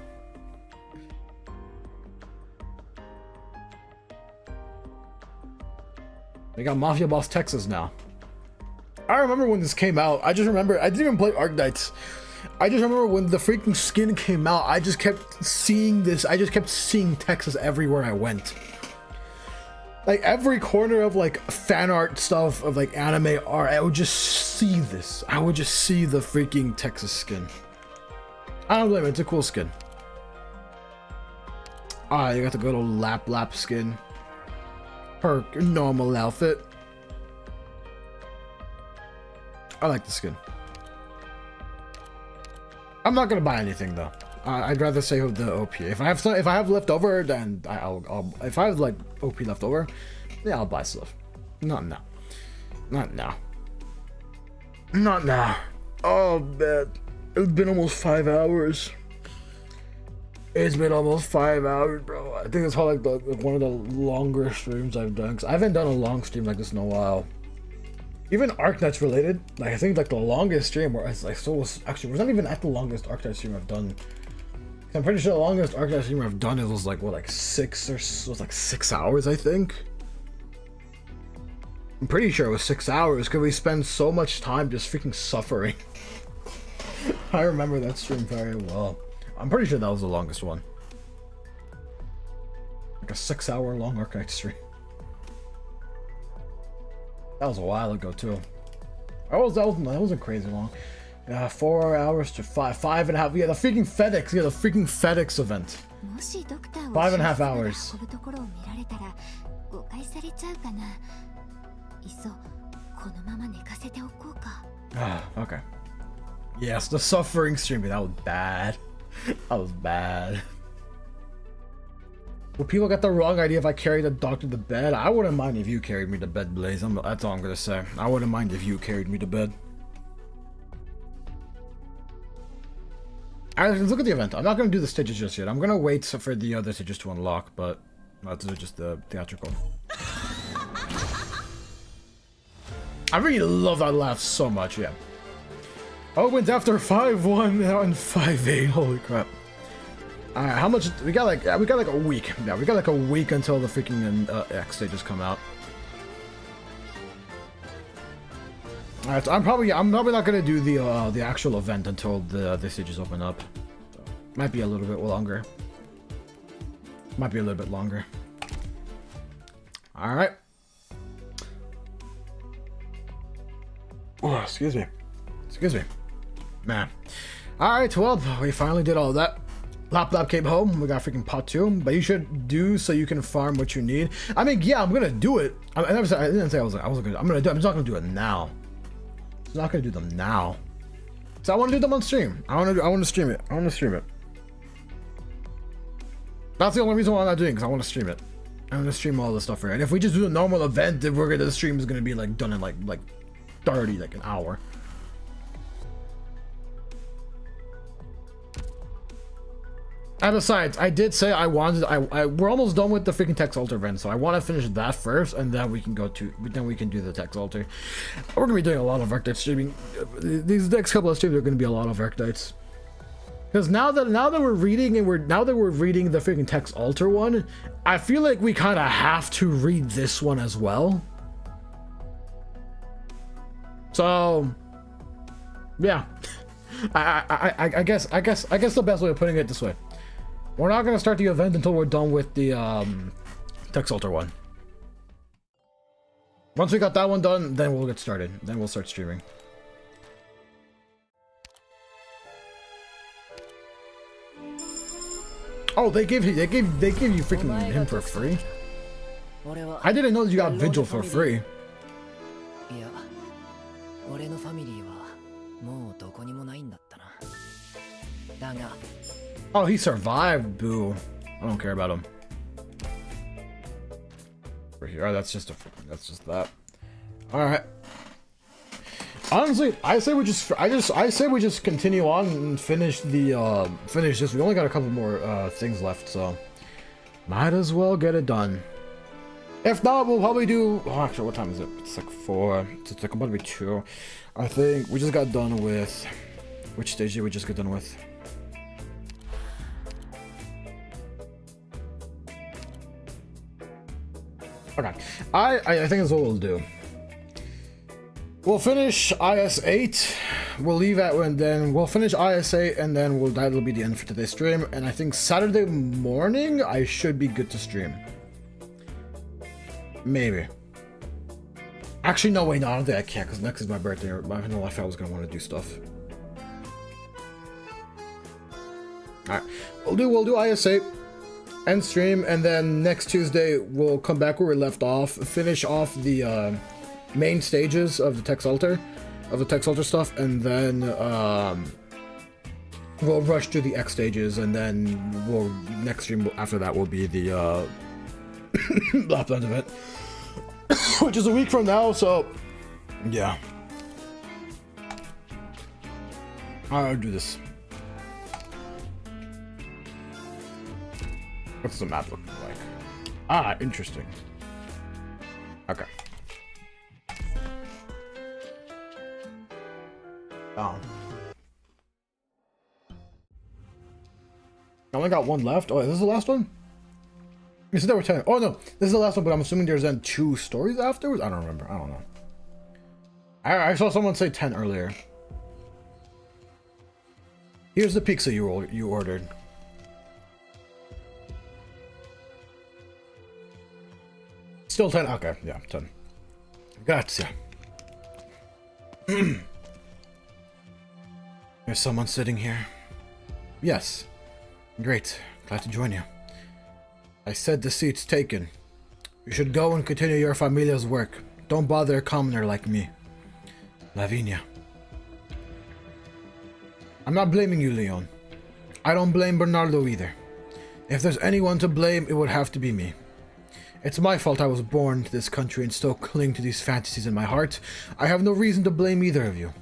We got Mafia Boss Texas now. I remember when this came out. I just remember I didn't even play Arknights. I just remember when the freaking skin came out. I just kept seeing this. I just kept seeing Texas everywhere I went. Like every corner of like fan art stuff of like anime art, I would just see this. I would just see the freaking Texas skin. I don't blame it. It's a cool skin. Ah, you got the good old LapLap skin. Her normal outfit. I like the skin. I'm not gonna buy anything though. I'd rather save the OP. If I have leftover, then I'll if I have like OP leftover, yeah, I'll buy stuff. Not now. Not now. Not now. Oh man, it's been almost 5 hours. It's been almost 5 hours, bro. I think it's probably like one of the longer streams I've done. Cause I haven't done a long stream like this in a while. Even Arknights related, like I think like the longest stream, where it's like so was actually was not even at the longest Arknights stream I've done. I'm pretty sure the longest Arknights stream I've done was like what, like 6 hours, I think. I'm pretty sure it was 6 hours because we spend so much time just freaking suffering. I remember that stream very well. I'm pretty sure that was the longest one. Like a 6 hour long Arknights stream. That was a while ago too. That wasn't crazy long. 4 hours to 5.5. Yeah, the freaking FedEx. Yeah, the freaking FedEx event. 5.5 hours. Okay. Yes, the suffering stream. That was bad. That was bad. Will people get the wrong idea if I carry the doctor to bed? I wouldn't mind if you carried me to bed, Blaze. That's all I'm gonna say. I wouldn't mind if you carried me to bed. Alright, let's look at the event. I'm not gonna do the stages just yet. I'm gonna wait for the other stages to unlock, but that's just the theatrical. I really love that laugh so much, yeah. Oh, it went after 5-1 now and 5-8. Holy crap. Alright, how much we got like a week. Yeah, we got like a week until the freaking X stages come out. Alright, so I'm probably not gonna do the actual event until the stages open up. So, might be a little bit longer. Might be a little bit longer. Alright. Oh, excuse me. Excuse me. Man. Alright, well, we finally did all that. LapLap came home. We got freaking pot 2, but you should do so you can farm what you need. I mean, yeah, I'm gonna do it. I didn't say I wasn't gonna. I'm gonna do. I'm just not gonna do it now. I'm not gonna do them now. So I want to do them on stream. I want to stream it. I want to stream it. That's the only reason why I'm not doing it, because I want to stream it. I'm gonna stream all this stuff for it. And if we just do a normal event, then the stream is gonna be like done in like 30, like an hour. And besides, I did say I wanted. We're almost done with the freaking Tex Alter Event, so I want to finish that first, and then we can do the Tex Alter. We're gonna be doing a lot of Arknights streaming. These next couple of streams are gonna be a lot of Arknights. Because now that we're reading the freaking Tex Alter one, I feel like we kind of have to read this one as well. So, yeah, I guess the best way of putting it this way. We're not going to start the event until we're done with the Tex Alter one. Once we got that one done, then we'll get started. Then we'll start streaming. Oh, they give you freaking him for free? I didn't know that you got Vigil for free. Oh, he survived. Boo. I don't care about him. For here, oh, that's just that. All right. Honestly, I say we just continue on and finish this. We only got a couple more things left, so might as well get it done. If not, we'll probably do. Oh, actually, what time is it? It's like 4. It's like about to be 2. I think we just got done with. Which stage did we just get done with? Okay. I think that's what we'll do. We'll finish IS-8. We'll leave at when then we'll finish IS-8 and then that'll be the end for today's stream. And I think Saturday morning I should be good to stream. Maybe. Actually, no, wait, no, I don't think I can because next is my birthday. I don't know if I was gonna want to do stuff. Alright. We'll do IS-8 end stream, and then next Tuesday we'll come back where we left off, finish off the main stages of the Tex Alter stuff, and then we'll rush through the X stages, and then next stream after that will be the LapLap event, which is a week from now. So yeah, I'll do this. What's the map looking like? Ah, interesting. Okay. Oh. I only got one left. Oh, is this the last one? You said there were 10. Oh no, this is the last one, but I'm assuming there's then 2 stories afterwards? I don't remember. I don't know. I saw someone say 10 earlier. Here's the pizza you ordered. Still 10? Okay, yeah, 10. Gotcha. There's someone sitting here. Yes. Great. Glad to join you. I said the seat's taken. You should go and continue your familia's work. Don't bother a commoner like me. Lavinia. I'm not blaming you, Leon. I don't blame Bernardo either. If there's anyone to blame, it would have to be me. It's my fault I was born to this country and still cling to these fantasies in my heart. I have no reason to blame either of you.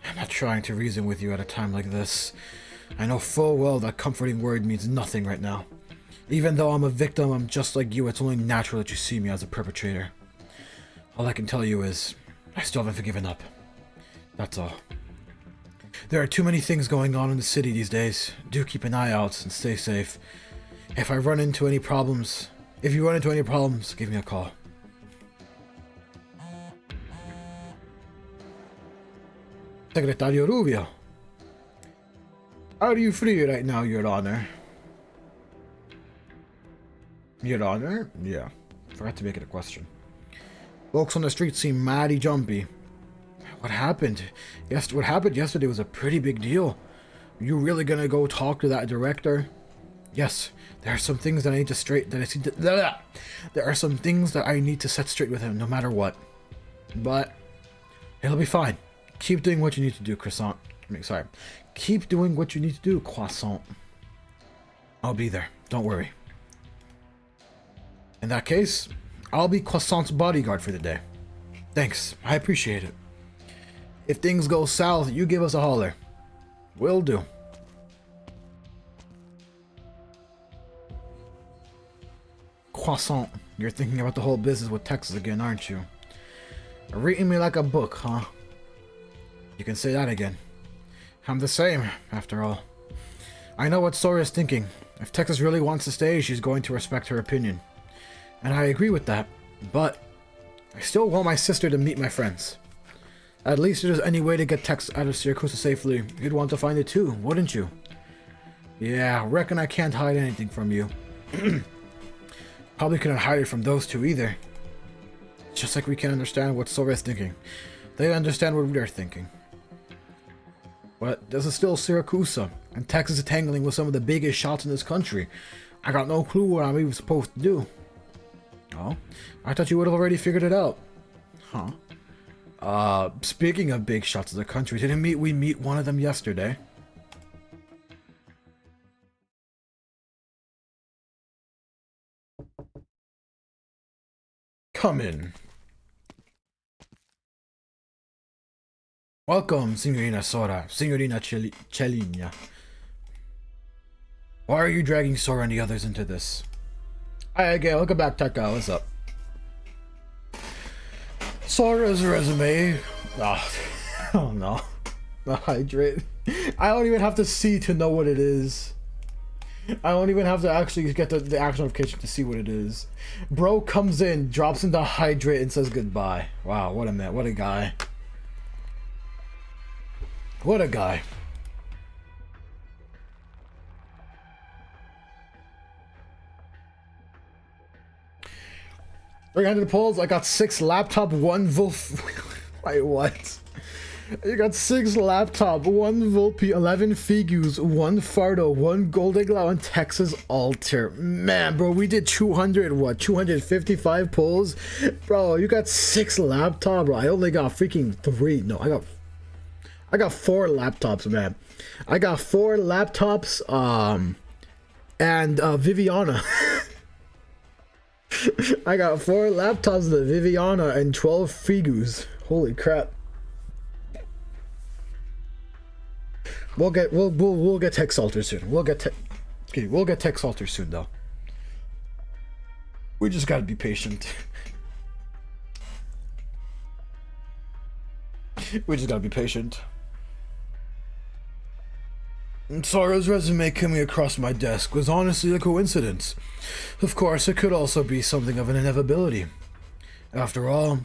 I'm not trying to reason with you at a time like this. I know full well that comforting word means nothing right now. Even though I'm a victim, I'm just like you. It's only natural that you see me as a perpetrator. All I can tell you is, I still haven't given up. That's all. There are too many things going on in the city these days. Do keep an eye out and stay safe. If you run into any problems, give me a call. Secretario Rubio. Are you free right now, Your Honor? Your Honor? Yeah. Forgot to make it a question. Folks on the street seem mighty jumpy. What happened? Yes, what happened yesterday was a pretty big deal. You really gonna go talk to that director? Yes, there are some things that I need to there are some things that I need to set straight with him, no matter what. But it'll be fine. Keep doing what you need to do, croissant. Sorry. Keep doing what you need to do, croissant. I'll be there. Don't worry. In that case, I'll be croissant's bodyguard for the day. Thanks. I appreciate it. If things go south, you give us a holler. Will do. Croissant, you're thinking about the whole business with Texas again, aren't you? Reading me like a book, huh? You can say that again. I'm the same, after all. I know what Sora's thinking. If Texas really wants to stay, she's going to respect her opinion. And I agree with that, but I still want my sister to meet my friends. At least if there's any way to get Tex out of Syracuse safely, you'd want to find it too, wouldn't you? Yeah, reckon I can't hide anything from you. Probably couldn't hide it from those two either. Just like we can understand what Sora's thinking. They understand what we're thinking. But this is still Syracuse, and Texas is tangling with some of the biggest shots in this country. I got no clue what I'm even supposed to do. Oh? I thought you would have already figured it out. Huh? Speaking of big shots in the country, didn't we meet one of them yesterday? Come in. Welcome, Signorina Sora, Signorina Celinia. Why are you dragging Sora and the others into this? Hi again, welcome back, Taka, what's up? Sora's resume. Oh no. The hydrate. I don't even have to see to know what it is. I don't even have to actually get the action notification to see what it is. Bro comes in, drops into hydrate, and says goodbye. Wow, what a man, what a guy. What a guy. $300 pulls. I got 6 laptop, 1 Wolf. Wait, what? You got 6 laptop, 1 Volpe, 11 Figus, 1 Fardo, 1 Golden Glow, and Texas Alter. Man, bro, we did 255 pulls? Bro, you got 6 laptop, bro. I only got freaking 3. No, I got 4 laptops, man. I got 4 laptops, and Viviana. I got 4 laptops, the Viviana, and 12 Figus. Holy crap. We'll get Tex Alter soon. We'll get Tex Alter soon though. We just gotta be patient. We just gotta be patient. And Sora's resume coming across my desk was honestly a coincidence. Of course, it could also be something of an inevitability. After all,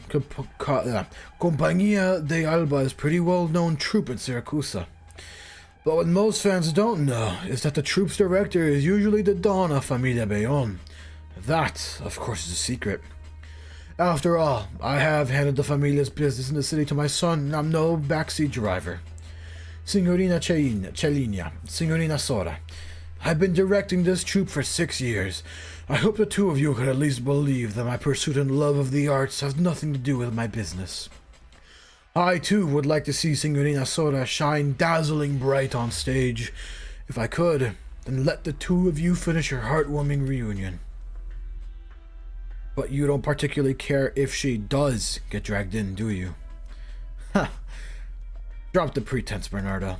Compañía de Alba is a pretty well-known troupe in Siracusa. But what most fans don't know is that the troupe's director is usually the Don of Familia Bayonne. That, of course, is a secret. After all, I have handed the Familia's business in the city to my son, and I'm no backseat driver. Signorina Celinia, Signorina Sora, I've been directing this troupe for 6 years. I hope the two of you could at least believe that my pursuit and love of the arts has nothing to do with my business. I, too, would like to see Signorina Sora shine dazzling bright on stage. If I could, then let the two of you finish your heartwarming reunion. But you don't particularly care if she does get dragged in, do you? Ha! Drop the pretense, Bernardo.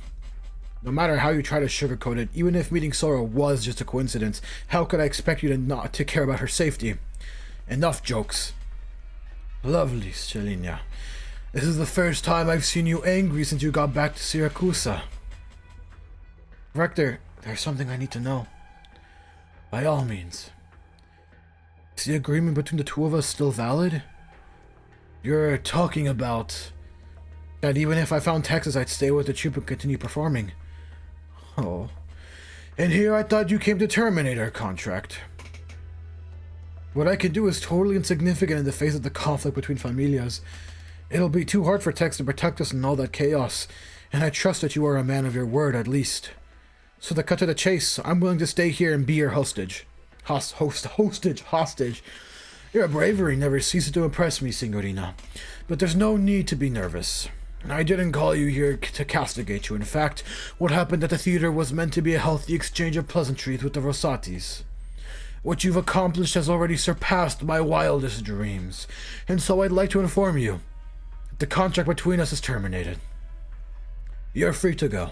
No matter how you try to sugarcoat it, even if meeting Sora was just a coincidence, how could I expect you to not to care about her safety? Enough jokes. Lovely, Celinia. This is the first time I've seen you angry since you got back to Siracusa. Rector, there's something I need to know. By all means. Is the agreement between the two of us still valid? You're talking about that even if I found Texas, I'd stay with the troupe and continue performing. Oh. And here I thought you came to terminate our contract. What I can do is totally insignificant in the face of the conflict between familias. It'll be too hard for Tex to protect us in all that chaos, and I trust that you are a man of your word at least. So to cut to the chase, I'm willing to stay here and be your hostage. Hostage. Your bravery never ceases to impress me, Signorina. But there's no need to be nervous. I didn't call you here to castigate you. In fact, what happened at the theater was meant to be a healthy exchange of pleasantries with the Rosatis. What you've accomplished has already surpassed my wildest dreams, and so I'd like to inform you that the contract between us is terminated. You're free to go.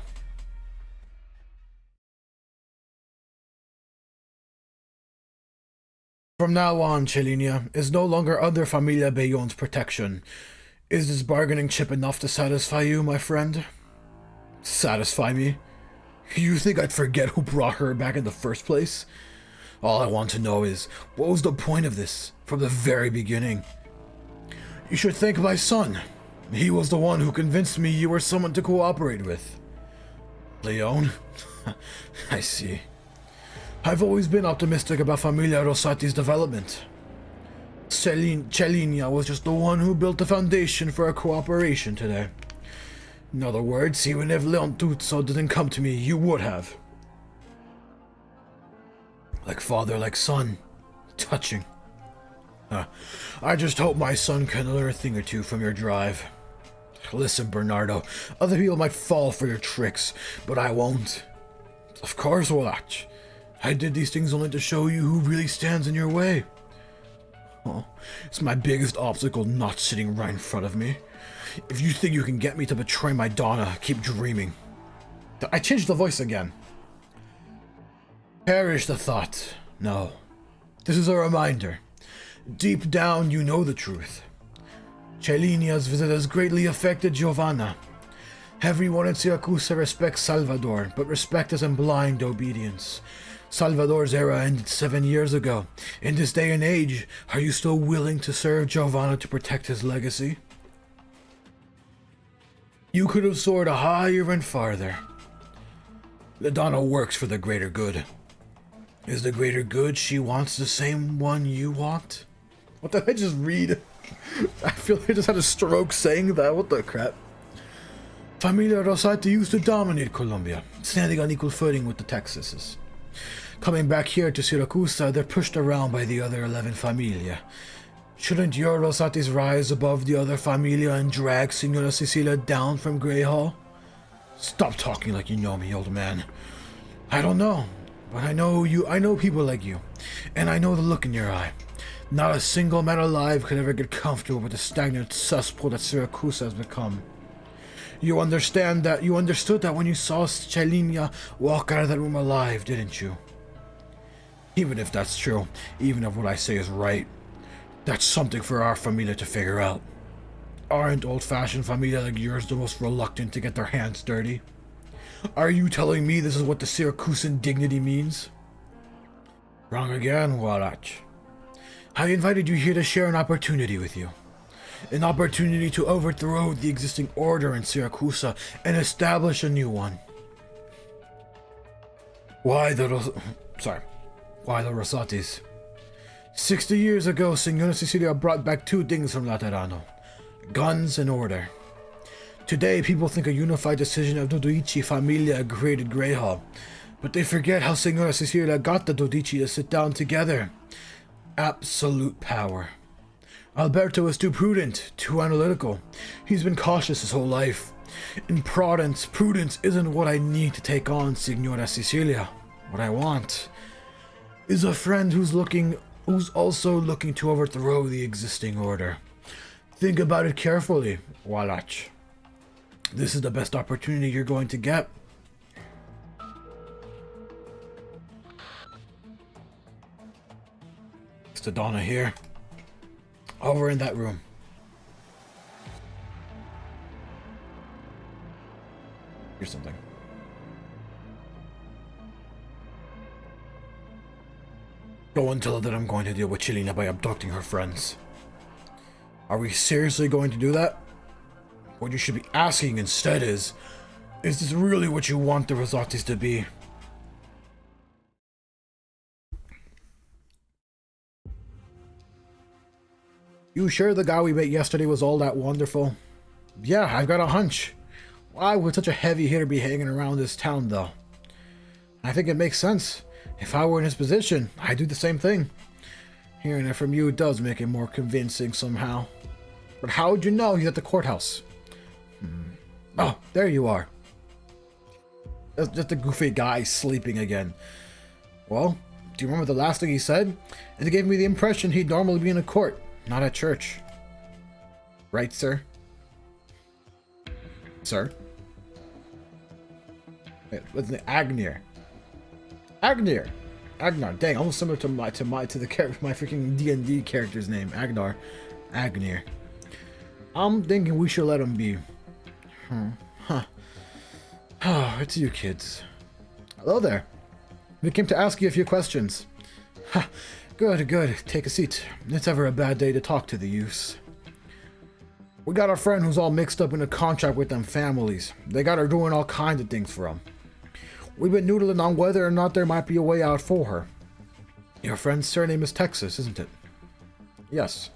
From now on, Celinia is no longer under Familia Bayonne's protection. Is this bargaining chip enough to satisfy you, my friend? Satisfy me? You think I'd forget who brought her back in the first place? All I want to know is, what was the point of this from the very beginning? You should thank my son. He was the one who convinced me you were someone to cooperate with. Leon? I see. I've always been optimistic about Familia Rosati's development. Celinia was just the one who built the foundation for our cooperation today. In other words, even if Leontuzzo didn't come to me, you would have. Like father, like son. Touching. I just hope my son can learn a thing or two from your drive. Listen, Bernardo, other people might fall for your tricks, but I won't. Of course, watch. I did these things only to show you who really stands in your way. Oh, it's my biggest obstacle not sitting right in front of me. If you think you can get me to betray my Donna, keep dreaming. I changed the voice again. Perish the thought. No. This is a reminder. Deep down, you know the truth. Celinia's visit has greatly affected Giovanna. Everyone in Siracusa respects Salvador, but respect is in blind obedience. Salvador's era ended 7 years ago. In this day and age, are you still willing to serve Giovanna to protect his legacy? You could have soared higher and farther. La Donna works for the greater good. Is the greater good she wants the same one you want? What did I just read? I feel like I just had a stroke saying that. What the crap? Familia Rosati used to dominate Colombia, standing on equal footing with the Texases. Coming back here to Siracusa, they're pushed around by the other 11 Familia. Shouldn't your Rosatis rise above the other Familia and drag Signora Cecilia down from Grey Hall? Stop talking like you know me, old man. I don't know, but I know people like you, and I know the look in your eye. Not a single man alive could ever get comfortable with the stagnant cesspool that Siracusa has become. You understood that when you saw Celinia walk out of that room alive, didn't you? Even if that's true, even if what I say is right, that's something for our familia to figure out. Aren't old-fashioned familia like yours the most reluctant to get their hands dirty? Are you telling me this is what the Syracusan dignity means? Wrong again, Warach. I invited you here to share an opportunity with you. An opportunity to overthrow the existing order in Siracusa and establish a new one. Why the Rosatis? 60 years ago, Signora Cecilia brought back 2 things from Laterano. Guns and order. Today, people think a unified decision of the Dodici Familia created Grey Hall, but they forget how Signora Cecilia got the Dodici to sit down together. Absolute power. Alberto is too prudent, too analytical. He's been cautious his whole life. And prudence isn't what I need to take on Signora Cecilia. What I want is a friend who's also looking to overthrow the existing order. Think about it carefully, Walach. This is the best opportunity you're going to get. It's the Donna here. Over in that room. Here's something. Go and tell her that I'm going to deal with Chilina by abducting her friends. Are we seriously going to do that? What you should be asking instead is this really what you want the Rosatis to be? You sure the guy we met yesterday was all that wonderful? Yeah, I've got a hunch. Why would such a heavy hitter be hanging around this town, though? I think it makes sense. If I were in his position, I'd do the same thing. Hearing it from you does make it more convincing somehow. But how would you know he's at the courthouse? Oh, there you are. That's just a goofy guy sleeping again. Well, do you remember the last thing he said? It gave me the impression he'd normally be in a court, not at church. Right, sir? Sir? Wait, what's the Agnir? Agnir! Agnar, dang, almost similar to my freaking D&D character's name, Agnar. Agnir. I'm thinking we should let him be. Oh, it's you kids. Hello there. We came to ask you a few questions. Good. Take a seat. It's ever a bad day to talk to the youths. We got a friend who's all mixed up in a contract with them families. They got her doing all kinds of things for them. We've been noodling on whether or not there might be a way out for her. Your friend's surname is Texas, isn't it? Yes.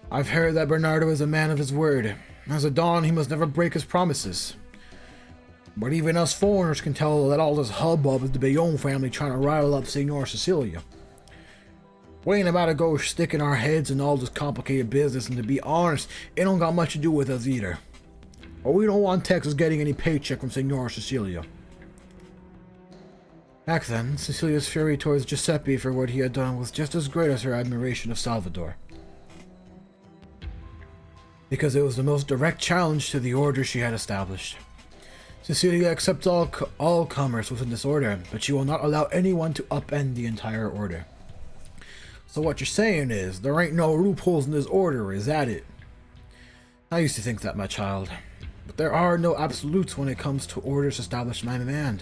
I've heard that Bernardo is a man of his word. As a Don, he must never break his promises. But even us foreigners can tell that all this hubbub is the Bayonne family trying to rile up Signora Cecilia. We ain't about to go sticking our heads in all this complicated business, and to be honest, it don't got much to do with us either. But we don't want Texas getting any paycheck from Signora Cecilia. Back then, Cecilia's fury towards Giuseppe for what he had done was just as great as her admiration of Salvador. Because it was the most direct challenge to the order she had established. Cecilia accepts all comers within this order, but she will not allow anyone to upend the entire order. So what you're saying is, there ain't no loopholes in this order, is that it? I used to think that, my child. But there are no absolutes when it comes to orders established by man.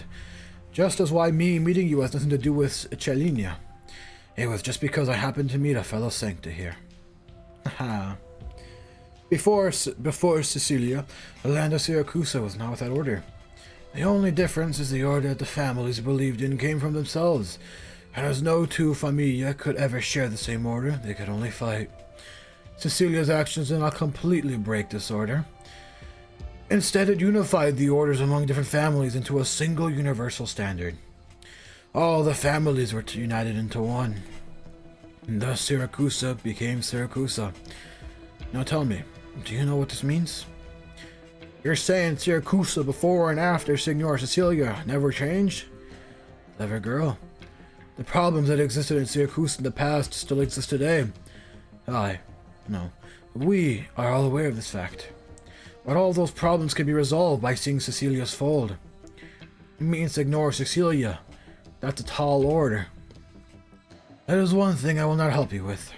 Just as why me meeting you has nothing to do with Celinia. It was just because I happened to meet a fellow Sancta here. Haha. Before Sicilia, the land of Syracusa was not without order. The only difference is the order that the families believed in came from themselves, and as no two familia could ever share the same order, they could only fight. Sicilia's actions did not completely break this order. Instead, it unified the orders among different families into a single universal standard. All the families were united into one. And thus Syracusa became Syracusa. Now tell me, do you know what this means? You're saying Syracusa before and after Signora Cecilia never changed? Clever girl. The problems that existed in Syracusa in the past still exist today. No. We are all aware of this fact. But all those problems can be resolved by seeing Cecilia's fold. It means Signora Cecilia. That's a tall order. That is one thing I will not help you with.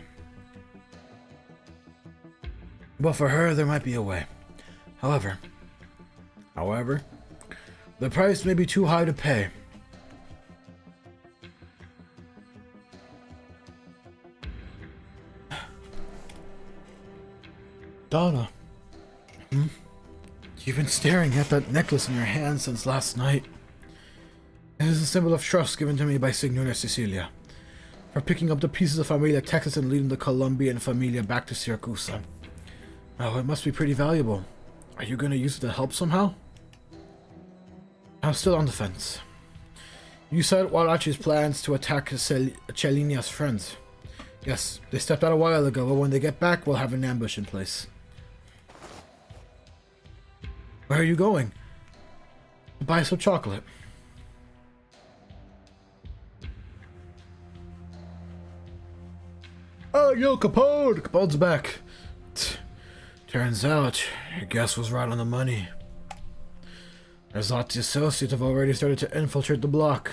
But for her, there might be a way. However, the price may be too high to pay. Donna. You've been staring at that necklace in your hand since last night. It is a symbol of trust given to me by Signora Cecilia for picking up the pieces of Familia Texas and leading the Colombian Familia back to Syracusa. Oh, it must be pretty valuable. Are you going to use it to help somehow? I'm still on the fence. You said Walachi's plans to attack Celinia's friends. Yes, they stepped out a while ago, but when they get back, we'll have an ambush in place. Where are you going? Buy some chocolate. Oh, yo, Capone! Capone's back. Turns out, your guess was right on the money. Rizzotti associates have already started to infiltrate the block.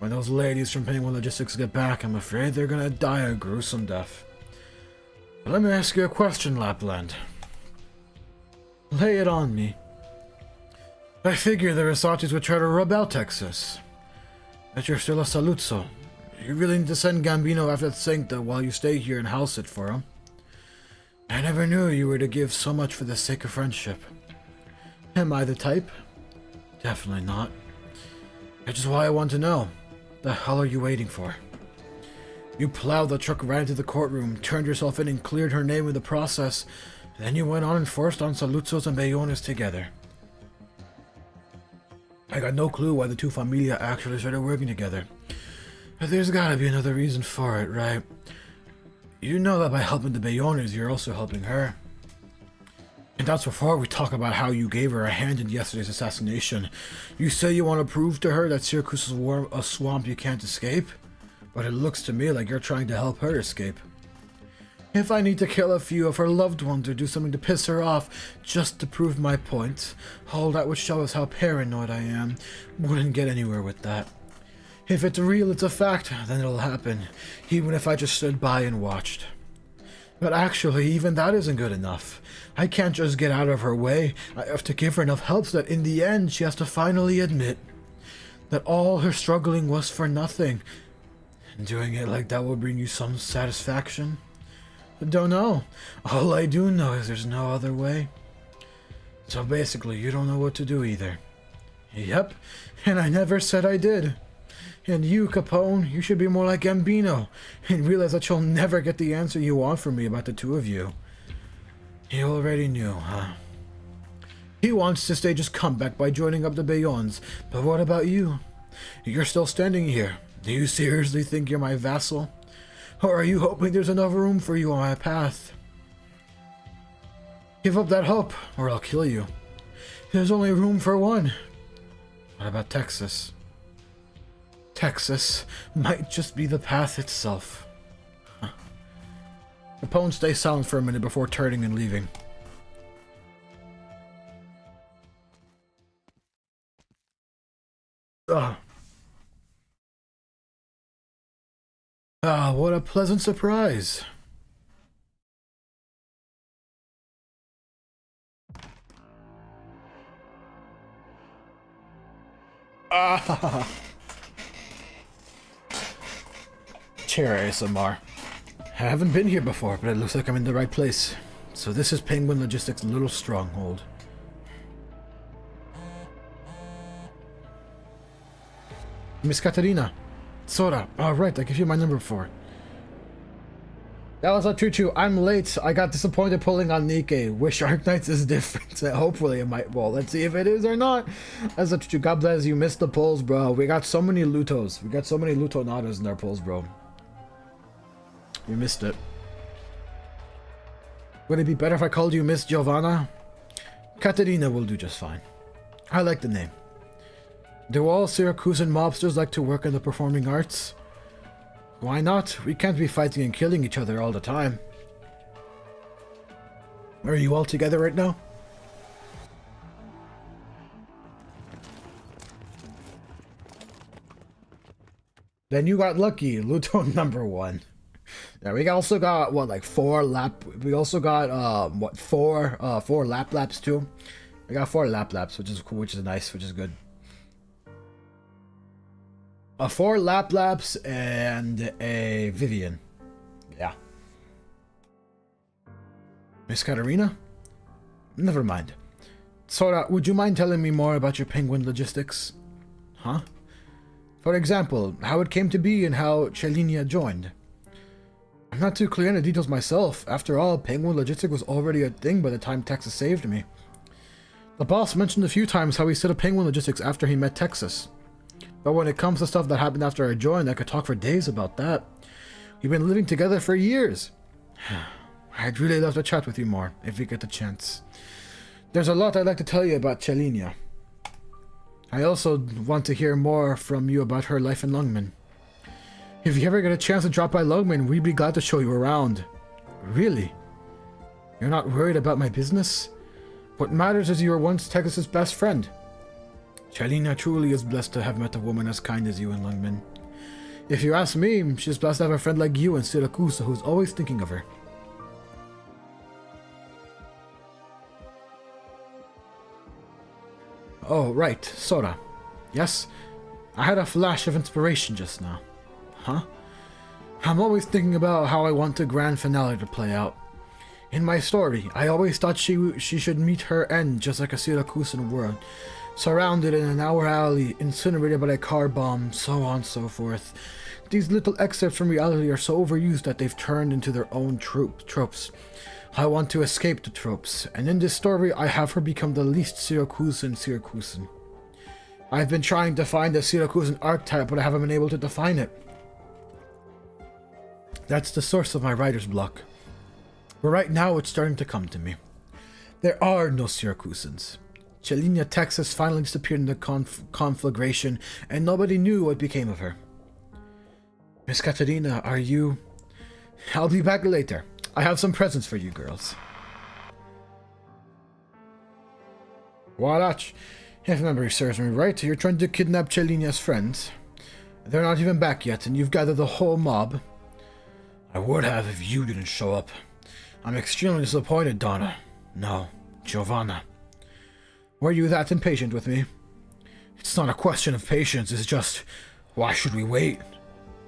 When those ladies from Penguin Logistics get back, I'm afraid they're gonna die a gruesome death. But let me ask you a question, Lapland. Lay it on me. I figure the Rizzotis would try to rub out Texas. That you're still a Saluzzo. You really need to send Gambino after Sancta while you stay here and house it for him. I never knew you were to give so much for the sake of friendship. Am I the type? Definitely not. Which is why I want to know. The hell are you waiting for? You plowed the truck right into the courtroom, turned yourself in and cleared her name in the process, and then you went on and forced on Saluzzos and Bayones together. I got no clue why the two familia actually started working together. But there's gotta be another reason for it, right? You know that by helping the Bayones, you're also helping her. And that's before we talk about how you gave her a hand in yesterday's assassination. You say you want to prove to her that Syracuse is a swamp you can't escape? But it looks to me like you're trying to help her escape. If I need to kill a few of her loved ones or do something to piss her off just to prove my point, all that would show us how paranoid I am. Wouldn't get anywhere with that. If it's real, it's a fact, then it'll happen, even if I just stood by and watched. But actually, even that isn't good enough. I can't just get out of her way. I have to give her enough help so that in the end she has to finally admit that all her struggling was for nothing. And doing it like that will bring you some satisfaction? I don't know. All I do know is there's no other way. So basically, you don't know what to do either. Yep, and I never said I did. And you, Capone, you should be more like Gambino and realize that you'll never get the answer you want from me about the two of you. You already knew, huh? He wants to stage his comeback by joining up the Bayones, but what about you? You're still standing here. Do you seriously think you're my vassal? Or are you hoping there's enough room for you on my path? Give up that hope, or I'll kill you. There's only room for one. What about Texas? Texas might just be the path itself. Huh. Capone stays silent for a minute before turning and leaving. What a pleasant surprise. Ah! Chair ASMR. I haven't been here before, but it looks like I'm in the right place. So this is Penguin Logistics' little stronghold. Miss Katerina. Sora. Alright, I gave you my number before. That was a choo-choo. I'm late. I got disappointed pulling on Nikke. Wish Arknights is different. Hopefully it might. Well, let's see if it is or not. As a choo-choo. God bless you. Missed the polls, bro. We got so many Lutos. We got so many Lutonadas in our polls, bro. We missed it. Would it be better if I called you Miss Giovanna? Katerina will do just fine. I like the name. Do all Syracusan mobsters like to work in the performing arts? Why not? We can't be fighting and killing each other all the time. Are you all together right now? Then you got lucky. Luton number 1. Yeah, we also got what, like 4 lap. We also got what, 4 LapLaps too. We got 4 LapLaps, which is cool, which is nice, which is good. 4 LapLaps and a Vivian. Yeah. Miss Katerina? Never mind. Sora, would you mind telling me more about your penguin logistics? Huh? For example, how it came to be and how Chelinia joined. I'm not too clear on the details myself. After all, penguin logistics was already a thing by the time Texas saved me. The boss mentioned a few times how he set up penguin logistics after he met Texas. But when it comes to stuff that happened after I joined, I could talk for days about that. We've been living together for years. I'd really love to chat with you more, if we get the chance. There's a lot I'd like to tell you about Chelinia. I also want to hear more from you about her life in Lungmen. If you ever get a chance to drop by Lungmen, we'd be glad to show you around. Really? You're not worried about my business? What matters is you were once Texas's best friend. Chelinia truly is blessed to have met a woman as kind as you in Lungmen. If you ask me, she's blessed to have a friend like you in Syracuse who's always thinking of her. Oh, right, Sora. Yes? I had a flash of inspiration just now. Huh? I'm always thinking about how I want the grand finale to play out. In my story, I always thought she should meet her end just like a Syracusan world. Surrounded in an hour alley, incinerated by a car bomb, so on and so forth. These little excerpts from reality are so overused that they've turned into their own tropes. I want to escape the tropes, and in this story I have her become the least Syracusan. I've been trying to find a Syracusan archetype, but I haven't been able to define it. That's the source of my writer's block. But right now it's starting to come to me. There are no Syracusans. Chelinia, Texas finally disappeared in the conflagration, and nobody knew what became of her. Miss Katerina, are you... I'll be back later. I have some presents for you girls. Warach, if memory serves me right, you're trying to kidnap Chelinia's friends. They're not even back yet, and you've gathered the whole mob. I would have if you didn't show up. I'm extremely disappointed, Donna. No, Giovanna. Were you that impatient with me? It's not a question of patience, it's just, why should we wait?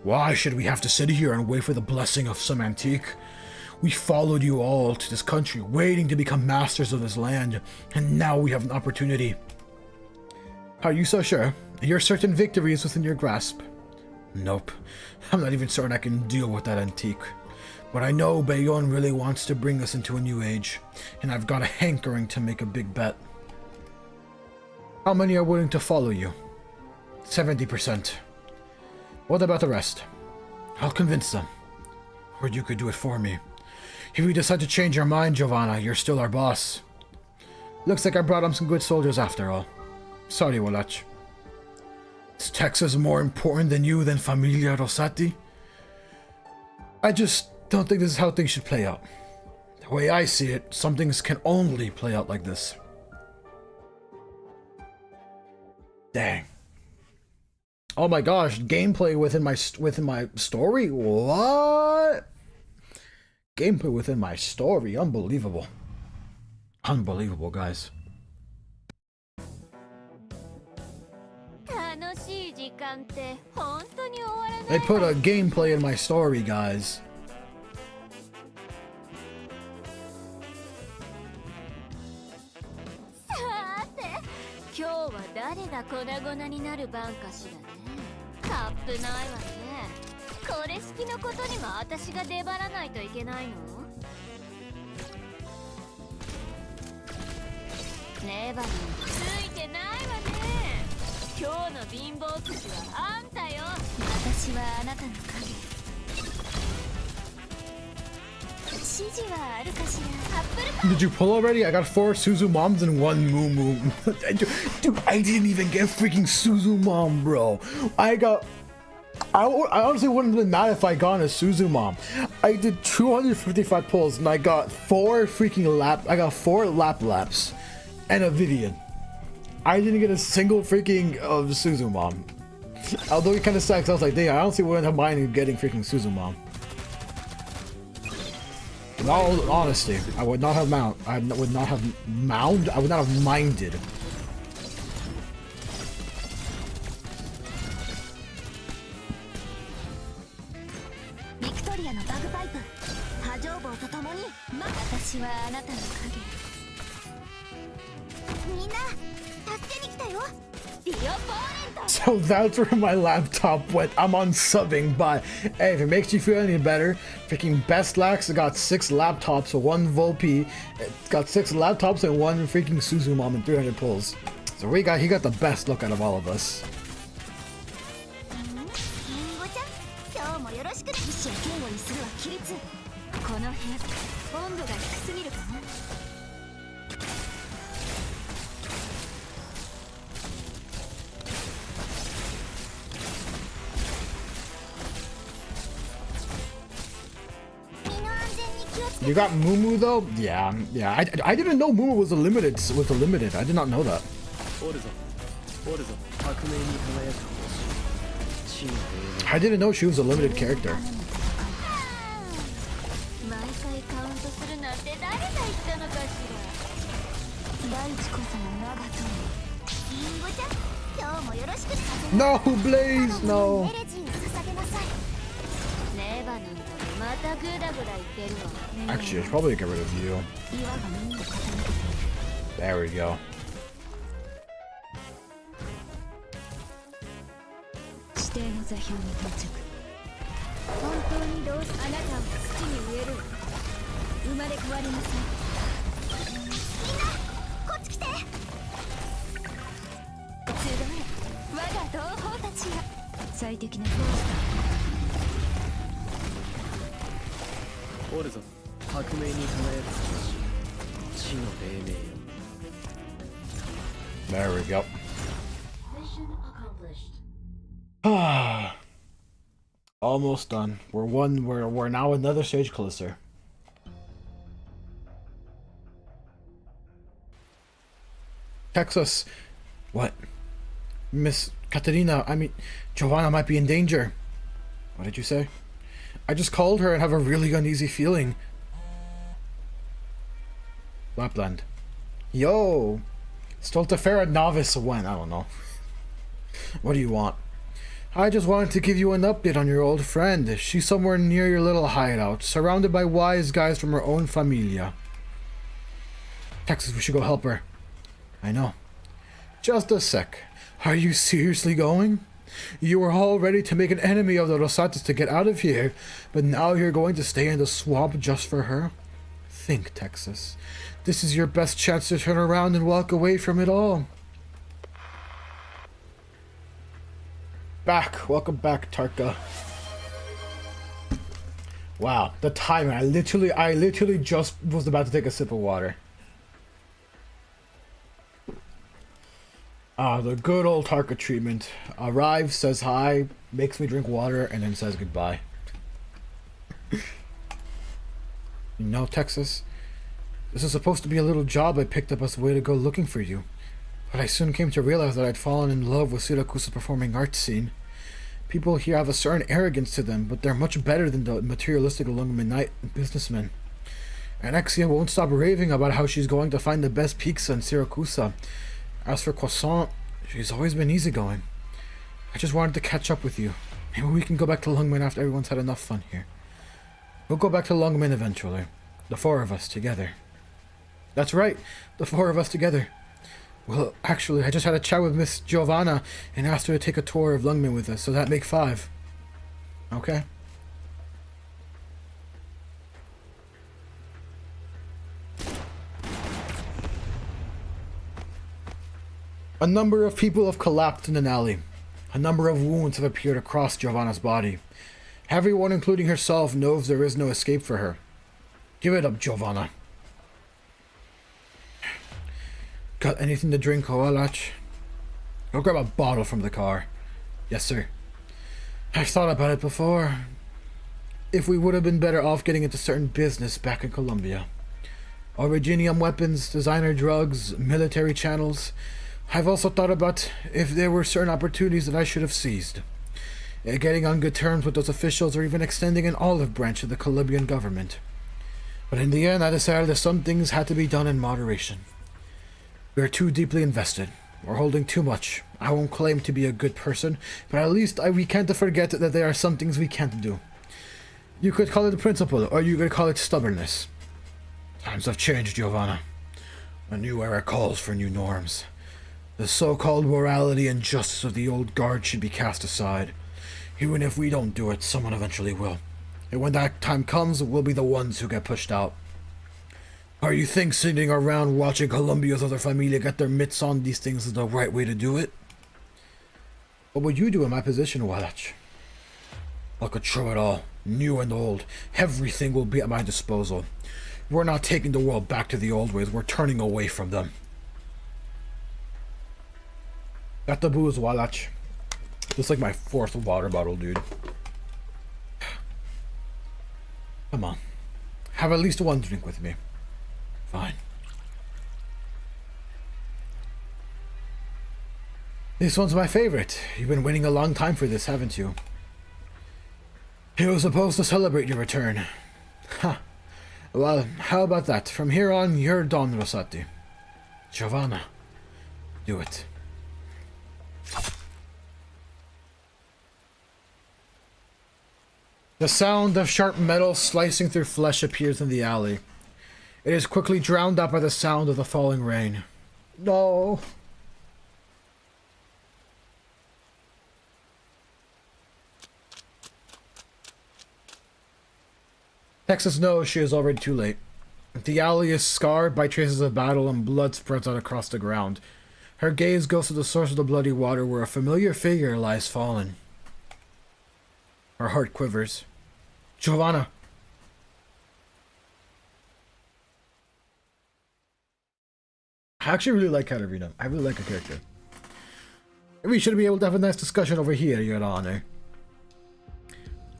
Why should we have to sit here and wait for the blessing of some antique? We followed you all to this country, waiting to become masters of this land, and now we have an opportunity. Are you so sure? Your certain victory is within your grasp? Nope. I'm not even certain I can deal with that antique. But I know Bayon really wants to bring us into a new age, and I've got a hankering to make a big bet. How many are willing to follow you? 70%. What about the rest? I'll convince them. Or you could do it for me. If you decide to change your mind, Giovanna, you're still our boss. Looks like I brought him some good soldiers after all. Sorry, Walach. Is Texas more important than you than Familia Rosati? I just don't think this is how things should play out. The way I see it, some things can only play out like this. Dang. Oh my gosh, gameplay within my story? What? Gameplay within my story? Unbelievable. Unbelievable, guys. They put a gameplay in my story, guys. さて今日は誰が粉々になる番かしらね。カップないわね。これ式のことにも私が出張らないといけないの？レバーについてないわね。今日の貧乏くじはあんたよ。私はあなたの影。指示はあるかしら。アップルパイ。 Did you pull already? I got 4 Suzumoms and 1 Moo Moo. Dude, I didn't even get freaking Suzumon, bro. I honestly wouldn't have been mad if I got a Suzumon. I did 255 pulls and I got 4 LapLaps and a Vivian. I didn't get a single freaking Suzumon. Although it kind of sucks. I was like, dang, I honestly wouldn't have minded getting freaking Suzumon. In all honesty, I would not have minded. Victoria のバグパイプ波状棒とともに私はあなたの影。みんな助けに来たよ。ディオポーレント。 So that's where my laptop went. I'm unsubbing, but hey, if it makes you feel any better, freaking Best Lax got 6 laptops, 1 Volpe, got 6 laptops and 1 freaking Suzumon and 300 pulls. So he got the best look out of all of us. 今日もよろしく。騎士を警護にするは規律。この部屋温度が低すぎるかな。You got Moo Moo though? Yeah. I didn't know Moo Moo was a limited. I did not know that. I didn't know she was a limited character. No, Blaze, no. Actually, I should probably get rid of you. There we go. There we go. Mission accomplished. Almost done. We're now another stage closer. Texas. What? Miss Katerina, I mean, Joanna might be in danger. What did you say? I just called her and have a really uneasy feeling. Lapland. Yo! Stoltefera novice when? I don't know. What do you want? I just wanted to give you an update on your old friend. She's somewhere near your little hideout, surrounded by wise guys from her own familia. Texas, we should go help her. I know. Just a sec. Are you seriously going? You were all ready to make an enemy of the Rosatis to get out of here, but now you're going to stay in the swamp just for her? Think, Texas. This is your best chance to turn around and walk away from it all. Welcome back, Tarka. Wow, the timing. I literally just was about to take a sip of water. The good old Tarka treatment. Arrives, says hi, makes me drink water, and then says goodbye. You know, Texas, this is supposed to be a little job I picked up as a way to go looking for you. But I soon came to realize that I'd fallen in love with Syracuse's performing arts scene. People here have a certain arrogance to them, but they're much better than the materialistic Illuminati businessmen. And Exia won't stop raving about how she's going to find the best pizza in Syracuse. As for Croissant, she's always been easygoing. I just wanted to catch up with you. Maybe we can go back to Lungmen after everyone's had enough fun here. We'll go back to Lungmen eventually. The four of us together. That's right, the four of us together. Well, actually, I just had a chat with Miss Giovanna and asked her to take a tour of Lungmen with us, so that make 5. Okay. A number of people have collapsed in an alley. A number of wounds have appeared across Giovanna's body. Everyone, including herself, knows there is no escape for her. Give it up, Giovanna. Got anything to drink, Hoalach? Go grab a bottle from the car. Yes, sir. I've thought about it before. If we would have been better off getting into certain business back in Colombia. Originium weapons, designer drugs, military channels. I've also thought about if there were certain opportunities that I should have seized. Getting on good terms with those officials or even extending an olive branch of the Colombian government. But in the end, I decided that some things had to be done in moderation. We're too deeply invested. We're holding too much. I won't claim to be a good person, but at least we can't forget that there are some things we can't do. You could call it principle, or you could call it stubbornness. Times have changed, Giovanna. A new era calls for new norms. The so-called morality and justice of the old guard should be cast aside. Even if we don't do it, someone eventually will. And when that time comes, we'll be the ones who get pushed out. Or you think sitting around watching Colombia's other familia get their mitts on these things is the right way to do it? What would you do in my position, Wallach? I could throw it all, new and old. Everything will be at my disposal. We're not taking the world back to the old ways, we're turning away from them. Got the booze, Wallach. This is like my 4th water bottle, dude. Come on. Have at least one drink with me. Fine. This one's my favorite. You've been waiting a long time for this, haven't you? It was supposed to celebrate your return. Ha. Well, how about that? From here on, you're Don Rosati. Giovanna. Do it. The sound of sharp metal slicing through flesh appears in the alley. It is quickly drowned out by the sound of the falling rain. No. Texas knows she is already too late. The alley is scarred by traces of battle and blood spreads out across the ground. Her gaze goes to the source of the bloody water where a familiar figure lies fallen. Her heart quivers. Giovanna! I actually really like Katarina. I really like her character. We should be able to have a nice discussion over here, Your Honor.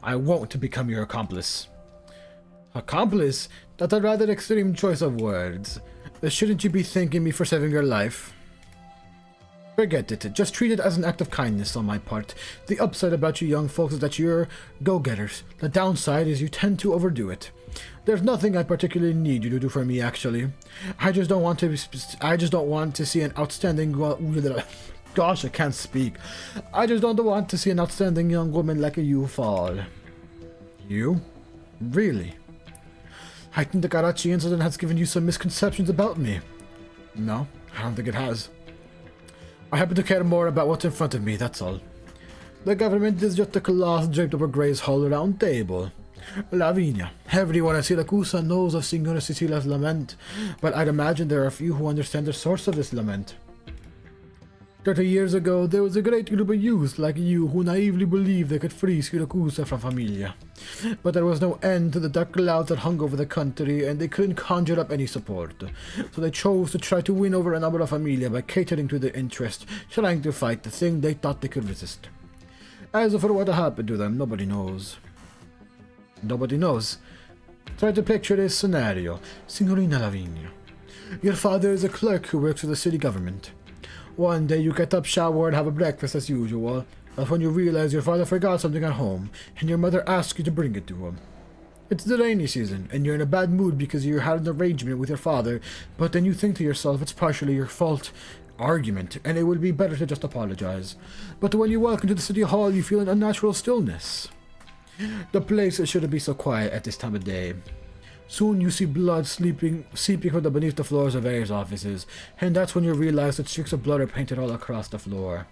I won't become your accomplice. Accomplice? That's a rather extreme choice of words. Shouldn't you be thanking me for saving your life? Forget it. Just treat it as an act of kindness on my part. The upside about you young folks is that you're go-getters. The downside is you tend to overdo it. There's nothing I particularly need you to do for me, actually. I just don't want to see an outstanding... Gosh, I can't speak. I just don't want to see an outstanding young woman like you fall. You? Really? I think the Karachi incident has given you some misconceptions about me. No, I don't think it has. I happen to care more about what's in front of me, that's all. The government is just a cloth draped over Gray's Hall round table. Lavinia, everyone at Siracusa knows of Signora Cecilia's lament, but I'd imagine there are few who understand the source of this lament. 30 years ago, there was a great group of youth like you who naively believed they could free Siracusa from Familia. But there was no end to the dark clouds that hung over the country, and they couldn't conjure up any support. So they chose to try to win over a number of Familia by catering to their interest, trying to fight the thing they thought they could resist. As for what happened to them, nobody knows. Nobody knows. Try to picture this scenario. Signorina Lavinia. Your father is a clerk who works for the city government. One day you get up, shower, and have a breakfast as usual. That's when you realize your father forgot something at home, and your mother asks you to bring it to him. It's the rainy season, and you're in a bad mood because you had an arrangement with your father, but then you think to yourself it's partially your fault, argument, and it would be better to just apologize. But when you walk into the city hall, you feel an unnatural stillness. The place shouldn't be so quiet at this time of day. Soon you see blood seeping from beneath the floors of various offices, and that's when you realize that streaks of blood are painted all across the floor.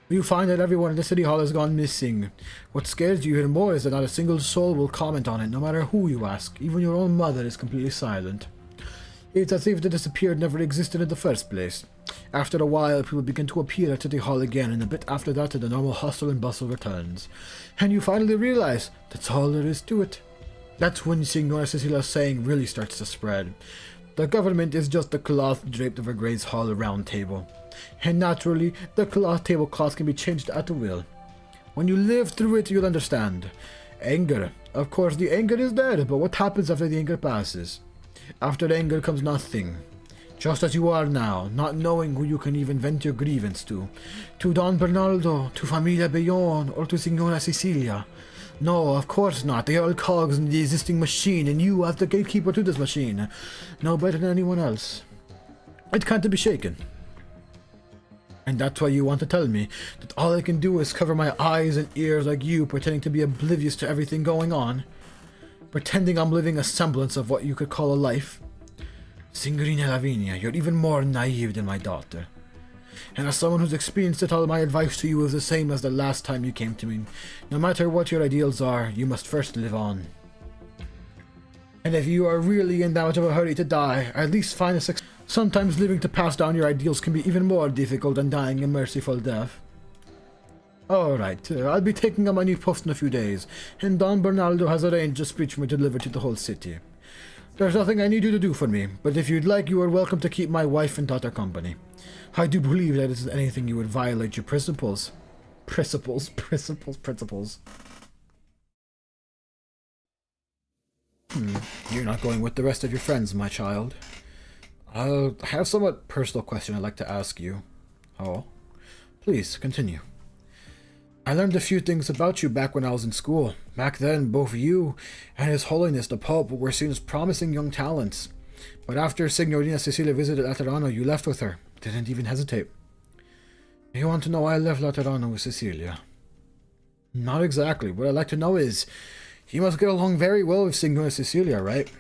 You find that everyone in the city hall has gone missing. What scares you even more is that not a single soul will comment on it, no matter who you ask. Even your own mother is completely silent. It's as if the disappeared never existed in the first place. After a while, people begin to appear at City Hall again, and a bit after that, the normal hustle and bustle returns. And you finally realize that's all there is to it. That's when Signora Cecilia's saying really starts to spread. The government is just the cloth draped over Gray's Hall round table. And naturally, the cloth tablecloth can be changed at will. When you live through it, you'll understand. Anger. Of course, the anger is there, but what happens after the anger passes? After anger comes nothing. Just as you are now, not knowing who you can even vent your grievance to. To Don Bernardo, to Familia Bayonne, or to Signora Cecilia. No, of course not. They are all cogs in the existing machine, and you, as the gatekeeper to this machine, know better than anyone else. It can't be shaken. And that's why you want to tell me that all I can do is cover my eyes and ears like you, pretending to be oblivious to everything going on. Pretending I'm living a semblance of what you could call a life. Signorina Lavinia, you're even more naive than my daughter. And as someone who's experienced it all, my advice to you is the same as the last time you came to me. No matter what your ideals are, you must first live on. And if you are really in that much of a hurry to die, at least find a success. Sometimes living to pass down your ideals can be even more difficult than dying a merciful death. Alright, I'll be taking up my new post in a few days, and Don Bernardo has arranged a speech for me to deliver to the whole city. There's nothing I need you to do for me, but if you'd like, you are welcome to keep my wife and daughter company. I do believe that is anything you would violate your principles. Principles. You're not going with the rest of your friends, my child. I have a somewhat personal question I'd like to ask you. Oh? Please, continue. I learned a few things about you back when I was in school. Back then, both you and His Holiness the Pope were seen as promising young talents. But after Signorina Cecilia visited Laterano, you left with her. Didn't even hesitate. You want to know why I left Laterano with Cecilia? Not exactly. What I'd like to know is, you must get along very well with Signorina Cecilia, right?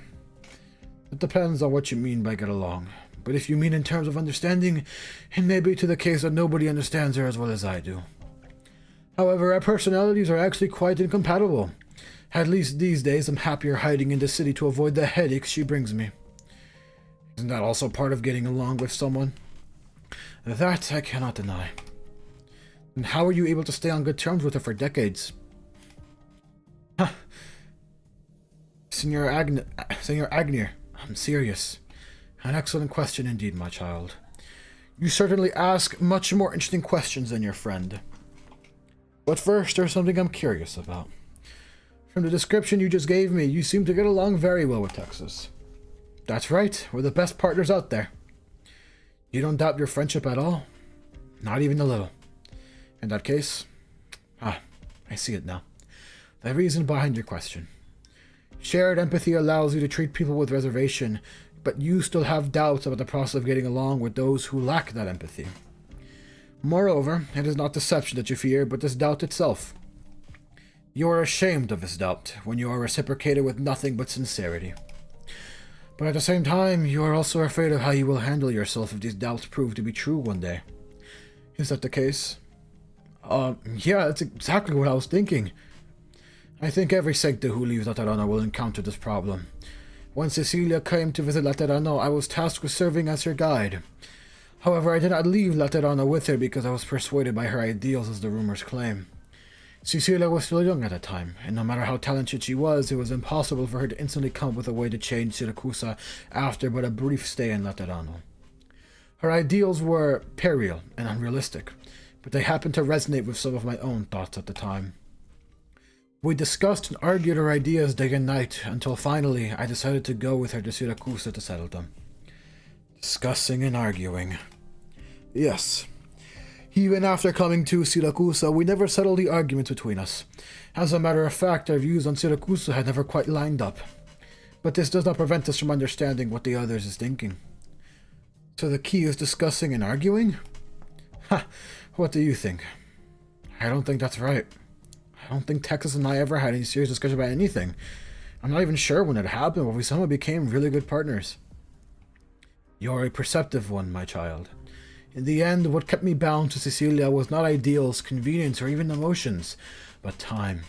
It depends on what you mean by get along. But if you mean in terms of understanding, it may be to the case that nobody understands her as well as I do. However, our personalities are actually quite incompatible. At least these days, I'm happier hiding in the city to avoid the headaches she brings me. Isn't that also part of getting along with someone? That I cannot deny. And how are you able to stay on good terms with her for decades? Senor Agnier, I'm serious. An excellent question indeed, my child. You certainly ask much more interesting questions than your friend. But first, there's something I'm curious about. From the description you just gave me, you seem to get along very well with Texas. That's right, we're the best partners out there. You don't doubt your friendship at all? Not even a little. In that case, I see it now. The reason behind your question. Shared empathy allows you to treat people with reservation, but you still have doubts about the process of getting along with those who lack that empathy. Moreover, it is not deception that you fear, but this doubt itself. You are ashamed of this doubt, when you are reciprocated with nothing but sincerity. But at the same time, you are also afraid of how you will handle yourself if these doubts prove to be true one day. Is that the case? Yeah, that's exactly what I was thinking. I think every Sancta who leaves Laterano will encounter this problem. When Cecilia came to visit Laterano, I was tasked with serving as her guide. However, I did not leave Laterano with her because I was persuaded by her ideals, as the rumors claim. Cecilia was still young at the time, and no matter how talented she was, it was impossible for her to instantly come up with a way to change Siracusa after but a brief stay in Laterano. Her ideals were puerile and unrealistic, but they happened to resonate with some of my own thoughts at the time. We discussed and argued our ideas day and night, until finally I decided to go with her to Siracusa to settle them. Discussing and arguing. Yes. Even after coming to Siracusa, we never settled the argument between us. As a matter of fact, our views on Siracusa had never quite lined up. But this does not prevent us from understanding what the others is thinking. So the key is discussing and arguing? Ha! What do you think? I don't think that's right. I don't think Texas and I ever had any serious discussion about anything. I'm not even sure when it happened, but we somehow became really good partners. You're a perceptive one, my child. In the end, what kept me bound to Cecilia was not ideals, convenience, or even emotions, but time.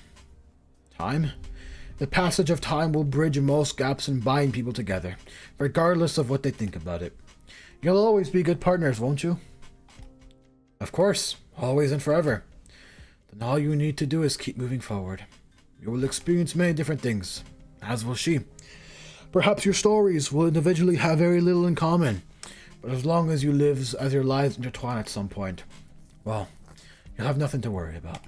Time? The passage of time will bridge most gaps and bind people together, regardless of what they think about it. You'll always be good partners, won't you? Of course, always and forever. Then all you need to do is keep moving forward. You will experience many different things, as will she. Perhaps your stories will individually have very little in common, but as long as you live as your lives intertwine at some point, well, you'll have nothing to worry about.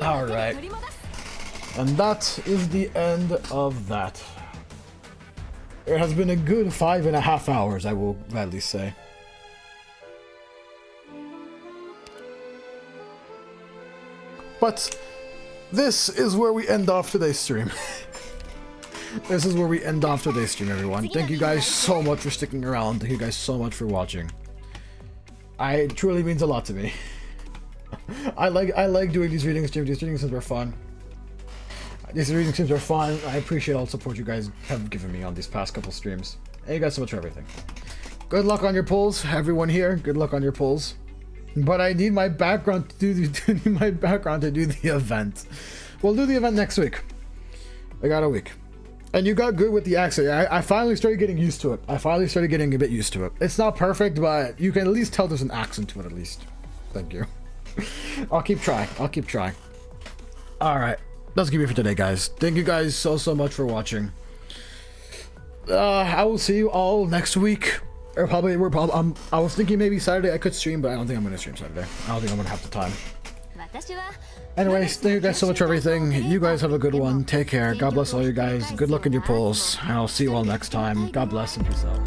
Alright. And that is the end of that. It has been a good 5.5 hours, I will gladly say. But this is where we end off today's stream. This is where we end off today's stream, everyone. Thank you guys so much for sticking around. Thank you guys so much for watching. It truly means a lot to me. I like doing these reading streams. These reading streams are fun. These reading streams are fun. I appreciate all the support you guys have given me on these past couple streams. Thank you guys so much for everything. Good luck on your pulls, everyone here. Good luck on your pulls. But I need my background to do the event. We'll do the event next week. I got a week. And you got good with the accent. I finally started getting used to it. I finally started getting a bit used to it. It's not perfect, but you can at least tell there's an accent to it at least. Thank you. I'll keep trying. I'll keep trying. Alright. That's gonna be it for today, guys. Thank you guys so much for watching. I will see you all next week. Or probably, I was thinking maybe Saturday I could stream, but I don't think I'm gonna stream Saturday. I don't think I'm gonna have the time. Anyways, thank you guys so much for everything. You guys have a good one. Take care. God bless all you guys. Good luck in your polls. And I'll see you all next time. God bless and peace out.